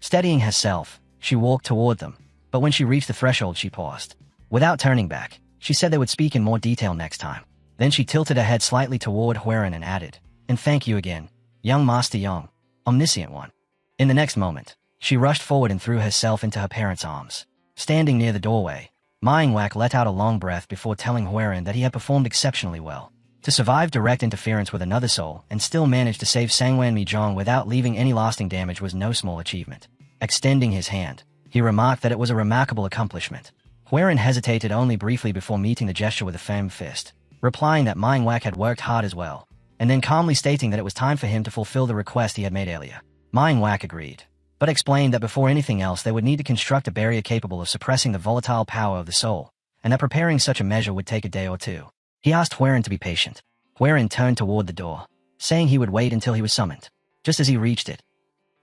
Steadying herself, she walked toward them, but when she reached the threshold she paused. Without turning back, she said they would speak in more detail next time. Then she tilted her head slightly toward Huaren and added, "And thank you again, young Master Young, omniscient one." In the next moment, she rushed forward and threw herself into her parents' arms. Standing near the doorway, Manhwa let out a long breath before telling Huaren that he had performed exceptionally well. To survive direct interference with another soul and still manage to save Sangwan Mi Zhong without leaving any lasting damage was no small achievement. Extending his hand, he remarked that it was a remarkable accomplishment. Huaren hesitated only briefly before meeting the gesture with a firm fist, replying that Manhwa had worked hard as well, and then calmly stating that it was time for him to fulfill the request he had made earlier. Manhwa agreed, but explained that before anything else they would need to construct a barrier capable of suppressing the volatile power of the soul, and that preparing such a measure would take a day or two. He asked Huaren to be patient. Huaren turned toward the door, saying he would wait until he was summoned. Just as he reached it,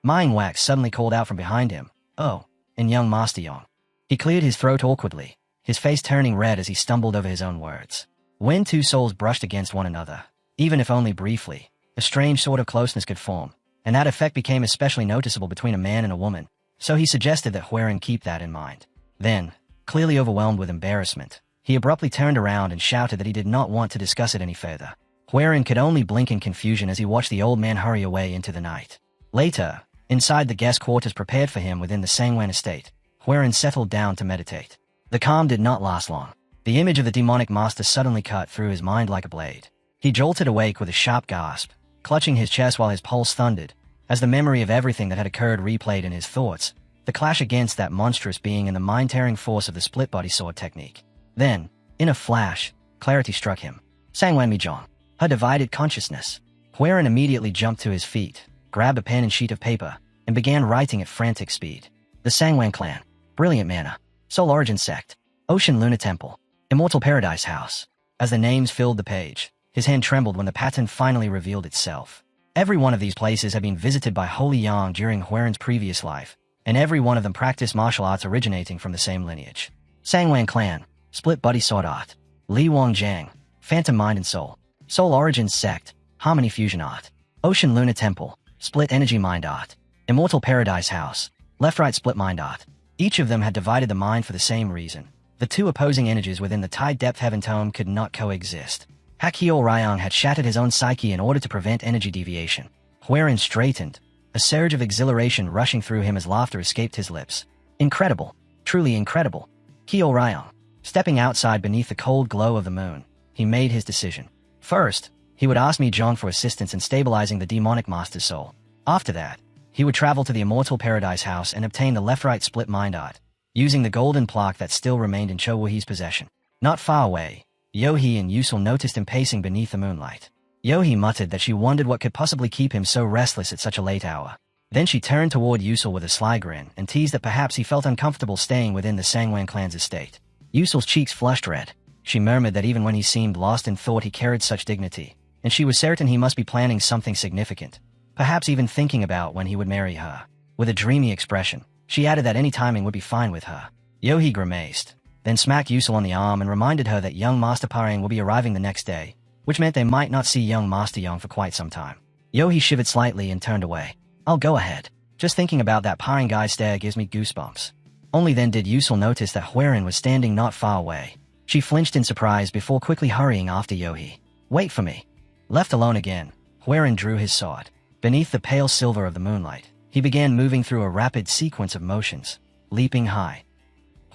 Manhwa suddenly called out from behind him, "Oh, and young Master Young." He cleared his throat awkwardly, his face turning red as he stumbled over his own words. When two souls brushed against one another, even if only briefly, a strange sort of closeness could form, and that effect became especially noticeable between a man and a woman, so he suggested that Huaren keep that in mind. Then, clearly overwhelmed with embarrassment, he abruptly turned around and shouted that he did not want to discuss it any further. Huaren could only blink in confusion as he watched the old man hurry away into the night. Later, inside the guest quarters prepared for him within the Sangwan estate, Huaren settled down to meditate. The calm did not last long. The image of the demonic master suddenly cut through his mind like a blade. He jolted awake with a sharp gasp, clutching his chest while his pulse thundered, as the memory of everything that had occurred replayed in his thoughts, the clash against that monstrous being and the mind-tearing force of the split-body sword technique. Then, in a flash, clarity struck him. Sangwan Mi Zhong, her divided consciousness. Huaren immediately jumped to his feet, grabbed a pen and sheet of paper, and began writing at frantic speed. The Sangwan clan, Brilliant Mana, Soul Origin Sect, Ocean Luna Temple, Immortal Paradise House. As the names filled the page, his hand trembled when the pattern finally revealed itself. Every one of these places had been visited by Holy Yang during Huaren's previous life, and every one of them practiced martial arts originating from the same lineage. Sangwan Clan, Split Buddy Sword Art, Li Wang Jiang, Phantom Mind and Soul, Soul Origins Sect, Harmony Fusion Art, Ocean Luna Temple, Split Energy Mind Art, Immortal Paradise House, Left-Right Split Mind Art. Each of them had divided the mind for the same reason. The two opposing energies within the Tide Depth Heaven Tome could not coexist. Hakio Ryang had shattered his own psyche in order to prevent energy deviation. Huaren straightened, a surge of exhilaration rushing through him as laughter escaped his lips. Incredible. Truly incredible. Kyo Ryang. Stepping outside beneath the cold glow of the moon, he made his decision. First, he would ask Mi Zhong for assistance in stabilizing the demonic master's soul. After that, he would travel to the Immortal Paradise House and obtain the left-right split mind art, using the golden plaque that still remained in Cho Wuhi's possession. Not far away, Yohei and Yusul noticed him pacing beneath the moonlight. Yohei muttered that she wondered what could possibly keep him so restless at such a late hour. Then she turned toward Yusul with a sly grin and teased that perhaps he felt uncomfortable staying within the Sangwan clan's estate. Yusul's cheeks flushed red. She murmured that even when he seemed lost in thought he carried such dignity, and she was certain he must be planning something significant, perhaps even thinking about when he would marry her. With a dreamy expression, she added that any timing would be fine with her. Yohei grimaced, then smacked Yusul on the arm and reminded her that young Master Parang will be arriving the next day, which meant they might not see young Master Young for quite some time. Yohei shivered slightly and turned away. "I'll go ahead. Just thinking about that Parang guy's stare gives me goosebumps." Only then did Yusul notice that Huaren was standing not far away. She flinched in surprise before quickly hurrying after Yohei. "Wait for me." Left alone again, Huaren drew his sword. Beneath the pale silver of the moonlight, he began moving through a rapid sequence of motions, leaping high.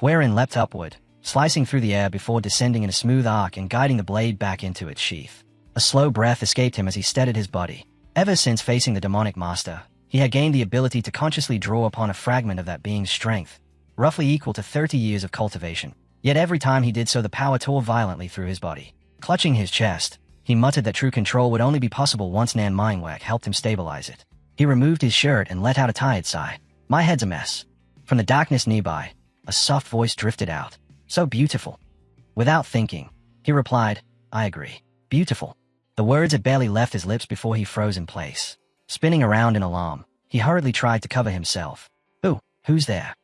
Huaren leapt upward, slicing through the air before descending in a smooth arc and guiding the blade back into its sheath. A slow breath escaped him as he steadied his body. Ever since facing the demonic master, he had gained the ability to consciously draw upon a fragment of that being's strength, roughly equal to 30 years of cultivation. Yet every time he did so the power tore violently through his body. Clutching his chest, he muttered that true control would only be possible once Nan Mindwhack helped him stabilize it. He removed his shirt and let out a tired sigh. "My head's a mess." From the darkness nearby, a soft voice drifted out. "So beautiful." Without thinking, he replied, "I agree. Beautiful." The words had barely left his lips before he froze in place. Spinning around in alarm, He hurriedly tried to cover himself. "Ooh, who's there?"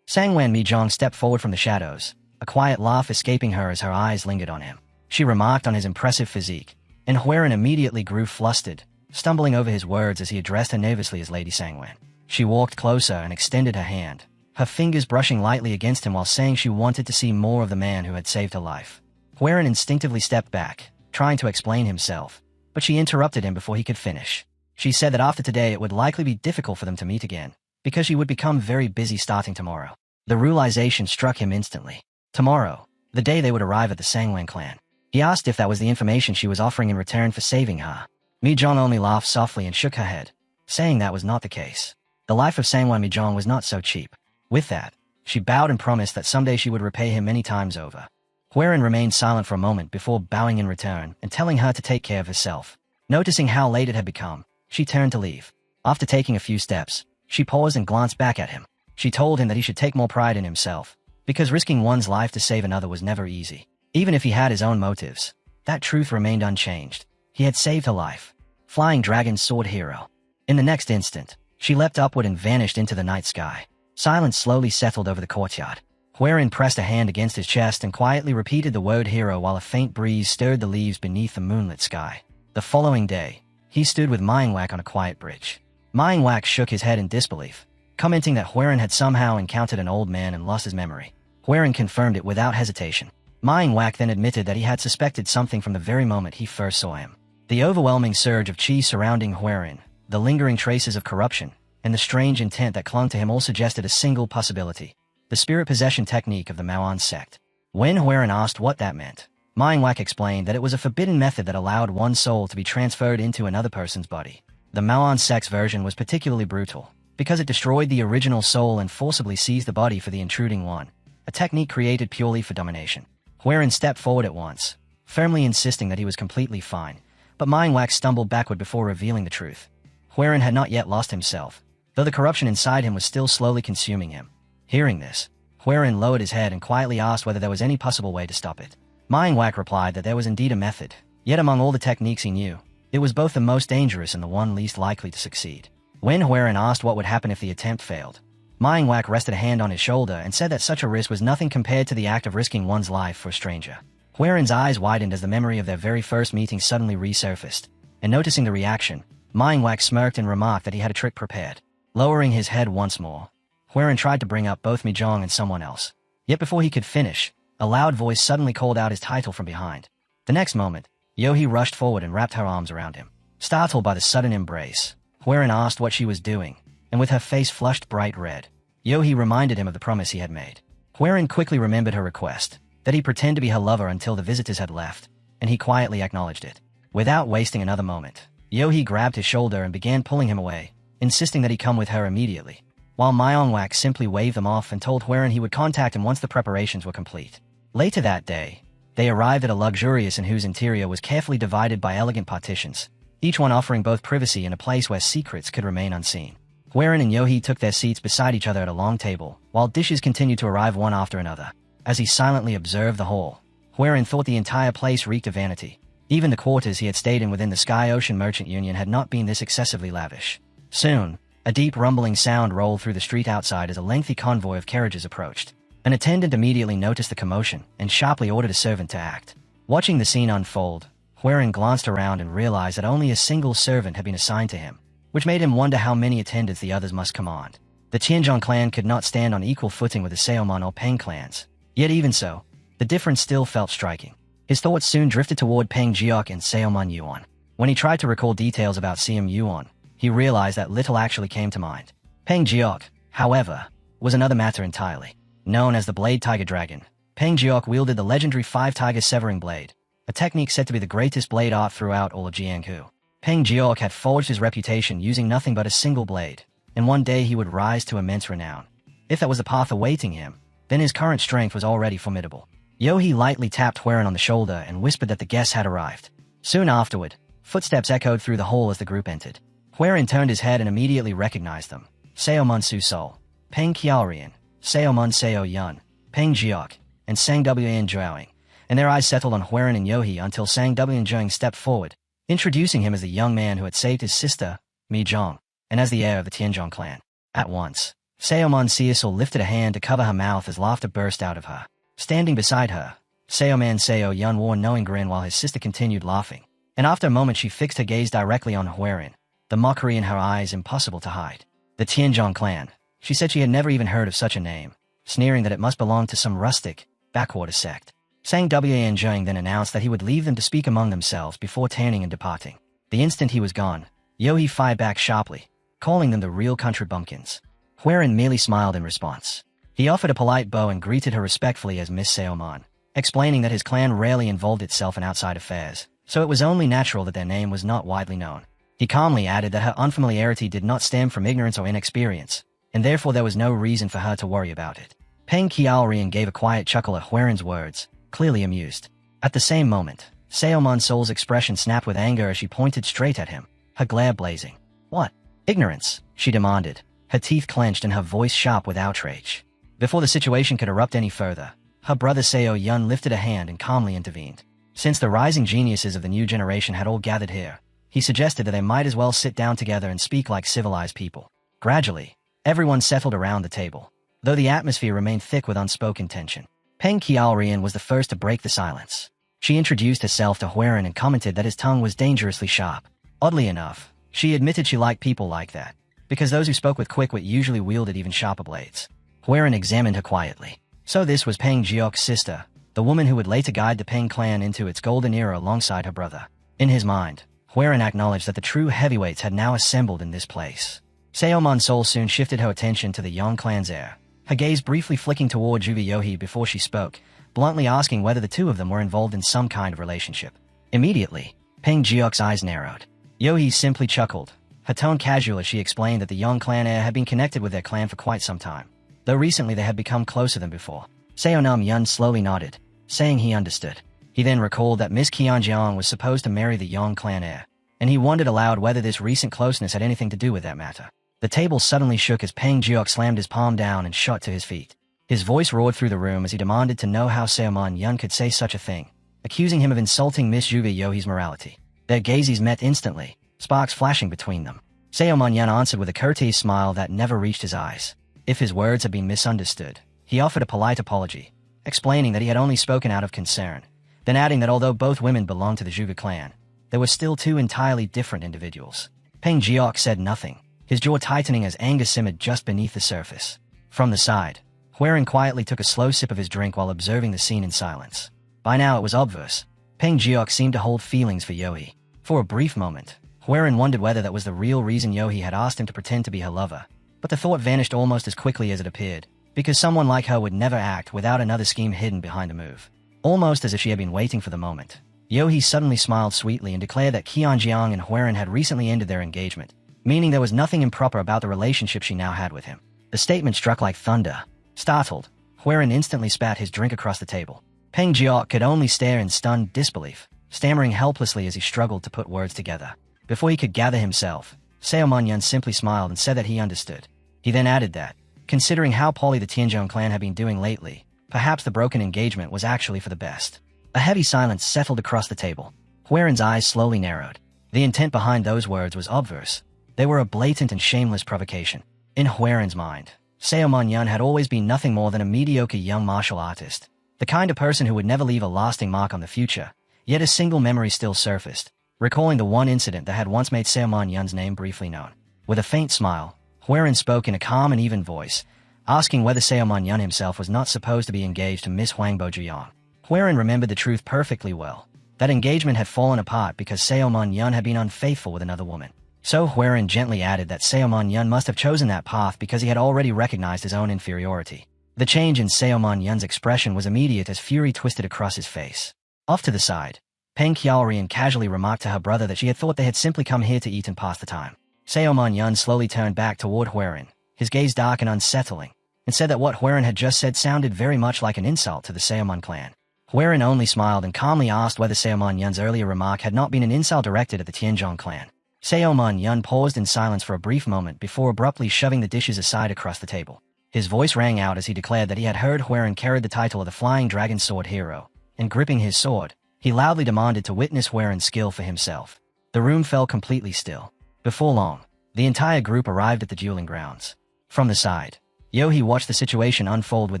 Sangwan Mi-jong stepped forward from the shadows, a quiet laugh escaping her as her eyes lingered on him. She remarked on his impressive physique, and Huiran immediately grew flustered, stumbling over his words as he addressed her nervously as Lady Sangwan. She walked closer and extended her hand, her fingers brushing lightly against him while saying she wanted to see more of the man who had saved her life. Huiran instinctively stepped back, trying to explain himself, but she interrupted him before he could finish. She said that after today it would likely be difficult for them to meet again, because she would become very busy starting tomorrow. The realization struck him instantly. Tomorrow, the day they would arrive at the Sangwan clan. He asked if that was the information she was offering in return for saving her. Mi-jong only laughed softly and shook her head, saying that was not the case. The life of Sangwan Mi-jong was not so cheap. With that, she bowed and promised that someday she would repay him many times over. Huiran remained silent for a moment before bowing in return and telling her to take care of herself. Noticing how late it had become, she turned to leave. After taking a few steps, she paused and glanced back at him. She told him that he should take more pride in himself, because risking one's life to save another was never easy. Even if he had his own motives, that truth remained unchanged. He had saved her life. Flying Dragon Sword Hero. In the next instant, she leapt upward and vanished into the night sky. Silence slowly settled over the courtyard. Huiran pressed a hand against his chest and quietly repeated the word hero while a faint breeze stirred the leaves beneath the moonlit sky. The following day, he stood with Manhwa on a quiet bridge. Manhwa shook his head in disbelief, commenting that Huiran had somehow encountered an old man and lost his memory. Huiran confirmed it without hesitation. Manhwa then admitted that he had suspected something from the very moment he first saw him. The overwhelming surge of chi surrounding Huiran, the lingering traces of corruption, and the strange intent that clung to him all suggested a single possibility: the spirit possession technique of the Maoan sect. When Huiran asked what that meant, Manhwa explained that it was a forbidden method that allowed one soul to be transferred into another person's body. The Maoan sect's version was particularly brutal, because it destroyed the original soul and forcibly seized the body for the intruding one, a technique created purely for domination. Huiran stepped forward at once, firmly insisting that he was completely fine, but Manhwa stumbled backward before revealing the truth. Huiran had not yet lost himself, though the corruption inside him was still slowly consuming him. Hearing this, Huiran lowered his head and quietly asked whether there was any possible way to stop it. Manhwa replied that there was indeed a method, yet among all the techniques he knew, it was both the most dangerous and the one least likely to succeed. When Huiran asked what would happen if the attempt failed, Manhwa rested a hand on his shoulder and said that such a risk was nothing compared to the act of risking one's life for a stranger. Huiran's eyes widened as the memory of their very first meeting suddenly resurfaced, and noticing the reaction, Manhwa smirked and remarked that he had a trick prepared. Lowering his head once more, Huiran tried to bring up both Mi-jong and someone else. Yet before he could finish, a loud voice suddenly called out his title from behind. The next moment, Yohi rushed forward and wrapped her arms around him. Startled by the sudden embrace, Huiran asked what she was doing, and with her face flushed bright red, Yohi reminded him of the promise he had made. Huiran quickly remembered her request, that he pretend to be her lover until the visitors had left, and he quietly acknowledged it. Without wasting another moment, Yohi grabbed his shoulder and began pulling him away, insisting that he come with her immediately, while Manhwa simply waved them off and told Huiran he would contact him once the preparations were complete. Later that day, they arrived at a luxurious inn whose interior was carefully divided by elegant partitions, each one offering both privacy and a place where secrets could remain unseen. Huiran and Yohi took their seats beside each other at a long table, while dishes continued to arrive one after another. As he silently observed the hall, Huiran thought the entire place reeked of vanity. Even the quarters he had stayed in within the Sky Ocean Merchant Union had not been this excessively lavish. Soon, a deep rumbling sound rolled through the street outside as a lengthy convoy of carriages approached. An attendant immediately noticed the commotion and sharply ordered a servant to act. Watching the scene unfold, Huiran glanced around and realized that only a single servant had been assigned to him, which made him wonder how many attendants the others must command. The Tianzhong clan could not stand on equal footing with the Seoman or Peng clans. Yet even so, the difference still felt striking. His thoughts soon drifted toward Peng Jiok and Seoman Yuan. When he tried to recall details about Seom Yuan, he realized that little actually came to mind. Peng Jiok, however, was another matter entirely. Known as the Blade Tiger Dragon, Peng Jiok wielded the legendary Five Tiger Severing Blade, a technique said to be the greatest blade art throughout all of Jianghu. Peng Jiok had forged his reputation using nothing but a single blade, and one day he would rise to immense renown. If that was the path awaiting him, then his current strength was already formidable. Yohi lightly tapped Huiran on the shoulder and whispered that the guests had arrived. Soon afterward, footsteps echoed through the hall as the group entered. Huiran turned his head and immediately recognized them. Seomun Su Sol, Peng Qiaorian, Seomun Seo Yun, Peng Jiok, and Sang Wyan Zhuoing, and their eyes settled on Huiran and Yohi until Sang Wyan Zhuoing stepped forward, introducing him as the young man who had saved his sister, Mi Zhong. and as the heir of the Tianzhong clan. At once, Seomon Seosul lifted a hand to cover her mouth as laughter burst out of her. Standing beside her, Seoman Seo Yun wore a knowing grin while his sister continued laughing, and after a moment she fixed her gaze directly on Huiran, the mockery in her eyes impossible to hide. The Tianzhong clan. She said she had never even heard of such a name, sneering that it must belong to some rustic, backwater sect. Sang Wan Zheng then announced that he would leave them to speak among themselves before turning and departing. The instant he was gone, Yohi fired back sharply, calling them the real country bumpkins. Huiran merely smiled in response. He offered a polite bow and greeted her respectfully as Miss Seomon, explaining that his clan rarely involved itself in outside affairs, so it was only natural that their name was not widely known. He calmly added that her unfamiliarity did not stem from ignorance or inexperience, and therefore there was no reason for her to worry about it. Peng Qiaolian gave a quiet chuckle at Huiran's words, clearly amused. At the same moment, Seomon Sol's expression snapped with anger as she pointed straight at him, her glare blazing. What? Ignorance? She demanded, her teeth clenched and her voice sharp with outrage. Before the situation could erupt any further, her brother Seo Yun lifted a hand and calmly intervened. Since the rising geniuses of the new generation had all gathered here, he suggested that they might as well sit down together and speak like civilized people. Gradually, everyone settled around the table, though the atmosphere remained thick with unspoken tension. Peng Qiaolian was the first to break the silence. She introduced herself to Huiran and commented that his tongue was dangerously sharp. Oddly enough, she admitted she liked people like that, because those who spoke with quick wit usually wielded even sharper blades. Huiran examined her quietly. So this was Peng Jiok's sister, the woman who would later guide the Peng clan into its golden era alongside her brother. In his mind, Huiran acknowledged that the true heavyweights had now assembled in this place. Seomon Sol soon shifted her attention to the Yang clan's heir, her gaze briefly flicking toward Juvi Yohi before she spoke, bluntly asking whether the two of them were involved in some kind of relationship. Immediately, Peng Jiok's eyes narrowed. Yohi simply chuckled, her tone casual as she explained that the Yang clan heir had been connected with their clan for quite some time, though recently they had become closer than before. Seonam Yun slowly nodded, saying he understood. He then recalled that Miss Qianjiang was supposed to marry the Yang clan heir, and he wondered aloud whether this recent closeness had anything to do with that matter. The table suddenly shook as Peng Jiok slammed his palm down and shot to his feet. His voice roared through the room as he demanded to know how Seomon Yun could say such a thing, accusing him of insulting Miss Juvi Yohi's morality. Their gazes met instantly, sparks flashing between them. Seomon Yun answered with a courteous smile that never reached his eyes. If his words had been misunderstood, he offered a polite apology, explaining that he had only spoken out of concern, then adding that although both women belonged to the Juvi clan, there were still two entirely different individuals. Peng Jiok said nothing, his jaw tightening as anger simmered just beneath the surface. From the side, Huiran quietly took a slow sip of his drink while observing the scene in silence. By now it was obvious, Peng Jiok seemed to hold feelings for Yohi. For a brief moment, Huiran wondered whether that was the real reason Yohi had asked him to pretend to be her lover, but the thought vanished almost as quickly as it appeared, because someone like her would never act without another scheme hidden behind the move. Almost as if she had been waiting for the moment, Yohi suddenly smiled sweetly and declared that Qianjiang and Huiran had recently ended their engagement, meaning there was nothing improper about the relationship she now had with him. The statement struck like thunder. Startled, Huiran instantly spat his drink across the table. Peng Jiok could only stare in stunned disbelief, stammering helplessly as he struggled to put words together. Before he could gather himself, Seomon Yun simply smiled and said that he understood. He then added that, considering how poorly the Tianzhong clan had been doing lately, perhaps the broken engagement was actually for the best. A heavy silence settled across the table. Huiran's eyes slowly narrowed. The intent behind those words was obvious. They were a blatant and shameless provocation. In Huiran's mind, Seomon Yun had always been nothing more than a mediocre young martial artist, the kind of person who would never leave a lasting mark on the future, yet a single memory still surfaced, recalling the one incident that had once made Seomon Yun's name briefly known. With a faint smile, Huiran spoke in a calm and even voice, asking whether Seomon Yun himself was not supposed to be engaged to Miss Huangbo Zhiyang. Huiran remembered the truth perfectly well. That engagement had fallen apart because Seomon Yun had been unfaithful with another woman. So Huiran gently added that Seomon Yun must have chosen that path because he had already recognized his own inferiority. The change in Seomon Yun's expression was immediate as fury twisted across his face. Off to the side, Peng Qiaolian casually remarked to her brother that she had thought they had simply come here to eat and pass the time. Seomon Yun slowly turned back toward Huiran, his gaze dark and unsettling, and said that what Huiran had just said sounded very much like an insult to the Seomon clan. Huiran only smiled and calmly asked whether Seomon Yun's earlier remark had not been an insult directed at the Tianzhong clan. Seomon Yun paused in silence for a brief moment before abruptly shoving the dishes aside across the table. His voice rang out as he declared that he had heard Huiran carried the title of the Flying Dragon Sword Hero, and gripping his sword, he loudly demanded to witness Huiran's skill for himself. The room fell completely still. Before long, The entire group arrived at the dueling grounds. From the side, Yohei watched the situation unfold with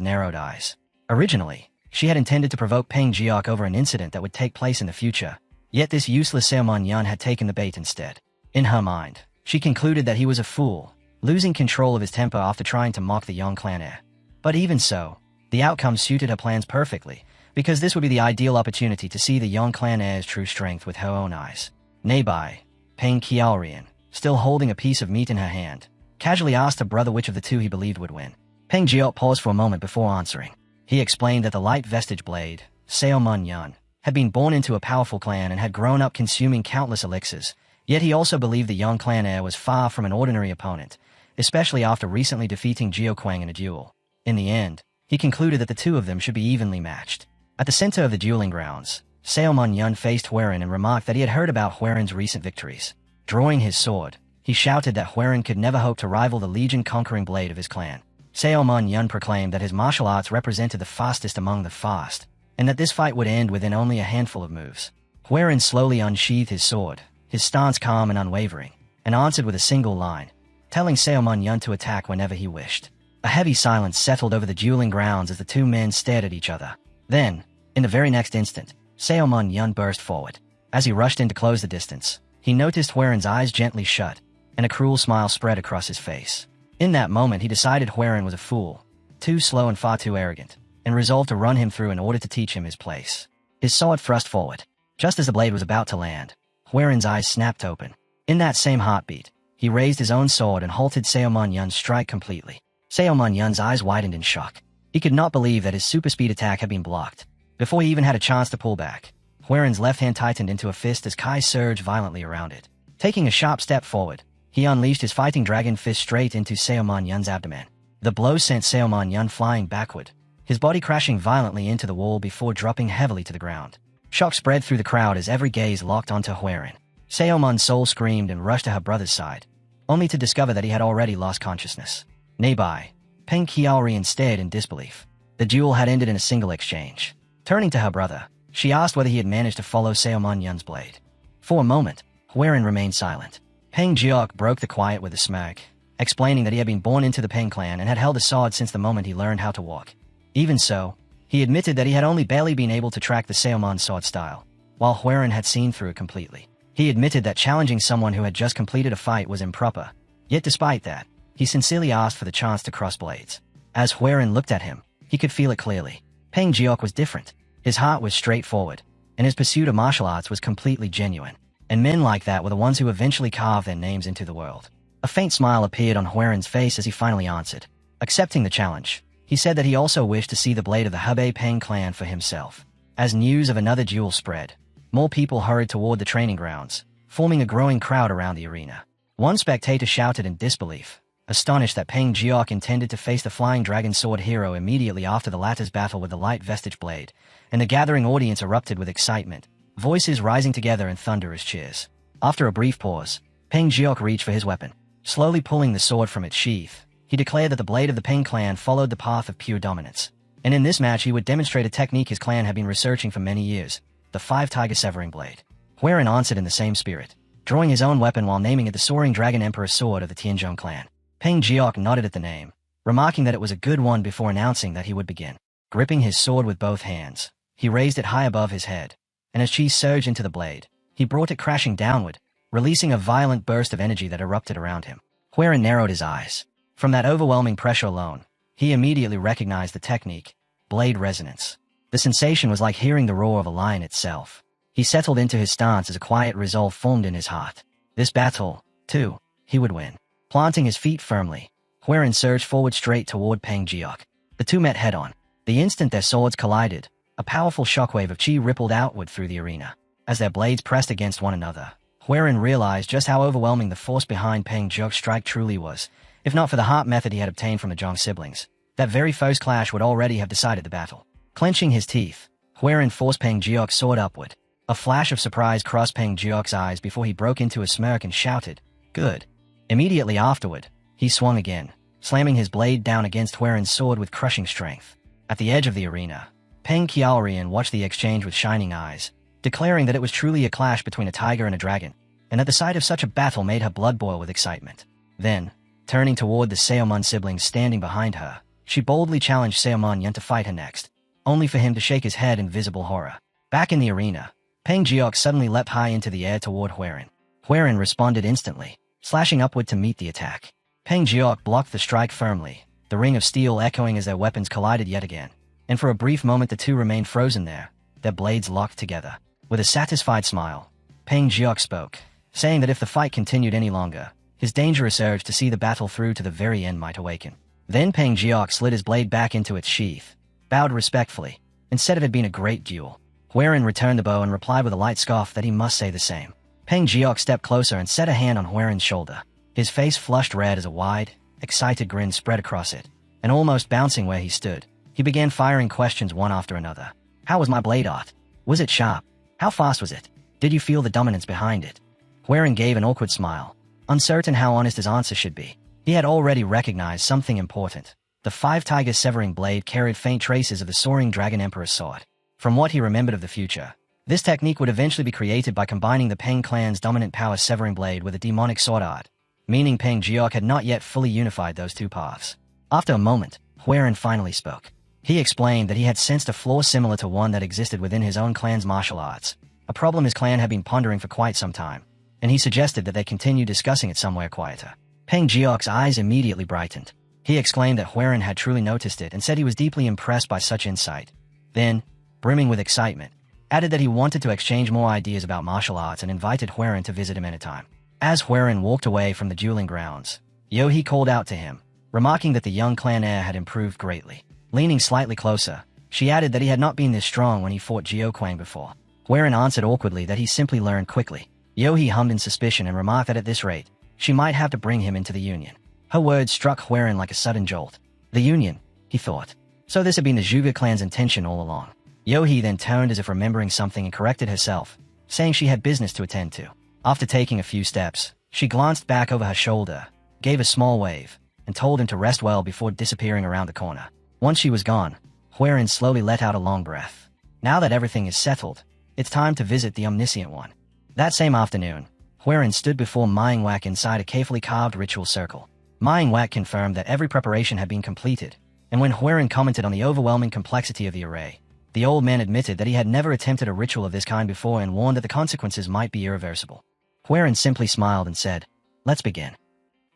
narrowed eyes. Originally, she had intended to provoke Peng Jiok over an incident that would take place in the future, yet this useless Seomon Yun had taken the bait instead. In her mind, she concluded that he was a fool, losing control of his temper after trying to mock the Yang clan heir. But even so, the outcome suited her plans perfectly, because this would be the ideal opportunity to see the Yang clan heir's true strength with her own eyes. Nearby, Peng Qiaorian, still holding a piece of meat in her hand, casually asked her brother which of the two he believed would win. Peng Jiok paused for a moment before answering. He explained that the light vestige blade, Seomon Yun, had been born into a powerful clan and had grown up consuming countless elixirs, yet he also believed the Yang clan heir was far from an ordinary opponent, especially after recently defeating Jiao Quang in a duel. In the end, he concluded that the two of them should be evenly matched. At the center of the dueling grounds, Seomon Yun faced Huaren and remarked that he had heard about Huaren's recent victories. Drawing his sword, he shouted that Huaren could never hope to rival the legion-conquering blade of his clan. Seomon Yun proclaimed that his martial arts represented the fastest among the fast, and that this fight would end within only a handful of moves. Huaren slowly unsheathed his sword, his stance calm and unwavering, and answered with a single line, telling Seomon Yun to attack whenever he wished. A heavy silence settled over the dueling grounds as the two men stared at each other. Then, in the very next instant, Seomon Yun burst forward. As he rushed in to close the distance, he noticed Huaren's eyes gently shut, and a cruel smile spread across his face. In that moment he decided Huaren was a fool, too slow and far too arrogant, and resolved to run him through in order to teach him his place. His sword thrust forward. Just as the blade was about to land, Huaren's eyes snapped open. In that same heartbeat, he raised his own sword and halted Seomon Yun's strike completely. Seomon Yun's eyes widened in shock. He could not believe that his super speed attack had been blocked. Before he even had a chance to pull back, Huaren's left hand tightened into a fist as Kai surged violently around it. Taking a sharp step forward, he unleashed his fighting dragon fist straight into Seomon Yun's abdomen. The blow sent Seomon Yun flying backward, his body crashing violently into the wall before dropping heavily to the ground. Shock spread through the crowd as every gaze locked onto Huaren. Seomon's soul screamed and rushed to her brother's side, only to discover that he had already lost consciousness. Nearby, Peng Qiaorian stared in disbelief. The duel had ended in a single exchange. Turning to her brother, she asked whether he had managed to follow Seomon Yun's blade. For a moment, Huaren remained silent. Peng Jiok broke the quiet with a smirk, explaining that he had been born into the Peng clan and had held a sword since the moment he learned how to walk. Even so, he admitted that he had only barely been able to track the Seomon sword style, while Huaren had seen through it completely. He admitted that challenging someone who had just completed a fight was improper, yet despite that, he sincerely asked for the chance to cross blades. As Huaren looked at him, he could feel it clearly. Peng Jiok was different. His heart was straightforward, and his pursuit of martial arts was completely genuine. And men like that were the ones who eventually carved their names into the world. A faint smile appeared on Huaren's face as he finally answered. Accepting the challenge, he said that he also wished to see the blade of the Hebei Peng clan for himself. As news of another duel spread, more people hurried toward the training grounds, forming a growing crowd around the arena. One spectator shouted in disbelief, astonished that Peng Jiok intended to face the Flying Dragon Sword hero immediately after the latter's battle with the Light Vestige Blade, and the gathering audience erupted with excitement, voices rising together in thunderous cheers. After a brief pause, Peng Jiok reached for his weapon. Slowly pulling the sword from its sheath, he declared that the blade of the Peng clan followed the path of pure dominance, and in this match he would demonstrate a technique his clan had been researching for many years, the Five-Tiger Severing Blade. Huaren answered in the same spirit, drawing his own weapon while naming it the Soaring Dragon Emperor Sword of the Tianzhong clan. Peng Jiok nodded at the name, remarking that it was a good one before announcing that he would begin. Gripping his sword with both hands, he raised it high above his head, and as chi surged into the blade, he brought it crashing downward, releasing a violent burst of energy that erupted around him. Huaren narrowed his eyes. From that overwhelming pressure alone, he immediately recognized the technique, blade resonance. The sensation was like hearing the roar of a lion itself. He settled into his stance as a quiet resolve formed in his heart. This battle, too, he would win. Planting his feet firmly, Huaren surged forward straight toward Peng Jiok. The two met head-on. The instant their swords collided, a powerful shockwave of chi rippled outward through the arena. As their blades pressed against one another, Huaren realized just how overwhelming the force behind Peng Jiok's strike truly was. If not for the heart method he had obtained from the Zhang siblings, that very first clash would already have decided the battle. Clenching his teeth, Huaren forced Peng Jiok's sword upward. A flash of surprise crossed Peng Jiok's eyes before he broke into a smirk and shouted, "Good." Immediately afterward, he swung again, slamming his blade down against Huaren's sword with crushing strength. At the edge of the arena, Peng Qiaorian watched the exchange with shining eyes, declaring that it was truly a clash between a tiger and a dragon. and at the sight of such a battle made her blood boil with excitement. Then, turning toward the Seomon siblings standing behind her, she boldly challenged Seomon Yun to fight her next, only for him to shake his head in visible horror. Back in the arena, Peng Jiok suddenly leapt high into the air toward Huiran. Huiran responded instantly, slashing upward to meet the attack. Peng Jiok blocked the strike firmly, the ring of steel echoing as their weapons collided yet again, and for a brief moment the two remained frozen there, their blades locked together. With a satisfied smile, Peng Jiok spoke, saying that if the fight continued any longer, his dangerous urge to see the battle through to the very end might awaken. Then Peng Jiok slid his blade back into its sheath, bowed respectfully, and said it had been a great duel. Huiran returned the bow and replied with a light scoff that he must say the same. Peng Jiok stepped closer and set a hand on Huiran's shoulder. His face flushed red as a wide, excited grin spread across it, and almost bouncing where he stood, he began firing questions one after another. How was my blade art? Was it sharp? How fast was it? Did you feel the dominance behind it? Huiran gave an awkward smile, uncertain how honest his answer should be. He had already recognized something important. The five-tiger severing blade carried faint traces of the soaring Dragon Emperor's sword. From what he remembered of the future, this technique would eventually be created by combining the Peng clan's dominant power severing blade with a demonic sword art, meaning Peng Jiok had not yet fully unified those two paths. After a moment, Huiran finally spoke. He explained that he had sensed a flaw similar to one that existed within his own clan's martial arts, a problem his clan had been pondering for quite some time, and he suggested that they continue discussing it somewhere quieter. Peng Jiok's eyes immediately brightened. He exclaimed that Huiran had truly noticed it and said he was deeply impressed by such insight. Then, brimming with excitement, added that he wanted to exchange more ideas about martial arts and invited Huiran to visit him anytime. As Huiran walked away from the dueling grounds, Yohei called out to him, remarking that the young clan heir had improved greatly. Leaning slightly closer, she added that he had not been this strong when he fought Jiuquang before. Huiran answered awkwardly that he simply learned quickly. Yohei hummed in suspicion and remarked that at this rate, she might have to bring him into the Union. Her words struck Huiran like a sudden jolt. The Union, he thought. So this had been the Zhuge clan's intention all along. Yohei then turned as if remembering something and corrected herself, saying she had business to attend to. After taking a few steps, she glanced back over her shoulder, gave a small wave, and told him to rest well before disappearing around the corner. Once she was gone, Huiran slowly let out a long breath. Now that everything is settled, it's time to visit the Omniscient One. That same afternoon, Huiran stood before Manhwa inside a carefully carved ritual circle. Manhwa confirmed that every preparation had been completed, and when Huiran commented on the overwhelming complexity of the array, the old man admitted that he had never attempted a ritual of this kind before and warned that the consequences might be irreversible. Huiran simply smiled and said, "Let's begin."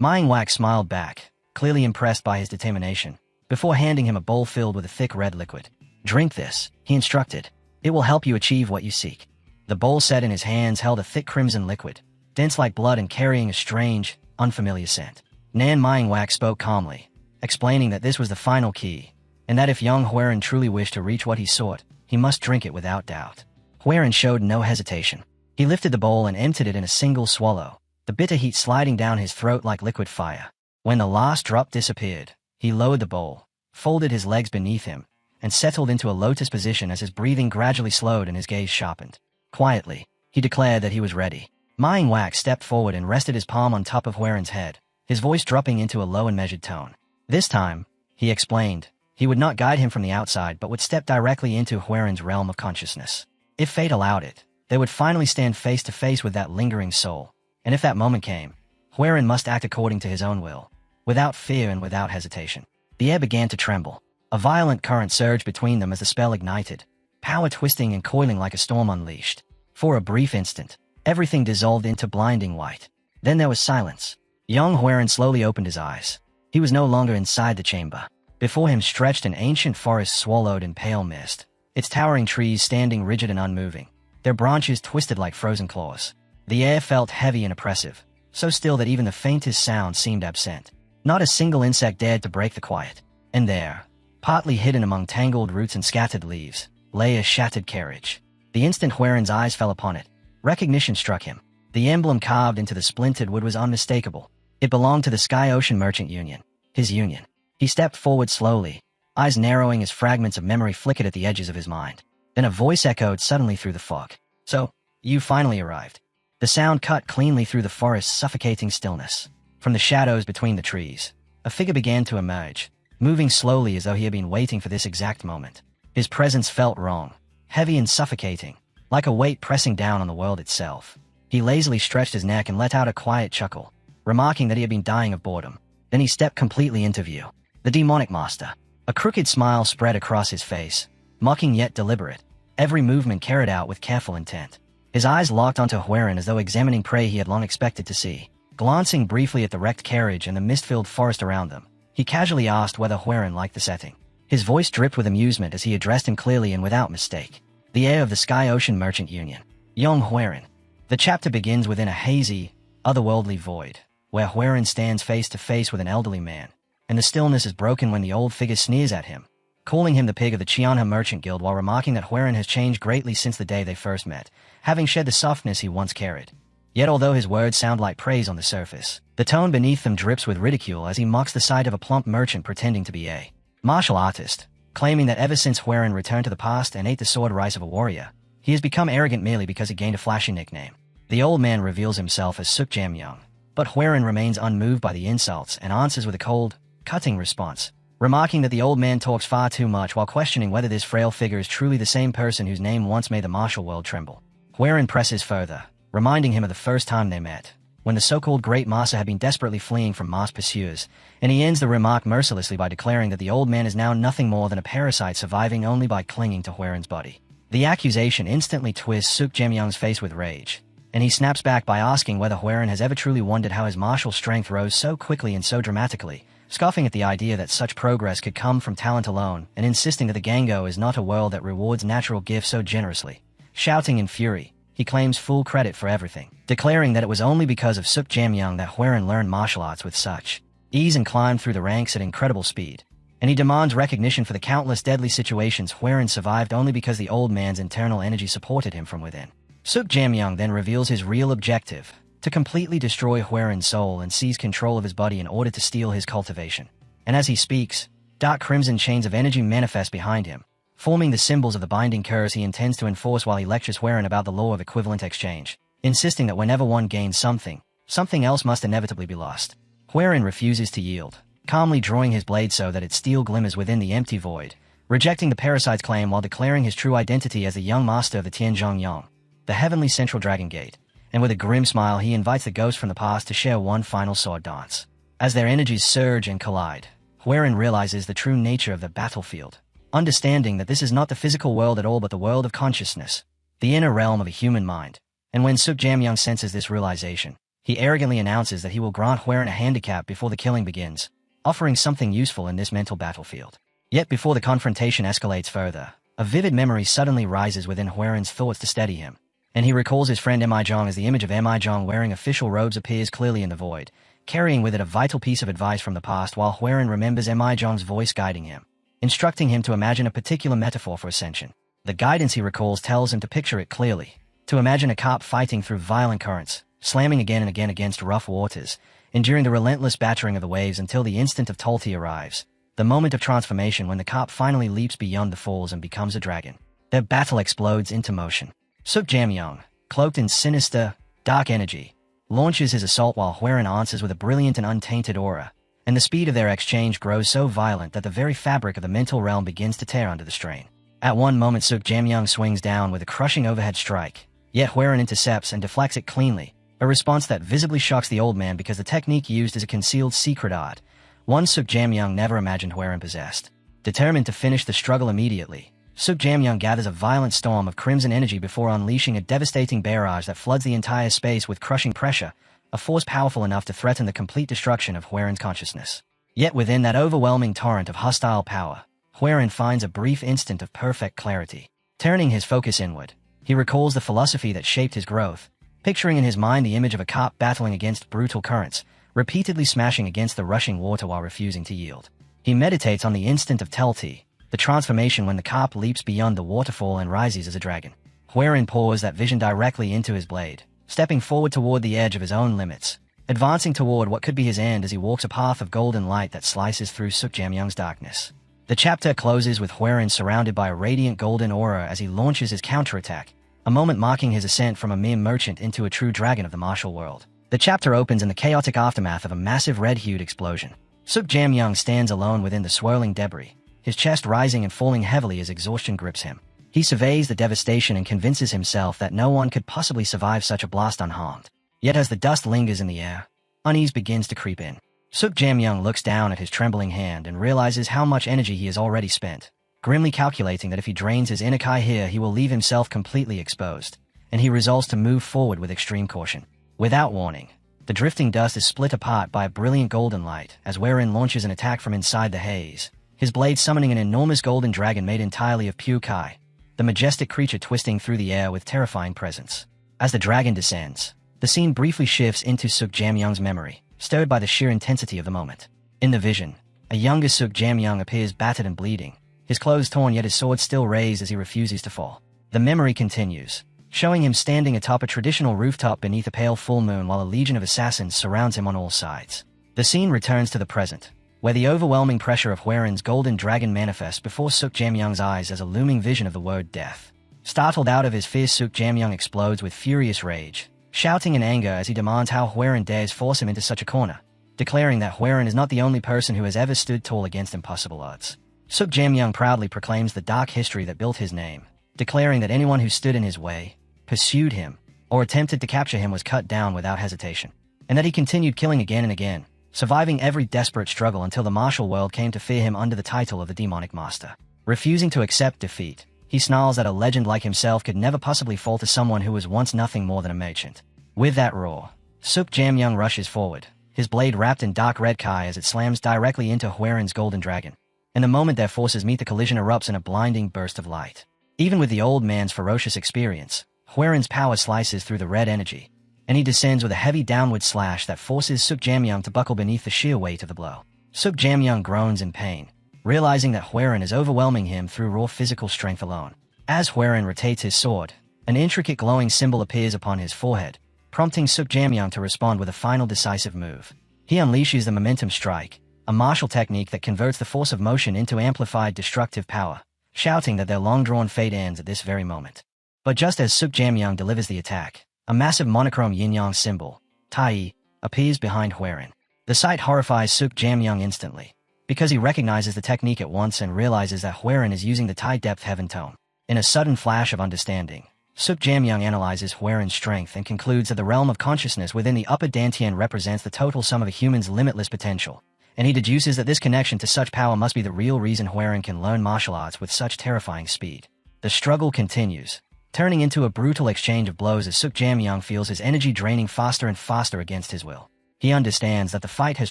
Manhwa smiled back, clearly impressed by his determination, before handing him a bowl filled with a thick red liquid. "Drink this," he instructed. "It will help you achieve what you seek." The bowl set in his hands held a thick crimson liquid, dense like blood and carrying a strange, unfamiliar scent. Nan Manhwa spoke calmly, explaining that this was the final key, and that if young Huiran truly wished to reach what he sought, he must drink it without doubt. Huiran showed no hesitation. He lifted the bowl and emptied it in a single swallow, the bitter heat sliding down his throat like liquid fire. When the last drop disappeared, he lowered the bowl, folded his legs beneath him, and settled into a lotus position as his breathing gradually slowed and his gaze sharpened. Quietly, he declared that he was ready. Manhwa stepped forward and rested his palm on top of Huiran's head, his voice dropping into a low and measured tone. This time, he explained, he would not guide him from the outside but would step directly into Huiran's realm of consciousness. If fate allowed it, they would finally stand face to face with that lingering soul, and if that moment came, Huiran must act according to his own will, without fear and without hesitation. The air began to tremble. A violent current surged between them as the spell ignited, power twisting and coiling like a storm unleashed. For a brief instant, everything dissolved into blinding white. Then there was silence. Young Huiran slowly opened his eyes. He was no longer inside the chamber. Before him stretched an ancient forest swallowed in pale mist, its towering trees standing rigid and unmoving, their branches twisted like frozen claws. The air felt heavy and oppressive, so still that even the faintest sound seemed absent. Not a single insect dared to break the quiet. And there, partly hidden among tangled roots and scattered leaves, lay a shattered carriage. The instant Huiran's eyes fell upon it, recognition struck him. The emblem carved into the splintered wood was unmistakable. It belonged to the Sky Ocean Merchant Union, his union. He stepped forward slowly, eyes narrowing as fragments of memory flickered at the edges of his mind. Then a voice echoed suddenly through the fog. "So, you finally arrived." The sound cut cleanly through the forest's suffocating stillness. From the shadows between the trees, a figure began to emerge, moving slowly as though he had been waiting for this exact moment. His presence felt wrong, heavy and suffocating, like a weight pressing down on the world itself. He lazily stretched his neck and let out a quiet chuckle, remarking that he had been dying of boredom. Then he stepped completely into view. The demonic master. A crooked smile spread across his face, mocking yet deliberate, every movement carried out with careful intent. His eyes locked onto Huaren as though examining prey he had long expected to see. Glancing briefly at the wrecked carriage and the mist-filled forest around them, he casually asked whether Huaren liked the setting. His voice dripped with amusement as he addressed him clearly and without mistake. The heir of the Sky Ocean Merchant Union. Young Huaren. The chapter begins within a hazy, otherworldly void, where Huaren stands face to face with an elderly man, and the stillness is broken when the old figure sneers at him, calling him the pig of the Qianhe Merchant Guild while remarking that Huaren has changed greatly since the day they first met, having shed the softness he once carried. Yet although his words sound like praise on the surface, the tone beneath them drips with ridicule as he mocks the sight of a plump merchant pretending to be a martial artist, claiming that ever since Huaren returned to the past and ate the sword rice of a warrior, he has become arrogant merely because he gained a flashy nickname. The old man reveals himself as Suk Jamyang, but Huaren remains unmoved by the insults and answers with a cold, cutting response, remarking that the old man talks far too much while questioning whether this frail figure is truly the same person whose name once made the martial world tremble. Huaren presses further, reminding him of the first time they met, when the so-called Great Master had been desperately fleeing from mass pursuers, and he ends the remark mercilessly by declaring that the old man is now nothing more than a parasite surviving only by clinging to Huaren's body. The accusation instantly twists Suk Jamyang's face with rage, and he snaps back by asking whether Huaren has ever truly wondered how his martial strength rose so quickly and so dramatically, scoffing at the idea that such progress could come from talent alone, and insisting that the Gango is not a world that rewards natural gifts so generously. Shouting in fury, he claims full credit for everything, declaring that it was only because of Suk Jamyang that Huaren learned martial arts with such ease and climbed through the ranks at incredible speed. And he demands recognition for the countless deadly situations Huaren survived only because the old man's internal energy supported him from within. Suk Jamyang then reveals his real objective, to completely destroy Huaren's soul and seize control of his body in order to steal his cultivation. And as he speaks, dark crimson chains of energy manifest behind him, forming the symbols of the binding curse he intends to enforce while he lectures Huaren about the law of equivalent exchange, insisting that whenever one gains something, something else must inevitably be lost. Huaren refuses to yield, calmly drawing his blade so that its steel glimmers within the empty void, rejecting the parasite's claim while declaring his true identity as the young master of the Tianzhong Yang, the heavenly central dragon gate, and with a grim smile he invites the ghost from the past to share one final sword dance. As their energies surge and collide, Huaren realizes the true nature of the battlefield, understanding that this is not the physical world at all but the world of consciousness, the inner realm of a human mind. And when Suk Jamyang senses this realization, he arrogantly announces that he will grant Huaren a handicap before the killing begins, offering something useful in this mental battlefield. Yet before the confrontation escalates further, a vivid memory suddenly rises within Huaren's thoughts to steady him, and he recalls his friend Emijong as the image of Emijong wearing official robes appears clearly in the void, carrying with it a vital piece of advice from the past while Huaren remembers Emijong's voice guiding him, instructing him to imagine a particular metaphor for ascension. The guidance he recalls tells him to picture it clearly, to imagine a carp fighting through violent currents, slamming again and again against rough waters, enduring the relentless battering of the waves until the instant of Tulti arrives, the moment of transformation when the carp finally leaps beyond the falls and becomes a dragon. Their battle explodes into motion. Suk Jamyang, cloaked in sinister, dark energy, launches his assault while Huaren answers with a brilliant and untainted aura, and the speed of their exchange grows so violent that the very fabric of the mental realm begins to tear under the strain. At one moment Suk Jamyang swings down with a crushing overhead strike, yet Huaren intercepts and deflects it cleanly, a response that visibly shocks the old man because the technique used is a concealed secret art, one Suk Jamyang never imagined Huaren possessed. Determined to finish the struggle immediately, Suk Jamyang gathers a violent storm of crimson energy before unleashing a devastating barrage that floods the entire space with crushing pressure, a force powerful enough to threaten the complete destruction of Huaren's consciousness. Yet within that overwhelming torrent of hostile power, Huaren finds a brief instant of perfect clarity. Turning his focus inward, he recalls the philosophy that shaped his growth, picturing in his mind the image of a carp battling against brutal currents, repeatedly smashing against the rushing water while refusing to yield. He meditates on the instant of Telti, the transformation when the carp leaps beyond the waterfall and rises as a dragon. Huaren pours that vision directly into his blade, stepping forward toward the edge of his own limits, advancing toward what could be his end as he walks a path of golden light that slices through Suk Jamyang's darkness. The chapter closes with Huaren surrounded by a radiant golden aura as he launches his counterattack, a moment marking his ascent from a mere merchant into a true dragon of the martial world. The chapter opens in the chaotic aftermath of a massive red-hued explosion. Suk Jamyang stands alone within the swirling debris, his chest rising and falling heavily as exhaustion grips him. He surveys the devastation and convinces himself that no one could possibly survive such a blast unharmed. Yet as the dust lingers in the air, unease begins to creep in. Suk Jamyung looks down at his trembling hand and realizes how much energy he has already spent, grimly calculating that if he drains his inner Kai here he will leave himself completely exposed, and he resolves to move forward with extreme caution. Without warning, the drifting dust is split apart by a brilliant golden light as Werin launches an attack from inside the haze, his blade summoning an enormous golden dragon made entirely of pure Kai, the majestic creature twisting through the air with terrifying presence. As the dragon descends, the scene briefly shifts into Suk Jamyung's memory, stirred by the sheer intensity of the moment. In the vision, a younger Suk Jamyung appears battered and bleeding, his clothes torn yet his sword still raised as he refuses to fall. The memory continues, showing him standing atop a traditional rooftop beneath a pale full moon while a legion of assassins surrounds him on all sides. The scene returns to the present, where the overwhelming pressure of Huerin's golden dragon manifests before Suk Jamyung's eyes as a looming vision of the word death. Startled out of his fear, Suk Jamyung explodes with furious rage, shouting in anger as he demands how Huerin dares force him into such a corner, declaring that Huerin is not the only person who has ever stood tall against impossible odds. Suk Jamyung proudly proclaims the dark history that built his name, declaring that anyone who stood in his way, pursued him, or attempted to capture him was cut down without hesitation, and that he continued killing again and again, surviving every desperate struggle until the martial world came to fear him under the title of the Demonic Master. Refusing to accept defeat, he snarls that a legend like himself could never possibly fall to someone who was once nothing more than a merchant. With that roar, Suk Jamyung rushes forward, his blade wrapped in dark red Kai as it slams directly into Huerin's golden dragon. In the moment their forces meet, the collision erupts in a blinding burst of light. Even with the old man's ferocious experience, Huerin's power slices through the red energy, and he descends with a heavy downward slash that forces Suk Jamyung to buckle beneath the sheer weight of the blow. Suk Jamyung groans in pain, realizing that Huerin is overwhelming him through raw physical strength alone. As Huerin rotates his sword, an intricate glowing symbol appears upon his forehead, prompting Suk Jamyung to respond with a final decisive move. He unleashes the momentum strike, a martial technique that converts the force of motion into amplified destructive power, shouting that their long-drawn fate ends at this very moment. But just as Suk Jamyung delivers the attack, a massive monochrome yin-yang symbol, Tai, appears behind Huerin. The sight horrifies Suk Jamyung instantly, because he recognizes the technique at once and realizes that Huerin is using the Tai Depth Heaven Tome. In a sudden flash of understanding, Suk Jamyung analyzes Huerin's strength and concludes that the realm of consciousness within the upper Dantian represents the total sum of a human's limitless potential, and he deduces that this connection to such power must be the real reason Huerin can learn martial arts with such terrifying speed. The struggle continues, turning into a brutal exchange of blows as Suk Jamyung feels his energy draining faster and faster against his will. He understands that the fight has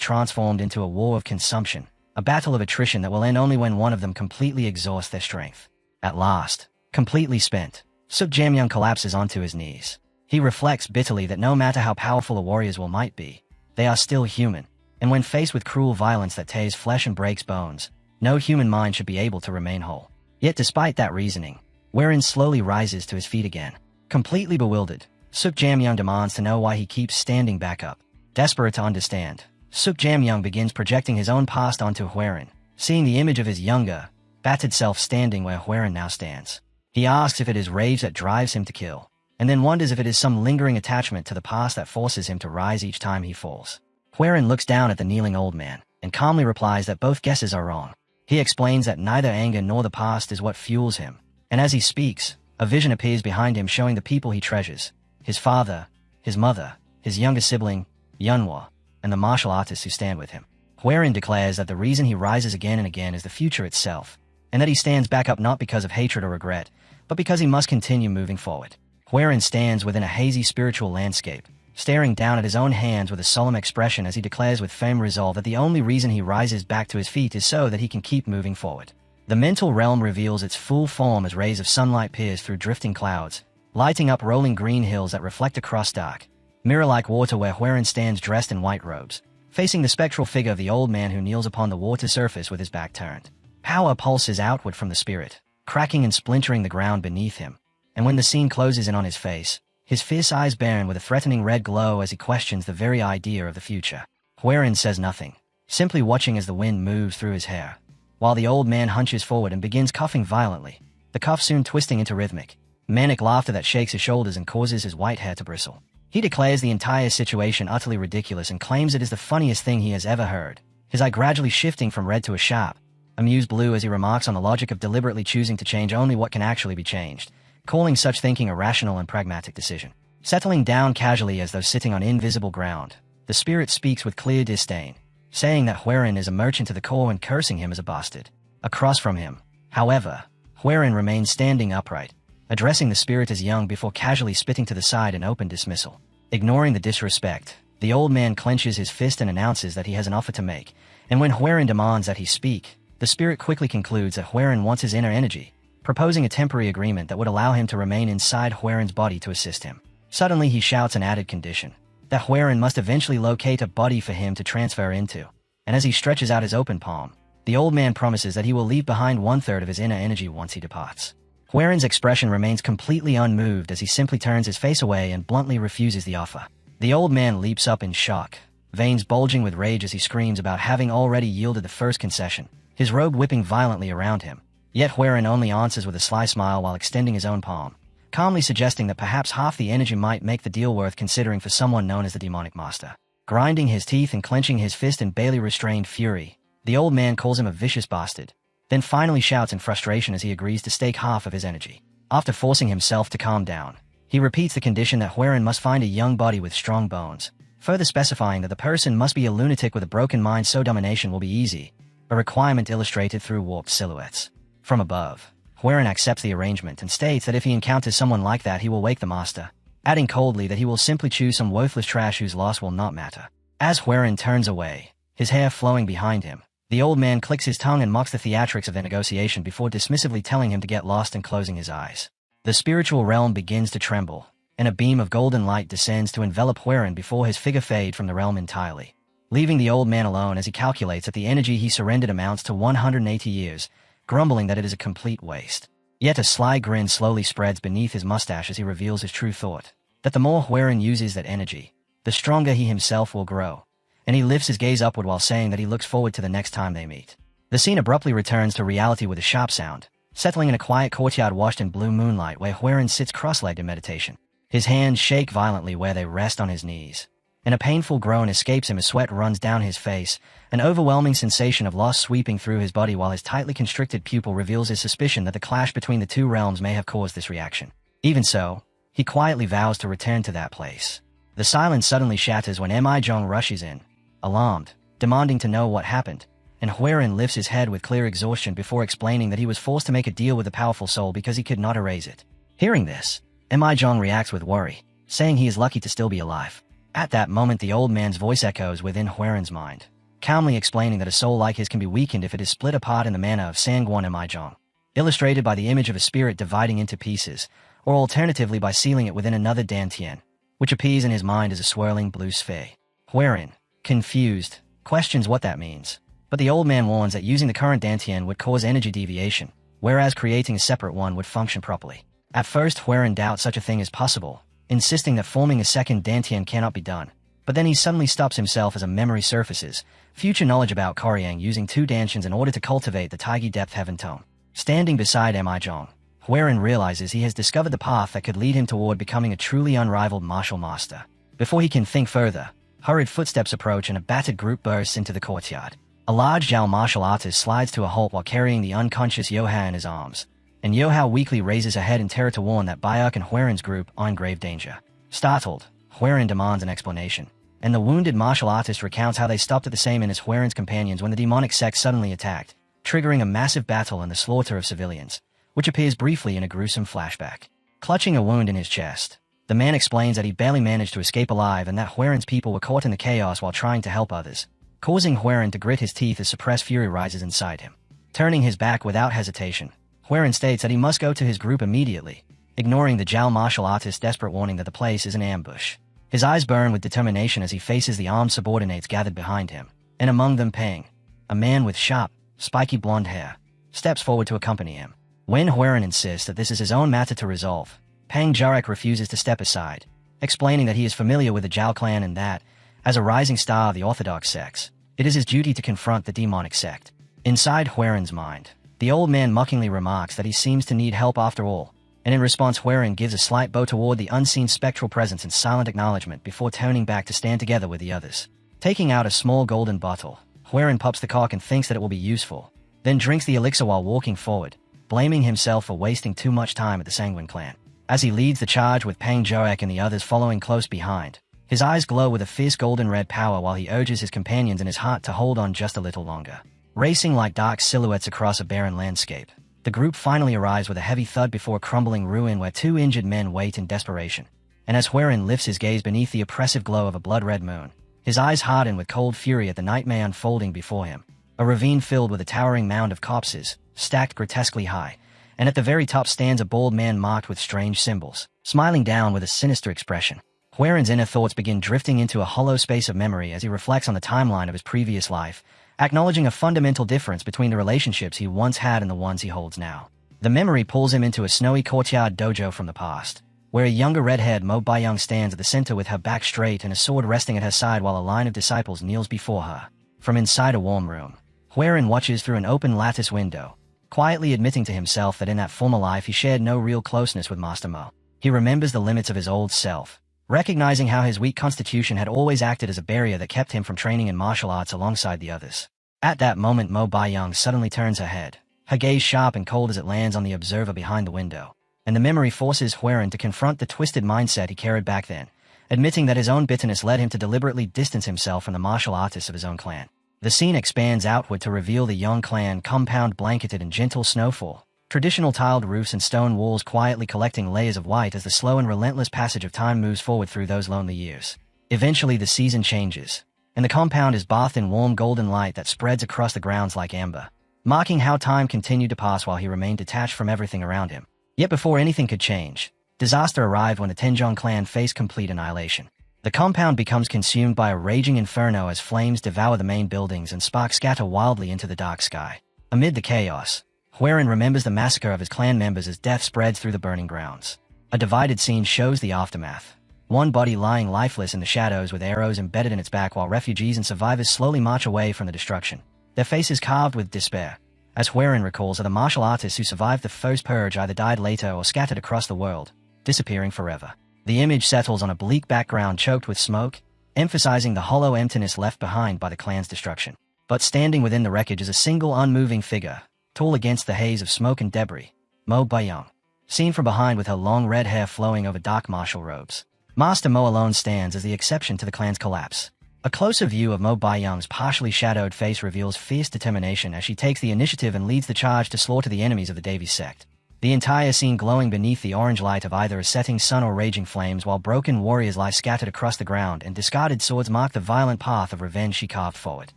transformed into a war of consumption, a battle of attrition that will end only when one of them completely exhausts their strength. At last, completely spent, Suk Jamyung collapses onto his knees. He reflects bitterly that no matter how powerful a warrior's will might be, they are still human, and when faced with cruel violence that tears flesh and breaks bones, no human mind should be able to remain whole. Yet despite that reasoning, Huerin slowly rises to his feet again. Completely bewildered, Suk Jamyung demands to know why he keeps standing back up. Desperate to understand, Suk Jamyung begins projecting his own past onto Huerin, seeing the image of his younger, battered self standing where Huerin now stands. He asks if it is rage that drives him to kill, and then wonders if it is some lingering attachment to the past that forces him to rise each time he falls. Huerin looks down at the kneeling old man, and calmly replies that both guesses are wrong. He explains that neither anger nor the past is what fuels him, and as he speaks, a vision appears behind him showing the people he treasures, his father, his mother, his younger sibling, Yunhua, and the martial artists who stand with him. Huerin declares that the reason he rises again and again is the future itself, and that he stands back up not because of hatred or regret, but because he must continue moving forward. Huerin stands within a hazy spiritual landscape, staring down at his own hands with a solemn expression as he declares with firm resolve that the only reason he rises back to his feet is so that he can keep moving forward. The mental realm reveals its full form as rays of sunlight pierce through drifting clouds, lighting up rolling green hills that reflect across dark, mirror-like water where Huerin stands dressed in white robes, facing the spectral figure of the old man who kneels upon the water surface with his back turned. Power pulses outward from the spirit, cracking and splintering the ground beneath him, and when the scene closes in on his face, his fierce eyes burn with a threatening red glow as he questions the very idea of the future. Huerin says nothing, simply watching as the wind moves through his hair, while the old man hunches forward and begins coughing violently, the cough soon twisting into rhythmic, manic laughter that shakes his shoulders and causes his white hair to bristle. He declares the entire situation utterly ridiculous and claims it is the funniest thing he has ever heard, his eye gradually shifting from red to a sharp, amused Blue as he remarks on the logic of deliberately choosing to change only what can actually be changed, calling such thinking a rational and pragmatic decision. Settling down casually as though sitting on invisible ground, the spirit speaks with clear disdain, saying that Huerin is a merchant to the core and cursing him as a bastard. Across from him, however, Huerin remains standing upright, addressing the spirit as young before casually spitting to the side in open dismissal. Ignoring the disrespect, the old man clenches his fist and announces that he has an offer to make, and when Huerin demands that he speak, the spirit quickly concludes that Huerin wants his inner energy, proposing a temporary agreement that would allow him to remain inside Huerin's body to assist him. Suddenly he shouts an added condition, that Huerin must eventually locate a body for him to transfer into, and as he stretches out his open palm, the old man promises that he will leave behind 1/3 of his inner energy once he departs. Huerin's expression remains completely unmoved as he simply turns his face away and bluntly refuses the offer. The old man leaps up in shock, veins bulging with rage as he screams about having already yielded the first concession, his robe whipping violently around him. Yet Huerin only answers with a sly smile while extending his own palm, calmly suggesting that perhaps half the energy might make the deal worth considering for someone known as the demonic master. Grinding his teeth and clenching his fist in barely restrained fury, the old man calls him a vicious bastard, then finally shouts in frustration as he agrees to stake half of his energy. After forcing himself to calm down, he repeats the condition that Huerin must find a young body with strong bones, further specifying that the person must be a lunatic with a broken mind so domination will be easy, a requirement illustrated through warped silhouettes. From above, Huerin accepts the arrangement and states that if he encounters someone like that he will wake the master, adding coldly that he will simply choose some worthless trash whose loss will not matter. As Huerin turns away, his hair flowing behind him, the old man clicks his tongue and mocks the theatrics of their negotiation before dismissively telling him to get lost and closing his eyes. The spiritual realm begins to tremble, and a beam of golden light descends to envelop Huerin before his figure fades from the realm entirely, leaving the old man alone as he calculates that the energy he surrendered amounts to 180 years, grumbling that it is a complete waste. Yet a sly grin slowly spreads beneath his mustache as he reveals his true thought, that the more Huerin uses that energy, the stronger he himself will grow, and he lifts his gaze upward while saying that he looks forward to the next time they meet. The scene abruptly returns to reality with a sharp sound, settling in a quiet courtyard washed in blue moonlight where Huerin sits cross-legged in meditation. His hands shake violently where they rest on his knees, and a painful groan escapes him as sweat runs down his face, an overwhelming sensation of loss sweeping through his body while his tightly constricted pupil reveals his suspicion that the clash between the two realms may have caused this reaction. Even so, he quietly vows to return to that place. The silence suddenly shatters when Mahjong rushes in, alarmed, demanding to know what happened, and Huerin lifts his head with clear exhaustion before explaining that he was forced to make a deal with the powerful soul because he could not erase it. Hearing this, Mahjong reacts with worry, saying he is lucky to still be alive. At that moment the old man's voice echoes within Huerin's mind, calmly explaining that a soul like his can be weakened if it is split apart in the manner of Sangwon Mahjong, illustrated by the image of a spirit dividing into pieces, or alternatively by sealing it within another dantian, which appears in his mind as a swirling blue sphere. Huerin, confused, questions what that means, but the old man warns that using the current dantian would cause energy deviation, whereas creating a separate one would function properly. At first Huerin doubts such a thing is possible, insisting that forming a second dantian cannot be done, but then he suddenly stops himself as a memory surfaces, future knowledge about Koryang using two dantians in order to cultivate the Taigi depth heaven tone. Standing beside Mahjong, Huerin realizes he has discovered the path that could lead him toward becoming a truly unrivaled martial master. Before he can think further, hurried footsteps approach and a battered group bursts into the courtyard. A large Zhao martial artist slides to a halt while carrying the unconscious Yoha in his arms, and Yoha weakly raises her head in terror to warn that Bayek and Huerin's group are in grave danger. Startled, Huerin demands an explanation, and the wounded martial artist recounts how they stopped at the same inn as Huerin's companions when the demonic sect suddenly attacked, triggering a massive battle and the slaughter of civilians, which appears briefly in a gruesome flashback. Clutching a wound in his chest, the man explains that he barely managed to escape alive and that Huerin's people were caught in the chaos while trying to help others, causing Huerin to grit his teeth as suppressed fury rises inside him. Turning his back without hesitation, Huerin states that he must go to his group immediately, ignoring the Zhao martial artist's desperate warning that the place is an ambush. His eyes burn with determination as he faces the armed subordinates gathered behind him, and among them Peng, a man with sharp, spiky blonde hair, steps forward to accompany him. When Huerin insists that this is his own matter to resolve, Peng Jarek refuses to step aside, explaining that he is familiar with the Zhao clan and that, as a rising star of the orthodox sects, it is his duty to confront the demonic sect. Inside Huerin's mind, the old man mockingly remarks that he seems to need help after all, and in response Huerin gives a slight bow toward the unseen spectral presence in silent acknowledgement before turning back to stand together with the others. Taking out a small golden bottle, Huerin pops the cork and thinks that it will be useful, then drinks the elixir while walking forward, blaming himself for wasting too much time at the Sanguine clan. As he leads the charge with Pang Joek and the others following close behind, his eyes glow with a fierce golden-red power while he urges his companions in his heart to hold on just a little longer. Racing like dark silhouettes across a barren landscape, the group finally arrives with a heavy thud before a crumbling ruin where two injured men wait in desperation. And as Huiran lifts his gaze beneath the oppressive glow of a blood-red moon, his eyes harden with cold fury at the nightmare unfolding before him. A ravine filled with a towering mound of corpses, stacked grotesquely high, and at the very top stands a bald man marked with strange symbols, smiling down with a sinister expression. Huiran's inner thoughts begin drifting into a hollow space of memory as he reflects on the timeline of his previous life, acknowledging a fundamental difference between the relationships he once had and the ones he holds now. The memory pulls him into a snowy courtyard dojo from the past, where a younger red-haired Mo Baiyang stands at the center with her back straight and a sword resting at her side while a line of disciples kneels before her. From inside a warm room, Huiran watches through an open lattice window, quietly admitting to himself that in that former life he shared no real closeness with Master Mo. He remembers the limits of his old self, recognizing how his weak constitution had always acted as a barrier that kept him from training in martial arts alongside the others. At that moment Mo Baiyang suddenly turns her head, her gaze sharp and cold as it lands on the observer behind the window, and the memory forces Huiran to confront the twisted mindset he carried back then, admitting that his own bitterness led him to deliberately distance himself from the martial artists of his own clan. The scene expands outward to reveal the Yong clan compound blanketed in gentle snowfall, traditional tiled roofs and stone walls quietly collecting layers of white as the slow and relentless passage of time moves forward through those lonely years. Eventually the season changes, and the compound is bathed in warm golden light that spreads across the grounds like amber, marking how time continued to pass while he remained detached from everything around him. Yet before anything could change, disaster arrived when the Tenjong clan faced complete annihilation. The compound becomes consumed by a raging inferno as flames devour the main buildings and sparks scatter wildly into the dark sky. Amid the chaos, Huiran remembers the massacre of his clan members as death spreads through the burning grounds. A divided scene shows the aftermath. One body lying lifeless in the shadows with arrows embedded in its back while refugees and survivors slowly march away from the destruction, their faces carved with despair. As Huiran recalls, are the martial artists who survived the first purge either died later or scattered across the world, disappearing forever. The image settles on a bleak background choked with smoke, emphasizing the hollow emptiness left behind by the clan's destruction. But standing within the wreckage is a single unmoving figure, tall against the haze of smoke and debris, Mo Baiyang, seen from behind with her long red hair flowing over dark martial robes. Master Mo alone stands as the exception to the clan's collapse. A closer view of Mo Baiyang's partially shadowed face reveals fierce determination as she takes the initiative and leads the charge to slaughter the enemies of the Devi sect. The entire scene glowing beneath the orange light of either a setting sun or raging flames while broken warriors lie scattered across the ground and discarded swords mark the violent path of revenge she carved forward.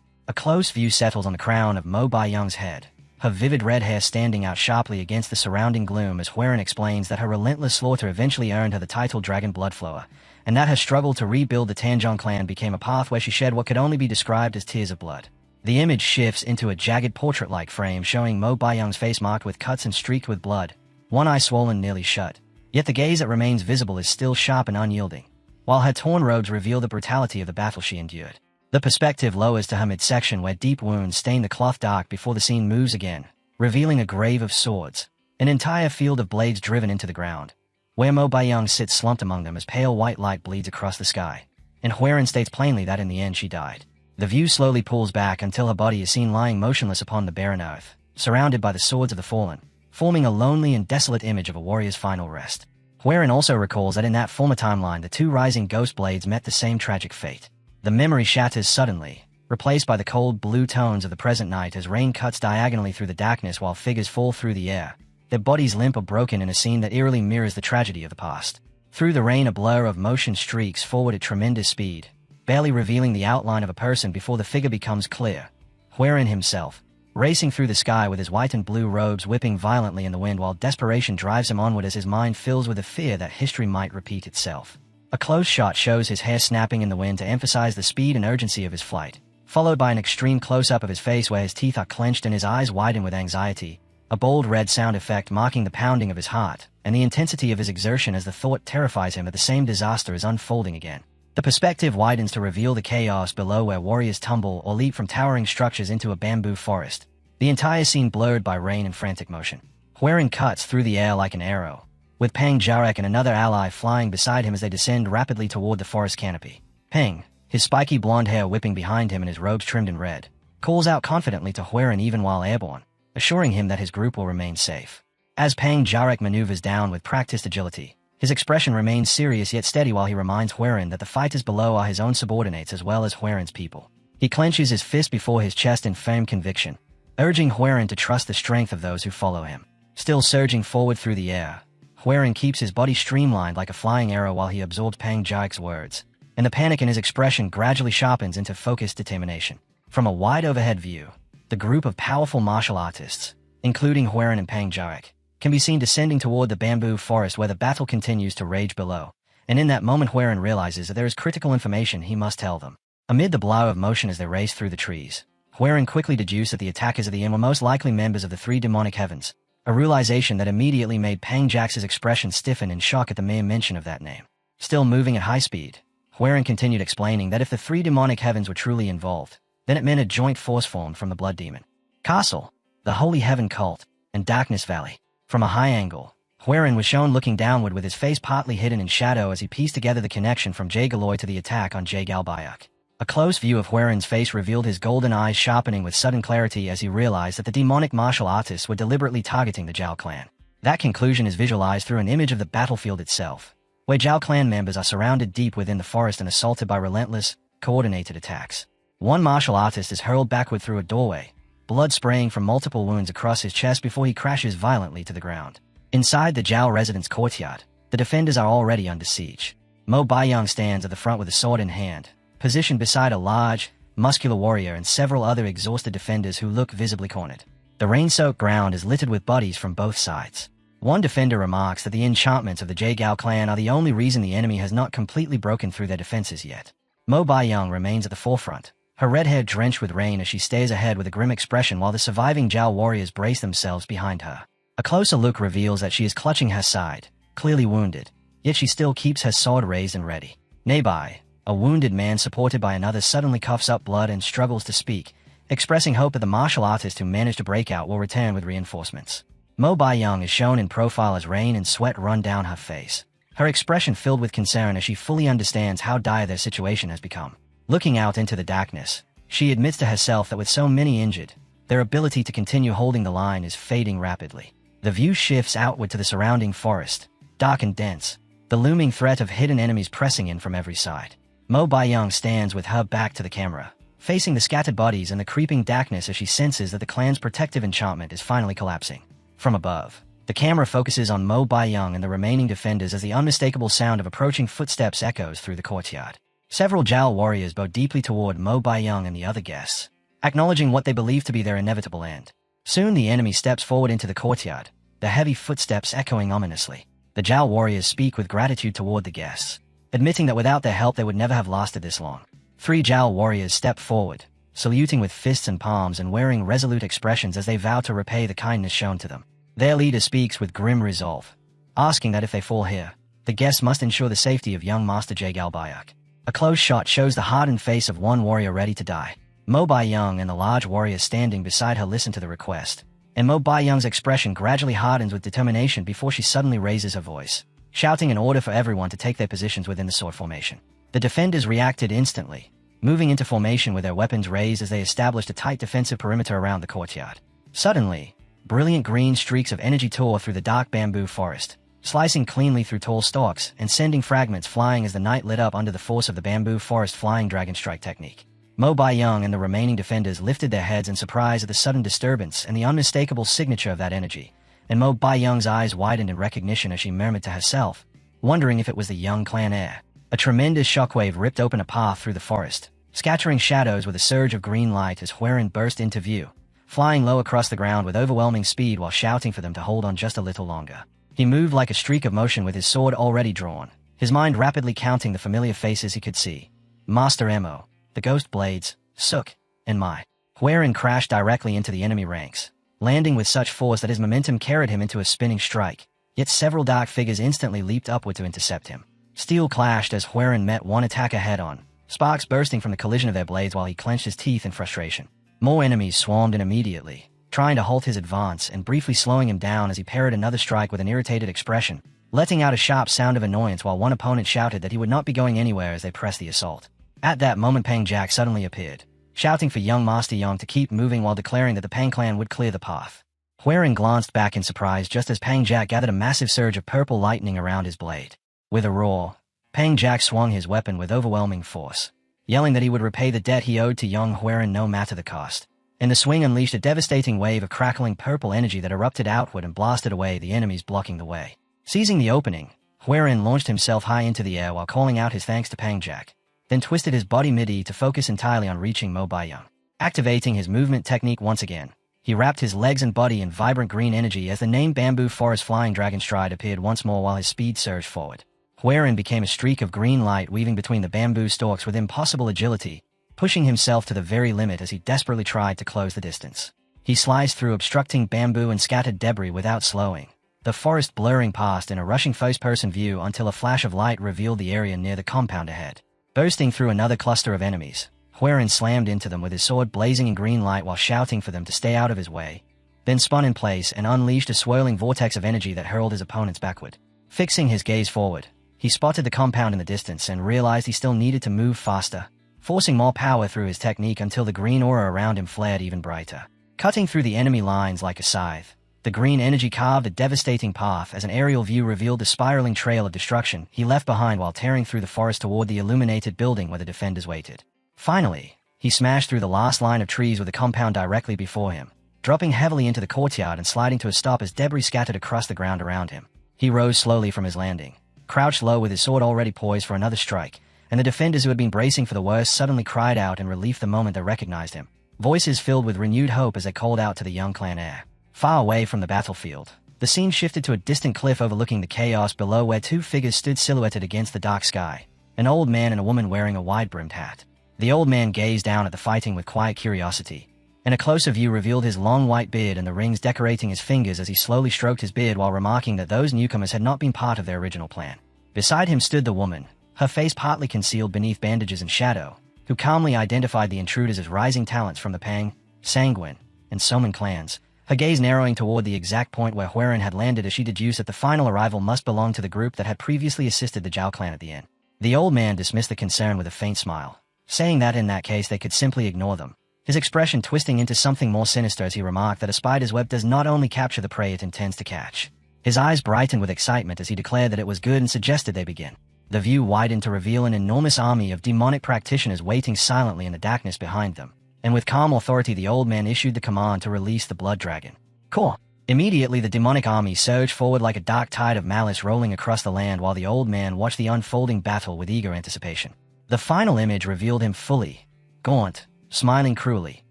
A close view settles on the crown of Mo Baiyang's head, her vivid red hair standing out sharply against the surrounding gloom as Huiran explains that her relentless slaughter eventually earned her the title Dragon Bloodflower, and that her struggle to rebuild the Tanjong clan became a path where she shed what could only be described as tears of blood. The image shifts into a jagged portrait-like frame showing Mo Baiyang's face marked with cuts and streaked with blood, one eye swollen nearly shut, yet the gaze that remains visible is still sharp and unyielding, while her torn robes reveal the brutality of the battle she endured. The perspective lowers to her midsection where deep wounds stain the cloth dark before the scene moves again, revealing a grave of swords, an entire field of blades driven into the ground, where Mo Baiyang sits slumped among them as pale white light bleeds across the sky, and Huiran states plainly that in the end she died. The view slowly pulls back until her body is seen lying motionless upon the barren earth, surrounded by the swords of the fallen, forming a lonely and desolate image of a warrior's final rest. Huiran also recalls that in that former timeline the two rising ghost blades met the same tragic fate. The memory shatters suddenly, replaced by the cold blue tones of the present night as rain cuts diagonally through the darkness while figures fall through the air, their bodies limp or broken in a scene that eerily mirrors the tragedy of the past. Through the rain a blur of motion streaks forward at tremendous speed, barely revealing the outline of a person before the figure becomes clear. Huiran himself, racing through the sky with his white and blue robes whipping violently in the wind while desperation drives him onward as his mind fills with a fear that history might repeat itself. A close shot shows his hair snapping in the wind to emphasize the speed and urgency of his flight, followed by an extreme close-up of his face where his teeth are clenched and his eyes widen with anxiety, a bold red sound effect marking the pounding of his heart, and the intensity of his exertion as the thought terrifies him that the same disaster is unfolding again. The perspective widens to reveal the chaos below where warriors tumble or leap from towering structures into a bamboo forest, the entire scene blurred by rain and frantic motion. Huiran cuts through the air like an arrow, with Peng Jarek and another ally flying beside him as they descend rapidly toward the forest canopy. Peng, his spiky blonde hair whipping behind him and his robes trimmed in red, calls out confidently to Huiran even while airborne. assuring him that his group will remain safe. As Pang Jarek maneuvers down with practiced agility, his expression remains serious yet steady while he reminds Huaren that the fighters below are his own subordinates as well as Huaren's people. He clenches his fist before his chest in firm conviction, urging Huaren to trust the strength of those who follow him. Still surging forward through the air, Huaren keeps his body streamlined like a flying arrow while he absorbs Pang Jarek's words, and the panic in his expression gradually sharpens into focused determination. From a wide overhead view, the group of powerful martial artists, including Huaren and Pang Jarek, can be seen descending toward the bamboo forest where the battle continues to rage below, and in that moment Huaren realizes that there is critical information he must tell them. Amid the blur of motion as they race through the trees, Huaren quickly deduced that the attackers of the inn were most likely members of the three demonic heavens, a realization that immediately made Pang Jarek's expression stiffen in shock at the mere mention of that name. Still moving at high speed, Huaren continued explaining that if the three demonic heavens were truly involved, then it meant a joint force formed from the Blood Demon Castle, the Holy Heaven Cult, and Darkness Valley. From a high angle, Huaren was shown looking downward with his face partly hidden in shadow as he pieced together the connection from Jay Galoy to the attack on Jay Galbayak. A close view of Huaren's face revealed his golden eyes sharpening with sudden clarity as he realized that the demonic martial artists were deliberately targeting the Zhao clan. That conclusion is visualized through an image of the battlefield itself, where Zhao clan members are surrounded deep within the forest and assaulted by relentless, coordinated attacks. One martial artist is hurled backward through a doorway, blood spraying from multiple wounds across his chest before he crashes violently to the ground. Inside the Zhao residence courtyard, the defenders are already under siege. Mo Baiyang stands at the front with a sword in hand, positioned beside a large, muscular warrior and several other exhausted defenders who look visibly cornered. The rain-soaked ground is littered with bodies from both sides. One defender remarks that the enchantments of the Jaegao clan are the only reason the enemy has not completely broken through their defenses yet. Mo Baiyang remains at the forefront, her red hair drenched with rain as she stares ahead with a grim expression while the surviving Zhao warriors brace themselves behind her. A closer look reveals that she is clutching her side, clearly wounded, yet she still keeps her sword raised and ready. Nearby, a wounded man supported by another suddenly coughs up blood and struggles to speak, expressing hope that the martial artist who managed to break out will return with reinforcements. Mo Baiyang is shown in profile as rain and sweat run down her face, her expression filled with concern as she fully understands how dire their situation has become. Looking out into the darkness, she admits to herself that with so many injured, their ability to continue holding the line is fading rapidly. The view shifts outward to the surrounding forest, dark and dense, the looming threat of hidden enemies pressing in from every side. Mo Baiyang stands with her back to the camera, facing the scattered bodies and the creeping darkness as she senses that the clan's protective enchantment is finally collapsing. From above, the camera focuses on Mo Baiyang and the remaining defenders as the unmistakable sound of approaching footsteps echoes through the courtyard. Several Zhao warriors bow deeply toward Mo Baiyang and the other guests, acknowledging what they believe to be their inevitable end. Soon the enemy steps forward into the courtyard, the heavy footsteps echoing ominously. The Zhao warriors speak with gratitude toward the guests, admitting that without their help they would never have lasted this long. 3 Zhao warriors step forward, saluting with fists and palms and wearing resolute expressions as they vow to repay the kindness shown to them. Their leader speaks with grim resolve, asking that if they fall here, the guests must ensure the safety of young Master Jay Galbayak. A close shot shows the hardened face of one warrior ready to die. Mo Baiyang and the large warrior standing beside her listen to the request, and Mo Baiyang's expression gradually hardens with determination before she suddenly raises her voice, shouting an order for everyone to take their positions within the sword formation. The defenders reacted instantly, moving into formation with their weapons raised as they established a tight defensive perimeter around the courtyard. Suddenly, brilliant green streaks of energy tore through the dark bamboo forest, slicing cleanly through tall stalks and sending fragments flying as the night lit up under the force of the bamboo forest flying dragon strike technique. Mo Baiyang and the remaining defenders lifted their heads in surprise at the sudden disturbance and the unmistakable signature of that energy, and Mo Baiyang's eyes widened in recognition as she murmured to herself, wondering if it was the young clan heir. A tremendous shockwave ripped open a path through the forest, scattering shadows with a surge of green light as Huaren burst into view, flying low across the ground with overwhelming speed while shouting for them to hold on just a little longer. He moved like a streak of motion with his sword already drawn, his mind rapidly counting the familiar faces he could see. Master Emo, the Ghost Blades, Suk, and Mai. Huaren crashed directly into the enemy ranks, landing with such force that his momentum carried him into a spinning strike, yet several dark figures instantly leaped upward to intercept him. Steel clashed as Huaren met one attacker head-on, sparks bursting from the collision of their blades while he clenched his teeth in frustration. More enemies swarmed in immediately, trying to halt his advance and briefly slowing him down as he parried another strike with an irritated expression, letting out a sharp sound of annoyance while one opponent shouted that he would not be going anywhere as they pressed the assault. At that moment Pang Jack suddenly appeared, shouting for young Master Yang to keep moving while declaring that the Pang clan would clear the path. Huaren glanced back in surprise just as Pang Jack gathered a massive surge of purple lightning around his blade. With a roar, Pang Jack swung his weapon with overwhelming force, yelling that he would repay the debt he owed to young Huaren no matter the cost. And the swing unleashed a devastating wave of crackling purple energy that erupted outward and blasted away the enemies blocking the way. Seizing the opening, Huaren launched himself high into the air while calling out his thanks to Pang Jack, then twisted his body mid-E to focus entirely on reaching Mo Baiyang. Activating his movement technique once again, he wrapped his legs and body in vibrant green energy as the named Bamboo Forest Flying Dragon Stride appeared once more while his speed surged forward. Huaren became a streak of green light weaving between the bamboo stalks with impossible agility, pushing himself to the very limit as he desperately tried to close the distance. He sliced through obstructing bamboo and scattered debris without slowing, the forest blurring past in a rushing first-person view until a flash of light revealed the area near the compound ahead. Bursting through another cluster of enemies, Huaren slammed into them with his sword blazing in green light while shouting for them to stay out of his way, then spun in place and unleashed a swirling vortex of energy that hurled his opponents backward. Fixing his gaze forward, he spotted the compound in the distance and realized he still needed to move faster, forcing more power through his technique until the green aura around him flared even brighter. Cutting through the enemy lines like a scythe, the green energy carved a devastating path as an aerial view revealed the spiraling trail of destruction he left behind while tearing through the forest toward the illuminated building where the defenders waited. Finally, he smashed through the last line of trees with the compound directly before him, dropping heavily into the courtyard and sliding to a stop as debris scattered across the ground around him. He rose slowly from his landing, crouched low with his sword already poised for another strike, and the defenders who had been bracing for the worst suddenly cried out in relief the moment they recognized him. Voices filled with renewed hope as they called out to the young clan heir. Far away from the battlefield, the scene shifted to a distant cliff overlooking the chaos below where two figures stood silhouetted against the dark sky, an old man and a woman wearing a wide-brimmed hat. The old man gazed down at the fighting with quiet curiosity, and a closer view revealed his long white beard and the rings decorating his fingers as he slowly stroked his beard while remarking that those newcomers had not been part of their original plan. Beside him stood the woman, her face partly concealed beneath bandages and shadow, who calmly identified the intruders as rising talents from the Pang, Sanguine, and Soman clans, her gaze narrowing toward the exact point where Huaren had landed as she deduced that the final arrival must belong to the group that had previously assisted the Zhao clan at the inn. The old man dismissed the concern with a faint smile, saying that in that case they could simply ignore them, his expression twisting into something more sinister as he remarked that a spider's web does not only capture the prey it intends to catch. His eyes brightened with excitement as he declared that it was good and suggested they begin. The view widened to reveal an enormous army of demonic practitioners waiting silently in the darkness behind them, and with calm authority the old man issued the command to release the blood dragon. Core. Immediately the demonic army surged forward like a dark tide of malice rolling across the land while the old man watched the unfolding battle with eager anticipation. The final image revealed him fully, gaunt, smiling cruelly,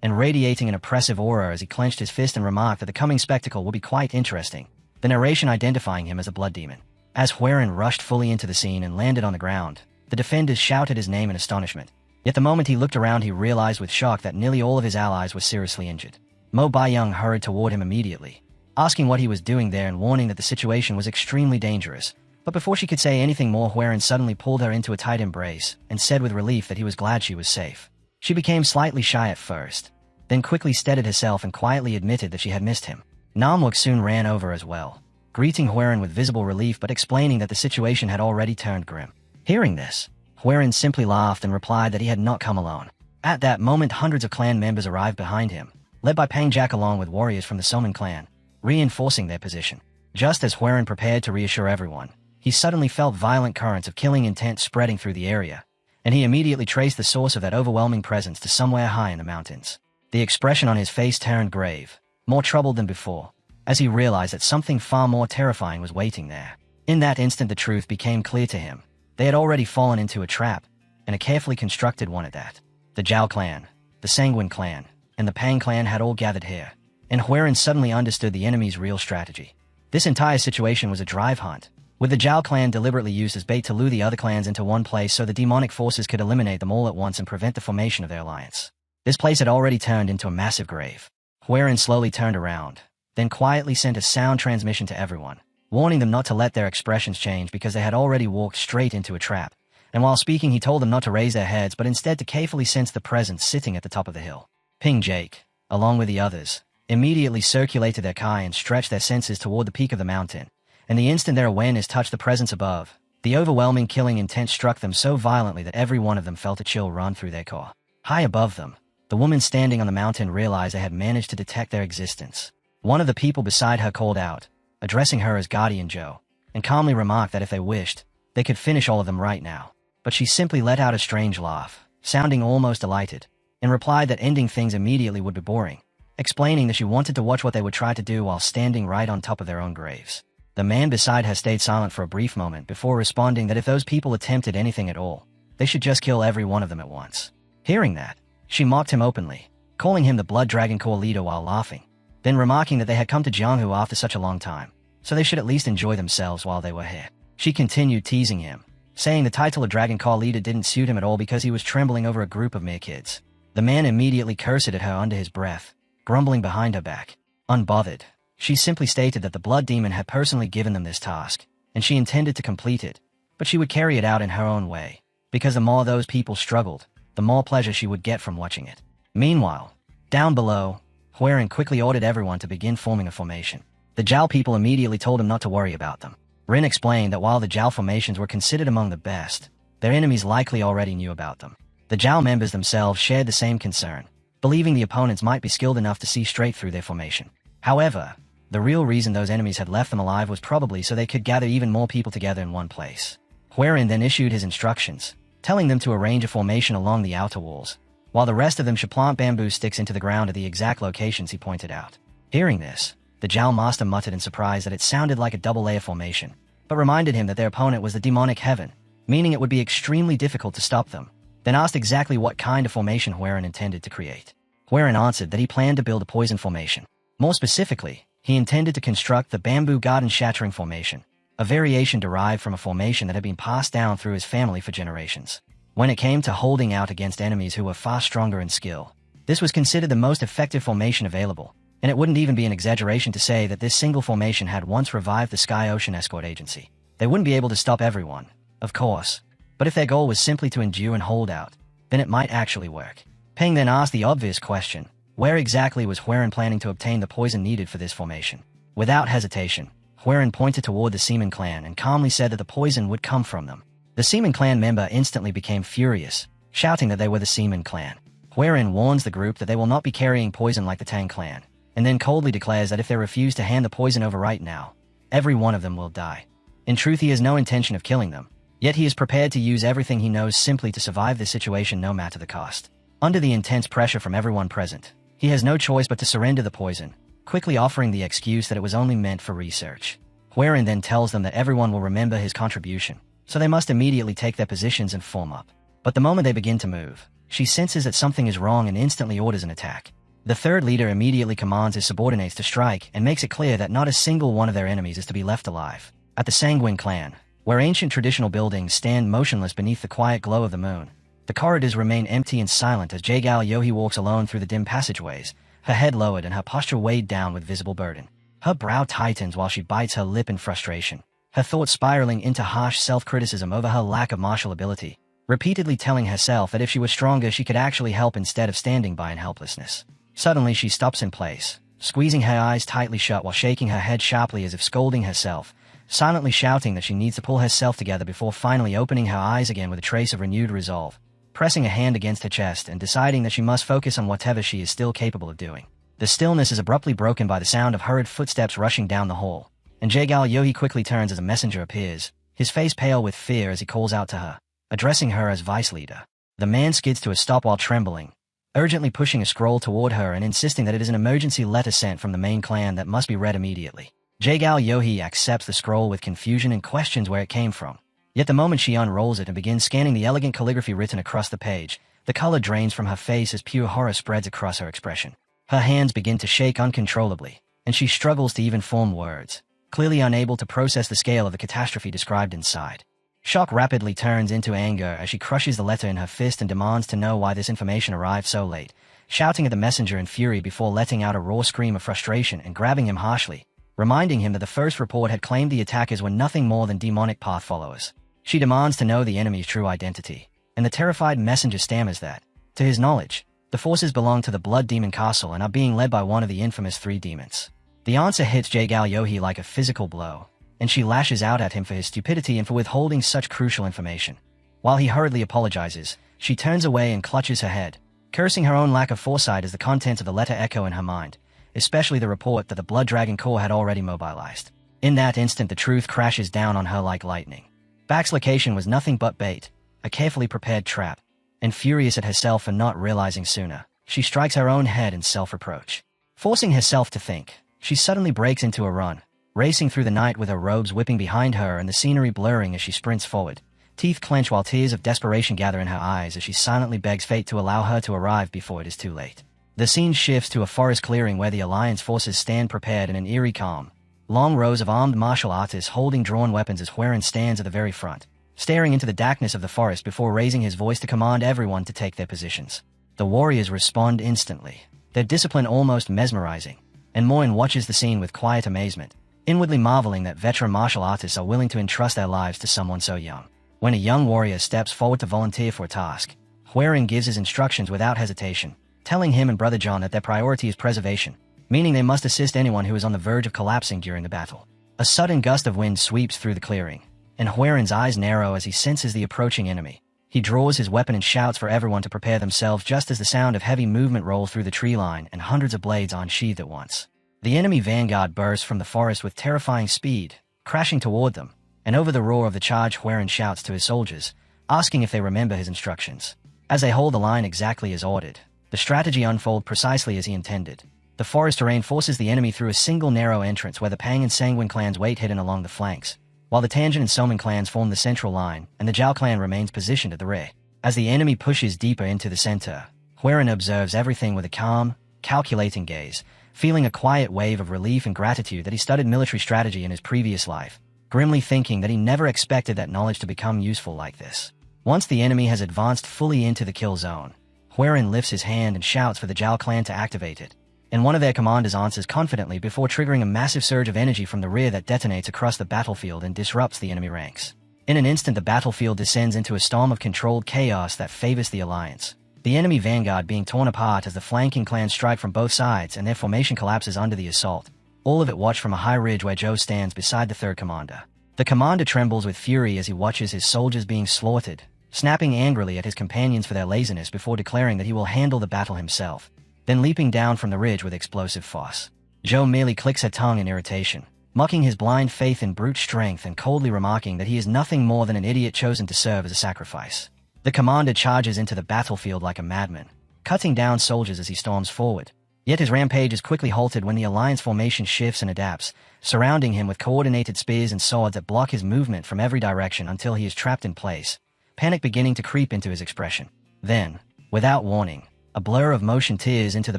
and radiating an oppressive aura as he clenched his fist and remarked that the coming spectacle would be quite interesting, the narration identifying him as a blood demon. As Huaren rushed fully into the scene and landed on the ground, the defenders shouted his name in astonishment. Yet the moment he looked around he realized with shock that nearly all of his allies were seriously injured. Mo Baiyang hurried toward him immediately, asking what he was doing there and warning that the situation was extremely dangerous. But before she could say anything more, Huaren suddenly pulled her into a tight embrace and said with relief that he was glad she was safe. She became slightly shy at first, then quickly steadied herself and quietly admitted that she had missed him. Namwook soon ran over as well, greeting Huaren with visible relief but explaining that the situation had already turned grim. Hearing this, Huaren simply laughed and replied that he had not come alone. At that moment hundreds of clan members arrived behind him, led by Pang Jack along with warriors from the Soman clan, reinforcing their position. Just as Huaren prepared to reassure everyone, he suddenly felt violent currents of killing intent spreading through the area, and he immediately traced the source of that overwhelming presence to somewhere high in the mountains. The expression on his face turned grave, more troubled than before, as he realized that something far more terrifying was waiting there. In that instant the truth became clear to him. They had already fallen into a trap, and a carefully constructed one at that. The Zhao clan, the Sanguine clan, and the Pang clan had all gathered here, and Huaren suddenly understood the enemy's real strategy. This entire situation was a drive hunt, with the Zhao clan deliberately used as bait to lure the other clans into one place so the demonic forces could eliminate them all at once and prevent the formation of their alliance. This place had already turned into a massive grave. Huaren slowly turned around, then quietly sent a sound transmission to everyone, warning them not to let their expressions change because they had already walked straight into a trap, and while speaking he told them not to raise their heads but instead to carefully sense the presence sitting at the top of the hill. Ping Jake, along with the others, immediately circulated their Kai and stretched their senses toward the peak of the mountain, and the instant their awareness touched the presence above, the overwhelming killing intent struck them so violently that every one of them felt a chill run through their core. High above them, the woman standing on the mountain realized they had managed to detect their existence. One of the people beside her called out, addressing her as Guardian Joe, and calmly remarked that if they wished, they could finish all of them right now. But she simply let out a strange laugh, sounding almost delighted, and replied that ending things immediately would be boring, explaining that she wanted to watch what they would try to do while standing right on top of their own graves. The man beside her stayed silent for a brief moment before responding that if those people attempted anything at all, they should just kill every one of them at once. Hearing that, she mocked him openly, calling him the Blood Dragon Corps leader while laughing, then remarking that they had come to Jianghu after such a long time, so they should at least enjoy themselves while they were here. She continued teasing him, saying the title of Dragon Corps leader didn't suit him at all because he was trembling over a group of mere kids. The man immediately cursed at her under his breath, grumbling behind her back. Unbothered, she simply stated that the Blood Demon had personally given them this task, and she intended to complete it, but she would carry it out in her own way, because the more those people struggled, the more pleasure she would get from watching it. Meanwhile, down below, Huiran quickly ordered everyone to begin forming a formation. The Jiao people immediately told him not to worry about them. Rin explained that while the Jiao formations were considered among the best, their enemies likely already knew about them. The Jiao members themselves shared the same concern, believing the opponents might be skilled enough to see straight through their formation. However, the real reason those enemies had left them alive was probably so they could gather even more people together in one place. Huiran then issued his instructions, telling them to arrange a formation along the outer walls, while the rest of them should plant bamboo sticks into the ground at the exact locations he pointed out. Hearing this, the Jiao master muttered in surprise that it sounded like a double-layer formation, but reminded him that their opponent was the demonic heaven, meaning it would be extremely difficult to stop them, then asked exactly what kind of formation Huiran intended to create. Huiran answered that he planned to build a poison formation. More specifically, he intended to construct the bamboo garden shattering formation, a variation derived from a formation that had been passed down through his family for generations. When it came to holding out against enemies who were far stronger in skill, this was considered the most effective formation available, and it wouldn't even be an exaggeration to say that this single formation had once revived the Sky Ocean Escort Agency. They wouldn't be able to stop everyone, of course, but if their goal was simply to endure and hold out, then it might actually work. Peng then asked the obvious question, where exactly was Huiran planning to obtain the poison needed for this formation? Without hesitation, Huiran pointed toward the Seaman clan and calmly said that the poison would come from them. The Seaman clan member instantly became furious, shouting that they were the Seaman clan. Huiran warns the group that they will not be carrying poison like the Tang clan, and then coldly declares that if they refuse to hand the poison over right now, every one of them will die. In truth, he has no intention of killing them, yet he is prepared to use everything he knows simply to survive this situation no matter the cost. Under the intense pressure from everyone present, he has no choice but to surrender the poison, quickly offering the excuse that it was only meant for research. Huiran then tells them that everyone will remember his contribution, so they must immediately take their positions and form up. But the moment they begin to move, she senses that something is wrong and instantly orders an attack. The third leader immediately commands his subordinates to strike and makes it clear that not a single one of their enemies is to be left alive. At the Sanguine clan, where ancient traditional buildings stand motionless beneath the quiet glow of the moon, the corridors remain empty and silent as Jagal Yohi walks alone through the dim passageways, her head lowered and her posture weighed down with visible burden. Her brow tightens while she bites her lip in frustration, her thoughts spiraling into harsh self-criticism over her lack of martial ability, repeatedly telling herself that if she were stronger she could actually help instead of standing by in helplessness. Suddenly she stops in place, squeezing her eyes tightly shut while shaking her head sharply as if scolding herself, silently shouting that she needs to pull herself together before finally opening her eyes again with a trace of renewed resolve, pressing a hand against her chest and deciding that she must focus on whatever she is still capable of doing. The stillness is abruptly broken by the sound of hurried footsteps rushing down the hall, and Jagal Yohi quickly turns as a messenger appears, his face pale with fear as he calls out to her, addressing her as vice leader. The man skids to a stop while trembling, urgently pushing a scroll toward her and insisting that it is an emergency letter sent from the main clan that must be read immediately. Jagal Yohi accepts the scroll with confusion and questions where it came from. Yet the moment she unrolls it and begins scanning the elegant calligraphy written across the page, the color drains from her face as pure horror spreads across her expression. Her hands begin to shake uncontrollably, and she struggles to even form words, clearly unable to process the scale of the catastrophe described inside. Shock rapidly turns into anger as she crushes the letter in her fist and demands to know why this information arrived so late, shouting at the messenger in fury before letting out a raw scream of frustration and grabbing him harshly, reminding him that the first report had claimed the attackers were nothing more than demonic path followers. She demands to know the enemy's true identity, and the terrified messenger stammers that, to his knowledge, the forces belong to the Blood Demon Castle and are being led by one of the infamous three demons. The answer hits Jagal Yohi like a physical blow, and she lashes out at him for his stupidity and for withholding such crucial information. While he hurriedly apologizes, she turns away and clutches her head, cursing her own lack of foresight as the contents of the letter echo in her mind, especially the report that the Blood Dragon Corps had already mobilized. In that instant, the truth crashes down on her like lightning. Back's location was nothing but bait, a carefully prepared trap, and furious at herself for not realizing sooner, she strikes her own head in self-reproach. Forcing herself to think, she suddenly breaks into a run, racing through the night with her robes whipping behind her and the scenery blurring as she sprints forward. Teeth clench while tears of desperation gather in her eyes as she silently begs fate to allow her to arrive before it is too late. The scene shifts to a forest clearing where the Alliance forces stand prepared in an eerie calm. Long rows of armed martial artists holding drawn weapons as Huaren stands at the very front, staring into the darkness of the forest before raising his voice to command everyone to take their positions. The warriors respond instantly, their discipline almost mesmerizing, and Moin watches the scene with quiet amazement, inwardly marveling that veteran martial artists are willing to entrust their lives to someone so young. When a young warrior steps forward to volunteer for a task, Huaren gives his instructions without hesitation, telling him and Brother John that their priority is preservation, meaning they must assist anyone who is on the verge of collapsing during the battle. A sudden gust of wind sweeps through the clearing, and Huaren's eyes narrow as he senses the approaching enemy. He draws his weapon and shouts for everyone to prepare themselves just as the sound of heavy movement rolls through the tree line and hundreds of blades are unsheathed at once. The enemy vanguard bursts from the forest with terrifying speed, crashing toward them, and over the roar of the charge Huaren shouts to his soldiers, asking if they remember his instructions. As they hold the line exactly as ordered, the strategy unfolds precisely as he intended. The forest terrain forces the enemy through a single narrow entrance where the Pang and Sanguine clans wait hidden along the flanks, while the Tangent and Soman clans form the central line, and the Zhao clan remains positioned at the rear. As the enemy pushes deeper into the center, Huaren observes everything with a calm, calculating gaze, feeling a quiet wave of relief and gratitude that he studied military strategy in his previous life, grimly thinking that he never expected that knowledge to become useful like this. Once the enemy has advanced fully into the kill zone, Huaren lifts his hand and shouts for the Zhao clan to activate it, and one of their commanders answers confidently before triggering a massive surge of energy from the rear that detonates across the battlefield and disrupts the enemy ranks. In an instant, the battlefield descends into a storm of controlled chaos that favors the Alliance, the enemy vanguard being torn apart as the flanking clans strike from both sides and their formation collapses under the assault. All of it watched from a high ridge where Zhou stands beside the third commander. The commander trembles with fury as he watches his soldiers being slaughtered, snapping angrily at his companions for their laziness before declaring that he will handle the battle himself, then leaping down from the ridge with explosive force. Zhou merely clicks her tongue in irritation, mocking his blind faith in brute strength and coldly remarking that he is nothing more than an idiot chosen to serve as a sacrifice. The commander charges into the battlefield like a madman, cutting down soldiers as he storms forward. Yet his rampage is quickly halted when the Alliance formation shifts and adapts, surrounding him with coordinated spears and swords that block his movement from every direction until he is trapped in place, panic beginning to creep into his expression. Then, without warning, a blur of motion tears into the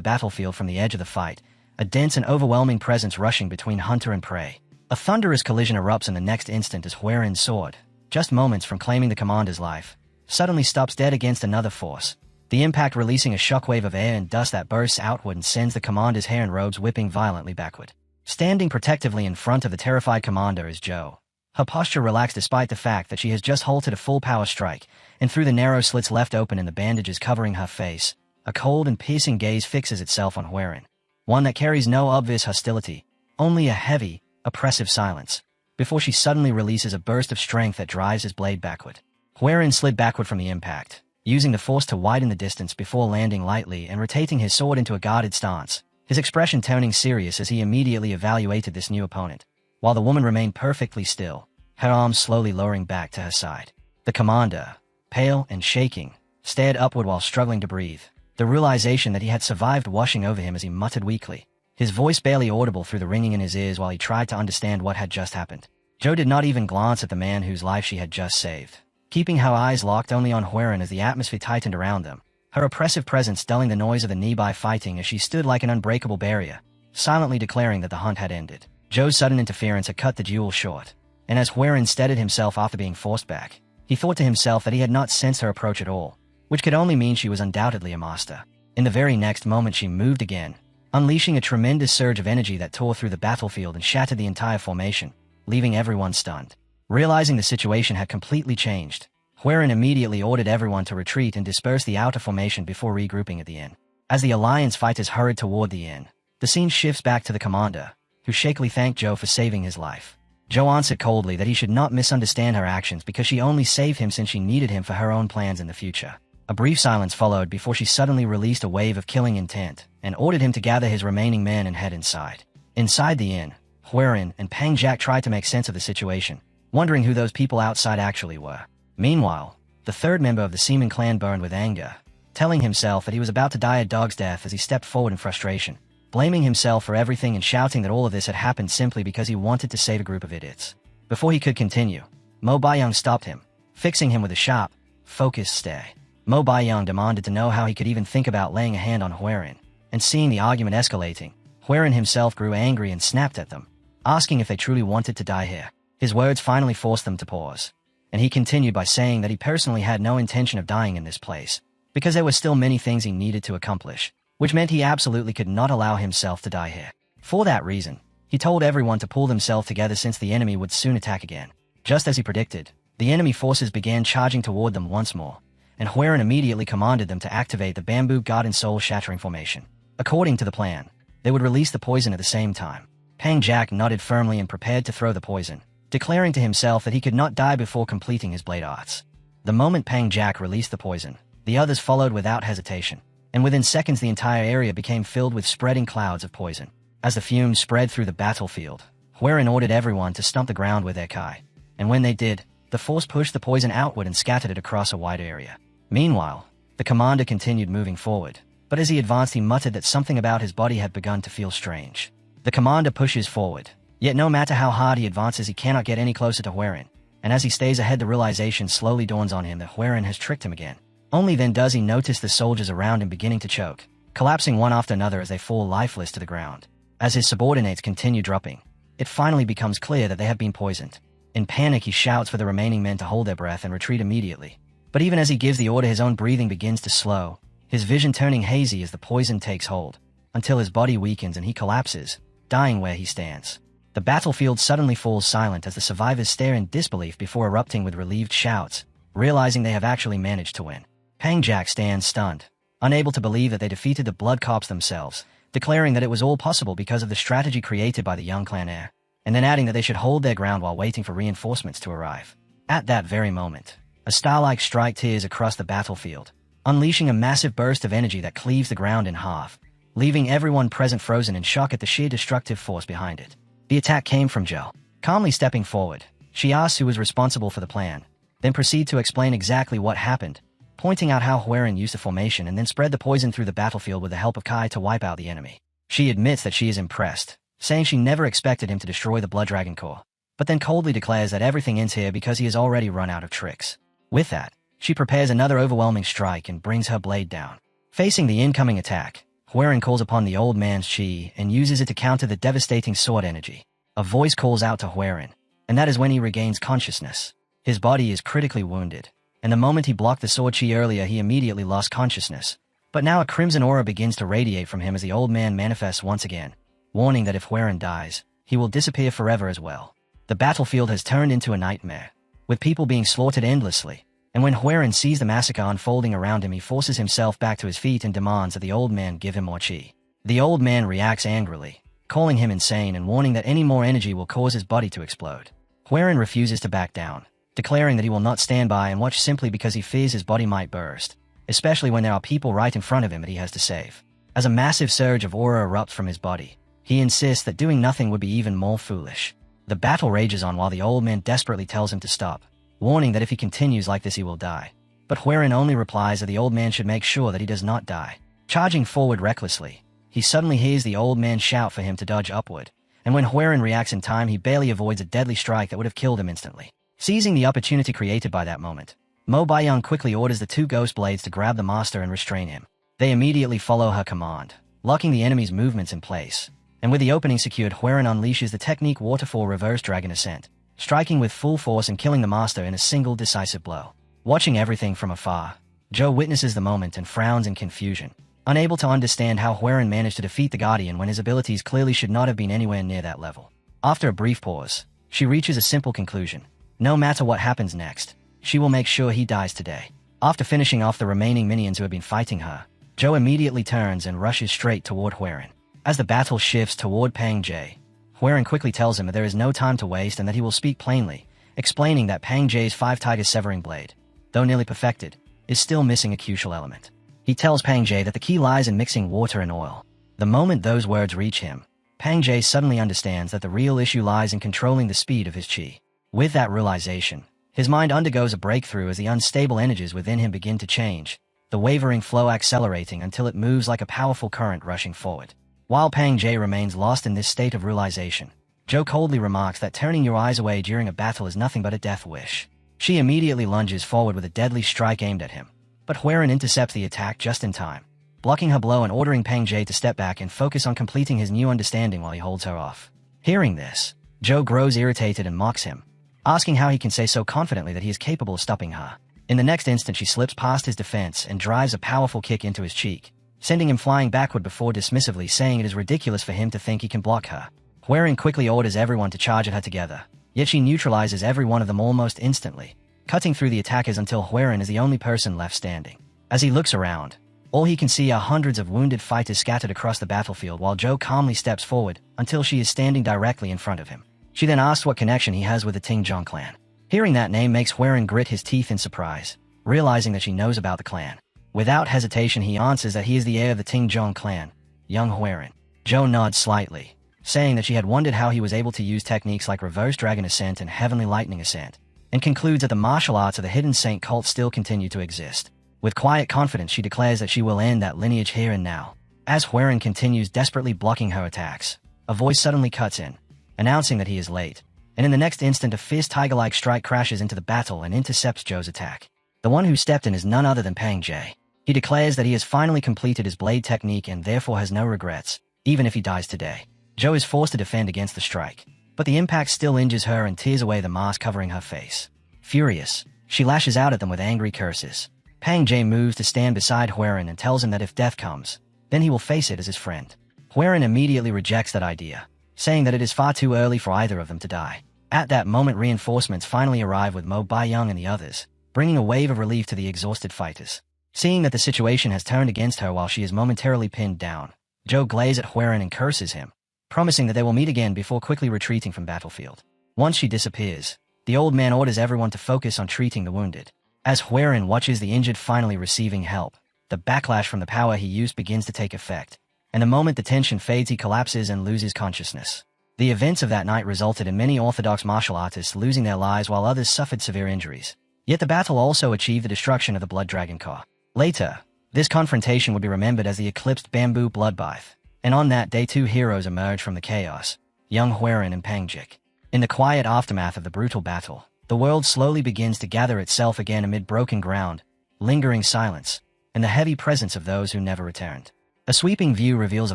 battlefield from the edge of the fight, a dense and overwhelming presence rushing between hunter and prey. A thunderous collision erupts in the next instant as Huaren's sword, just moments from claiming the commander's life, suddenly stops dead against another force, the impact releasing a shockwave of air and dust that bursts outward and sends the commander's hair and robes whipping violently backward. Standing protectively in front of the terrified commander is Zhou, her posture relaxed despite the fact that she has just halted a full-power strike, and through the narrow slits left open in the bandages covering her face, a cold and piercing gaze fixes itself on Huaren, one that carries no obvious hostility, only a heavy, oppressive silence, before she suddenly releases a burst of strength that drives his blade backward. Huaren slid backward from the impact, using the force to widen the distance before landing lightly and rotating his sword into a guarded stance, his expression turning serious as he immediately evaluated this new opponent, while the woman remained perfectly still, her arms slowly lowering back to her side. The commander, pale and shaking, stared upward while struggling to breathe, the realization that he had survived washing over him as he muttered weakly, his voice barely audible through the ringing in his ears while he tried to understand what had just happened. Zhou did not even glance at the man whose life she had just saved, keeping her eyes locked only on Huaren as the atmosphere tightened around them, her oppressive presence dulling the noise of the nearby fighting as she stood like an unbreakable barrier, silently declaring that the hunt had ended. Zhou's sudden interference had cut the duel short, and as Huaren steadied himself after being forced back, he thought to himself that he had not sensed her approach at all, which could only mean she was undoubtedly a master. In the very next moment she moved again, unleashing a tremendous surge of energy that tore through the battlefield and shattered the entire formation, leaving everyone stunned. Realizing the situation had completely changed, Huaren immediately ordered everyone to retreat and disperse the outer formation before regrouping at the inn. As the Alliance fighters hurried toward the inn, the scene shifts back to the commander, who shakily thanked Zhou for saving his life. Zhou answered coldly that he should not misunderstand her actions because she only saved him since she needed him for her own plans in the future. A brief silence followed before she suddenly released a wave of killing intent, and ordered him to gather his remaining men and head inside. Inside the inn, Huiran and Pang Jack tried to make sense of the situation, wondering who those people outside actually were. Meanwhile, the third member of the Seaman clan burned with anger, telling himself that he was about to die a dog's death as he stepped forward in frustration, blaming himself for everything and shouting that all of this had happened simply because he wanted to save a group of idiots. Before he could continue, Mo Baiyang stopped him, fixing him with a sharp, focused stare. Mo Baiyang demanded to know how he could even think about laying a hand on Huiran, and seeing the argument escalating, Huiran himself grew angry and snapped at them, asking if they truly wanted to die here. His words finally forced them to pause, and he continued by saying that he personally had no intention of dying in this place, because there were still many things he needed to accomplish, which meant he absolutely could not allow himself to die here. For that reason, he told everyone to pull themselves together since the enemy would soon attack again. Just as he predicted, the enemy forces began charging toward them once more, and Huiran immediately commanded them to activate the Bamboo Garden Soul-Shattering Formation. According to the plan, they would release the poison at the same time. Pang Jack nodded firmly and prepared to throw the poison, declaring to himself that he could not die before completing his blade arts. The moment Pang Jack released the poison, the others followed without hesitation, and within seconds the entire area became filled with spreading clouds of poison. As the fumes spread through the battlefield, Huiran ordered everyone to stomp the ground with their kai, and when they did, the force pushed the poison outward and scattered it across a wide area. Meanwhile, the commander continued moving forward, but as he advanced he muttered that something about his body had begun to feel strange. The commander pushes forward, yet no matter how hard he advances he cannot get any closer to Huiran, and as he stays ahead the realization slowly dawns on him that Huiran has tricked him again. Only then does he notice the soldiers around him beginning to choke, collapsing one after another as they fall lifeless to the ground. As his subordinates continue dropping, it finally becomes clear that they have been poisoned. In panic he shouts for the remaining men to hold their breath and retreat immediately. But even as he gives the order his own breathing begins to slow, his vision turning hazy as the poison takes hold, until his body weakens and he collapses, dying where he stands. The battlefield suddenly falls silent as the survivors stare in disbelief before erupting with relieved shouts, realizing they have actually managed to win. Pang Jack stands stunned, unable to believe that they defeated the Blood Cops themselves, declaring that it was all possible because of the strategy created by the young clan heir, and then adding that they should hold their ground while waiting for reinforcements to arrive. At that very moment, a star-like strike tears across the battlefield, unleashing a massive burst of energy that cleaves the ground in half, leaving everyone present frozen in shock at the sheer destructive force behind it. The attack came from Jo. Calmly stepping forward, she asks who was responsible for the plan, then proceed to explain exactly what happened, pointing out how Huiran used the formation and then spread the poison through the battlefield with the help of Kai to wipe out the enemy. She admits that she is impressed, saying she never expected him to destroy the Blood Dragon Core, but then coldly declares that everything ends here because he has already run out of tricks. With that, she prepares another overwhelming strike and brings her blade down. Facing the incoming attack, Huiran calls upon the old man's chi and uses it to counter the devastating sword energy. A voice calls out to Huiran, and that is when he regains consciousness. His body is critically wounded, and the moment he blocked the sword chi earlier he immediately lost consciousness. But now a crimson aura begins to radiate from him as the old man manifests once again, warning that if Huiran dies, he will disappear forever as well. The battlefield has turned into a nightmare, with people being slaughtered endlessly, and when Huiran sees the massacre unfolding around him he forces himself back to his feet and demands that the old man give him more chi. The old man reacts angrily, calling him insane and warning that any more energy will cause his body to explode. Huiran refuses to back down, declaring that he will not stand by and watch simply because he fears his body might burst, especially when there are people right in front of him that he has to save. As a massive surge of aura erupts from his body, he insists that doing nothing would be even more foolish. The battle rages on while the old man desperately tells him to stop, warning that if he continues like this he will die. But Huiran only replies that the old man should make sure that he does not die. Charging forward recklessly, he suddenly hears the old man shout for him to dodge upward, and when Huiran reacts in time he barely avoids a deadly strike that would have killed him instantly. Seizing the opportunity created by that moment, Mo Baiyang quickly orders the two ghost blades to grab the master and restrain him. They immediately follow her command, locking the enemy's movements in place, and with the opening secured Huiran unleashes the technique Waterfall Reverse Dragon Ascent, striking with full force and killing the master in a single decisive blow. Watching everything from afar, Jo witnesses the moment and frowns in confusion, unable to understand how Huiran managed to defeat the Guardian when his abilities clearly should not have been anywhere near that level. After a brief pause, she reaches a simple conclusion. No matter what happens next, she will make sure he dies today. After finishing off the remaining minions who have been fighting her, Jo immediately turns and rushes straight toward Huiran. As the battle shifts toward Pang Jae, Huiran quickly tells him that there is no time to waste and that he will speak plainly, explaining that Pang Jae's 5 Tigers Severing Blade, though nearly perfected, is still missing a crucial element. He tells Pang Jae that the key lies in mixing water and oil, The moment those words reach him, Pang Jie suddenly understands that the real issue lies in controlling the speed of his qi. With that realization, his mind undergoes a breakthrough as the unstable energies within him begin to change, the wavering flow accelerating until it moves like a powerful current rushing forward. While Pang Jie remains lost in this state of realization, Zhou coldly remarks that turning your eyes away during a battle is nothing but a death wish. She immediately lunges forward with a deadly strike aimed at him, but Huaren intercepts the attack just in time, blocking her blow and ordering Pang Jie to step back and focus on completing his new understanding while he holds her off. Hearing this, Zhou grows irritated and mocks him, asking how he can say so confidently that he is capable of stopping her. In the next instant she slips past his defense and drives a powerful kick into his cheek, sending him flying backward before dismissively saying it is ridiculous for him to think he can block her. Huaren quickly orders everyone to charge at her together, yet she neutralizes every one of them almost instantly, cutting through the attackers until Huaren is the only person left standing. As he looks around, all he can see are hundreds of wounded fighters scattered across the battlefield while Zhou calmly steps forward until she is standing directly in front of him. She then asks what connection he has with the Tingjong clan. Hearing that name makes Huaren grit his teeth in surprise, realizing that she knows about the clan. Without hesitation he answers that he is the heir of the Tingjong clan, young Huaren. Zhou nods slightly, saying that she had wondered how he was able to use techniques like reverse dragon ascent and heavenly lightning ascent, and concludes that the martial arts of the hidden saint cult still continue to exist. With quiet confidence she declares that she will end that lineage here and now. As Huaren continues desperately blocking her attacks, a voice suddenly cuts in, announcing that he is late, and in the next instant a fierce tiger-like strike crashes into the battle and intercepts Zhou's attack. The one who stepped in is none other than Pang Jie. He declares that he has finally completed his blade technique and therefore has no regrets, even if he dies today. Zhou is forced to defend against the strike, but the impact still injures her and tears away the mask covering her face. Furious, she lashes out at them with angry curses. Pang Jie moves to stand beside Huaren and tells him that if death comes, then he will face it as his friend. Huaren immediately rejects that idea, saying that it is far too early for either of them to die. At that moment reinforcements finally arrive with Mo Baiyang and the others, bringing a wave of relief to the exhausted fighters. Seeing that the situation has turned against her while she is momentarily pinned down, Zhou glares at Huaren and curses him, promising that they will meet again before quickly retreating from battlefield. Once she disappears, the old man orders everyone to focus on treating the wounded. As Huaren watches the injured finally receiving help, the backlash from the power he used begins to take effect, and the moment the tension fades he collapses and loses consciousness. The events of that night resulted in many orthodox martial artists losing their lives while others suffered severe injuries. Yet the battle also achieved the destruction of the Blood Dragon Car. Later, this confrontation would be remembered as the Eclipsed Bamboo Bloodbath, and on that day two heroes emerged from the chaos, young Huaren and Pang Jie. In the quiet aftermath of the brutal battle, the world slowly begins to gather itself again amid broken ground, lingering silence, and the heavy presence of those who never returned. A sweeping view reveals a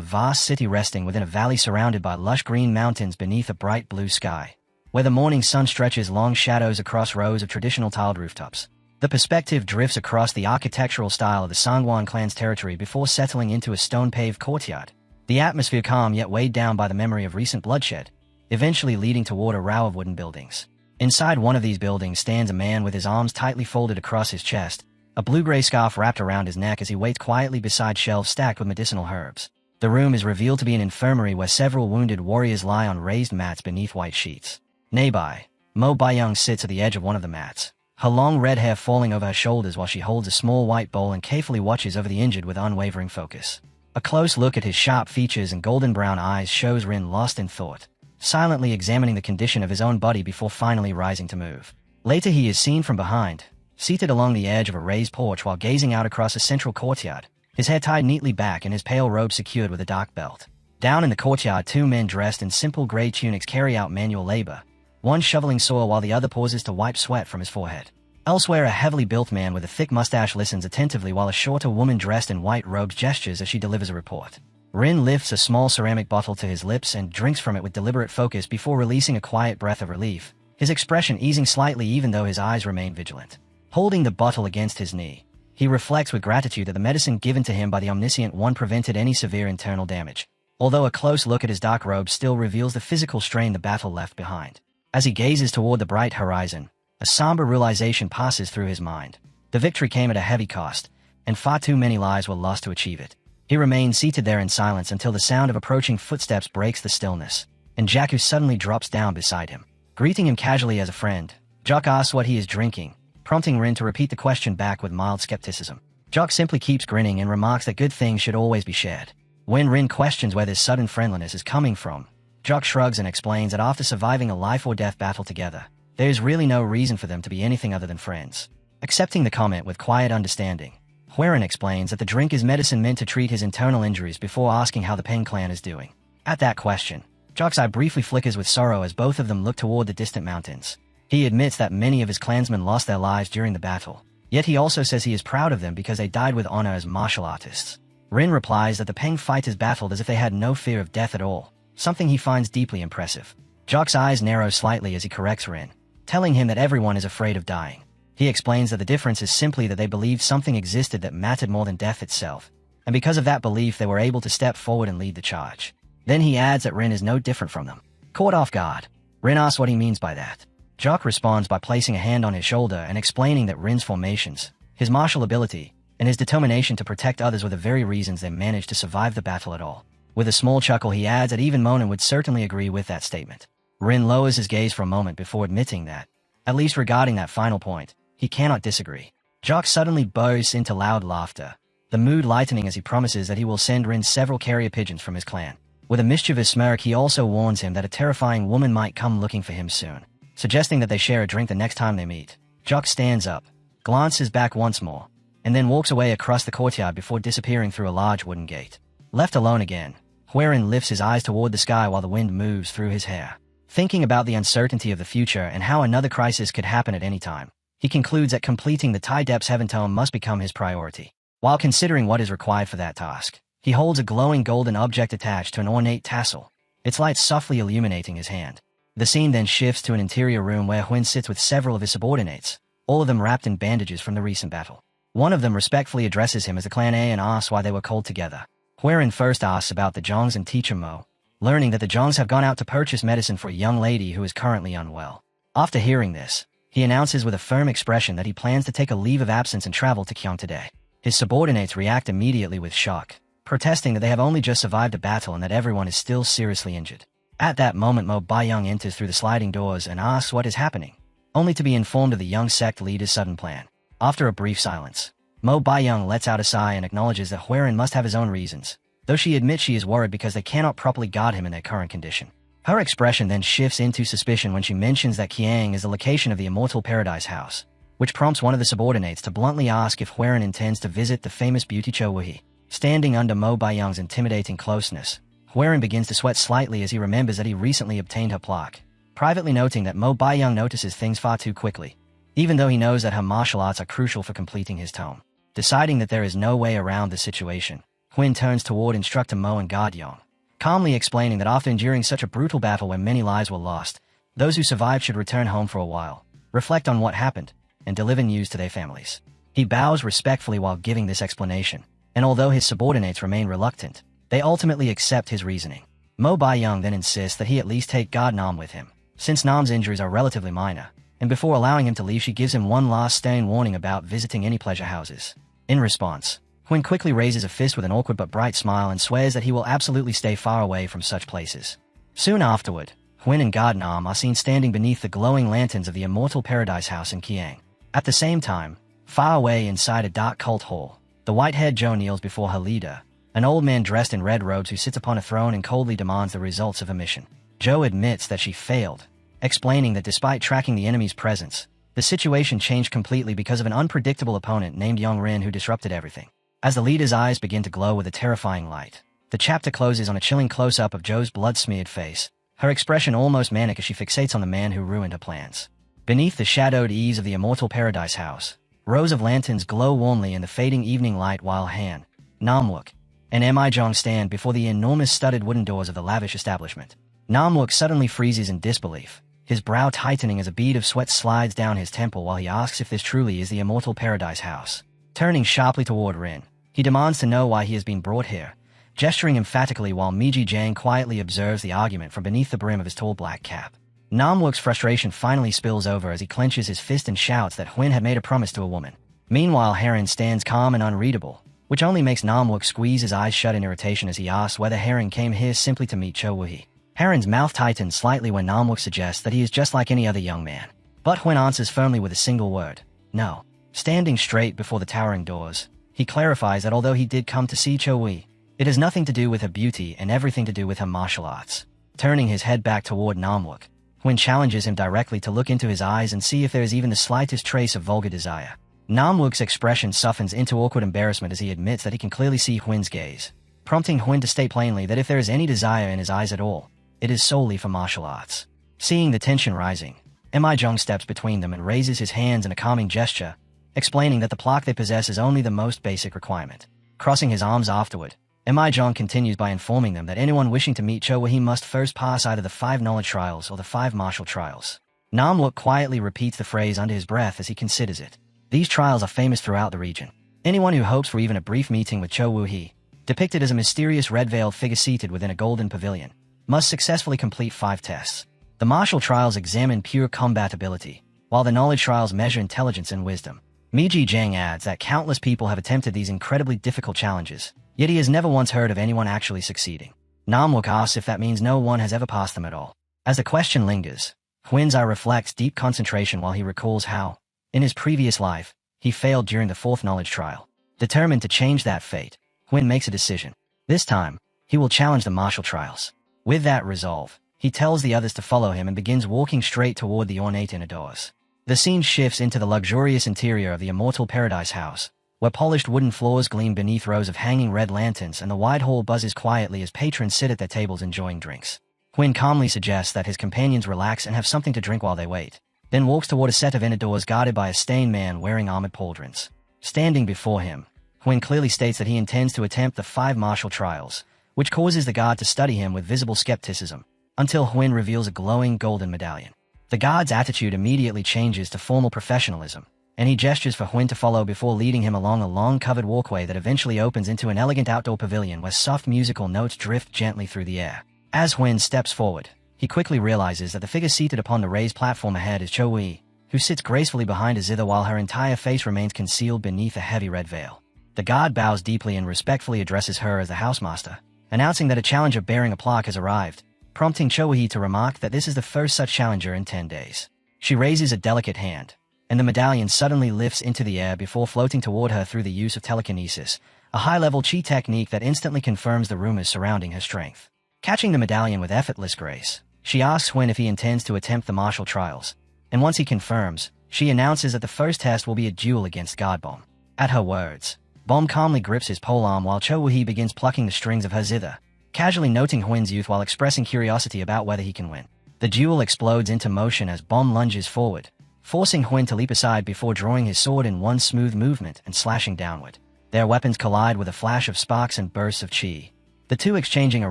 vast city resting within a valley surrounded by lush green mountains beneath a bright blue sky, where the morning sun stretches long shadows across rows of traditional tiled rooftops. The perspective drifts across the architectural style of the Sangwon clan's territory before settling into a stone-paved courtyard, the atmosphere calm yet weighed down by the memory of recent bloodshed, eventually leading toward a row of wooden buildings. Inside one of these buildings stands a man with his arms tightly folded across his chest, a blue-gray scarf wrapped around his neck as he waits quietly beside shelves stacked with medicinal herbs. The room is revealed to be an infirmary where several wounded warriors lie on raised mats beneath white sheets. Nearby, Mo Baiyang sits at the edge of one of the mats, her long red hair falling over her shoulders while she holds a small white bowl and carefully watches over the injured with unwavering focus. A close look at his sharp features and golden brown eyes shows Rin lost in thought, silently examining the condition of his own body before finally rising to move. Later he is seen from behind, seated along the edge of a raised porch while gazing out across a central courtyard, his hair tied neatly back and his pale robe secured with a dark belt. Down in the courtyard two men dressed in simple gray tunics carry out manual labor, one shoveling soil while the other pauses to wipe sweat from his forehead. Elsewhere a heavily built man with a thick mustache listens attentively while a shorter woman dressed in white robes gestures as she delivers a report. Rin lifts a small ceramic bottle to his lips and drinks from it with deliberate focus before releasing a quiet breath of relief, his expression easing slightly even though his eyes remain vigilant. Holding the bottle against his knee, he reflects with gratitude that the medicine given to him by the Omniscient One prevented any severe internal damage, although a close look at his dark robe still reveals the physical strain the battle left behind. As he gazes toward the bright horizon, a somber realization passes through his mind. The victory came at a heavy cost, and far too many lives were lost to achieve it. He remains seated there in silence until the sound of approaching footsteps breaks the stillness, and Jianghu suddenly drops down beside him. Greeting him casually as a friend, Jock asks what he is drinking, prompting Rin to repeat the question back with mild skepticism. Jock simply keeps grinning and remarks that good things should always be shared. When Rin questions where this sudden friendliness is coming from, Jock shrugs and explains that after surviving a life-or-death battle together, there is really no reason for them to be anything other than friends. Accepting the comment with quiet understanding, Huiran explains that the drink is medicine meant to treat his internal injuries before asking how the Peng clan is doing. At that question, Jock's eye briefly flickers with sorrow as both of them look toward the distant mountains. He admits that many of his clansmen lost their lives during the battle, yet he also says he is proud of them because they died with honor as martial artists. Rin replies that the Peng fighters battled as if they had no fear of death at all, something he finds deeply impressive. Jock's eyes narrow slightly as he corrects Rin, telling him that everyone is afraid of dying. He explains that the difference is simply that they believed something existed that mattered more than death itself, and because of that belief they were able to step forward and lead the charge. Then he adds that Rin is no different from them. Caught off guard, Rin asks what he means by that. Jock responds by placing a hand on his shoulder and explaining that Rin's formations, his martial ability, and his determination to protect others were the very reasons they managed to survive the battle at all. With a small chuckle he adds that even Monin would certainly agree with that statement. Rin lowers his gaze for a moment before admitting that, at least regarding that final point, he cannot disagree. Jock suddenly bursts into loud laughter, the mood lightening as he promises that he will send Rin several carrier pigeons from his clan. With a mischievous smirk he also warns him that a terrifying woman might come looking for him soon, suggesting that they share a drink the next time they meet. Jock stands up, glances back once more, and then walks away across the courtyard before disappearing through a large wooden gate. Left alone again, Huiran lifts his eyes toward the sky while the wind moves through his hair. Thinking about the uncertainty of the future and how another crisis could happen at any time, he concludes that completing the Tai Depth's Heaven Tome must become his priority. While considering what is required for that task, he holds a glowing golden object attached to an ornate tassel, its light softly illuminating his hand. The scene then shifts to an interior room where Huin sits with several of his subordinates, all of them wrapped in bandages from the recent battle. One of them respectfully addresses him as the Clan A and asks why they were called together. Huiran first asks about the Zhongs and teacher Mo, learning that the Zhongs have gone out to purchase medicine for a young lady who is currently unwell. After hearing this, he announces with a firm expression that he plans to take a leave of absence and travel to Qiang today. His subordinates react immediately with shock, protesting that they have only just survived a battle and that everyone is still seriously injured. At that moment Mo Baiyang enters through the sliding doors and asks what is happening, only to be informed of the young sect leader's sudden plan. After a brief silence, Mo Baiyang lets out a sigh and acknowledges that Huiran must have his own reasons, though she admits she is worried because they cannot properly guard him in their current condition. Her expression then shifts into suspicion when she mentions that Qiang is the location of the Immortal Paradise House, which prompts one of the subordinates to bluntly ask if Huiran intends to visit the famous beauty Cho Wuhi. Standing under Mo Baiyang's intimidating closeness, Huiran begins to sweat slightly as he remembers that he recently obtained her plaque, privately noting that Mo Baiyang notices things far too quickly, even though he knows that her martial arts are crucial for completing his tome. Deciding that there is no way around the situation, Huin turns toward instructor Mo and guard Yong, calmly explaining that after enduring such a brutal battle where many lives were lost, those who survived should return home for a while, reflect on what happened, and deliver news to their families. He bows respectfully while giving this explanation, and although his subordinates remain reluctant, they ultimately accept his reasoning. Mo Baiyang then insists that he at least take guard Nam with him, since Nam's injuries are relatively minor, and before allowing him to leave she gives him one last stern warning about visiting any pleasure houses. In response, Huin quickly raises a fist with an awkward but bright smile and swears that he will absolutely stay far away from such places. Soon afterward, Huin and guard Nam are seen standing beneath the glowing lanterns of the Immortal Paradise House in Qiang. At the same time, far away inside a dark cult hall, the white-haired Zhou kneels before her leader, an old man dressed in red robes who sits upon a throne and coldly demands the results of a mission. Zhou admits that she failed, explaining that despite tracking the enemy's presence, the situation changed completely because of an unpredictable opponent named Yang Rin who disrupted everything. As the leader's eyes begin to glow with a terrifying light, the chapter closes on a chilling close-up of Zhou's blood-smeared face, her expression almost manic as she fixates on the man who ruined her plans. Beneath the shadowed eaves of the Immortal Paradise House, rows of lanterns glow warmly in the fading evening light while Han, Namwook, and Mijong stand before the enormous studded wooden doors of the lavish establishment. Namwook suddenly freezes in disbelief, his brow tightening as a bead of sweat slides down his temple while he asks if this truly is the Immortal Paradise House. Turning sharply toward Rin, he demands to know why he has been brought here, gesturing emphatically while Miji Jiang quietly observes the argument from beneath the brim of his tall black cap. Namwook's frustration finally spills over as he clenches his fist and shouts that Huin had made a promise to a woman. Meanwhile, Heron stands calm and unreadable, which only makes Namwook squeeze his eyes shut in irritation as he asks whether Heron came here simply to meet Cho Wuhi. Heron's mouth tightens slightly when Namwook suggests that he is just like any other young man. But Huin answers firmly with a single word, no. Standing straight before the towering doors, he clarifies that although he did come to see Cho Wuhi, It has nothing to do with her beauty and everything to do with her martial arts. Turning his head back toward Namwook, Hwin challenges him directly to look into his eyes and see if there is even the slightest trace of vulgar desire. Namwook's expression softens into awkward embarrassment as he admits that he can clearly see Hwin's gaze, prompting Hwin to state plainly that if there is any desire in his eyes at all, it is solely for martial arts. Seeing the tension rising, Mi-jung steps between them and raises his hands in a calming gesture, explaining that the plaque they possess is only the most basic requirement. Crossing his arms afterward, Mi-jung continues by informing them that anyone wishing to meet Cho Woo-hee must first pass either the 5 knowledge trials or the 5 martial trials. Namwook quietly repeats the phrase under his breath as he considers it. These trials are famous throughout the region. Anyone who hopes for even a brief meeting with Cho Woo-hee, depicted as a mysterious red-veiled figure seated within a golden pavilion, must successfully complete 5 tests. The martial trials examine pure combat ability, while the knowledge trials measure intelligence and wisdom. Miji Jiang adds that countless people have attempted these incredibly difficult challenges, yet he has never once heard of anyone actually succeeding. Namwook asks if that means no one has ever passed them at all. As the question lingers, Hwin's eye reflects deep concentration while he recalls how, in his previous life, he failed during the 4th knowledge trial. Determined to change that fate, Hwin makes a decision. This time, he will challenge the martial trials. With that resolve, he tells the others to follow him and begins walking straight toward the ornate inner doors. The scene shifts into the luxurious interior of the Immortal Paradise House, where polished wooden floors gleam beneath rows of hanging red lanterns and the wide hall buzzes quietly as patrons sit at their tables enjoying drinks. Hwin calmly suggests that his companions relax and have something to drink while they wait, then walks toward a set of inner doors guarded by a stained man wearing armored pauldrons. Standing before him, Hwin clearly states that he intends to attempt the 5 martial trials, which causes the guard to study him with visible skepticism, until Hwin reveals a glowing golden medallion. The guard's attitude immediately changes to formal professionalism, and he gestures for Hwin to follow before leading him along a long covered walkway that eventually opens into an elegant outdoor pavilion where soft musical notes drift gently through the air. As Hwin steps forward, he quickly realizes that the figure seated upon the raised platform ahead is Cho Woo-hee, who sits gracefully behind a zither while her entire face remains concealed beneath a heavy red veil. The guard bows deeply and respectfully addresses her as the housemaster, announcing that a challenger bearing a plaque has arrived, prompting Cho Woo-hee to remark that this is the first such challenger in 10 days. She raises a delicate hand, and the medallion suddenly lifts into the air before floating toward her through the use of telekinesis, a high-level chi technique that instantly confirms the rumors surrounding her strength. Catching the medallion with effortless grace, she asks Hwin if he intends to attempt the martial trials, and once he confirms, she announces that the first test will be a duel against God Bomb. At her words, Bomb calmly grips his polearm while Cho Woo-hee begins plucking the strings of her zither, casually noting Hwin's youth while expressing curiosity about whether he can win. The duel explodes into motion as Bomb lunges forward, forcing Hwin to leap aside before drawing his sword in one smooth movement and slashing downward. Their weapons collide with a flash of sparks and bursts of chi, the two exchanging a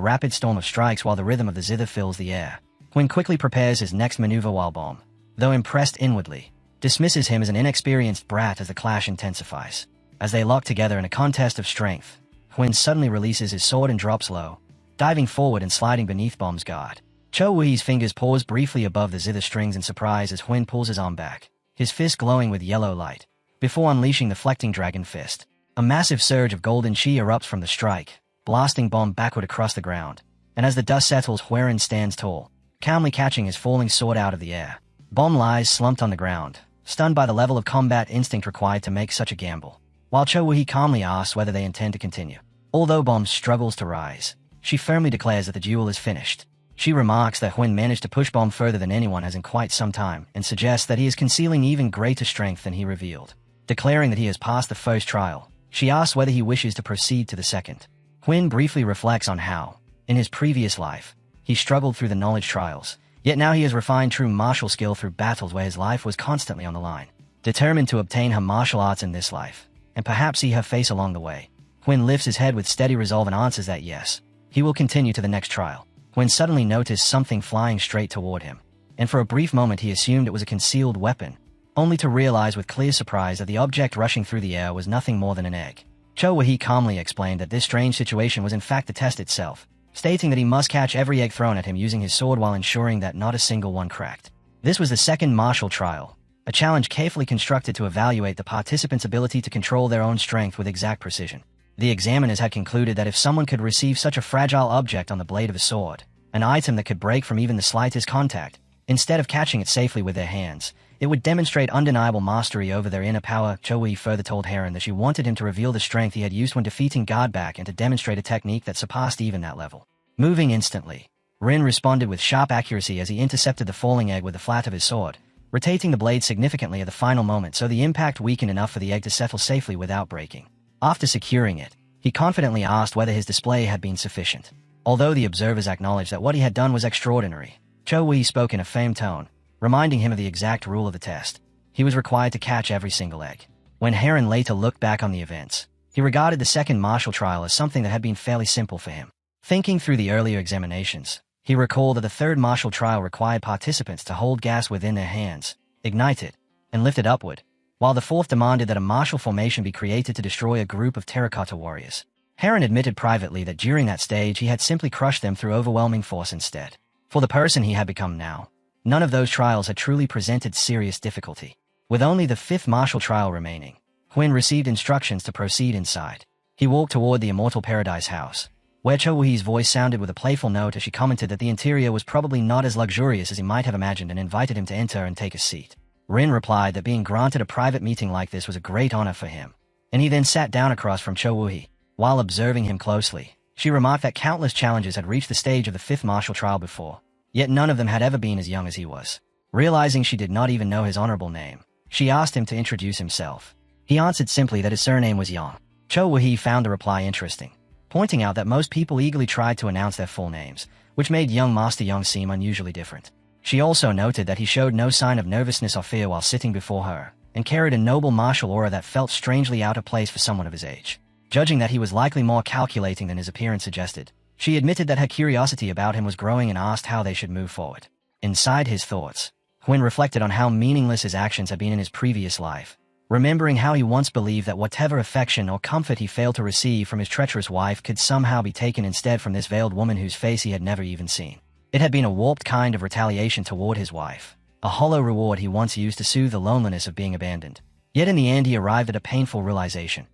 rapid storm of strikes while the rhythm of the zither fills the air. Hwin quickly prepares his next maneuver while Bomb, though impressed inwardly, dismisses him as an inexperienced brat as the clash intensifies. As they lock together in a contest of strength, Hwin suddenly releases his sword and drops low, diving forward and sliding beneath Bomb's guard. Cho Woo-hee's fingers pause briefly above the zither strings in surprise as Hwin pulls his arm back, his fist glowing with yellow light, before unleashing the flecting dragon fist. A massive surge of golden chi erupts from the strike, blasting Bomb backward across the ground, and as the dust settles, Hwin stands tall, calmly catching his falling sword out of the air. Bomb lies slumped on the ground, stunned by the level of combat instinct required to make such a gamble, while Cho Woo-hee calmly asks whether they intend to continue. Although Bomb struggles to rise, she firmly declares that the duel is finished. She remarks that Hwin managed to push Bomb further than anyone has in quite some time and suggests that he is concealing even greater strength than he revealed. Declaring that he has passed the first trial, she asks whether he wishes to proceed to the second. Hwin briefly reflects on how, in his previous life, he struggled through the knowledge trials, yet now he has refined true martial skill through battles where his life was constantly on the line. Determined to obtain her martial arts in this life, and perhaps see her face along the way, Hwin lifts his head with steady resolve and answers that yes, he will continue to the next trial. Hwin suddenly noticed something flying straight toward him, and for a brief moment he assumed it was a concealed weapon, only to realize with clear surprise that the object rushing through the air was nothing more than an egg. Cho Woo-hee calmly explained that this strange situation was in fact the test itself, stating that he must catch every egg thrown at him using his sword while ensuring that not a single one cracked. This was the second martial trial, a challenge carefully constructed to evaluate the participants' ability to control their own strength with exact precision. The examiners had concluded that if someone could receive such a fragile object on the blade of a sword, an item that could break from even the slightest contact, instead of catching it safely with their hands, It would demonstrate undeniable mastery over their inner power. Cho-Wei further told Heron that she wanted him to reveal the strength he had used when defeating Godback and to demonstrate a technique that surpassed even that level. Moving instantly, Rin responded with sharp accuracy as he intercepted the falling egg with the flat of his sword, rotating the blade significantly at the final moment so the impact weakened enough for the egg to settle safely without breaking. After securing it, he confidently asked whether his display had been sufficient. Although the observers acknowledged that what he had done was extraordinary, Cho-Wei spoke in a firm tone, reminding him of the exact rule of the test. He was required to catch every single egg. When Heron later looked back on the events, he regarded the second martial trial as something that had been fairly simple for him. Thinking through the earlier examinations, he recalled that the third martial trial required participants to hold gas within their hands, ignite it, and lift it upward, while the fourth demanded that a martial formation be created to destroy a group of terracotta warriors. Heron admitted privately that during that stage he had simply crushed them through overwhelming force instead. For the person he had become now, none of those trials had truly presented serious difficulty. With only the fifth martial trial remaining, Quinn received instructions to proceed inside. He walked toward the Immortal Paradise house, where Cho-Wei's voice sounded with a playful note as she commented that the interior was probably not as luxurious as he might have imagined and invited him to enter and take a seat. Rin replied that being granted a private meeting like this was a great honor for him, and he then sat down across from Cho-Wei. While observing him closely, she remarked that countless challengers had reached the stage of the fifth martial trial before, yet none of them had ever been as young as he was. Realizing she did not even know his honorable name, she asked him to introduce himself. He answered simply that his surname was Yang. Cho-Wei found the reply interesting, pointing out that most people eagerly tried to announce their full names, which made young Master Yang seem unusually different. She also noted that he showed no sign of nervousness or fear while sitting before her, and carried a noble martial aura that felt strangely out of place for someone of his age. Judging that he was likely more calculating than his appearance suggested, she admitted that her curiosity about him was growing and asked how they should move forward. Inside his thoughts, Quinn reflected on how meaningless his actions had been in his previous life, remembering how he once believed that whatever affection or comfort he failed to receive from his treacherous wife could somehow be taken instead from this veiled woman whose face he had never even seen. It had been a warped kind of retaliation toward his wife, a hollow reward he once used to soothe the loneliness of being abandoned. Yet in the end he arrived at a painful realization.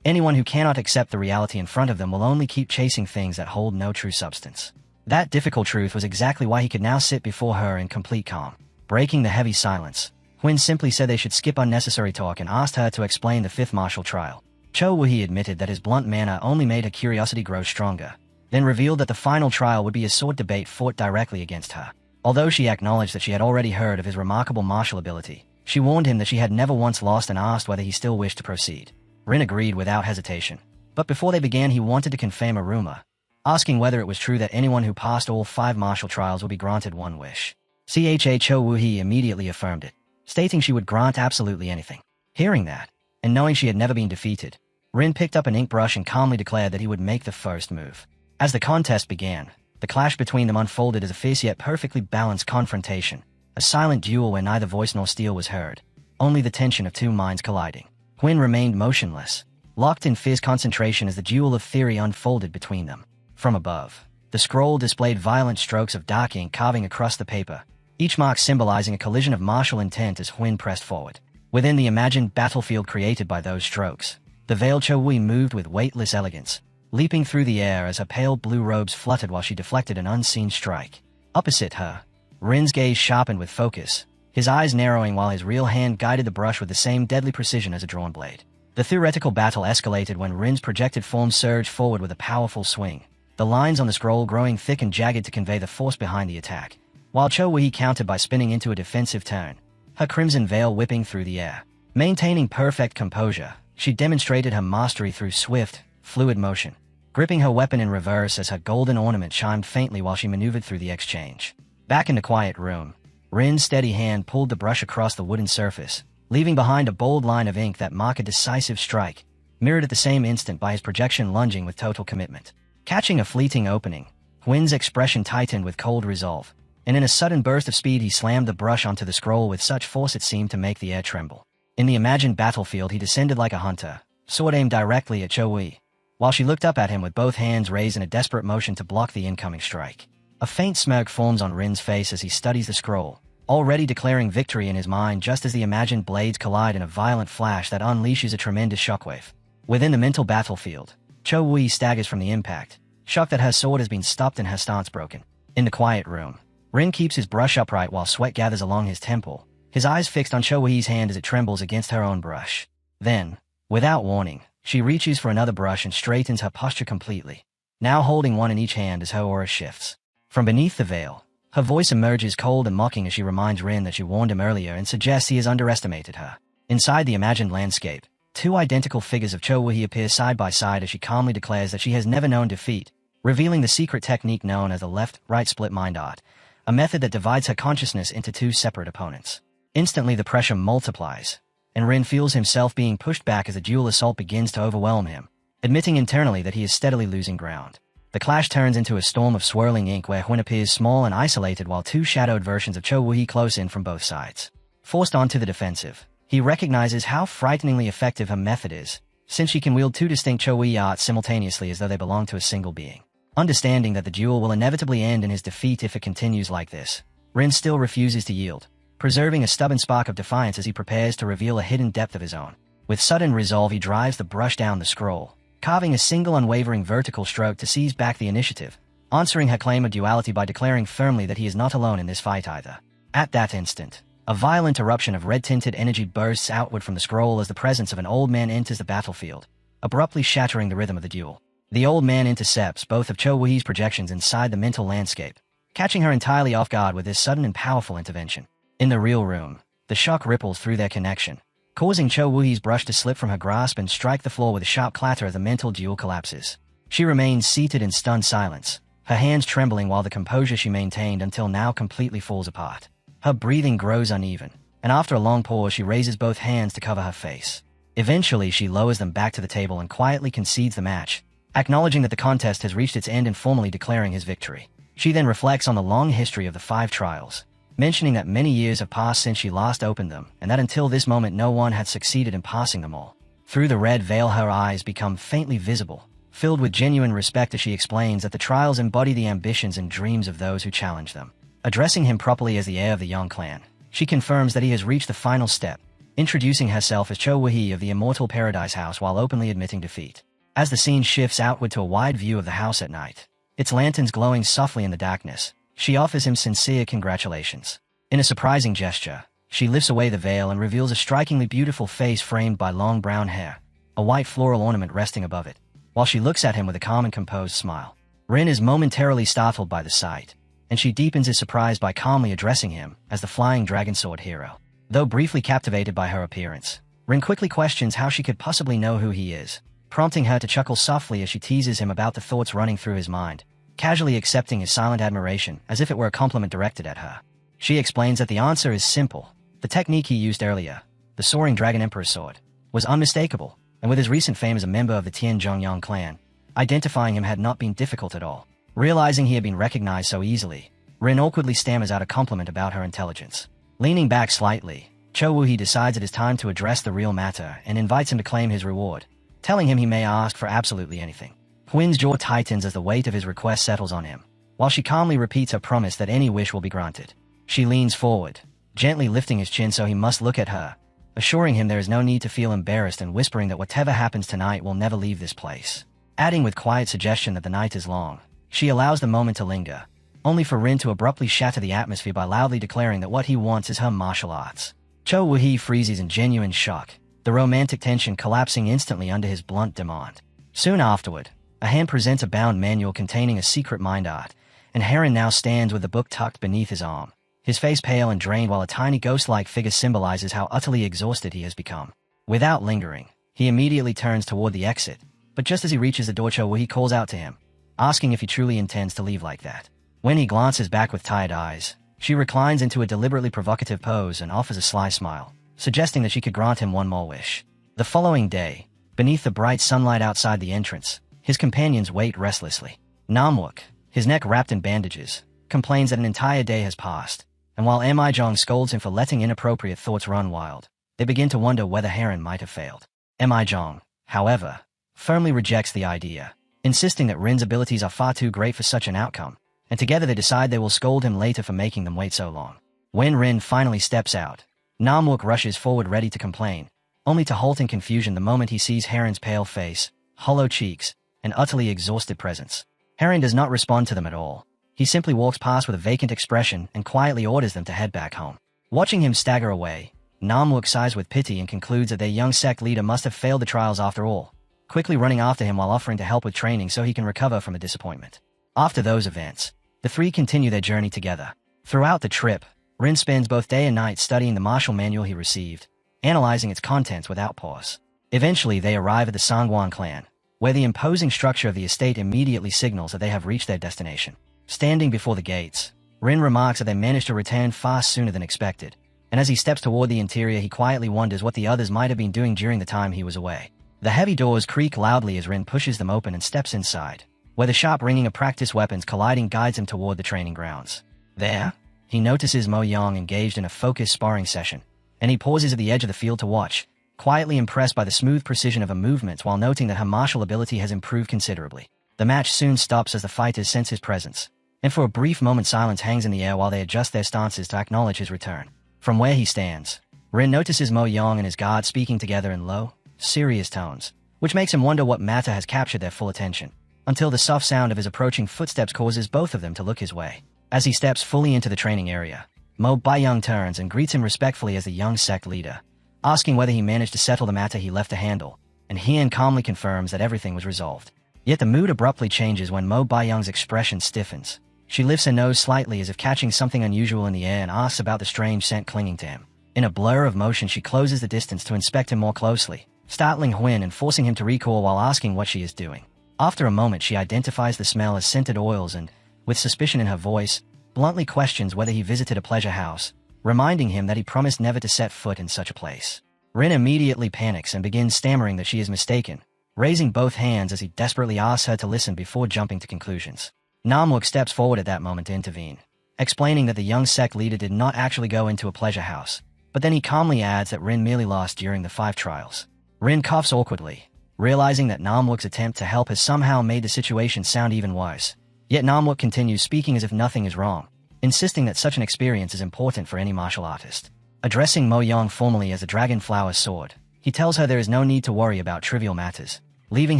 Anyone who cannot accept the reality in front of them will only keep chasing things that hold no true substance. That difficult truth was exactly why he could now sit before her in complete calm. Breaking the heavy silence, Quinn simply said they should skip unnecessary talk and asked her to explain the fifth martial trial. Cho-Wei admitted that his blunt manner only made her curiosity grow stronger, then revealed that the final trial would be a sword debate fought directly against her. Although she acknowledged that she had already heard of his remarkable martial ability, she warned him that she had never once lost and asked whether he still wished to proceed. Rin agreed without hesitation, but before they began he wanted to confirm a rumor, asking whether it was true that anyone who passed all 5 martial trials would be granted one wish. Cho-Wei immediately affirmed it, stating she would grant absolutely anything. Hearing that, and knowing she had never been defeated, Rin picked up an ink brush and calmly declared that he would make the first move. As the contest began, the clash between them unfolded as a fierce yet perfectly balanced confrontation, a silent duel where neither voice nor steel was heard, only the tension of two minds colliding. Quinn remained motionless, locked in fierce concentration as the duel of theory unfolded between them. From above, the scroll displayed violent strokes of dark ink carving across the paper, each mark symbolizing a collision of martial intent as Quinn pressed forward. Within the imagined battlefield created by those strokes, the veiled Cho-Wei moved with weightless elegance, leaping through the air as her pale blue robes fluttered while she deflected an unseen strike. Opposite her, Rin's gaze sharpened with focus, his eyes narrowing while his real hand guided the brush with the same deadly precision as a drawn blade. The theoretical battle escalated when Rin's projected form surged forward with a powerful swing, the lines on the scroll growing thick and jagged to convey the force behind the attack, while Cho-Wei countered by spinning into a defensive turn, her crimson veil whipping through the air. Maintaining perfect composure, she demonstrated her mastery through swift, fluid motion, gripping her weapon in reverse as her golden ornament chimed faintly while she maneuvered through the exchange. Back in the quiet room, Rin's steady hand pulled the brush across the wooden surface, leaving behind a bold line of ink that marked a decisive strike, mirrored at the same instant by his projection lunging with total commitment. Catching a fleeting opening, Rin's expression tightened with cold resolve, and in a sudden burst of speed he slammed the brush onto the scroll with such force it seemed to make the air tremble. In the imagined battlefield he descended like a hunter, sword aimed directly at Cho-Wei, while she looked up at him with both hands raised in a desperate motion to block the incoming strike. A faint smirk forms on Rin's face as he studies the scroll, already declaring victory in his mind just as the imagined blades collide in a violent flash that unleashes a tremendous shockwave. Within the mental battlefield, Cho-Wei staggers from the impact, shocked that her sword has been stopped and her stance broken. In the quiet room, Rin keeps his brush upright while sweat gathers along his temple, his eyes fixed on Cho Wuhi's hand as it trembles against her own brush. Then, without warning, she reaches for another brush and straightens her posture completely, now holding one in each hand as her aura shifts. From beneath the veil, her voice emerges cold and mocking as she reminds Rin that she warned him earlier and suggests he has underestimated her. Inside the imagined landscape, two identical figures of Cho Wuhi appear side by side as she calmly declares that she has never known defeat, revealing the secret technique known as the left-right split mind art, a method that divides her consciousness into two separate opponents. Instantly the pressure multiplies, and Rin feels himself being pushed back as the dual assault begins to overwhelm him, admitting internally that he is steadily losing ground. The clash turns into a storm of swirling ink where Huin appears small and isolated while two shadowed versions of Cho Wuhi close in from both sides. Forced onto the defensive, he recognizes how frighteningly effective her method is, since she can wield two distinct Cho Wuhi arts simultaneously as though they belong to a single being. Understanding that the duel will inevitably end in his defeat if it continues like this, Rin still refuses to yield, preserving a stubborn spark of defiance as he prepares to reveal a hidden depth of his own. With sudden resolve he drives the brush down the scroll, carving a single unwavering vertical stroke to seize back the initiative, answering her claim of duality by declaring firmly that he is not alone in this fight either. At that instant, a violent eruption of red-tinted energy bursts outward from the scroll as the presence of an old man enters the battlefield, abruptly shattering the rhythm of the duel. The old man intercepts both of Cho Wuhi's projections inside the mental landscape, catching her entirely off guard with this sudden and powerful intervention. In the real room, the shock ripples through their connection, causing Cho Wuhi's brush to slip from her grasp and strike the floor with a sharp clatter as the mental duel collapses. She remains seated in stunned silence, her hands trembling while the composure she maintained until now completely falls apart. Her breathing grows uneven, and after a long pause she raises both hands to cover her face. Eventually she lowers them back to the table and quietly concedes the match, acknowledging that the contest has reached its end and formally declaring his victory. She then reflects on the long history of the 5 trials, mentioning that many years have passed since she last opened them, and that until this moment no one had succeeded in passing them all. Through the red veil her eyes become faintly visible, filled with genuine respect as she explains that the trials embody the ambitions and dreams of those who challenge them. Addressing him properly as the heir of the Yang clan, she confirms that he has reached the final step, introducing herself as Cho Wuhi of the Immortal Paradise House while openly admitting defeat. As the scene shifts outward to a wide view of the house at night, its lanterns glowing softly in the darkness, she offers him sincere congratulations. In a surprising gesture, she lifts away the veil and reveals a strikingly beautiful face framed by long brown hair, a white floral ornament resting above it, while she looks at him with a calm and composed smile. Rin is momentarily startled by the sight, and she deepens his surprise by calmly addressing him as the Flying Dragon Sword hero. Though briefly captivated by her appearance, Rin quickly questions how she could possibly know who he is, prompting her to chuckle softly as she teases him about the thoughts running through his mind, casually accepting his silent admiration as if it were a compliment directed at her. She explains that the answer is simple. The technique he used earlier, the Soaring Dragon Emperor's Sword, was unmistakable, and with his recent fame as a member of the Tianzhongyang clan, identifying him had not been difficult at all. Realizing he had been recognized so easily, Rin awkwardly stammers out a compliment about her intelligence. Leaning back slightly, Cho Wuhi decides it is time to address the real matter and invites him to claim his reward, telling him he may ask for absolutely anything. Huin's jaw tightens as the weight of his request settles on him, while she calmly repeats her promise that any wish will be granted. She leans forward, gently lifting his chin so he must look at her, assuring him there is no need to feel embarrassed and whispering that whatever happens tonight will never leave this place. Adding with quiet suggestion that the night is long, she allows the moment to linger, only for Rin to abruptly shatter the atmosphere by loudly declaring that what he wants is her martial arts. Cho Wuhi freezes in genuine shock, the romantic tension collapsing instantly under his blunt demand. Soon afterward, a hand presents a bound manual containing a secret mind art, and Heron now stands with the book tucked beneath his arm, his face pale and drained while a tiny ghost-like figure symbolizes how utterly exhausted he has become. Without lingering, he immediately turns toward the exit, but just as he reaches the door Cho Wuhi calls out to him, asking if he truly intends to leave like that. When he glances back with tired eyes, she reclines into a deliberately provocative pose and offers a sly smile, suggesting that she could grant him one more wish. The following day, beneath the bright sunlight outside the entrance, his companions wait restlessly. Namwook, his neck wrapped in bandages, complains that an entire day has passed, and while Mijong scolds him for letting inappropriate thoughts run wild, they begin to wonder whether Heron might have failed. Mijong, however, firmly rejects the idea, insisting that Rin's abilities are far too great for such an outcome, and together they decide they will scold him later for making them wait so long. When Rin finally steps out, Namwook rushes forward ready to complain, only to halt in confusion the moment he sees Heron's pale face, hollow cheeks, and utterly exhausted presence. Heron does not respond to them at all. He simply walks past with a vacant expression and quietly orders them to head back home. Watching him stagger away, Namwook sighs with pity and concludes that their young sect leader must have failed the trials after all, quickly running after him while offering to help with training so he can recover from the disappointment. After those events, the three continue their journey together. Throughout the trip, Rin spends both day and night studying the martial manual he received, analyzing its contents without pause. Eventually, they arrive at the Sangwon clan, where the imposing structure of the estate immediately signals that they have reached their destination. Standing before the gates, Rin remarks that they managed to return far sooner than expected, and as he steps toward the interior he quietly wonders what the others might have been doing during the time he was away. The heavy doors creak loudly as Rin pushes them open and steps inside, where the sharp ringing of practice weapons colliding guides him toward the training grounds. There, he notices Mo Yang engaged in a focused sparring session, and he pauses at the edge of the field to watch, quietly impressed by the smooth precision of her movements while noting that her martial ability has improved considerably. The match soon stops as the fighters sense his presence, and for a brief moment silence hangs in the air while they adjust their stances to acknowledge his return. From where he stands, Rin notices Mo Yang and his guard speaking together in low, serious tones, which makes him wonder what matter has captured their full attention, until the soft sound of his approaching footsteps causes both of them to look his way. As he steps fully into the training area, Mo Baiyang turns and greets him respectfully as the young sect leader, asking whether he managed to settle the matter he left to handle, and Hien calmly confirms that everything was resolved. Yet the mood abruptly changes when Mo Baiyang's expression stiffens. She lifts her nose slightly as if catching something unusual in the air and asks about the strange scent clinging to him. In a blur of motion she closes the distance to inspect him more closely, startling Huin and forcing him to recoil while asking what she is doing. After a moment she identifies the smell as scented oils and, with suspicion in her voice, bluntly questions whether he visited a pleasure house, reminding him that he promised never to set foot in such a place. Rin immediately panics and begins stammering that she is mistaken, raising both hands as he desperately asks her to listen before jumping to conclusions. Namwook steps forward at that moment to intervene, explaining that the young sect leader did not actually go into a pleasure house, but then he calmly adds that Rin merely lost during the 5 trials. Rin coughs awkwardly, realizing that Namwook's attempt to help has somehow made the situation sound even worse. Yet Namwook continues speaking as if nothing is wrong, insisting that such an experience is important for any martial artist. Addressing Mo Yang formally as a dragonflower sword, he tells her there is no need to worry about trivial matters, leaving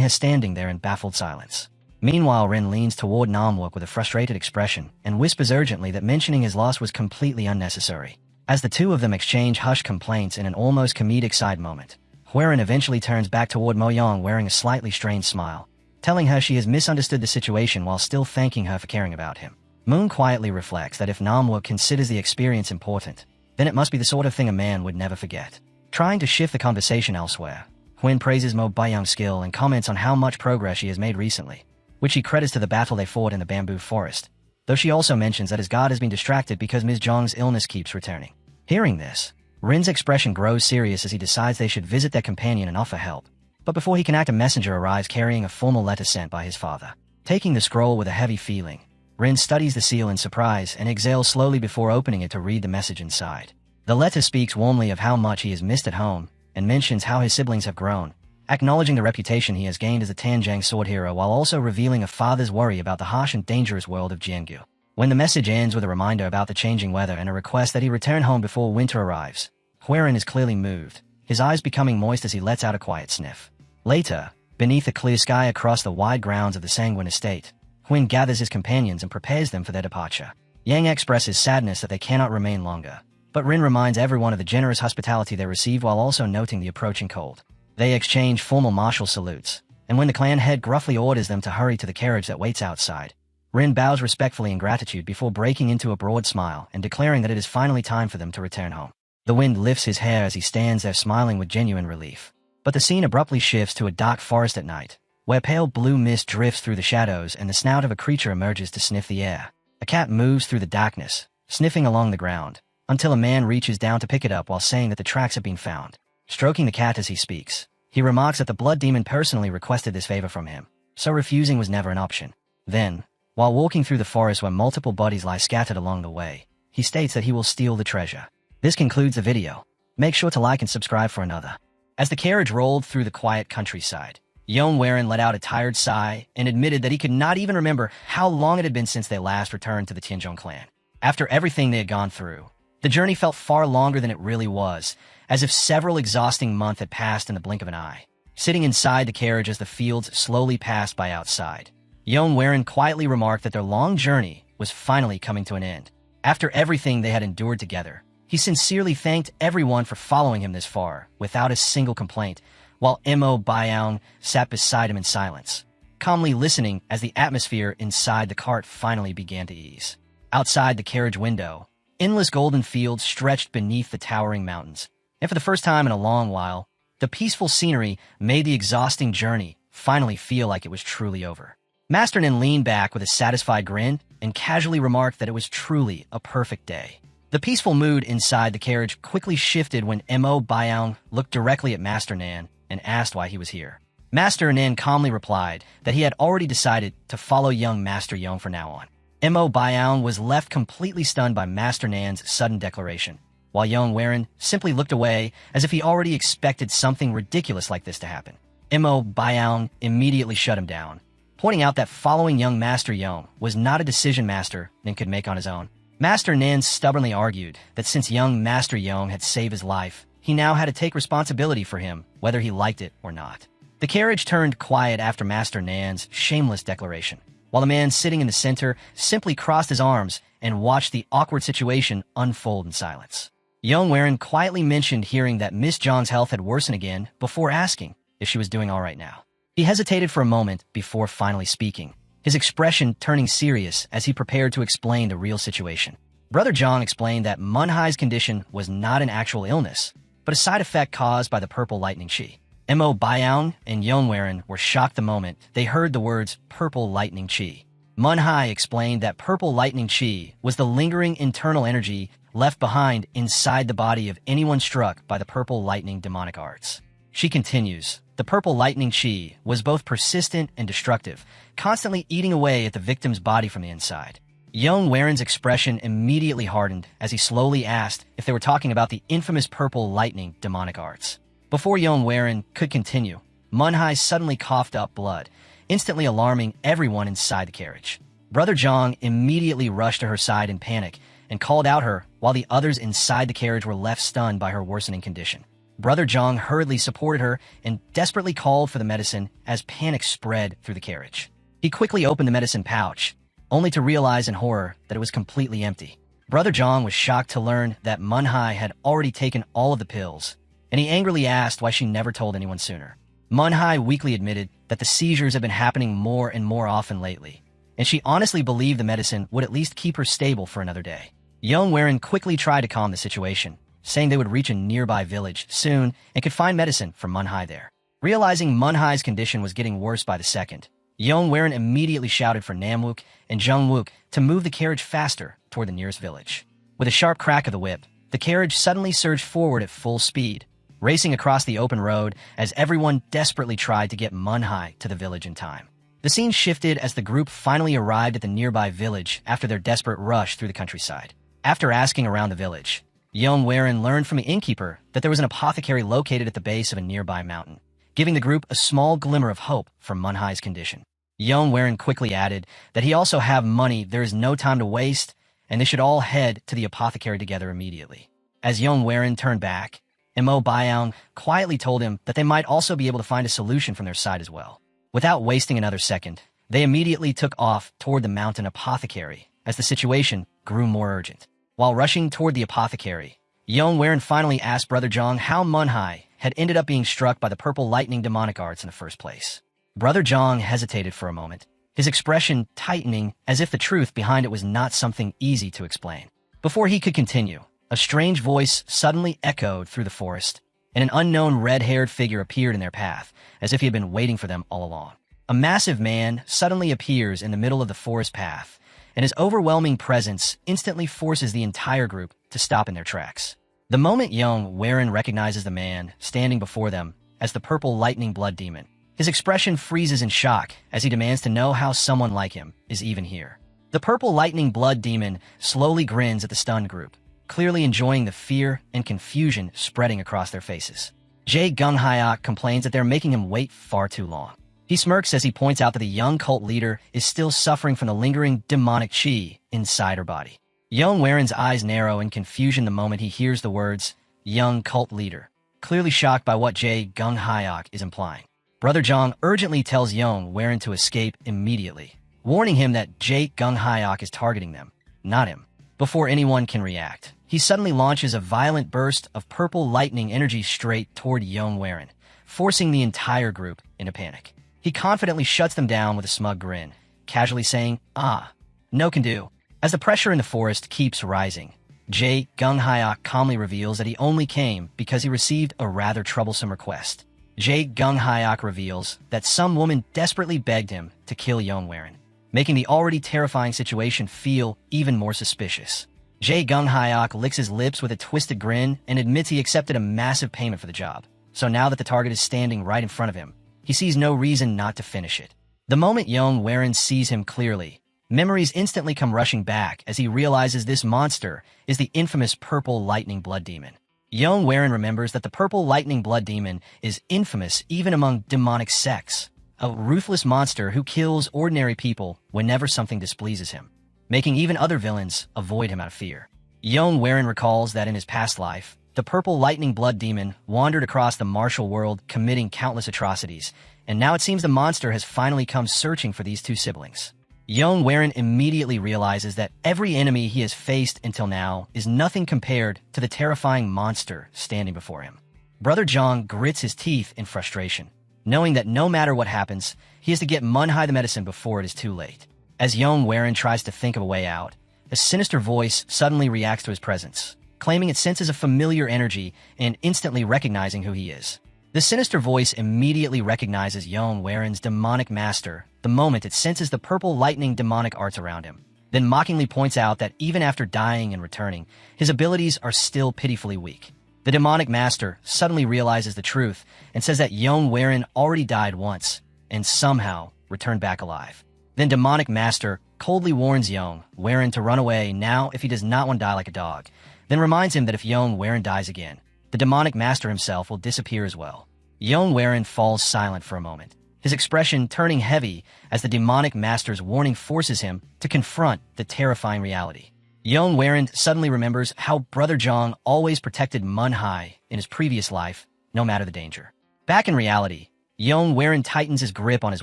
her standing there in baffled silence. Meanwhile, Rin leans toward Namwook with a frustrated expression and whispers urgently that mentioning his loss was completely unnecessary. As the two of them exchange hushed complaints in an almost comedic side moment, Huirin eventually turns back toward Mo Yang wearing a slightly strained smile, telling her she has misunderstood the situation while still thanking her for caring about him. Moon quietly reflects that if Namwook considers the experience important, then it must be the sort of thing a man would never forget. Trying to shift the conversation elsewhere, Huin praises Mo Baiyang's skill and comments on how much progress she has made recently, which he credits to the battle they fought in the bamboo forest, though she also mentions that his guard has been distracted because Ms. Zhang's illness keeps returning. Hearing this, Rin's expression grows serious as he decides they should visit their companion and offer help. But before he can act, a messenger arrives carrying a formal letter sent by his father. Taking the scroll with a heavy feeling, Rin studies the seal in surprise and exhales slowly before opening it to read the message inside. The letter speaks warmly of how much he has missed at home, and mentions how his siblings have grown, acknowledging the reputation he has gained as a Tanjiang sword hero while also revealing a father's worry about the harsh and dangerous world of Jianghu. When the message ends with a reminder about the changing weather and a request that he return home before winter arrives, Huirin is clearly moved, his eyes becoming moist as he lets out a quiet sniff. Later, beneath the clear sky across the wide grounds of the Sanguine estate, Huin gathers his companions and prepares them for their departure. Yang expresses sadness that they cannot remain longer, but Rin reminds everyone of the generous hospitality they received while also noting the approaching cold. They exchange formal martial salutes, and when the clan head gruffly orders them to hurry to the carriage that waits outside, Rin bows respectfully in gratitude before breaking into a broad smile and declaring that it is finally time for them to return home. The wind lifts his hair as he stands there smiling with genuine relief. But the scene abruptly shifts to a dark forest at night, where pale blue mist drifts through the shadows and the snout of a creature emerges to sniff the air. A cat moves through the darkness, sniffing along the ground, until a man reaches down to pick it up while saying that the tracks have been found. Stroking the cat as he speaks, he remarks that the blood demon personally requested this favor from him, so refusing was never an option. Then, while walking through the forest where multiple bodies lie scattered along the way, he states that he will steal the treasure. This concludes the video. Make sure to like and subscribe for another. As the carriage rolled through the quiet countryside, Yon Werin let out a tired sigh and admitted that he could not even remember how long it had been since they last returned to the Tianzhong clan. After everything they had gone through, the journey felt far longer than it really was, as if several exhausting months had passed in the blink of an eye. Sitting inside the carriage as the fields slowly passed by outside, Yon Werin quietly remarked that their long journey was finally coming to an end. After everything they had endured together, he He sincerely thanked everyone for following him this far, without a single complaint, while Mo Baiyang sat beside him in silence, calmly listening as the atmosphere inside the cart finally began to ease. Outside the carriage window, endless golden fields stretched beneath the towering mountains, and for the first time in a long while, the peaceful scenery made the exhausting journey finally feel like it was truly over. Master Nin leaned back with a satisfied grin and casually remarked that it was truly a perfect day. The peaceful mood inside the carriage quickly shifted when Mo Baiyang looked directly at Master Nan and asked why he was here. Master Nan calmly replied that he had already decided to follow young Master Yong from now on. Mo Baiyang was left completely stunned by Master Nan's sudden declaration, while Young Waren simply looked away as if he already expected something ridiculous like this to happen. Mo Baiyang immediately shut him down, pointing out that following young Master Yong was not a decision Master Nin could make on his own. Master Nin stubbornly argued that since young Master Yong had saved his life, he now had to take responsibility for him, whether he liked it or not. The carriage turned quiet after Master Nan's shameless declaration, while the man sitting in the center simply crossed his arms and watched the awkward situation unfold in silence. Young Waren quietly mentioned hearing that Miss Zhang's health had worsened again before asking if she was doing all right now. He hesitated for a moment before finally speaking, his expression turning serious as he prepared to explain the real situation. Brother Zhang explained that Manhai's condition was not an actual illness, but a side effect caused by the purple lightning chi. Mo Baiyang and Young Waren were shocked the moment they heard the words purple lightning chi. Manhai explained that purple lightning chi was the lingering internal energy left behind inside the body of anyone struck by the purple lightning demonic arts. She continues, the purple lightning chi was both persistent and destructive, constantly eating away at the victim's body from the inside. Young Waren's expression immediately hardened as he slowly asked if they were talking about the infamous purple lightning demonic arts. Before Young Waren could continue, Manhai suddenly coughed up blood, instantly alarming everyone inside the carriage. Brother Zhang immediately rushed to her side in panic and called out her while the others inside the carriage were left stunned by her worsening condition. Brother Zhang hurriedly supported her and desperately called for the medicine as panic spread through the carriage. He quickly opened the medicine pouch, only to realize in horror that it was completely empty. Brother Zhang was shocked to learn that Manhai had already taken all of the pills, and he angrily asked why she never told anyone sooner. Manhai weakly admitted that the seizures had been happening more and more often lately, and she honestly believed the medicine would at least keep her stable for another day. Young Waren quickly tried to calm the situation, saying they would reach a nearby village soon and could find medicine for Manhai there. Realizing Manhai's condition was getting worse by the second, Young Waren immediately shouted for Namwook and Jungwook to move the carriage faster toward the nearest village. With a sharp crack of the whip, the carriage suddenly surged forward at full speed, racing across the open road as everyone desperately tried to get Manhai to the village in time. The scene shifted as the group finally arrived at the nearby village after their desperate rush through the countryside. After asking around the village, Young Waren learned from the innkeeper that there was an apothecary located at the base of a nearby mountain, giving the group a small glimmer of hope for Manhai's condition. Young Waren quickly added that he also have money there is no time to waste, and they should all head to the apothecary together immediately. As Young Waren turned back, Mo Baiyang quietly told him that they might also be able to find a solution from their side as well. Without wasting another second, they immediately took off toward the mountain apothecary as the situation grew more urgent. While rushing toward the apothecary, Young Waren finally asked Brother Zhang how Manhai had ended up being struck by the purple lightning demonic arts in the first place. Brother Zhang hesitated for a moment, his expression tightening as if the truth behind it was not something easy to explain. Before he could continue, a strange voice suddenly echoed through the forest, and an unknown red-haired figure appeared in their path, as if he had been waiting for them all along. A massive man suddenly appears in the middle of the forest path, and his overwhelming presence instantly forces the entire group to stop in their tracks. The moment Young Waren recognizes the man standing before them as the purple lightning blood demon, his expression freezes in shock as he demands to know how someone like him is even here. The purple lightning blood demon slowly grins at the stunned group, clearly enjoying the fear and confusion spreading across their faces. Jae Gung-hyuk complains that they're making him wait far too long. He smirks as he points out that the young cult leader is still suffering from the lingering demonic chi inside her body. Young Waren's eyes narrow in confusion the moment he hears the words, young cult leader, clearly shocked by what Jae Gung-hyuk is implying. Brother Zhang urgently tells Young Waren to escape immediately, warning him that Jae Gung-hyuk is targeting them, not him. Before anyone can react, he suddenly launches a violent burst of purple lightning energy straight toward Yongwaron, forcing the entire group into panic. He confidently shuts them down with a smug grin, casually saying, "Ah, no can do." As the pressure in the forest keeps rising, Jae Gung-hyuk calmly reveals that he only came because he received a rather troublesome request. Jae Gung-hyuk reveals that some woman desperately begged him to kill Yongwaron, making the already terrifying situation feel even more suspicious. Jae Gung-hyuk licks his lips with a twisted grin and admits he accepted a massive payment for the job. So now that the target is standing right in front of him, he sees no reason not to finish it. The moment Yongwaron sees him clearly, memories instantly come rushing back as he realizes this monster is the infamous Purple Lightning Blood Demon. Yongwaron remembers that the Purple Lightning Blood Demon is infamous even among demonic sects, a ruthless monster who kills ordinary people whenever something displeases him, making even other villains avoid him out of fear. Yongwaron recalls that in his past life, the Purple Lightning Blood Demon wandered across the martial world committing countless atrocities, and now it seems the monster has finally come searching for these two siblings. Yongwaron immediately realizes that every enemy he has faced until now is nothing compared to the terrifying monster standing before him. Brother Zhang grits his teeth in frustration, knowing that no matter what happens, he has to get Manhwa the medicine before it is too late. As Yongwaron tries to think of a way out, a sinister voice suddenly reacts to his presence, claiming it senses a familiar energy and instantly recognizing who he is. The sinister voice immediately recognizes Yongwaron's demonic master the moment it senses the purple lightning demonic arts around him, then mockingly points out that even after dying and returning, his abilities are still pitifully weak. The demonic master suddenly realizes the truth and says that Yongwaron already died once and somehow returned back alive. Then demonic master coldly warns Yongwaron to run away now if he does not want to die like a dog, then reminds him that if Yongwaron dies again, the demonic master himself will disappear as well. Yongwaron falls silent for a moment, his expression turning heavy as the demonic master's warning forces him to confront the terrifying reality. Yongwaron suddenly remembers how Brother Zhang always protected Manhwa in his previous life, no matter the danger. Back in reality, Yongwaron tightens his grip on his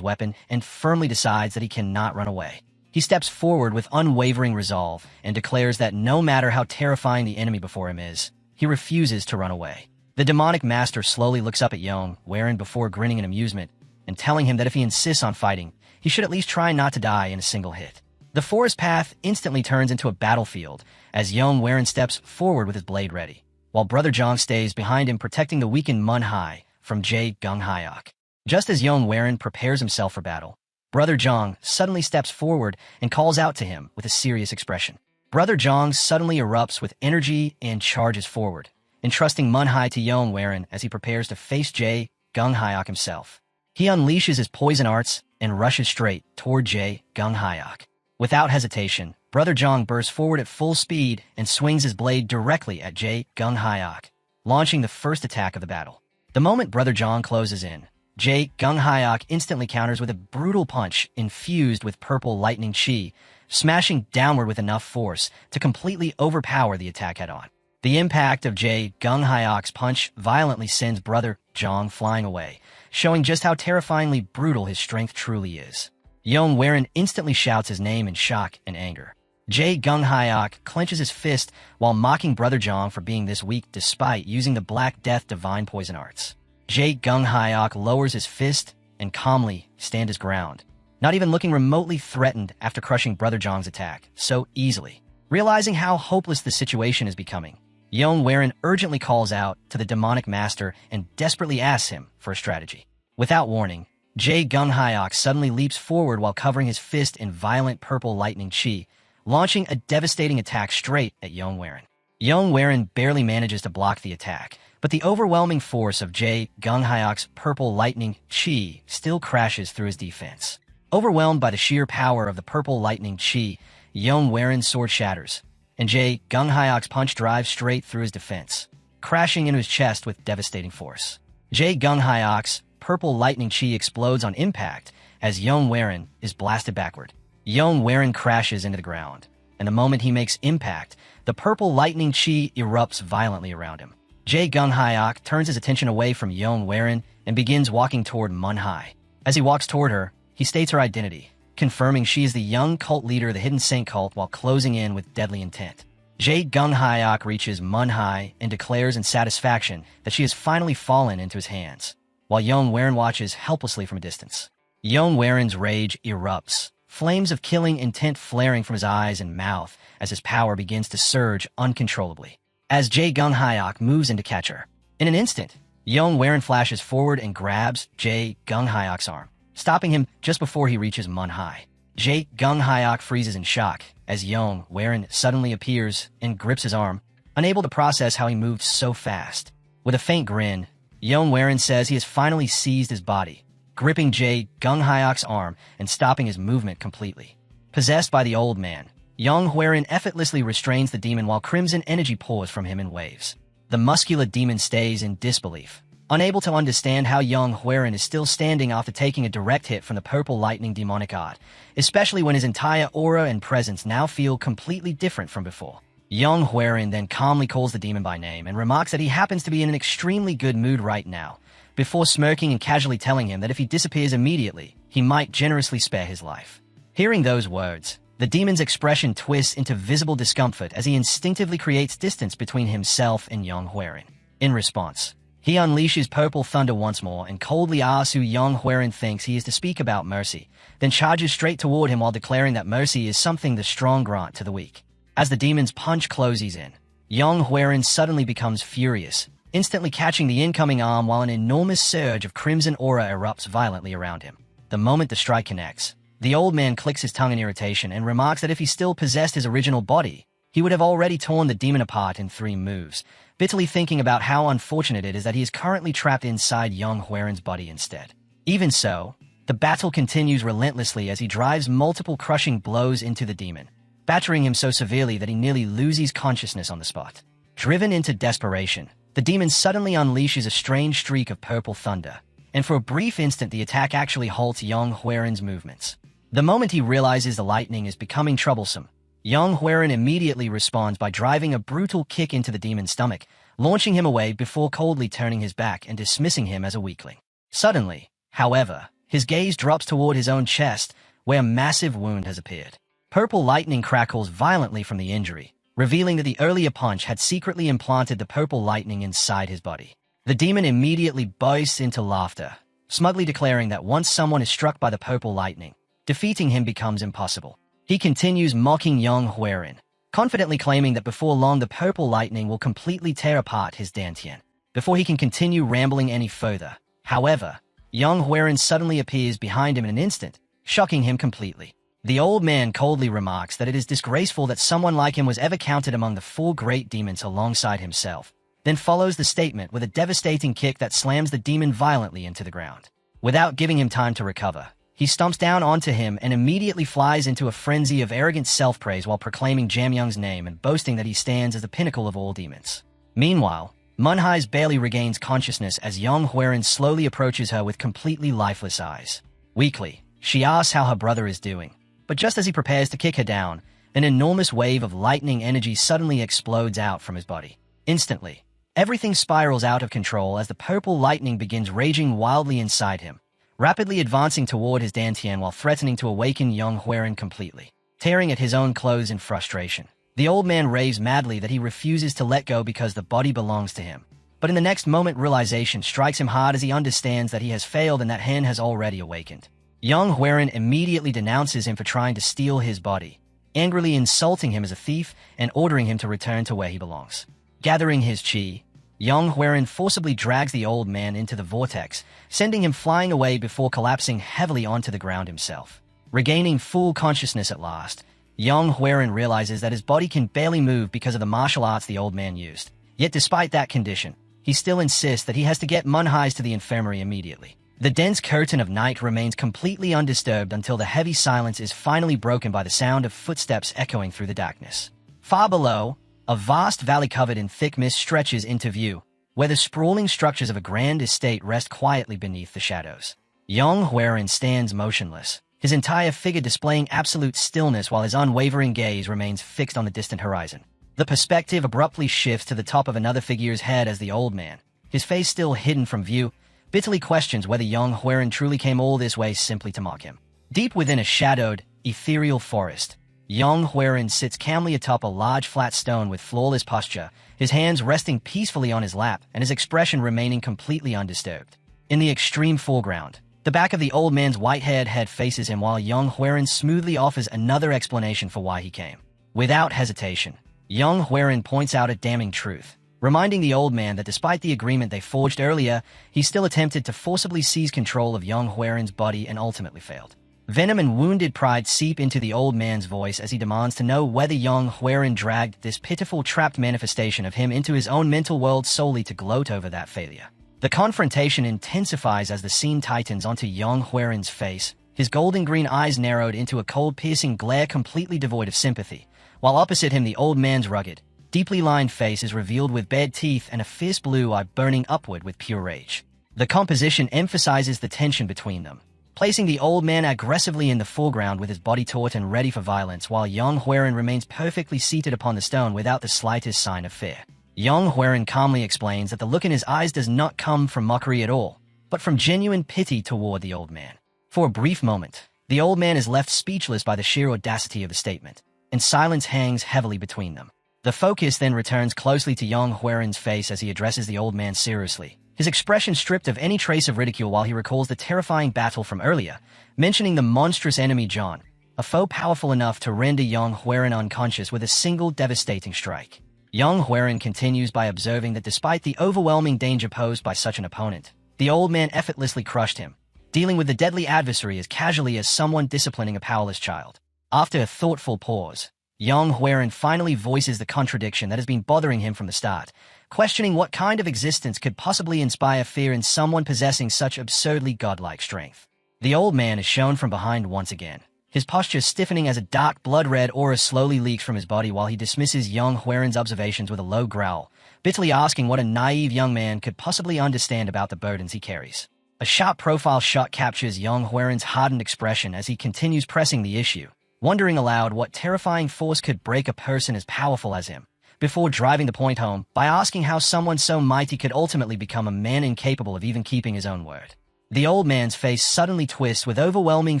weapon and firmly decides that he cannot run away. He steps forward with unwavering resolve and declares that no matter how terrifying the enemy before him is, he refuses to run away. The demonic master slowly looks up at Yongwaron before grinning in amusement and telling him that if he insists on fighting, he should at least try not to die in a single hit. The forest path instantly turns into a battlefield as Yongwaron steps forward with his blade ready, while Brother Zhang stays behind him protecting the weakened Manhwa from Jae Gung-hyuk. Just as Yongwaron prepares himself for battle, Brother Zhang suddenly steps forward and calls out to him with a serious expression. Brother Zhang suddenly erupts with energy and charges forward, entrusting Manhwa to Yongwaron as he prepares to face Jae Gung-hyuk himself. He unleashes his poison arts and rushes straight toward Jae Gung-hyuk. Without hesitation, Brother Zhang bursts forward at full speed and swings his blade directly at Jae Gung-hyuk, launching the first attack of the battle. The moment Brother Zhang closes in, Jae Gung-hyuk instantly counters with a brutal punch infused with purple lightning chi, smashing downward with enough force to completely overpower the attack head-on. The impact of Jae Gung-hyuk's punch violently sends Brother Zhang flying away, showing just how terrifyingly brutal his strength truly is. Yongwaron instantly shouts his name in shock and anger. Jae Gung-hyuk clenches his fist while mocking Brother Zhang for being this weak despite using the Black Death Divine Poison Arts. Jae Gung-hyuk lowers his fist and calmly stands his ground, not even looking remotely threatened after crushing Brother Zhang's attack so easily. Realizing how hopeless the situation is becoming, Yongwaron urgently calls out to the demonic master and desperately asks him for a strategy. Without warning, Jae Gung-hyuk suddenly leaps forward while covering his fist in violent purple lightning chi, launching a devastating attack straight at Yongwaron. Yongwaron barely manages to block the attack, but the overwhelming force of Jae Gung-hyuk's purple lightning chi still crashes through his defense. Overwhelmed by the sheer power of the purple lightning chi, Yongwaron's sword shatters, and Jae Gung-hyuk's punch drives straight through his defense, crashing into his chest with devastating force. Jae Gung-hyuk's purple lightning chi explodes on impact as Yongwaron is blasted backward. Yongwaron crashes into the ground, and the moment he makes impact, the purple lightning chi erupts violently around him. Jae Gung-hyuk turns his attention away from Yongwaron and begins walking toward Manhwa. As he walks toward her, he states her identity, confirming she is the young cult leader of the Hidden Saint cult while closing in with deadly intent. Jae Gung-hyuk reaches Manhwa and declares in satisfaction that she has finally fallen into his hands, while Young Warin watches helplessly from a distance. Young Warin's rage erupts, flames of killing intent flaring from his eyes and mouth as his power begins to surge uncontrollably. As Jae Gung-hyuk moves in to catch her, in an instant, Young Warin flashes forward and grabs Jae Gung-hyuk's arm, stopping him just before he reaches Manhwa. Jae Gung-hyuk freezes in shock as Young Warin suddenly appears and grips his arm, unable to process how he moved so fast. With a faint grin, Young Warin says he has finally seized his body, gripping Jae Gung-hyuk's arm and stopping his movement completely. Possessed by the old man, Young Warin effortlessly restrains the demon while crimson energy pours from him in waves. The muscular demon stays in disbelief, unable to understand how Young Warin is still standing after taking a direct hit from the purple lightning demonic art, especially when his entire aura and presence now feel completely different from before. Young Warin then calmly calls the demon by name and remarks that he happens to be in an extremely good mood right now, before smirking and casually telling him that if he disappears immediately, he might generously spare his life. Hearing those words, the demon's expression twists into visible discomfort as he instinctively creates distance between himself and Young Warin. In response, he unleashes Purple Thunder once more and coldly asks who Young Warin thinks he is to speak about mercy, then charges straight toward him while declaring that mercy is something the strong grant to the weak. As the demon's punch closes in, Young Warin suddenly becomes furious, instantly catching the incoming arm while an enormous surge of crimson aura erupts violently around him. The moment the strike connects, the old man clicks his tongue in irritation and remarks that if he still possessed his original body, he would have already torn the demon apart in 3 moves, bitterly thinking about how unfortunate it is that he is currently trapped inside Young Warin's body instead. Even so, the battle continues relentlessly as he drives multiple crushing blows into the demon, battering him so severely that he nearly loses consciousness on the spot. Driven into desperation, the demon suddenly unleashes a strange streak of purple thunder, and for a brief instant the attack actually halts Young Warin's movements. The moment he realizes the lightning is becoming troublesome, Young Warin immediately responds by driving a brutal kick into the demon's stomach, launching him away before coldly turning his back and dismissing him as a weakling. Suddenly, however, his gaze drops toward his own chest, where a massive wound has appeared. Purple lightning crackles violently from the injury, revealing that the earlier punch had secretly implanted the purple lightning inside his body. The demon immediately bursts into laughter, smugly declaring that once someone is struck by the purple lightning, defeating him becomes impossible. He continues mocking Young Warin, confidently claiming that before long the purple lightning will completely tear apart his dantian. Before he can continue rambling any further, however, Young Warin suddenly appears behind him in an instant, shocking him completely. The old man coldly remarks that it is disgraceful that someone like him was ever counted among the 4 great demons alongside himself, then follows the statement with a devastating kick that slams the demon violently into the ground. Without giving him time to recover, he stomps down onto him and immediately flies into a frenzy of arrogant self-praise while proclaiming Jamyoung's name and boasting that he stands as the pinnacle of all demons. Meanwhile, Manhwa barely regains consciousness as Young Warin slowly approaches her with completely lifeless eyes. Weakly, she asks how her brother is doing, but just as he prepares to kick her down, an enormous wave of lightning energy suddenly explodes out from his body. Instantly, everything spirals out of control as the purple lightning begins raging wildly inside him, rapidly advancing toward his dantian while threatening to awaken Young Warin completely. Tearing at his own clothes in frustration, the old man raves madly that he refuses to let go because the body belongs to him. But in the next moment realization strikes him hard as he understands that he has failed and that Hen has already awakened. Young Warin immediately denounces him for trying to steal his body, angrily insulting him as a thief and ordering him to return to where he belongs. Gathering his chi, Young Warin forcibly drags the old man into the vortex, sending him flying away before collapsing heavily onto the ground himself. Regaining full consciousness at last, Young Warin realizes that his body can barely move because of the martial arts the old man used. Yet despite that condition, he still insists that he has to get Manhwa to the infirmary immediately. The dense curtain of night remains completely undisturbed until the heavy silence is finally broken by the sound of footsteps echoing through the darkness. Far below, a vast valley covered in thick mist stretches into view, where the sprawling structures of a grand estate rest quietly beneath the shadows. Young Warin stands motionless, his entire figure displaying absolute stillness while his unwavering gaze remains fixed on the distant horizon. The perspective abruptly shifts to the top of another figure's head as the old man, his face still hidden from view, bitterly questions whether Young Warin truly came all this way simply to mock him. Deep within a shadowed, ethereal forest, Yang Huiran sits calmly atop a large flat stone with flawless posture, his hands resting peacefully on his lap and his expression remaining completely undisturbed. In the extreme foreground, the back of the old man's white-haired head faces him while Yang Huiran smoothly offers another explanation for why he came. Without hesitation, Yang Huiran points out a damning truth, reminding the old man that despite the agreement they forged earlier, he still attempted to forcibly seize control of Yang Huiran's body and ultimately failed. Venom and wounded pride seep into the old man's voice as he demands to know whether Yang Huiran dragged this pitiful trapped manifestation of him into his own mental world solely to gloat over that failure. The confrontation intensifies as the scene tightens onto Yang Huiran's face, his golden green eyes narrowed into a cold piercing glare completely devoid of sympathy, while opposite him the old man's rugged, deeply lined face is revealed with bared teeth and a fierce blue eye burning upward with pure rage. The composition emphasizes the tension between them, placing the old man aggressively in the foreground with his body taut and ready for violence while Yang Huiran remains perfectly seated upon the stone without the slightest sign of fear. Yang Huiran calmly explains that the look in his eyes does not come from mockery at all, but from genuine pity toward the old man. For a brief moment, the old man is left speechless by the sheer audacity of the statement, and silence hangs heavily between them. The focus then returns closely to Yang Huiran's face as he addresses the old man seriously, his expression stripped of any trace of ridicule while he recalls the terrifying battle from earlier, mentioning the monstrous enemy John, a foe powerful enough to render Yang Huiran unconscious with a single devastating strike. Yang Huiran continues by observing that despite the overwhelming danger posed by such an opponent, the old man effortlessly crushed him, dealing with the deadly adversary as casually as someone disciplining a powerless child. After a thoughtful pause, Yang Huiran finally voices the contradiction that has been bothering him from the start, questioning what kind of existence could possibly inspire fear in someone possessing such absurdly godlike strength. The old man is shown from behind once again, his posture stiffening as a dark blood-red aura slowly leaks from his body while he dismisses Yang Huiran's observations with a low growl, bitterly asking what a naive young man could possibly understand about the burdens he carries. A sharp profile shot captures Yang Huiran's hardened expression as he continues pressing the issue, wondering aloud what terrifying force could break a person as powerful as him, before driving the point home by asking how someone so mighty could ultimately become a man incapable of even keeping his own word. The old man's face suddenly twists with overwhelming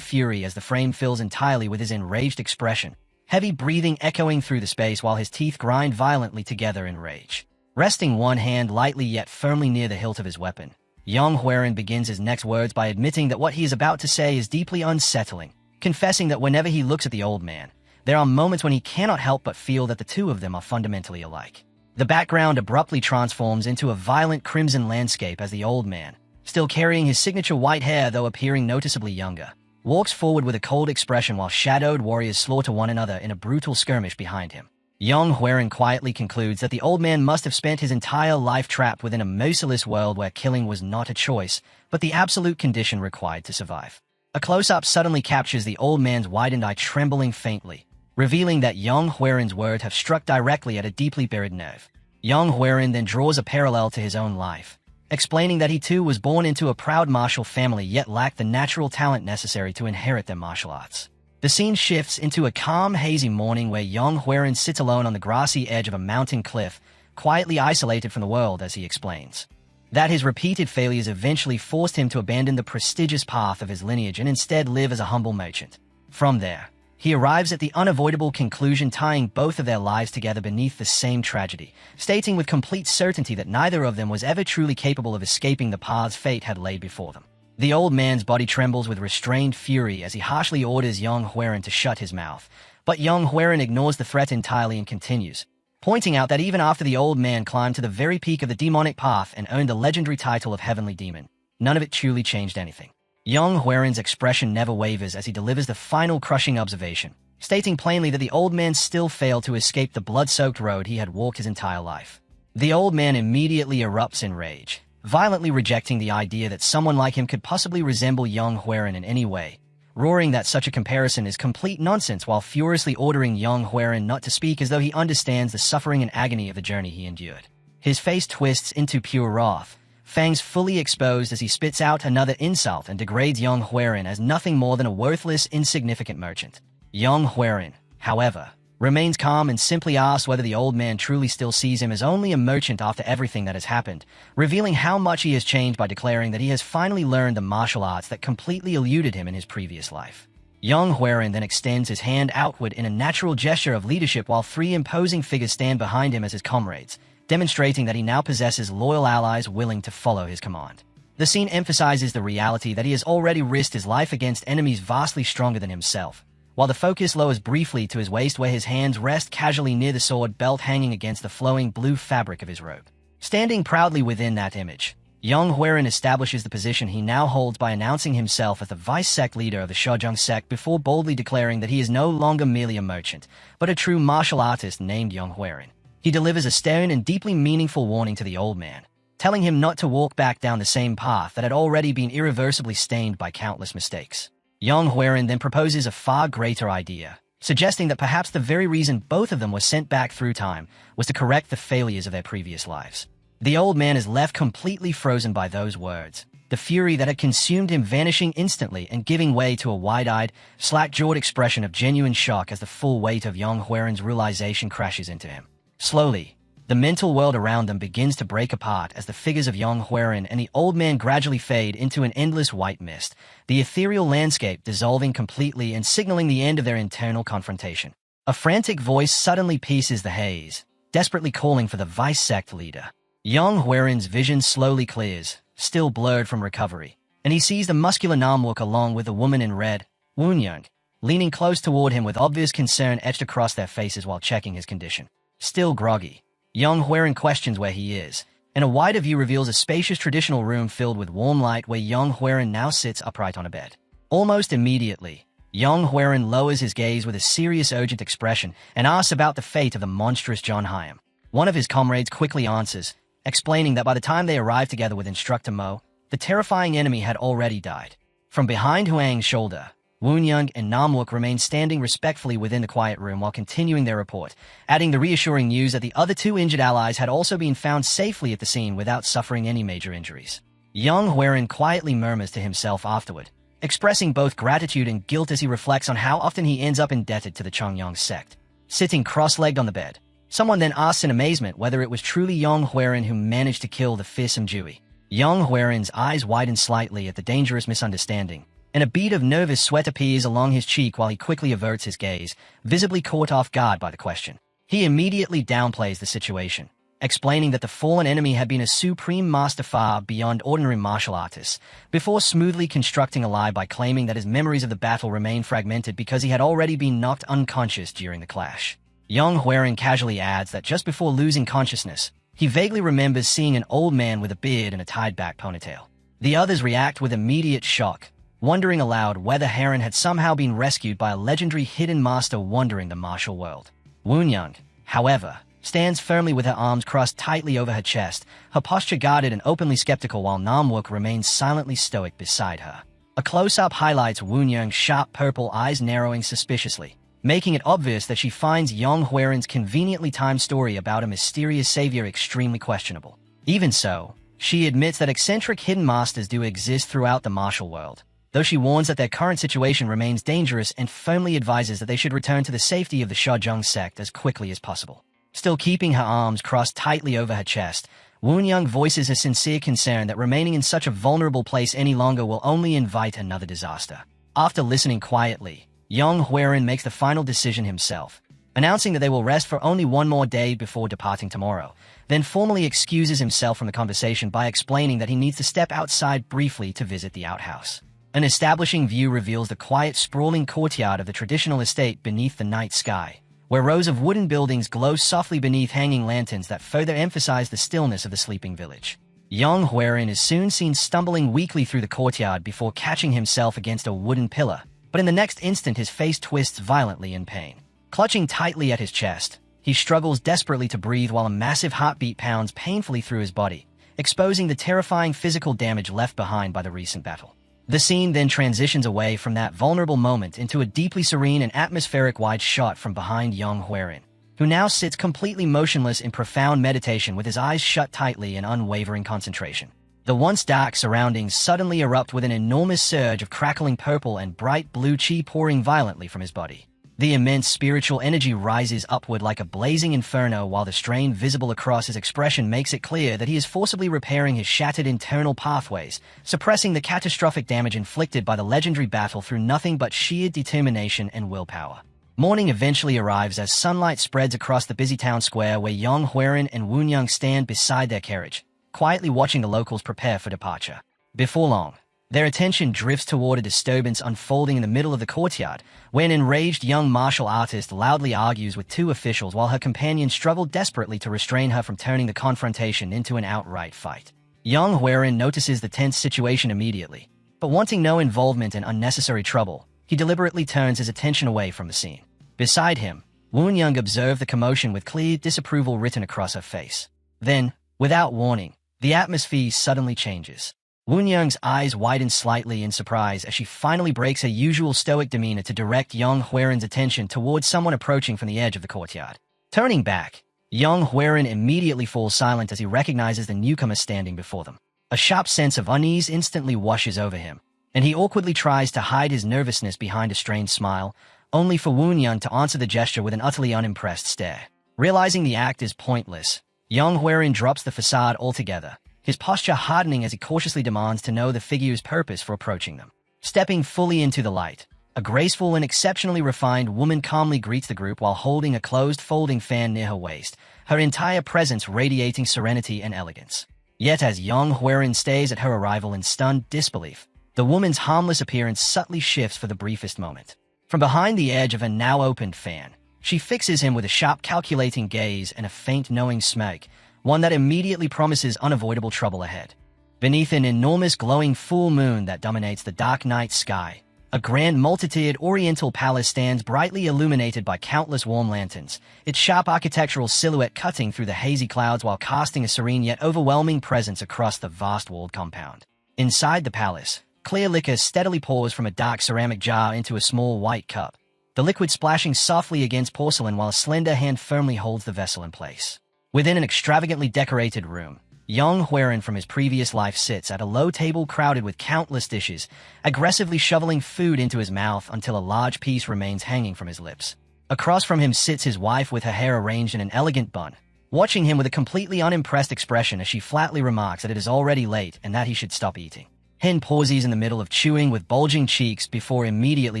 fury as the frame fills entirely with his enraged expression, heavy breathing echoing through the space while his teeth grind violently together in rage. Resting one hand lightly yet firmly near the hilt of his weapon, Yang Huiran begins his next words by admitting that what he is about to say is deeply unsettling, confessing that whenever he looks at the old man, there are moments when he cannot help but feel that the two of them are fundamentally alike. The background abruptly transforms into a violent crimson landscape as the old man, still carrying his signature white hair though appearing noticeably younger, walks forward with a cold expression while shadowed warriors slaughter one another in a brutal skirmish behind him. Yang Huiran quietly concludes that the old man must have spent his entire life trapped within a merciless world where killing was not a choice, but the absolute condition required to survive. A close-up suddenly captures the old man's widened eye trembling faintly, revealing that Yang Huiran's words have struck directly at a deeply buried nerve. Yang Huiran then draws a parallel to his own life, explaining that he too was born into a proud martial family yet lacked the natural talent necessary to inherit their martial arts. The scene shifts into a calm, hazy morning where Yang Huiran sits alone on the grassy edge of a mountain cliff, quietly isolated from the world as he explains that his repeated failures eventually forced him to abandon the prestigious path of his lineage and instead live as a humble merchant. From there, he arrives at the unavoidable conclusion tying both of their lives together beneath the same tragedy, stating with complete certainty that neither of them was ever truly capable of escaping the paths fate had laid before them. The old man's body trembles with restrained fury as he harshly orders Yang Huiran to shut his mouth, but Yang Huiran ignores the threat entirely and continues, pointing out that even after the old man climbed to the very peak of the demonic path and earned the legendary title of Heavenly Demon, none of it truly changed anything. Yang Huiran's expression never wavers as he delivers the final crushing observation, stating plainly that the old man still failed to escape the blood-soaked road he had walked his entire life. The old man immediately erupts in rage, violently rejecting the idea that someone like him could possibly resemble Yang Huiran in any way, roaring that such a comparison is complete nonsense while furiously ordering Yang Huiran not to speak as though he understands the suffering and agony of the journey he endured. His face twists into pure wrath, fangs fully exposed as he spits out another insult and degrades Yang Huiran as nothing more than a worthless, insignificant merchant. Yang Huiran, however, remains calm and simply asks whether the old man truly still sees him as only a merchant after everything that has happened, revealing how much he has changed by declaring that he has finally learned the martial arts that completely eluded him in his previous life. Yang Huiran then extends his hand outward in a natural gesture of leadership while three imposing figures stand behind him as his comrades, demonstrating that he now possesses loyal allies willing to follow his command. The scene emphasizes the reality that he has already risked his life against enemies vastly stronger than himself, while the focus lowers briefly to his waist where his hands rest casually near the sword belt hanging against the flowing blue fabric of his robe. Standing proudly within that image, Yang Huiran establishes the position he now holds by announcing himself as the vice-sect leader of the Shojong sect before boldly declaring that he is no longer merely a merchant, but a true martial artist named Yang Huiran. He delivers a stern and deeply meaningful warning to the old man, telling him not to walk back down the same path that had already been irreversibly stained by countless mistakes. Yang Huiran then proposes a far greater idea, suggesting that perhaps the very reason both of them were sent back through time was to correct the failures of their previous lives. The old man is left completely frozen by those words, the fury that had consumed him vanishing instantly and giving way to a wide-eyed, slack-jawed expression of genuine shock as the full weight of Yang Huiran's realization crashes into him. Slowly, the mental world around them begins to break apart as the figures of Yang Huiran and the old man gradually fade into an endless white mist, the ethereal landscape dissolving completely and signaling the end of their internal confrontation. A frantic voice suddenly pierces the haze, desperately calling for the vice-sect leader. Yang Huiran's vision slowly clears, still blurred from recovery, and he sees the muscular Namwook along with the woman in red, Woonyung, leaning close toward him with obvious concern etched across their faces while checking his condition. Still groggy, Yang Huiran questions where he is, and a wider view reveals a spacious traditional room filled with warm light where Yang Huiran now sits upright on a bed. Almost immediately, Yang Huiran lowers his gaze with a serious urgent expression and asks about the fate of the monstrous John Hyam. One of his comrades quickly answers, explaining that by the time they arrived together with Instructor Mo, the terrifying enemy had already died. From behind Huang's shoulder, Woonyung and Namwook remained standing respectfully within the quiet room while continuing their report, adding the reassuring news that the other two injured allies had also been found safely at the scene without suffering any major injuries. Yang Huiran quietly murmurs to himself afterward, expressing both gratitude and guilt as he reflects on how often he ends up indebted to the Chongyang sect. Sitting cross-legged on the bed, someone then asks in amazement whether it was truly Yang Huiran who managed to kill the fearsome Jui. Yang Huiran's eyes widen slightly at the dangerous misunderstanding, and a bead of nervous sweat appears along his cheek while he quickly averts his gaze, visibly caught off guard by the question. He immediately downplays the situation, explaining that the fallen enemy had been a supreme master far beyond ordinary martial artists, before smoothly constructing a lie by claiming that his memories of the battle remained fragmented because he had already been knocked unconscious during the clash. Yang Huiran casually adds that just before losing consciousness, he vaguely remembers seeing an old man with a beard and a tied-back ponytail. The others react with immediate shock, wondering aloud whether Heron had somehow been rescued by a legendary hidden master wandering the martial world. Woonyung, however, stands firmly with her arms crossed tightly over her chest, her posture guarded and openly skeptical while Namwook remains silently stoic beside her. A close-up highlights Woonyung's sharp purple eyes narrowing suspiciously, making it obvious that she finds Yang Huiran's conveniently timed story about a mysterious savior extremely questionable. Even so, she admits that eccentric hidden masters do exist throughout the martial world, though she warns that their current situation remains dangerous and firmly advises that they should return to the safety of the Shojong sect as quickly as possible. Still keeping her arms crossed tightly over her chest, Woonyung voices a sincere concern that remaining in such a vulnerable place any longer will only invite another disaster. After listening quietly, Yang Huiran makes the final decision himself, announcing that they will rest for only one more day before departing tomorrow, then formally excuses himself from the conversation by explaining that he needs to step outside briefly to visit the outhouse. An establishing view reveals the quiet, sprawling courtyard of the traditional estate beneath the night sky, where rows of wooden buildings glow softly beneath hanging lanterns that further emphasize the stillness of the sleeping village. Yang Huiran is soon seen stumbling weakly through the courtyard before catching himself against a wooden pillar, but in the next instant his face twists violently in pain. Clutching tightly at his chest, he struggles desperately to breathe while a massive heartbeat pounds painfully through his body, exposing the terrifying physical damage left behind by the recent battle. The scene then transitions away from that vulnerable moment into a deeply serene and atmospheric wide shot from behind Yang Huiran, who now sits completely motionless in profound meditation with his eyes shut tightly in unwavering concentration. The once dark surroundings suddenly erupt with an enormous surge of crackling purple and bright blue chi pouring violently from his body. The immense spiritual energy rises upward like a blazing inferno, while the strain visible across his expression makes it clear that he is forcibly repairing his shattered internal pathways, suppressing the catastrophic damage inflicted by the legendary battle through nothing but sheer determination and willpower. Morning eventually arrives as sunlight spreads across the busy town square where Yang Huiran and Wu Nyang stand beside their carriage, quietly watching the locals prepare for departure. Before long, their attention drifts toward a disturbance unfolding in the middle of the courtyard, where an enraged young martial artist loudly argues with two officials while her companions struggle desperately to restrain her from turning the confrontation into an outright fight. Yang Huiran notices the tense situation immediately, but wanting no involvement in unnecessary trouble, he deliberately turns his attention away from the scene. Beside him, Wu Nyang observed the commotion with clear disapproval written across her face. Then, without warning, the atmosphere suddenly changes. Wu Nyang's eyes widen slightly in surprise as she finally breaks her usual stoic demeanor to direct Yang Huiran's attention towards someone approaching from the edge of the courtyard. Turning back, Yang Huiran immediately falls silent as he recognizes the newcomer standing before them. A sharp sense of unease instantly washes over him, and he awkwardly tries to hide his nervousness behind a strained smile, only for Wu Nyang to answer the gesture with an utterly unimpressed stare. Realizing the act is pointless, Yang Huiran drops the facade altogether, his posture hardening as he cautiously demands to know the figure's purpose for approaching them. Stepping fully into the light, a graceful and exceptionally refined woman calmly greets the group while holding a closed folding fan near her waist, her entire presence radiating serenity and elegance. Yet as Yang Huiran stares at her arrival in stunned disbelief, the woman's harmless appearance subtly shifts for the briefest moment. From behind the edge of a now-opened fan, she fixes him with a sharp calculating gaze and a faint knowing smirk, one that immediately promises unavoidable trouble ahead. Beneath an enormous glowing full moon that dominates the dark night sky, a grand multi-tiered oriental palace stands brightly illuminated by countless warm lanterns, its sharp architectural silhouette cutting through the hazy clouds while casting a serene yet overwhelming presence across the vast walled compound. Inside the palace, clear liquor steadily pours from a dark ceramic jar into a small white cup, the liquid splashing softly against porcelain while a slender hand firmly holds the vessel in place. Within an extravagantly decorated room, Yang Huiran from his previous life sits at a low table crowded with countless dishes, aggressively shoveling food into his mouth until a large piece remains hanging from his lips. Across from him sits his wife with her hair arranged in an elegant bun, watching him with a completely unimpressed expression as she flatly remarks that it is already late and that he should stop eating. Hen pauses in the middle of chewing with bulging cheeks before immediately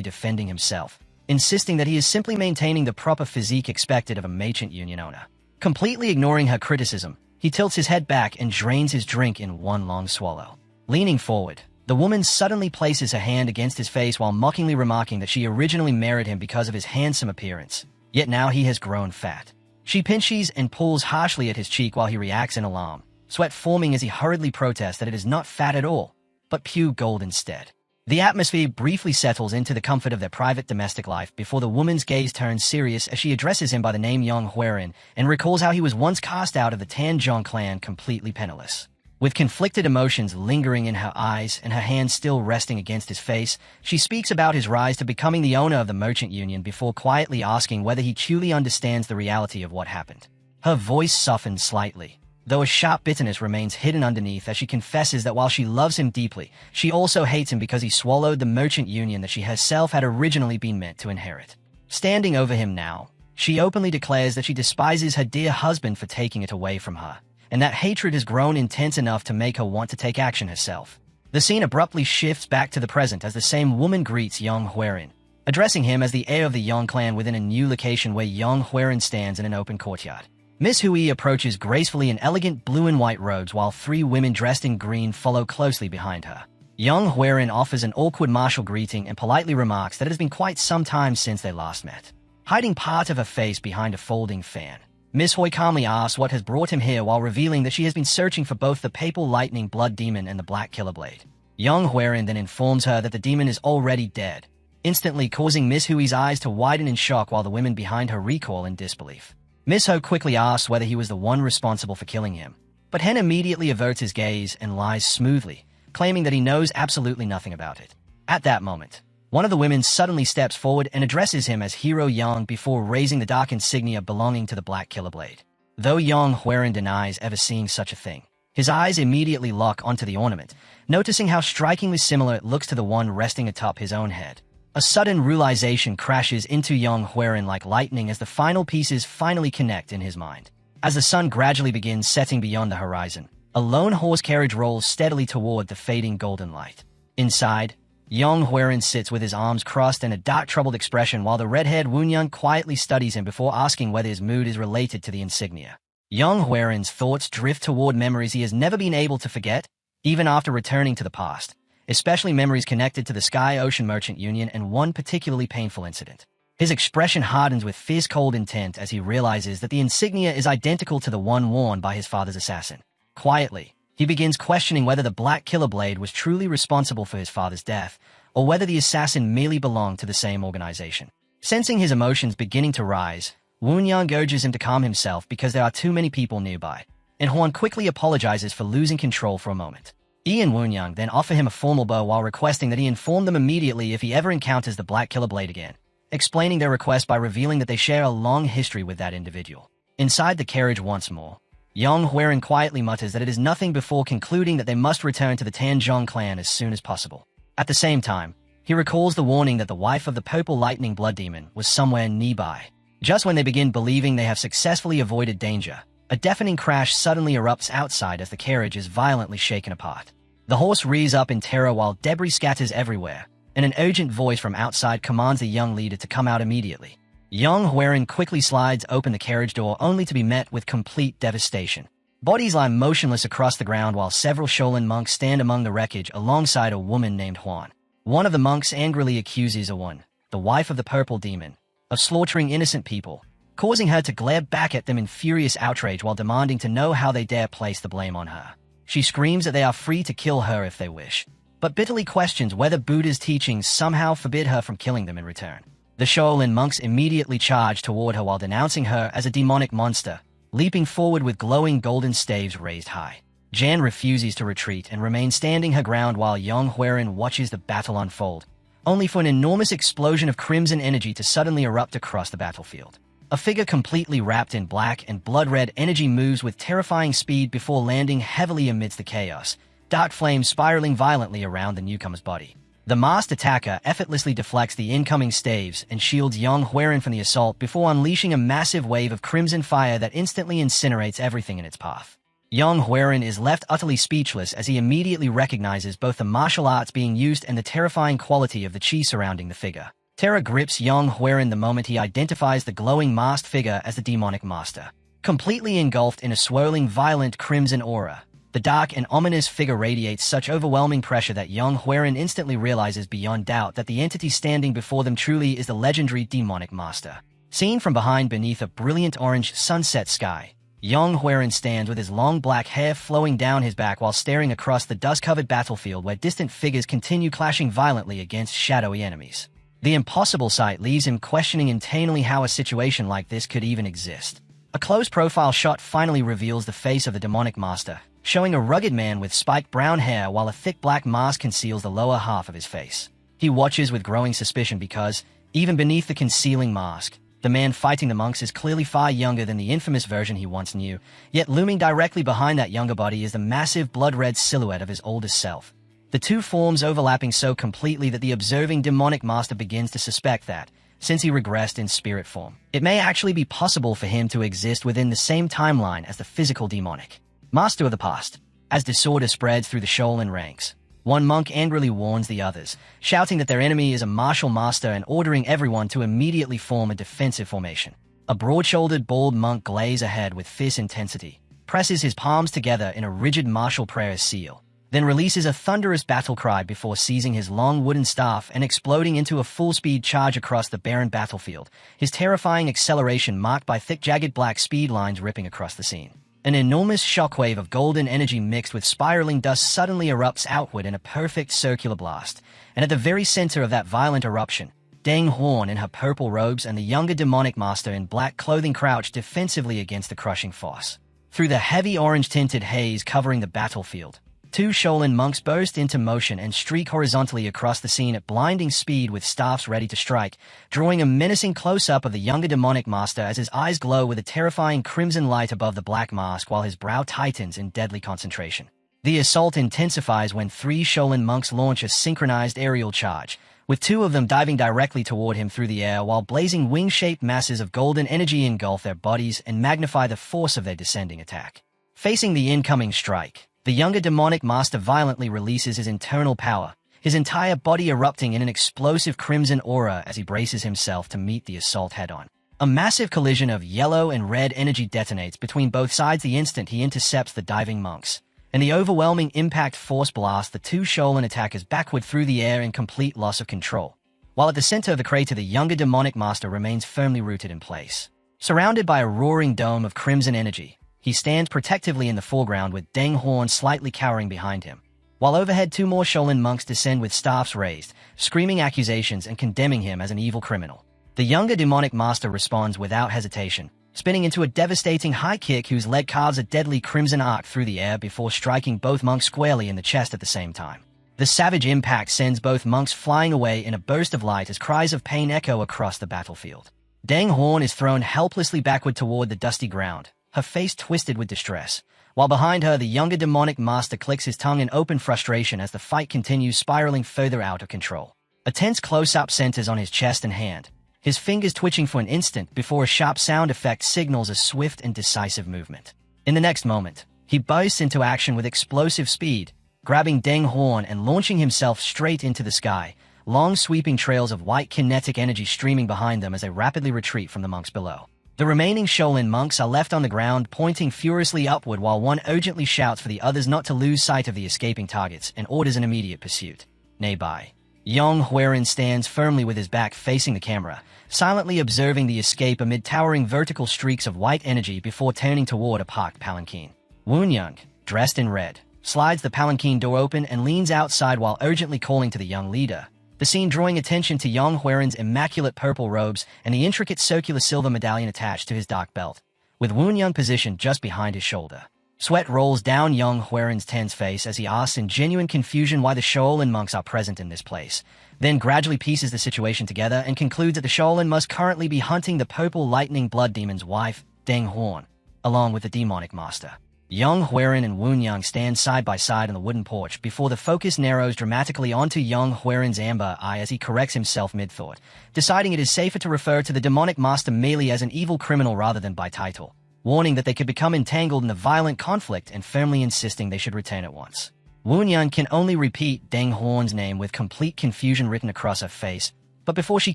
defending himself, insisting that he is simply maintaining the proper physique expected of a merchant union owner. Completely ignoring her criticism, he tilts his head back and drains his drink in one long swallow. Leaning forward, the woman suddenly places her hand against his face while mockingly remarking that she originally married him because of his handsome appearance, yet now he has grown fat. She pinches and pulls harshly at his cheek while he reacts in alarm, sweat forming as he hurriedly protests that it is not fat at all, but pure gold instead. The atmosphere briefly settles into the comfort of their private domestic life before the woman's gaze turns serious as she addresses him by the name Yang Huiran and recalls how he was once cast out of the Tanzhong clan completely penniless. With conflicted emotions lingering in her eyes and her hands still resting against his face, she speaks about his rise to becoming the owner of the merchant union before quietly asking whether he truly understands the reality of what happened. Her voice softens slightly, though a sharp bitterness remains hidden underneath as she confesses that while she loves him deeply, she also hates him because he swallowed the merchant union that she herself had originally been meant to inherit. Standing over him now, she openly declares that she despises her dear husband for taking it away from her, and that hatred has grown intense enough to make her want to take action herself. The scene abruptly shifts back to the present as the same woman greets Yang Huiran, addressing him as the heir of the Yang clan within a new location where Yang Huiran stands in an open courtyard. Miss Hui approaches gracefully in elegant blue and white robes while three women dressed in green follow closely behind her. Yang Huiran offers an awkward martial greeting and politely remarks that it has been quite some time since they last met. Hiding part of her face behind a folding fan, Miss Hui calmly asks what has brought him here while revealing that she has been searching for both the Papal Lightning Blood Demon and the Black Killer Blade. Yang Huiran then informs her that the demon is already dead, instantly causing Miss Hui's eyes to widen in shock while the women behind her recoil in disbelief. Miss Ho quickly asks whether he was the one responsible for killing him, but Hen immediately averts his gaze and lies smoothly, claiming that he knows absolutely nothing about it. At that moment, one of the women suddenly steps forward and addresses him as Hero Yang before raising the dark insignia belonging to the Black Killer Blade. Though Yang Huiran denies ever seeing such a thing, his eyes immediately lock onto the ornament, noticing how strikingly similar it looks to the one resting atop his own head. A sudden realization crashes into Yang Huiran like lightning as the final pieces finally connect in his mind. As the sun gradually begins setting beyond the horizon, a lone horse carriage rolls steadily toward the fading golden light. Inside, Yang Huiran sits with his arms crossed and a dark troubled expression while the red-haired Wunyang quietly studies him before asking whether his mood is related to the insignia. Yang Huiran's thoughts drift toward memories he has never been able to forget, even after returning to the past, especially memories connected to the Sky Ocean Merchant Union and one particularly painful incident. His expression hardens with fierce cold intent as he realizes that the insignia is identical to the one worn by his father's assassin. Quietly, he begins questioning whether the Black Killer Blade was truly responsible for his father's death, or whether the assassin merely belonged to the same organization. Sensing his emotions beginning to rise, Wunyang urges him to calm himself because there are too many people nearby, and Huan quickly apologizes for losing control for a moment. Yi and Wunyang then offer him a formal bow while requesting that he inform them immediately if he ever encounters the Black Killer Blade again, explaining their request by revealing that they share a long history with that individual. Inside the carriage once more, Yang Huiran quietly mutters that it is nothing before concluding that they must return to the Tanzhong clan as soon as possible. At the same time, he recalls the warning that the wife of the Purple Lightning Blood Demon was somewhere nearby. Just when they begin believing they have successfully avoided danger, a deafening crash suddenly erupts outside as the carriage is violently shaken apart. The horse rears up in terror while debris scatters everywhere, and an urgent voice from outside commands the young leader to come out immediately. Yang Huiran quickly slides open the carriage door only to be met with complete devastation. Bodies lie motionless across the ground while several Shaolin monks stand among the wreckage alongside a woman named Huan. One of the monks angrily accuses Awan, the wife of the Purple Demon, of slaughtering innocent people, causing her to glare back at them in furious outrage while demanding to know how they dare place the blame on her. She screams that they are free to kill her if they wish, but bitterly questions whether Buddha's teachings somehow forbid her from killing them in return. The Shaolin monks immediately charge toward her while denouncing her as a demonic monster, leaping forward with glowing golden staves raised high. Jan refuses to retreat and remains standing her ground while Yang Huiran watches the battle unfold, only for an enormous explosion of crimson energy to suddenly erupt across the battlefield. A figure completely wrapped in black and blood-red energy moves with terrifying speed before landing heavily amidst the chaos, dark flames spiraling violently around the newcomer's body. The masked attacker effortlessly deflects the incoming staves and shields Yang Huiran from the assault before unleashing a massive wave of crimson fire that instantly incinerates everything in its path. Yang Huiran is left utterly speechless as he immediately recognizes both the martial arts being used and the terrifying quality of the chi surrounding the figure. Terror grips Yang Huiran the moment he identifies the glowing masked figure as the demonic master. Completely engulfed in a swirling, violent crimson aura, the dark and ominous figure radiates such overwhelming pressure that Yang Huiran instantly realizes beyond doubt that the entity standing before them truly is the legendary demonic master. Seen from behind beneath a brilliant orange sunset sky, Yang Huiran stands with his long black hair flowing down his back while staring across the dust-covered battlefield where distant figures continue clashing violently against shadowy enemies. The impossible sight leaves him questioning internally how a situation like this could even exist. A close profile shot finally reveals the face of the demonic master, showing a rugged man with spiked brown hair while a thick black mask conceals the lower half of his face. He watches with growing suspicion because, even beneath the concealing mask, the man fighting the monks is clearly far younger than the infamous version he once knew, yet looming directly behind that younger body is the massive blood-red silhouette of his oldest self. The two forms overlapping so completely that the observing demonic master begins to suspect that, since he regressed in spirit form, it may actually be possible for him to exist within the same timeline as the physical demonic master of the past. As disorder spreads through the Shaolin ranks, one monk angrily warns the others, shouting that their enemy is a martial master and ordering everyone to immediately form a defensive formation. A broad-shouldered, bald monk glares ahead with fierce intensity, presses his palms together in a rigid martial prayer seal, then releases a thunderous battle cry before seizing his long wooden staff and exploding into a full-speed charge across the barren battlefield, his terrifying acceleration marked by thick jagged black speed lines ripping across the scene. An enormous shockwave of golden energy mixed with spiraling dust suddenly erupts outward in a perfect circular blast, and at the very center of that violent eruption, Deng Huan in her purple robes and the younger demonic master in black clothing crouch defensively against the crushing force. Through the heavy orange-tinted haze covering the battlefield, two Shaolin monks burst into motion and streak horizontally across the scene at blinding speed with staffs ready to strike, drawing a menacing close-up of the younger demonic master as his eyes glow with a terrifying crimson light above the black mask while his brow tightens in deadly concentration. The assault intensifies when three Shaolin monks launch a synchronized aerial charge, with two of them diving directly toward him through the air while blazing wing-shaped masses of golden energy engulf their bodies and magnify the force of their descending attack. Facing the incoming strike, the younger demonic master violently releases his internal power, his entire body erupting in an explosive crimson aura as he braces himself to meet the assault head-on. A massive collision of yellow and red energy detonates between both sides the instant he intercepts the diving monks, and the overwhelming impact force blasts the two Shaolin attackers backward through the air in complete loss of control, while at the center of the crater the younger demonic master remains firmly rooted in place. Surrounded by a roaring dome of crimson energy, he stands protectively in the foreground with Deng Horn slightly cowering behind him, while overhead two more Shaolin monks descend with staffs raised, screaming accusations and condemning him as an evil criminal. The younger demonic master responds without hesitation, spinning into a devastating high kick whose leg carves a deadly crimson arc through the air before striking both monks squarely in the chest at the same time. The savage impact sends both monks flying away in a burst of light as cries of pain echo across the battlefield. Deng Horn is thrown helplessly backward toward the dusty ground, her face twisted with distress, while behind her the younger demonic master clicks his tongue in open frustration as the fight continues spiraling further out of control. A tense close-up centers on his chest and hand, his fingers twitching for an instant before a sharp sound effect signals a swift and decisive movement. In the next moment, he bursts into action with explosive speed, grabbing Deng Horn and launching himself straight into the sky, long sweeping trails of white kinetic energy streaming behind them as they rapidly retreat from the monks below. The remaining Shaolin monks are left on the ground pointing furiously upward while one urgently shouts for the others not to lose sight of the escaping targets and orders an immediate pursuit. Nearby, Yang Huiren stands firmly with his back facing the camera, silently observing the escape amid towering vertical streaks of white energy before turning toward a parked palanquin. Wunyang, dressed in red, slides the palanquin door open and leans outside while urgently calling to the young leader, the scene drawing attention to Yang Huiren's immaculate purple robes and the intricate circular silver medallion attached to his dark belt, with Wunyang positioned just behind his shoulder. Sweat rolls down Yang Huiren's tense face as he asks in genuine confusion why the Shaolin monks are present in this place, then gradually pieces the situation together and concludes that the Shaolin must currently be hunting the purple lightning blood demon's wife, Deng Horn, along with the demonic master. Yang Huiren and Wunyang stand side by side on the wooden porch before the focus narrows dramatically onto Yang Huiren's amber eye as he corrects himself mid-thought, deciding it is safer to refer to the demonic master merely as an evil criminal rather than by title, warning that they could become entangled in a violent conflict and firmly insisting they should return at once. Wunyang can only repeat Deng Horn's name with complete confusion written across her face, but before she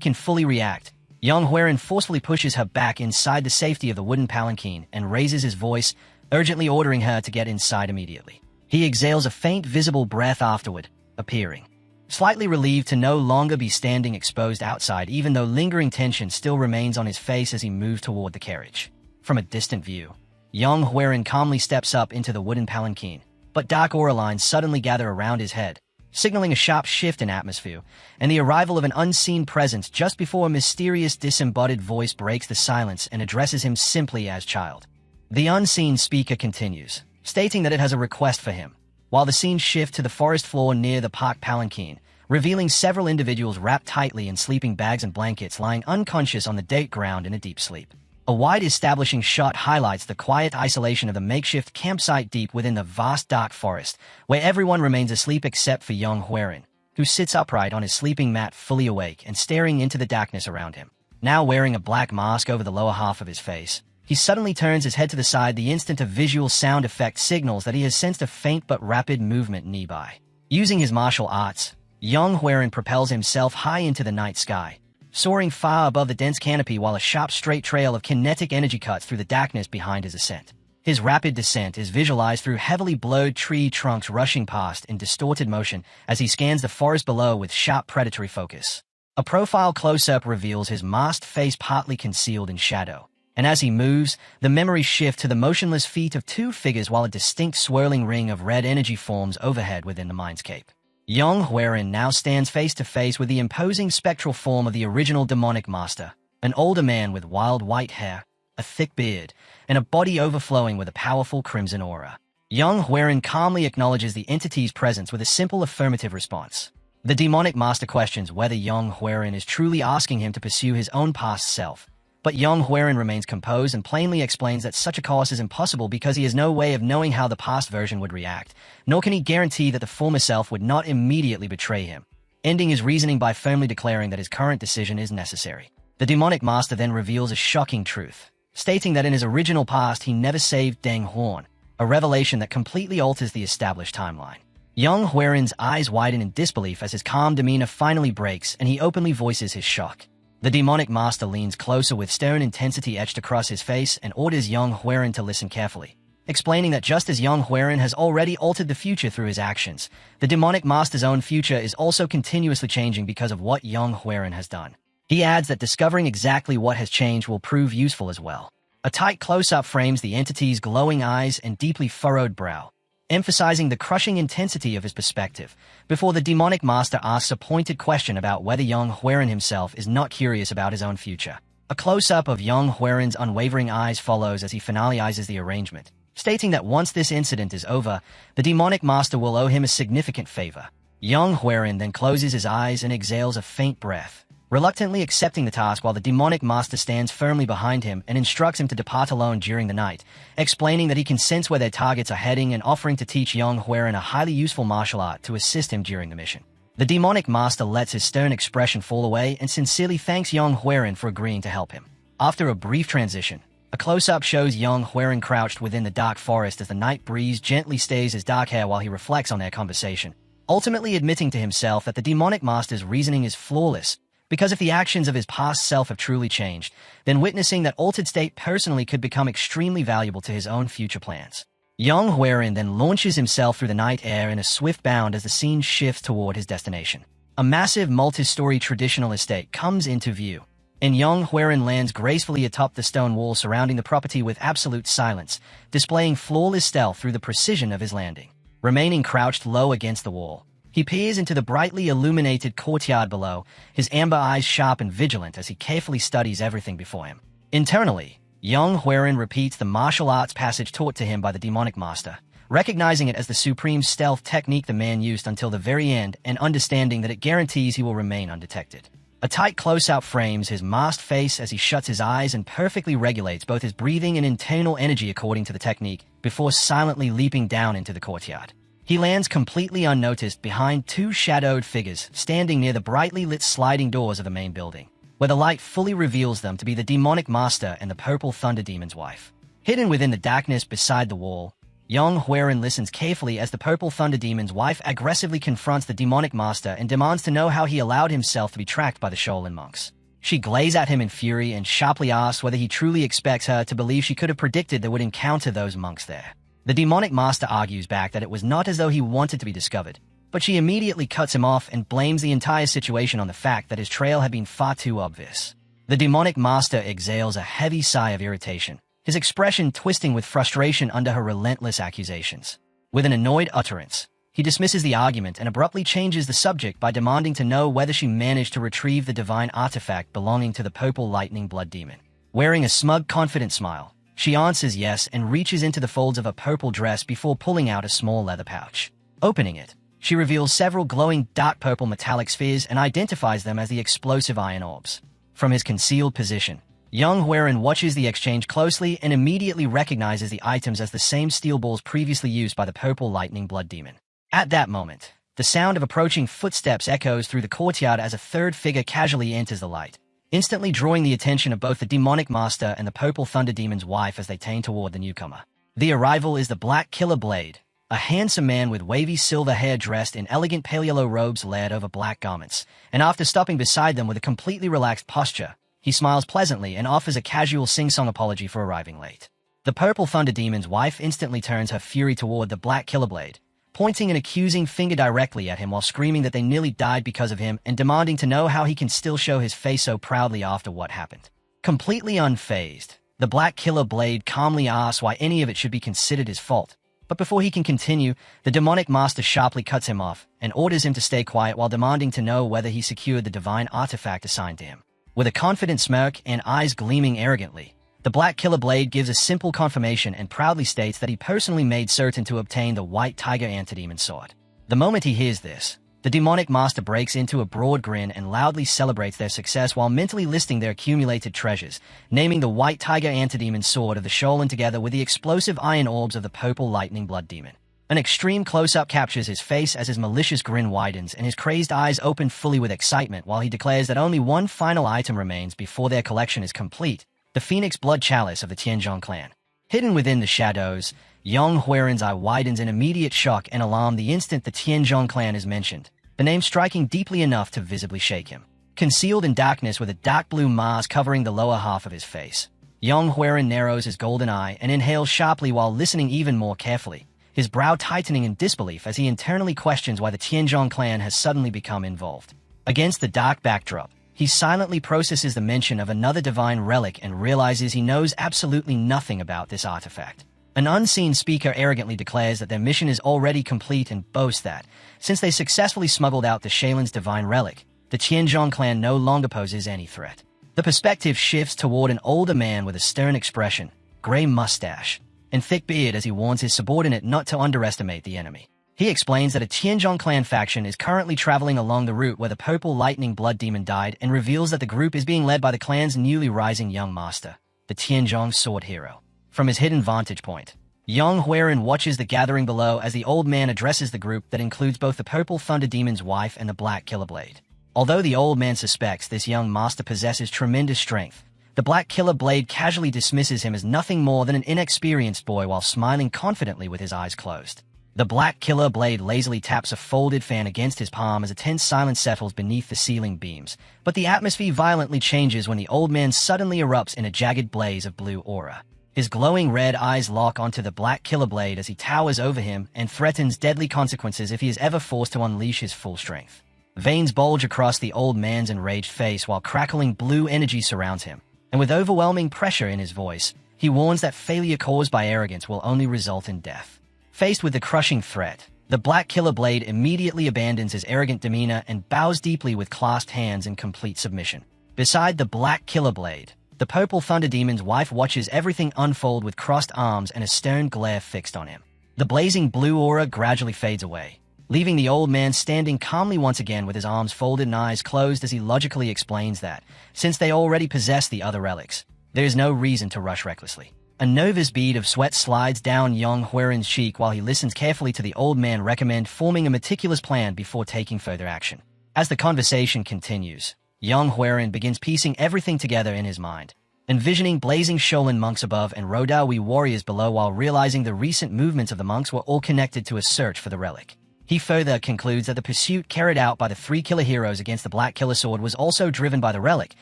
can fully react, Yang Huiren forcefully pushes her back inside the safety of the wooden palanquin and raises his voice, urgently ordering her to get inside immediately. He exhales a faint visible breath afterward, appearing slightly relieved to no longer be standing exposed outside even though lingering tension still remains on his face as he moves toward the carriage. From a distant view, Yang Huiren calmly steps up into the wooden palanquin, but dark aura lines suddenly gather around his head, signaling a sharp shift in atmosphere, and the arrival of an unseen presence just before a mysterious disembodied voice breaks the silence and addresses him simply as child. The unseen speaker continues, stating that it has a request for him, while the scene shifts to the forest floor near the park palanquin, revealing several individuals wrapped tightly in sleeping bags and blankets lying unconscious on the dirt ground in a deep sleep. A wide establishing shot highlights the quiet isolation of the makeshift campsite deep within the vast dark forest, where everyone remains asleep except for Yang Huiren, who sits upright on his sleeping mat fully awake and staring into the darkness around him. Now wearing a black mask over the lower half of his face, he suddenly turns his head to the side the instant a visual sound effect signals that he has sensed a faint but rapid movement nearby. Using his martial arts, Yang Huiren propels himself high into the night sky, soaring far above the dense canopy while a sharp straight trail of kinetic energy cuts through the darkness behind his ascent. His rapid descent is visualized through heavily blurred tree trunks rushing past in distorted motion as he scans the forest below with sharp predatory focus. A profile close-up reveals his masked face partly concealed in shadow, and as he moves, the memories shift to the motionless feet of two figures while a distinct swirling ring of red energy forms overhead within the mindscape. Yang Huiren now stands face-to-face with the imposing spectral form of the original demonic master, an older man with wild white hair, a thick beard, and a body overflowing with a powerful crimson aura. Yang Huiren calmly acknowledges the entity's presence with a simple affirmative response. The demonic master questions whether Yang Huiren is truly asking him to pursue his own past self, but Yang Huiren remains composed and plainly explains that such a course is impossible because he has no way of knowing how the past version would react, nor can he guarantee that the former self would not immediately betray him. ending his reasoning by firmly declaring that his current decision is necessary. The demonic master then reveals a shocking truth, stating that in his original past he never saved Deng Huan, a revelation that completely alters the established timeline. Young Huerin's eyes widen in disbelief as his calm demeanor finally breaks and he openly voices his shock. The demonic master leans closer with stern intensity etched across his face and orders young Huerin to listen carefully, explaining that just as young Huerin has already altered the future through his actions, the demonic master's own future is also continuously changing because of what young Huerin has done. He adds that discovering exactly what has changed will prove useful as well. A tight close-up frames the entity's glowing eyes and deeply furrowed brow, emphasizing the crushing intensity of his perspective, before the demonic master asks a pointed question about whether young Huerin himself is not curious about his own future. A close-up of young Huerin's unwavering eyes follows as he finalizes the arrangement, stating that once this incident is over, the demonic master will owe him a significant favor. Young Huerin then closes his eyes and exhales a faint breath, reluctantly accepting the task while the demonic master stands firmly behind him and instructs him to depart alone during the night, explaining that he can sense where their targets are heading and offering to teach young Huerin a highly useful martial art to assist him during the mission. The demonic master lets his stern expression fall away and sincerely thanks young Huerin for agreeing to help him. After a brief transition, a close-up shows young Huerin crouched within the dark forest as the night breeze gently stays his dark hair while he reflects on their conversation, ultimately admitting to himself that the demonic master's reasoning is flawless, because if the actions of his past self have truly changed, then witnessing that altered state personally could become extremely valuable to his own future plans. Young Huerin then launches himself through the night air in a swift bound as the scene shifts toward his destination. A massive multi-story traditional estate comes into view, and young Huerin lands gracefully atop the stone wall surrounding the property with absolute silence, displaying flawless stealth through the precision of his landing. Remaining crouched low against the wall, he peers into the brightly illuminated courtyard below, his amber eyes sharp and vigilant as he carefully studies everything before him. Internally, young Huerin repeats the martial arts passage taught to him by the demonic master, recognizing it as the supreme stealth technique the man used until the very end and understanding that it guarantees he will remain undetected. A tight close-up frames his masked face as he shuts his eyes and perfectly regulates both his breathing and internal energy according to the technique before silently leaping down into the courtyard. He lands completely unnoticed behind two shadowed figures standing near the brightly lit sliding doors of the main building, where the light fully reveals them to be the demonic master and the purple thunder demon's wife. Hidden within the darkness beside the wall, young Huerin listens carefully as the purple thunder demon's wife aggressively confronts the demonic master and demands to know how he allowed himself to be tracked by the Shaolin monks. She glazes at him in fury and sharply asks whether he truly expects her to believe she could have predicted they would encounter those monks there. The demonic master argues back that it was not as though he wanted to be discovered, but she immediately cuts him off and blames the entire situation on the fact that his trail had been far too obvious. The demonic master exhales a heavy sigh of irritation, his expression twisting with frustration under her relentless accusations. With an annoyed utterance, he dismisses the argument and abruptly changes the subject by demanding to know whether she managed to retrieve the divine artifact belonging to the purple lightning blood demon. Wearing a smug, confident smile, she answers yes and reaches into the folds of a purple dress before pulling out a small leather pouch. Opening it, she reveals several glowing dark purple metallic spheres and identifies them as the explosive iron orbs. From his concealed position, young Huerin watches the exchange closely and immediately recognizes the items as the same steel balls previously used by the purple lightning blood demon. At that moment, the sound of approaching footsteps echoes through the courtyard as a third figure casually enters the light, instantly drawing the attention of both the demonic master and the purple thunder demon's wife as they turn toward the newcomer. The arrival is the Black Killer Blade, a handsome man with wavy silver hair dressed in elegant pale yellow robes layered over black garments, and after stopping beside them with a completely relaxed posture, he smiles pleasantly and offers a casual sing-song apology for arriving late. The purple thunder demon's wife instantly turns her fury toward the Black Killer Blade, pointing an accusing finger directly at him while screaming that they nearly died because of him and demanding to know how he can still show his face so proudly after what happened. Completely unfazed, the Black Killer Blade calmly asks why any of it should be considered his fault. But before he can continue, the demonic master sharply cuts him off and orders him to stay quiet while demanding to know whether he secured the divine artifact assigned to him. With a confident smirk and eyes gleaming arrogantly, the Black Killer Blade gives a simple confirmation and proudly states that he personally made certain to obtain the White Tiger Antidemon sword. The moment he hears this, the demonic master breaks into a broad grin and loudly celebrates their success while mentally listing their accumulated treasures, naming the White Tiger Antidemon sword of the Shaolin together with the explosive iron orbs of the purple lightning blood demon. An extreme close-up captures his face as his malicious grin widens and his crazed eyes open fully with excitement while he declares that only one final item remains before their collection is complete, the Phoenix Blood Chalice of the Tianzhong clan. Hidden within the shadows, Yang Huaren's eye widens in immediate shock and alarm the instant the Tianzhong clan is mentioned, the name striking deeply enough to visibly shake him. Concealed in darkness with a dark blue mask covering the lower half of his face, Yang Huaren narrows his golden eye and inhales sharply while listening even more carefully, his brow tightening in disbelief as he internally questions why the Tianzhong clan has suddenly become involved. Against the dark backdrop, he silently processes the mention of another divine relic and realizes he knows absolutely nothing about this artifact. An unseen speaker arrogantly declares that their mission is already complete and boasts that, since they successfully smuggled out the Shaolin's divine relic, the Tianzhong clan no longer poses any threat. The perspective shifts toward an older man with a stern expression, gray mustache, and thick beard as he warns his subordinate not to underestimate the enemy. He explains that a Tianzhong clan faction is currently traveling along the route where the purple lightning blood demon died and reveals that the group is being led by the clan's newly rising young master, the Tianzhong sword hero. From his hidden vantage point, Yang Huaren watches the gathering below as the old man addresses the group that includes both the purple thunder demon's wife and the black killer blade. Although the old man suspects this young master possesses tremendous strength, the Black Killer Blade casually dismisses him as nothing more than an inexperienced boy while smiling confidently with his eyes closed. The Black Killer Blade lazily taps a folded fan against his palm as a tense silence settles beneath the ceiling beams, but the atmosphere violently changes when the old man suddenly erupts in a jagged blaze of blue aura. His glowing red eyes lock onto the Black Killer Blade as he towers over him and threatens deadly consequences if he is ever forced to unleash his full strength. Veins bulge across the old man's enraged face while crackling blue energy surrounds him, and with overwhelming pressure in his voice, he warns that failure caused by arrogance will only result in death. Faced with the crushing threat, the Black Killer Blade immediately abandons his arrogant demeanor and bows deeply with clasped hands in complete submission. Beside the Black Killer Blade, the Purple Thunder Demon's wife watches everything unfold with crossed arms and a stern glare fixed on him. The blazing blue aura gradually fades away, leaving the old man standing calmly once again with his arms folded and eyes closed as he logically explains that, since they already possess the other relics, there is no reason to rush recklessly. A nervous bead of sweat slides down Yang Huaren's cheek while he listens carefully to the old man recommend forming a meticulous plan before taking further action. As the conversation continues, Yang Huaren begins piecing everything together in his mind, envisioning blazing Shaolin monks above and Rodawi warriors below while realizing the recent movements of the monks were all connected to a search for the relic. He further concludes that the pursuit carried out by the three killer heroes against the Black Killer Sword was also driven by the relic,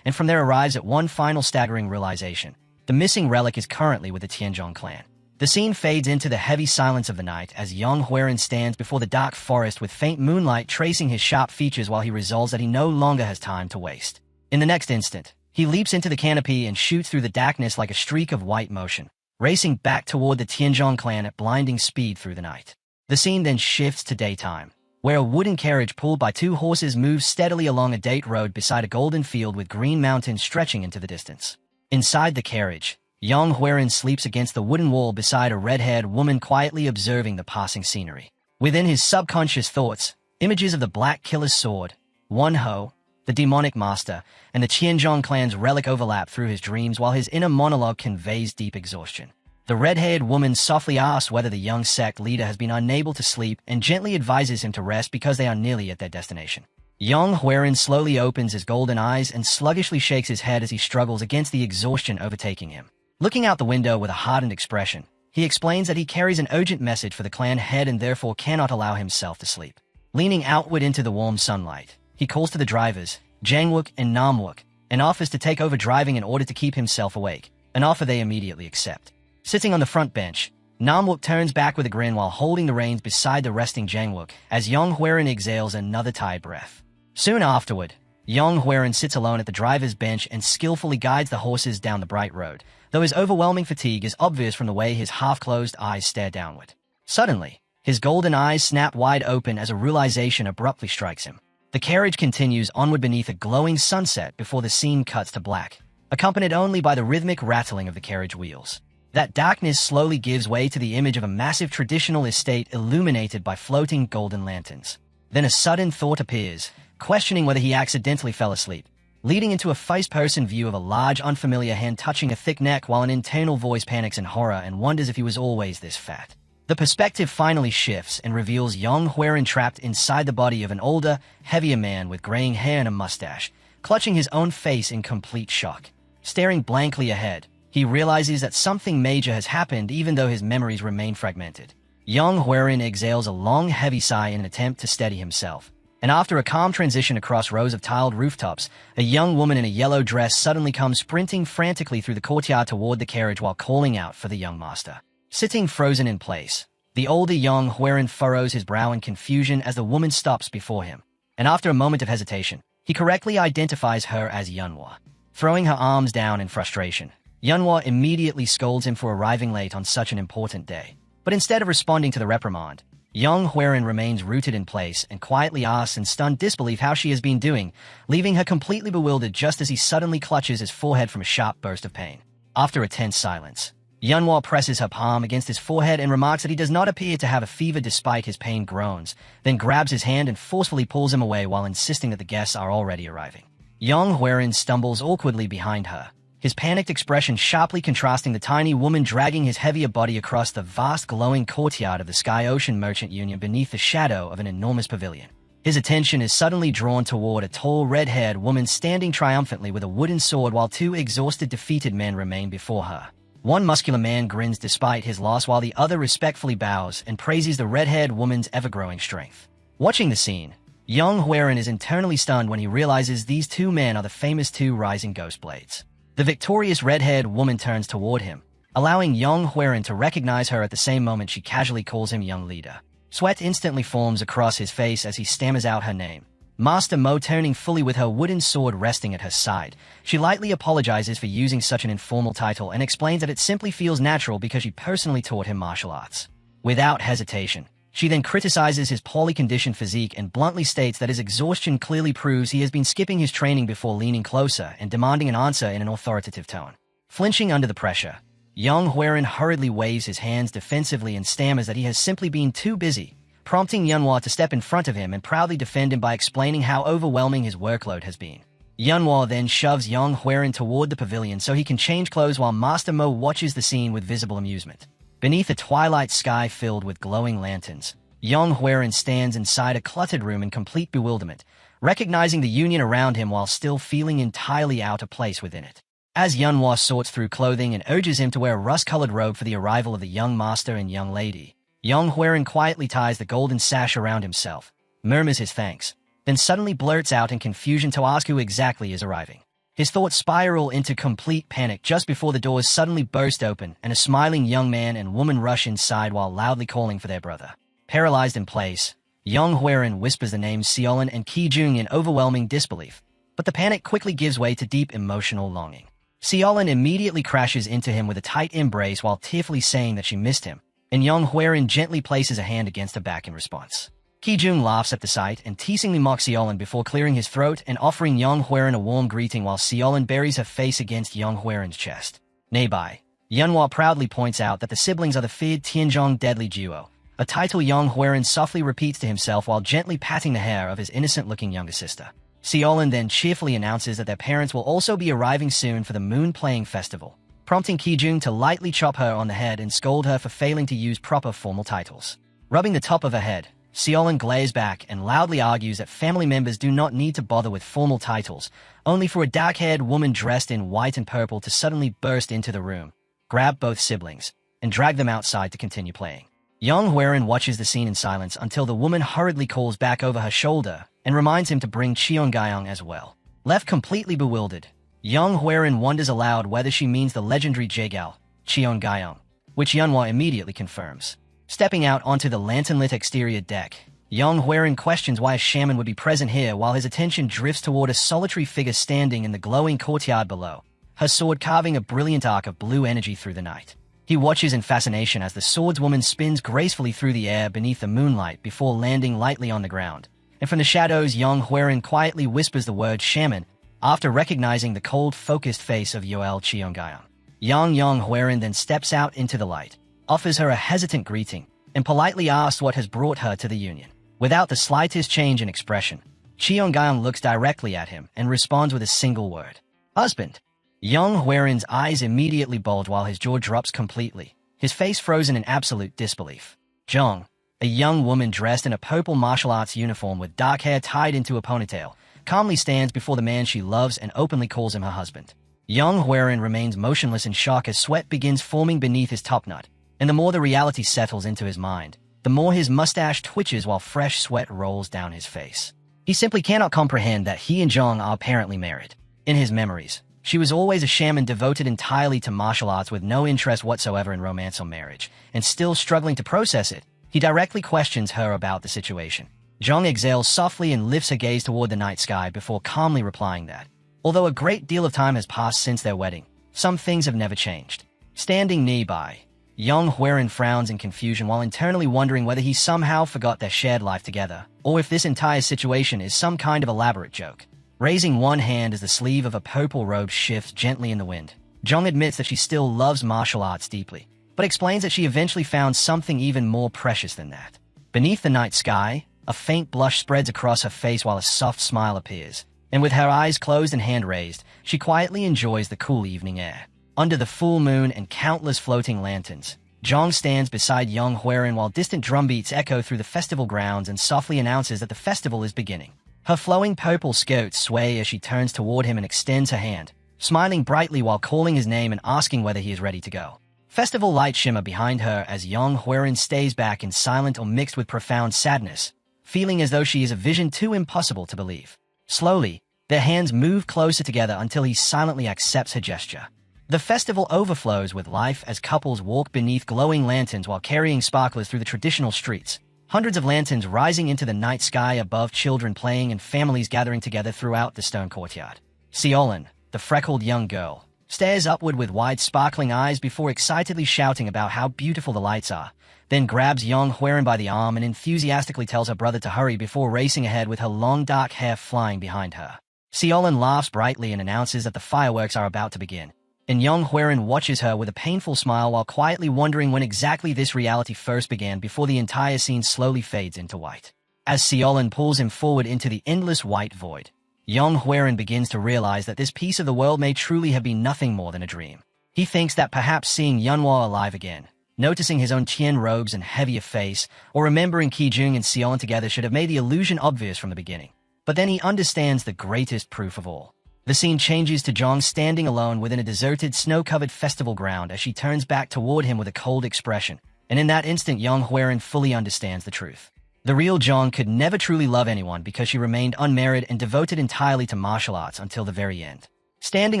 and from there arrives at one final staggering realization. The missing relic is currently with the Tianzhong clan. The scene fades into the heavy silence of the night as Yang Huaren stands before the dark forest with faint moonlight tracing his sharp features while he resolves that he no longer has time to waste. In the next instant, he leaps into the canopy and shoots through the darkness like a streak of white motion, racing back toward the Tianzhong clan at blinding speed through the night. The scene then shifts to daytime, where a wooden carriage pulled by two horses moves steadily along a dirt road beside a golden field with green mountains stretching into the distance. Inside the carriage, Yang Huaren sleeps against the wooden wall beside a red-haired woman quietly observing the passing scenery. Within his subconscious thoughts, images of the Black Killer's sword, Wanho, the demonic master, and the Tianzhong clan's relic overlap through his dreams while his inner monologue conveys deep exhaustion. The red-haired woman softly asks whether the young sect leader has been unable to sleep and gently advises him to rest because they are nearly at their destination. Yang Huaren slowly opens his golden eyes and sluggishly shakes his head as he struggles against the exhaustion overtaking him. Looking out the window with a hardened expression, he explains that he carries an urgent message for the clan head and therefore cannot allow himself to sleep. Leaning outward into the warm sunlight, he calls to the drivers, Jianghu and Namwook, and offers to take over driving in order to keep himself awake, an offer they immediately accept. Sitting on the front bench, Namwook turns back with a grin while holding the reins beside the resting Jianghu as Yang Huaren exhales another tired breath. Soon afterward, Yang Huaren sits alone at the driver's bench and skillfully guides the horses down the bright road, though his overwhelming fatigue is obvious from the way his half-closed eyes stare downward. Suddenly, his golden eyes snap wide open as a realization abruptly strikes him. The carriage continues onward beneath a glowing sunset before the scene cuts to black, accompanied only by the rhythmic rattling of the carriage wheels. That darkness slowly gives way to the image of a massive traditional estate illuminated by floating golden lanterns. Then a sudden thought appears, questioning whether he accidentally fell asleep, leading into a first-person view of a large, unfamiliar hand touching a thick neck while an internal voice panics in horror and wonders if he was always this fat. The perspective finally shifts and reveals Yang Huiran trapped inside the body of an older, heavier man with graying hair and a mustache, clutching his own face in complete shock. Staring blankly ahead, he realizes that something major has happened even though his memories remain fragmented. Yang Huiran exhales a long, heavy sigh in an attempt to steady himself. And after a calm transition across rows of tiled rooftops, a young woman in a yellow dress suddenly comes sprinting frantically through the courtyard toward the carriage while calling out for the young master. Sitting frozen in place, the older Yang Huiran furrows his brow in confusion as the woman stops before him. And after a moment of hesitation, he correctly identifies her as Yunhua. Throwing her arms down in frustration, Yunhua immediately scolds him for arriving late on such an important day. But instead of responding to the reprimand, Yang Huiran remains rooted in place and quietly asks in stunned disbelief how she has been doing, leaving her completely bewildered just as he suddenly clutches his forehead from a sharp burst of pain. After a tense silence, Yunhua presses her palm against his forehead and remarks that he does not appear to have a fever despite his pain groans, then grabs his hand and forcefully pulls him away while insisting that the guests are already arriving. Yang Huiran stumbles awkwardly behind her, his panicked expression sharply contrasting the tiny woman dragging his heavier body across the vast glowing courtyard of the Sky Ocean Merchant Union beneath the shadow of an enormous pavilion. His attention is suddenly drawn toward a tall, red-haired woman standing triumphantly with a wooden sword while two exhausted, defeated men remain before her. One muscular man grins despite his loss while the other respectfully bows and praises the red-haired woman's ever-growing strength. Watching the scene, Yang Huiran is internally stunned when he realizes these two men are the famous two rising ghost blades. The victorious red-haired woman turns toward him, allowing Yang Huiran to recognize her at the same moment she casually calls him young leader. Sweat instantly forms across his face as he stammers out her name. Master Mo turning fully with her wooden sword resting at her side. She lightly apologizes for using such an informal title and explains that it simply feels natural because she personally taught him martial arts. Without hesitation, she then criticizes his poorly conditioned physique and bluntly states that his exhaustion clearly proves he has been skipping his training before leaning closer and demanding an answer in an authoritative tone. Flinching under the pressure, Yang Huiran hurriedly waves his hands defensively and stammers that he has simply been too busy, prompting Yunhua to step in front of him and proudly defend him by explaining how overwhelming his workload has been. Yunhua then shoves Yang Huiran toward the pavilion so he can change clothes while Master Mo watches the scene with visible amusement. Beneath a twilight sky filled with glowing lanterns, Yang Huiran stands inside a cluttered room in complete bewilderment, recognizing the union around him while still feeling entirely out of place within it. As Yunhua sorts through clothing and urges him to wear a rust-colored robe for the arrival of the young master and young lady, Yang Huiran quietly ties the golden sash around himself, murmurs his thanks, then suddenly blurts out in confusion to ask who exactly is arriving. His thoughts spiral into complete panic just before the doors suddenly burst open and a smiling young man and woman rush inside while loudly calling for their brother. Paralyzed in place, Yang Huiran whispers the names Xiaolin and Qijun in overwhelming disbelief, but the panic quickly gives way to deep emotional longing. Xiaolin immediately crashes into him with a tight embrace while tearfully saying that she missed him, and Yang Huiran gently places a hand against her back in response. Qijun laughs at the sight and teasingly mocks Xiaolin before clearing his throat and offering Yang Huiran a warm greeting while Xiaolin buries her face against Yang Huiran's chest. Nearby, Yunhua proudly points out that the siblings are the feared Tianzhong deadly duo, a title Yang Huiran softly repeats to himself while gently patting the hair of his innocent-looking younger sister. Xiaolin then cheerfully announces that their parents will also be arriving soon for the Moon Playing Festival, prompting Qijun to lightly chop her on the head and scold her for failing to use proper formal titles. Rubbing the top of her head, Xiaolin glares back and loudly argues that family members do not need to bother with formal titles, only for a dark-haired woman dressed in white and purple to suddenly burst into the room, grab both siblings, and drag them outside to continue playing. Yang Huiran watches the scene in silence until the woman hurriedly calls back over her shoulder and reminds him to bring Qiongayang as well. Left completely bewildered, Yang Huiran wonders aloud whether she means the legendary Jegal, Qiongayang, which Yunhua immediately confirms. Stepping out onto the lantern-lit exterior deck, Yang Huiran questions why a shaman would be present here while his attention drifts toward a solitary figure standing in the glowing courtyard below, her sword carving a brilliant arc of blue energy through the night. He watches in fascination as the swordswoman spins gracefully through the air beneath the moonlight before landing lightly on the ground. And from the shadows, Yang Huiran quietly whispers the word shaman after recognizing the cold, focused face of Yoel Qiongayang. Yang Huiran then steps out into the light, offers her a hesitant greeting, and politely asks what has brought her to the union. Without the slightest change in expression, Qiongayang looks directly at him and responds with a single word. Husband. Yang Huiran's eyes immediately bulge while his jaw drops completely, his face frozen in absolute disbelief. Zhang, a young woman dressed in a purple martial arts uniform with dark hair tied into a ponytail, calmly stands before the man she loves and openly calls him her husband. Young Huiran remains motionless in shock as sweat begins forming beneath his top knot, and the more the reality settles into his mind, the more his mustache twitches while fresh sweat rolls down his face. He simply cannot comprehend that he and Zhang are apparently married. In his memories, she was always a shaman devoted entirely to martial arts with no interest whatsoever in romance or marriage, and still struggling to process it, he directly questions her about the situation. Zhang exhales softly and lifts her gaze toward the night sky before calmly replying that, although a great deal of time has passed since their wedding, some things have never changed. Standing nearby, young Huiran frowns in confusion while internally wondering whether he somehow forgot their shared life together, or if this entire situation is some kind of elaborate joke. Raising one hand as the sleeve of a purple robe shifts gently in the wind, Zhang admits that she still loves martial arts deeply, but explains that she eventually found something even more precious than that. Beneath the night sky, a faint blush spreads across her face while a soft smile appears, and with her eyes closed and hand raised, she quietly enjoys the cool evening air. Under the full moon and countless floating lanterns, Zhang stands beside young Huiran while distant drumbeats echo through the festival grounds and softly announces that the festival is beginning. Her flowing purple skirts sway as she turns toward him and extends her hand, smiling brightly while calling his name and asking whether he is ready to go. Festival lights shimmer behind her as young Huiran stays back in silent or mixed with profound sadness, feeling as though she is a vision too impossible to believe. Slowly, their hands move closer together until he silently accepts her gesture. The festival overflows with life as couples walk beneath glowing lanterns while carrying sparklers through the traditional streets. Hundreds of lanterns rising into the night sky above, children playing and families gathering together throughout the stone courtyard. Xiaolin, the freckled young girl, stares upward with wide sparkling eyes before excitedly shouting about how beautiful the lights are, then grabs young Huiran by the arm and enthusiastically tells her brother to hurry before racing ahead with her long dark hair flying behind her. Xiaolin laughs brightly and announces that the fireworks are about to begin, and young Huiran watches her with a painful smile while quietly wondering when exactly this reality first began before the entire scene slowly fades into white. As Xiaolin pulls him forward into the endless white void, young Huiran begins to realize that this piece of the world may truly have been nothing more than a dream. He thinks that perhaps seeing Yanhua alive again, noticing his own Tian robes and heavier face, or remembering Qijun and Xiaolin together should have made the illusion obvious from the beginning. But then he understands the greatest proof of all. The scene changes to Zhang standing alone within a deserted, snow-covered festival ground as she turns back toward him with a cold expression, and in that instant young Huiran fully understands the truth. The real Zhang could never truly love anyone because she remained unmarried and devoted entirely to martial arts until the very end. Standing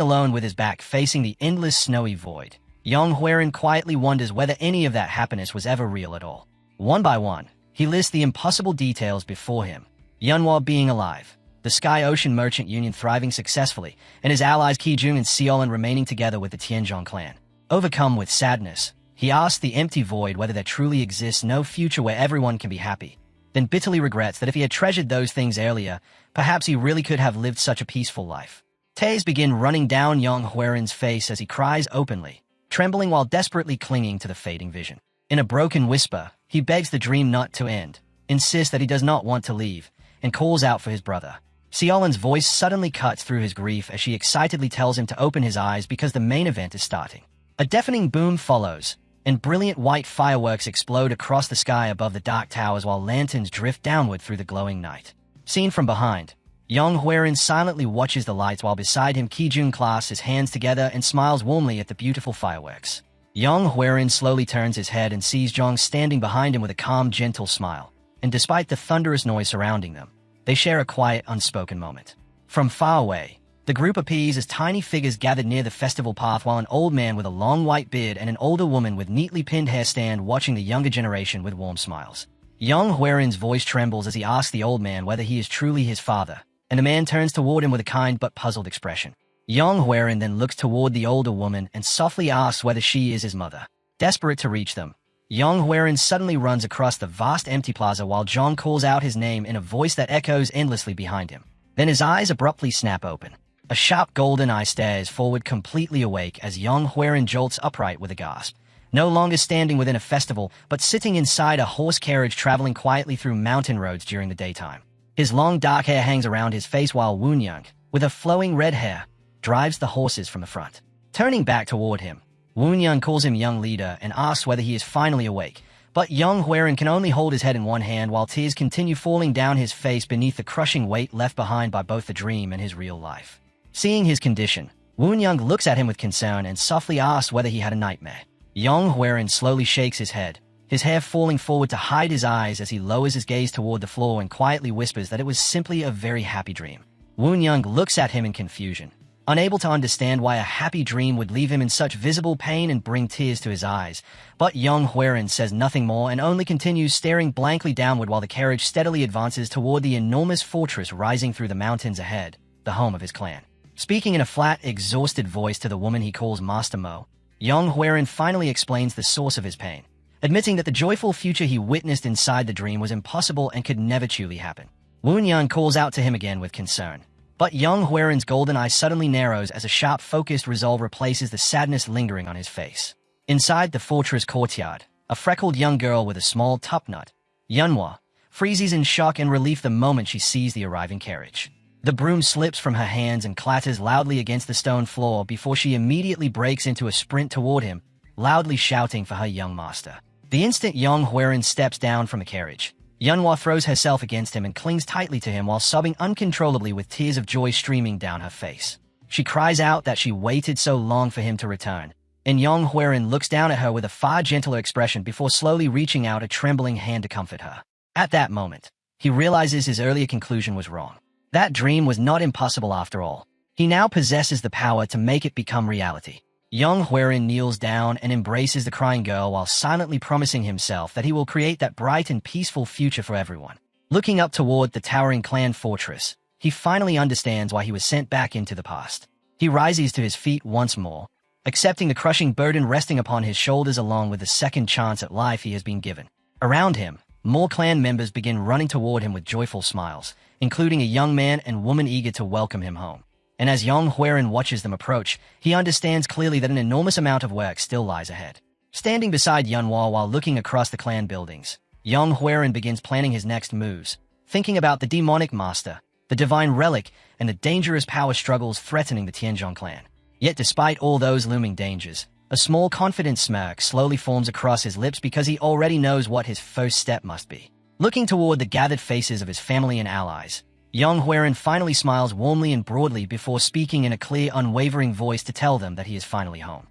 alone with his back facing the endless snowy void, young Huiran quietly wonders whether any of that happiness was ever real at all. One by one, he lists the impossible details before him. Yanhua being alive, the Sky Ocean Merchant Union thriving successfully, and his allies Qijun and Xiaolin remaining together with the Tianzhong clan. Overcome with sadness, he asks the empty void whether there truly exists no future where everyone can be happy, then bitterly regrets that if he had treasured those things earlier, perhaps he really could have lived such a peaceful life. Tears begin running down young Huiran's face as he cries openly, trembling while desperately clinging to the fading vision. In a broken whisper, he begs the dream not to end, insists that he does not want to leave, and calls out for his brother. Xiaolin's voice suddenly cuts through his grief as she excitedly tells him to open his eyes because the main event is starting. A deafening boom follows, and brilliant white fireworks explode across the sky above the dark towers while lanterns drift downward through the glowing night. Seen from behind, young Huiran silently watches the lights while beside him Qijun clasps his hands together and smiles warmly at the beautiful fireworks. Young Huiran slowly turns his head and sees Zhang standing behind him with a calm, gentle smile, and despite the thunderous noise surrounding them, they share a quiet, unspoken moment. From far away, the group appears as tiny figures gathered near the festival path while an old man with a long white beard and an older woman with neatly pinned hair stand watching the younger generation with warm smiles. Young Huiran's voice trembles as he asks the old man whether he is truly his father, and the man turns toward him with a kind but puzzled expression. Young Huiran then looks toward the older woman and softly asks whether she is his mother. Desperate to reach them, young Huiran suddenly runs across the vast empty plaza while Zhang calls out his name in a voice that echoes endlessly behind him. Then his eyes abruptly snap open. A sharp golden eye stares forward completely awake as young Huiran jolts upright with a gasp, no longer standing within a festival but sitting inside a horse carriage traveling quietly through mountain roads during the daytime. His long dark hair hangs around his face while Wunyang, with her flowing red hair, drives the horses from the front. Turning back toward him, Woon Young calls him young leader and asks whether he is finally awake, but young Huaren can only hold his head in one hand while tears continue falling down his face beneath the crushing weight left behind by both the dream and his real life. Seeing his condition, Woon Young looks at him with concern and softly asks whether he had a nightmare. Young Huaren slowly shakes his head, his hair falling forward to hide his eyes as he lowers his gaze toward the floor and quietly whispers that it was simply a very happy dream. Woon Young looks at him in confusion, unable to understand why a happy dream would leave him in such visible pain and bring tears to his eyes, but young Huaren says nothing more and only continues staring blankly downward while the carriage steadily advances toward the enormous fortress rising through the mountains ahead, the home of his clan. Speaking in a flat, exhausted voice to the woman he calls Master Mo, young Huaren finally explains the source of his pain, admitting that the joyful future he witnessed inside the dream was impossible and could never truly happen. Woon Young calls out to him again with concern, but young Huaren's golden eye suddenly narrows as a sharp, focused resolve replaces the sadness lingering on his face. Inside the fortress courtyard, a freckled young girl with a small top knot, Yunhua, freezes in shock and relief the moment she sees the arriving carriage. The broom slips from her hands and clatters loudly against the stone floor before she immediately breaks into a sprint toward him, loudly shouting for her young master. The instant young Huaren steps down from the carriage, Yunhua throws herself against him and clings tightly to him while sobbing uncontrollably with tears of joy streaming down her face. She cries out that she waited so long for him to return, and young Huaren looks down at her with a far gentler expression before slowly reaching out a trembling hand to comfort her. At that moment, he realizes his earlier conclusion was wrong. That dream was not impossible after all. He now possesses the power to make it become reality. Young Huaren kneels down and embraces the crying girl while silently promising himself that he will create that bright and peaceful future for everyone. Looking up toward the towering clan fortress, he finally understands why he was sent back into the past. He rises to his feet once more, accepting the crushing burden resting upon his shoulders along with the second chance at life he has been given. Around him, more clan members begin running toward him with joyful smiles, including a young man and woman eager to welcome him home. And as young Huaren watches them approach, he understands clearly that an enormous amount of work still lies ahead. Standing beside Yunhua while looking across the clan buildings, young Huaren begins planning his next moves, thinking about the demonic master, the divine relic, and the dangerous power struggles threatening the Tianzhong clan. Yet despite all those looming dangers, a small confident smirk slowly forms across his lips because he already knows what his first step must be. Looking toward the gathered faces of his family and allies, young Huaren finally smiles warmly and broadly before speaking in a clear, unwavering voice to tell them that he is finally home.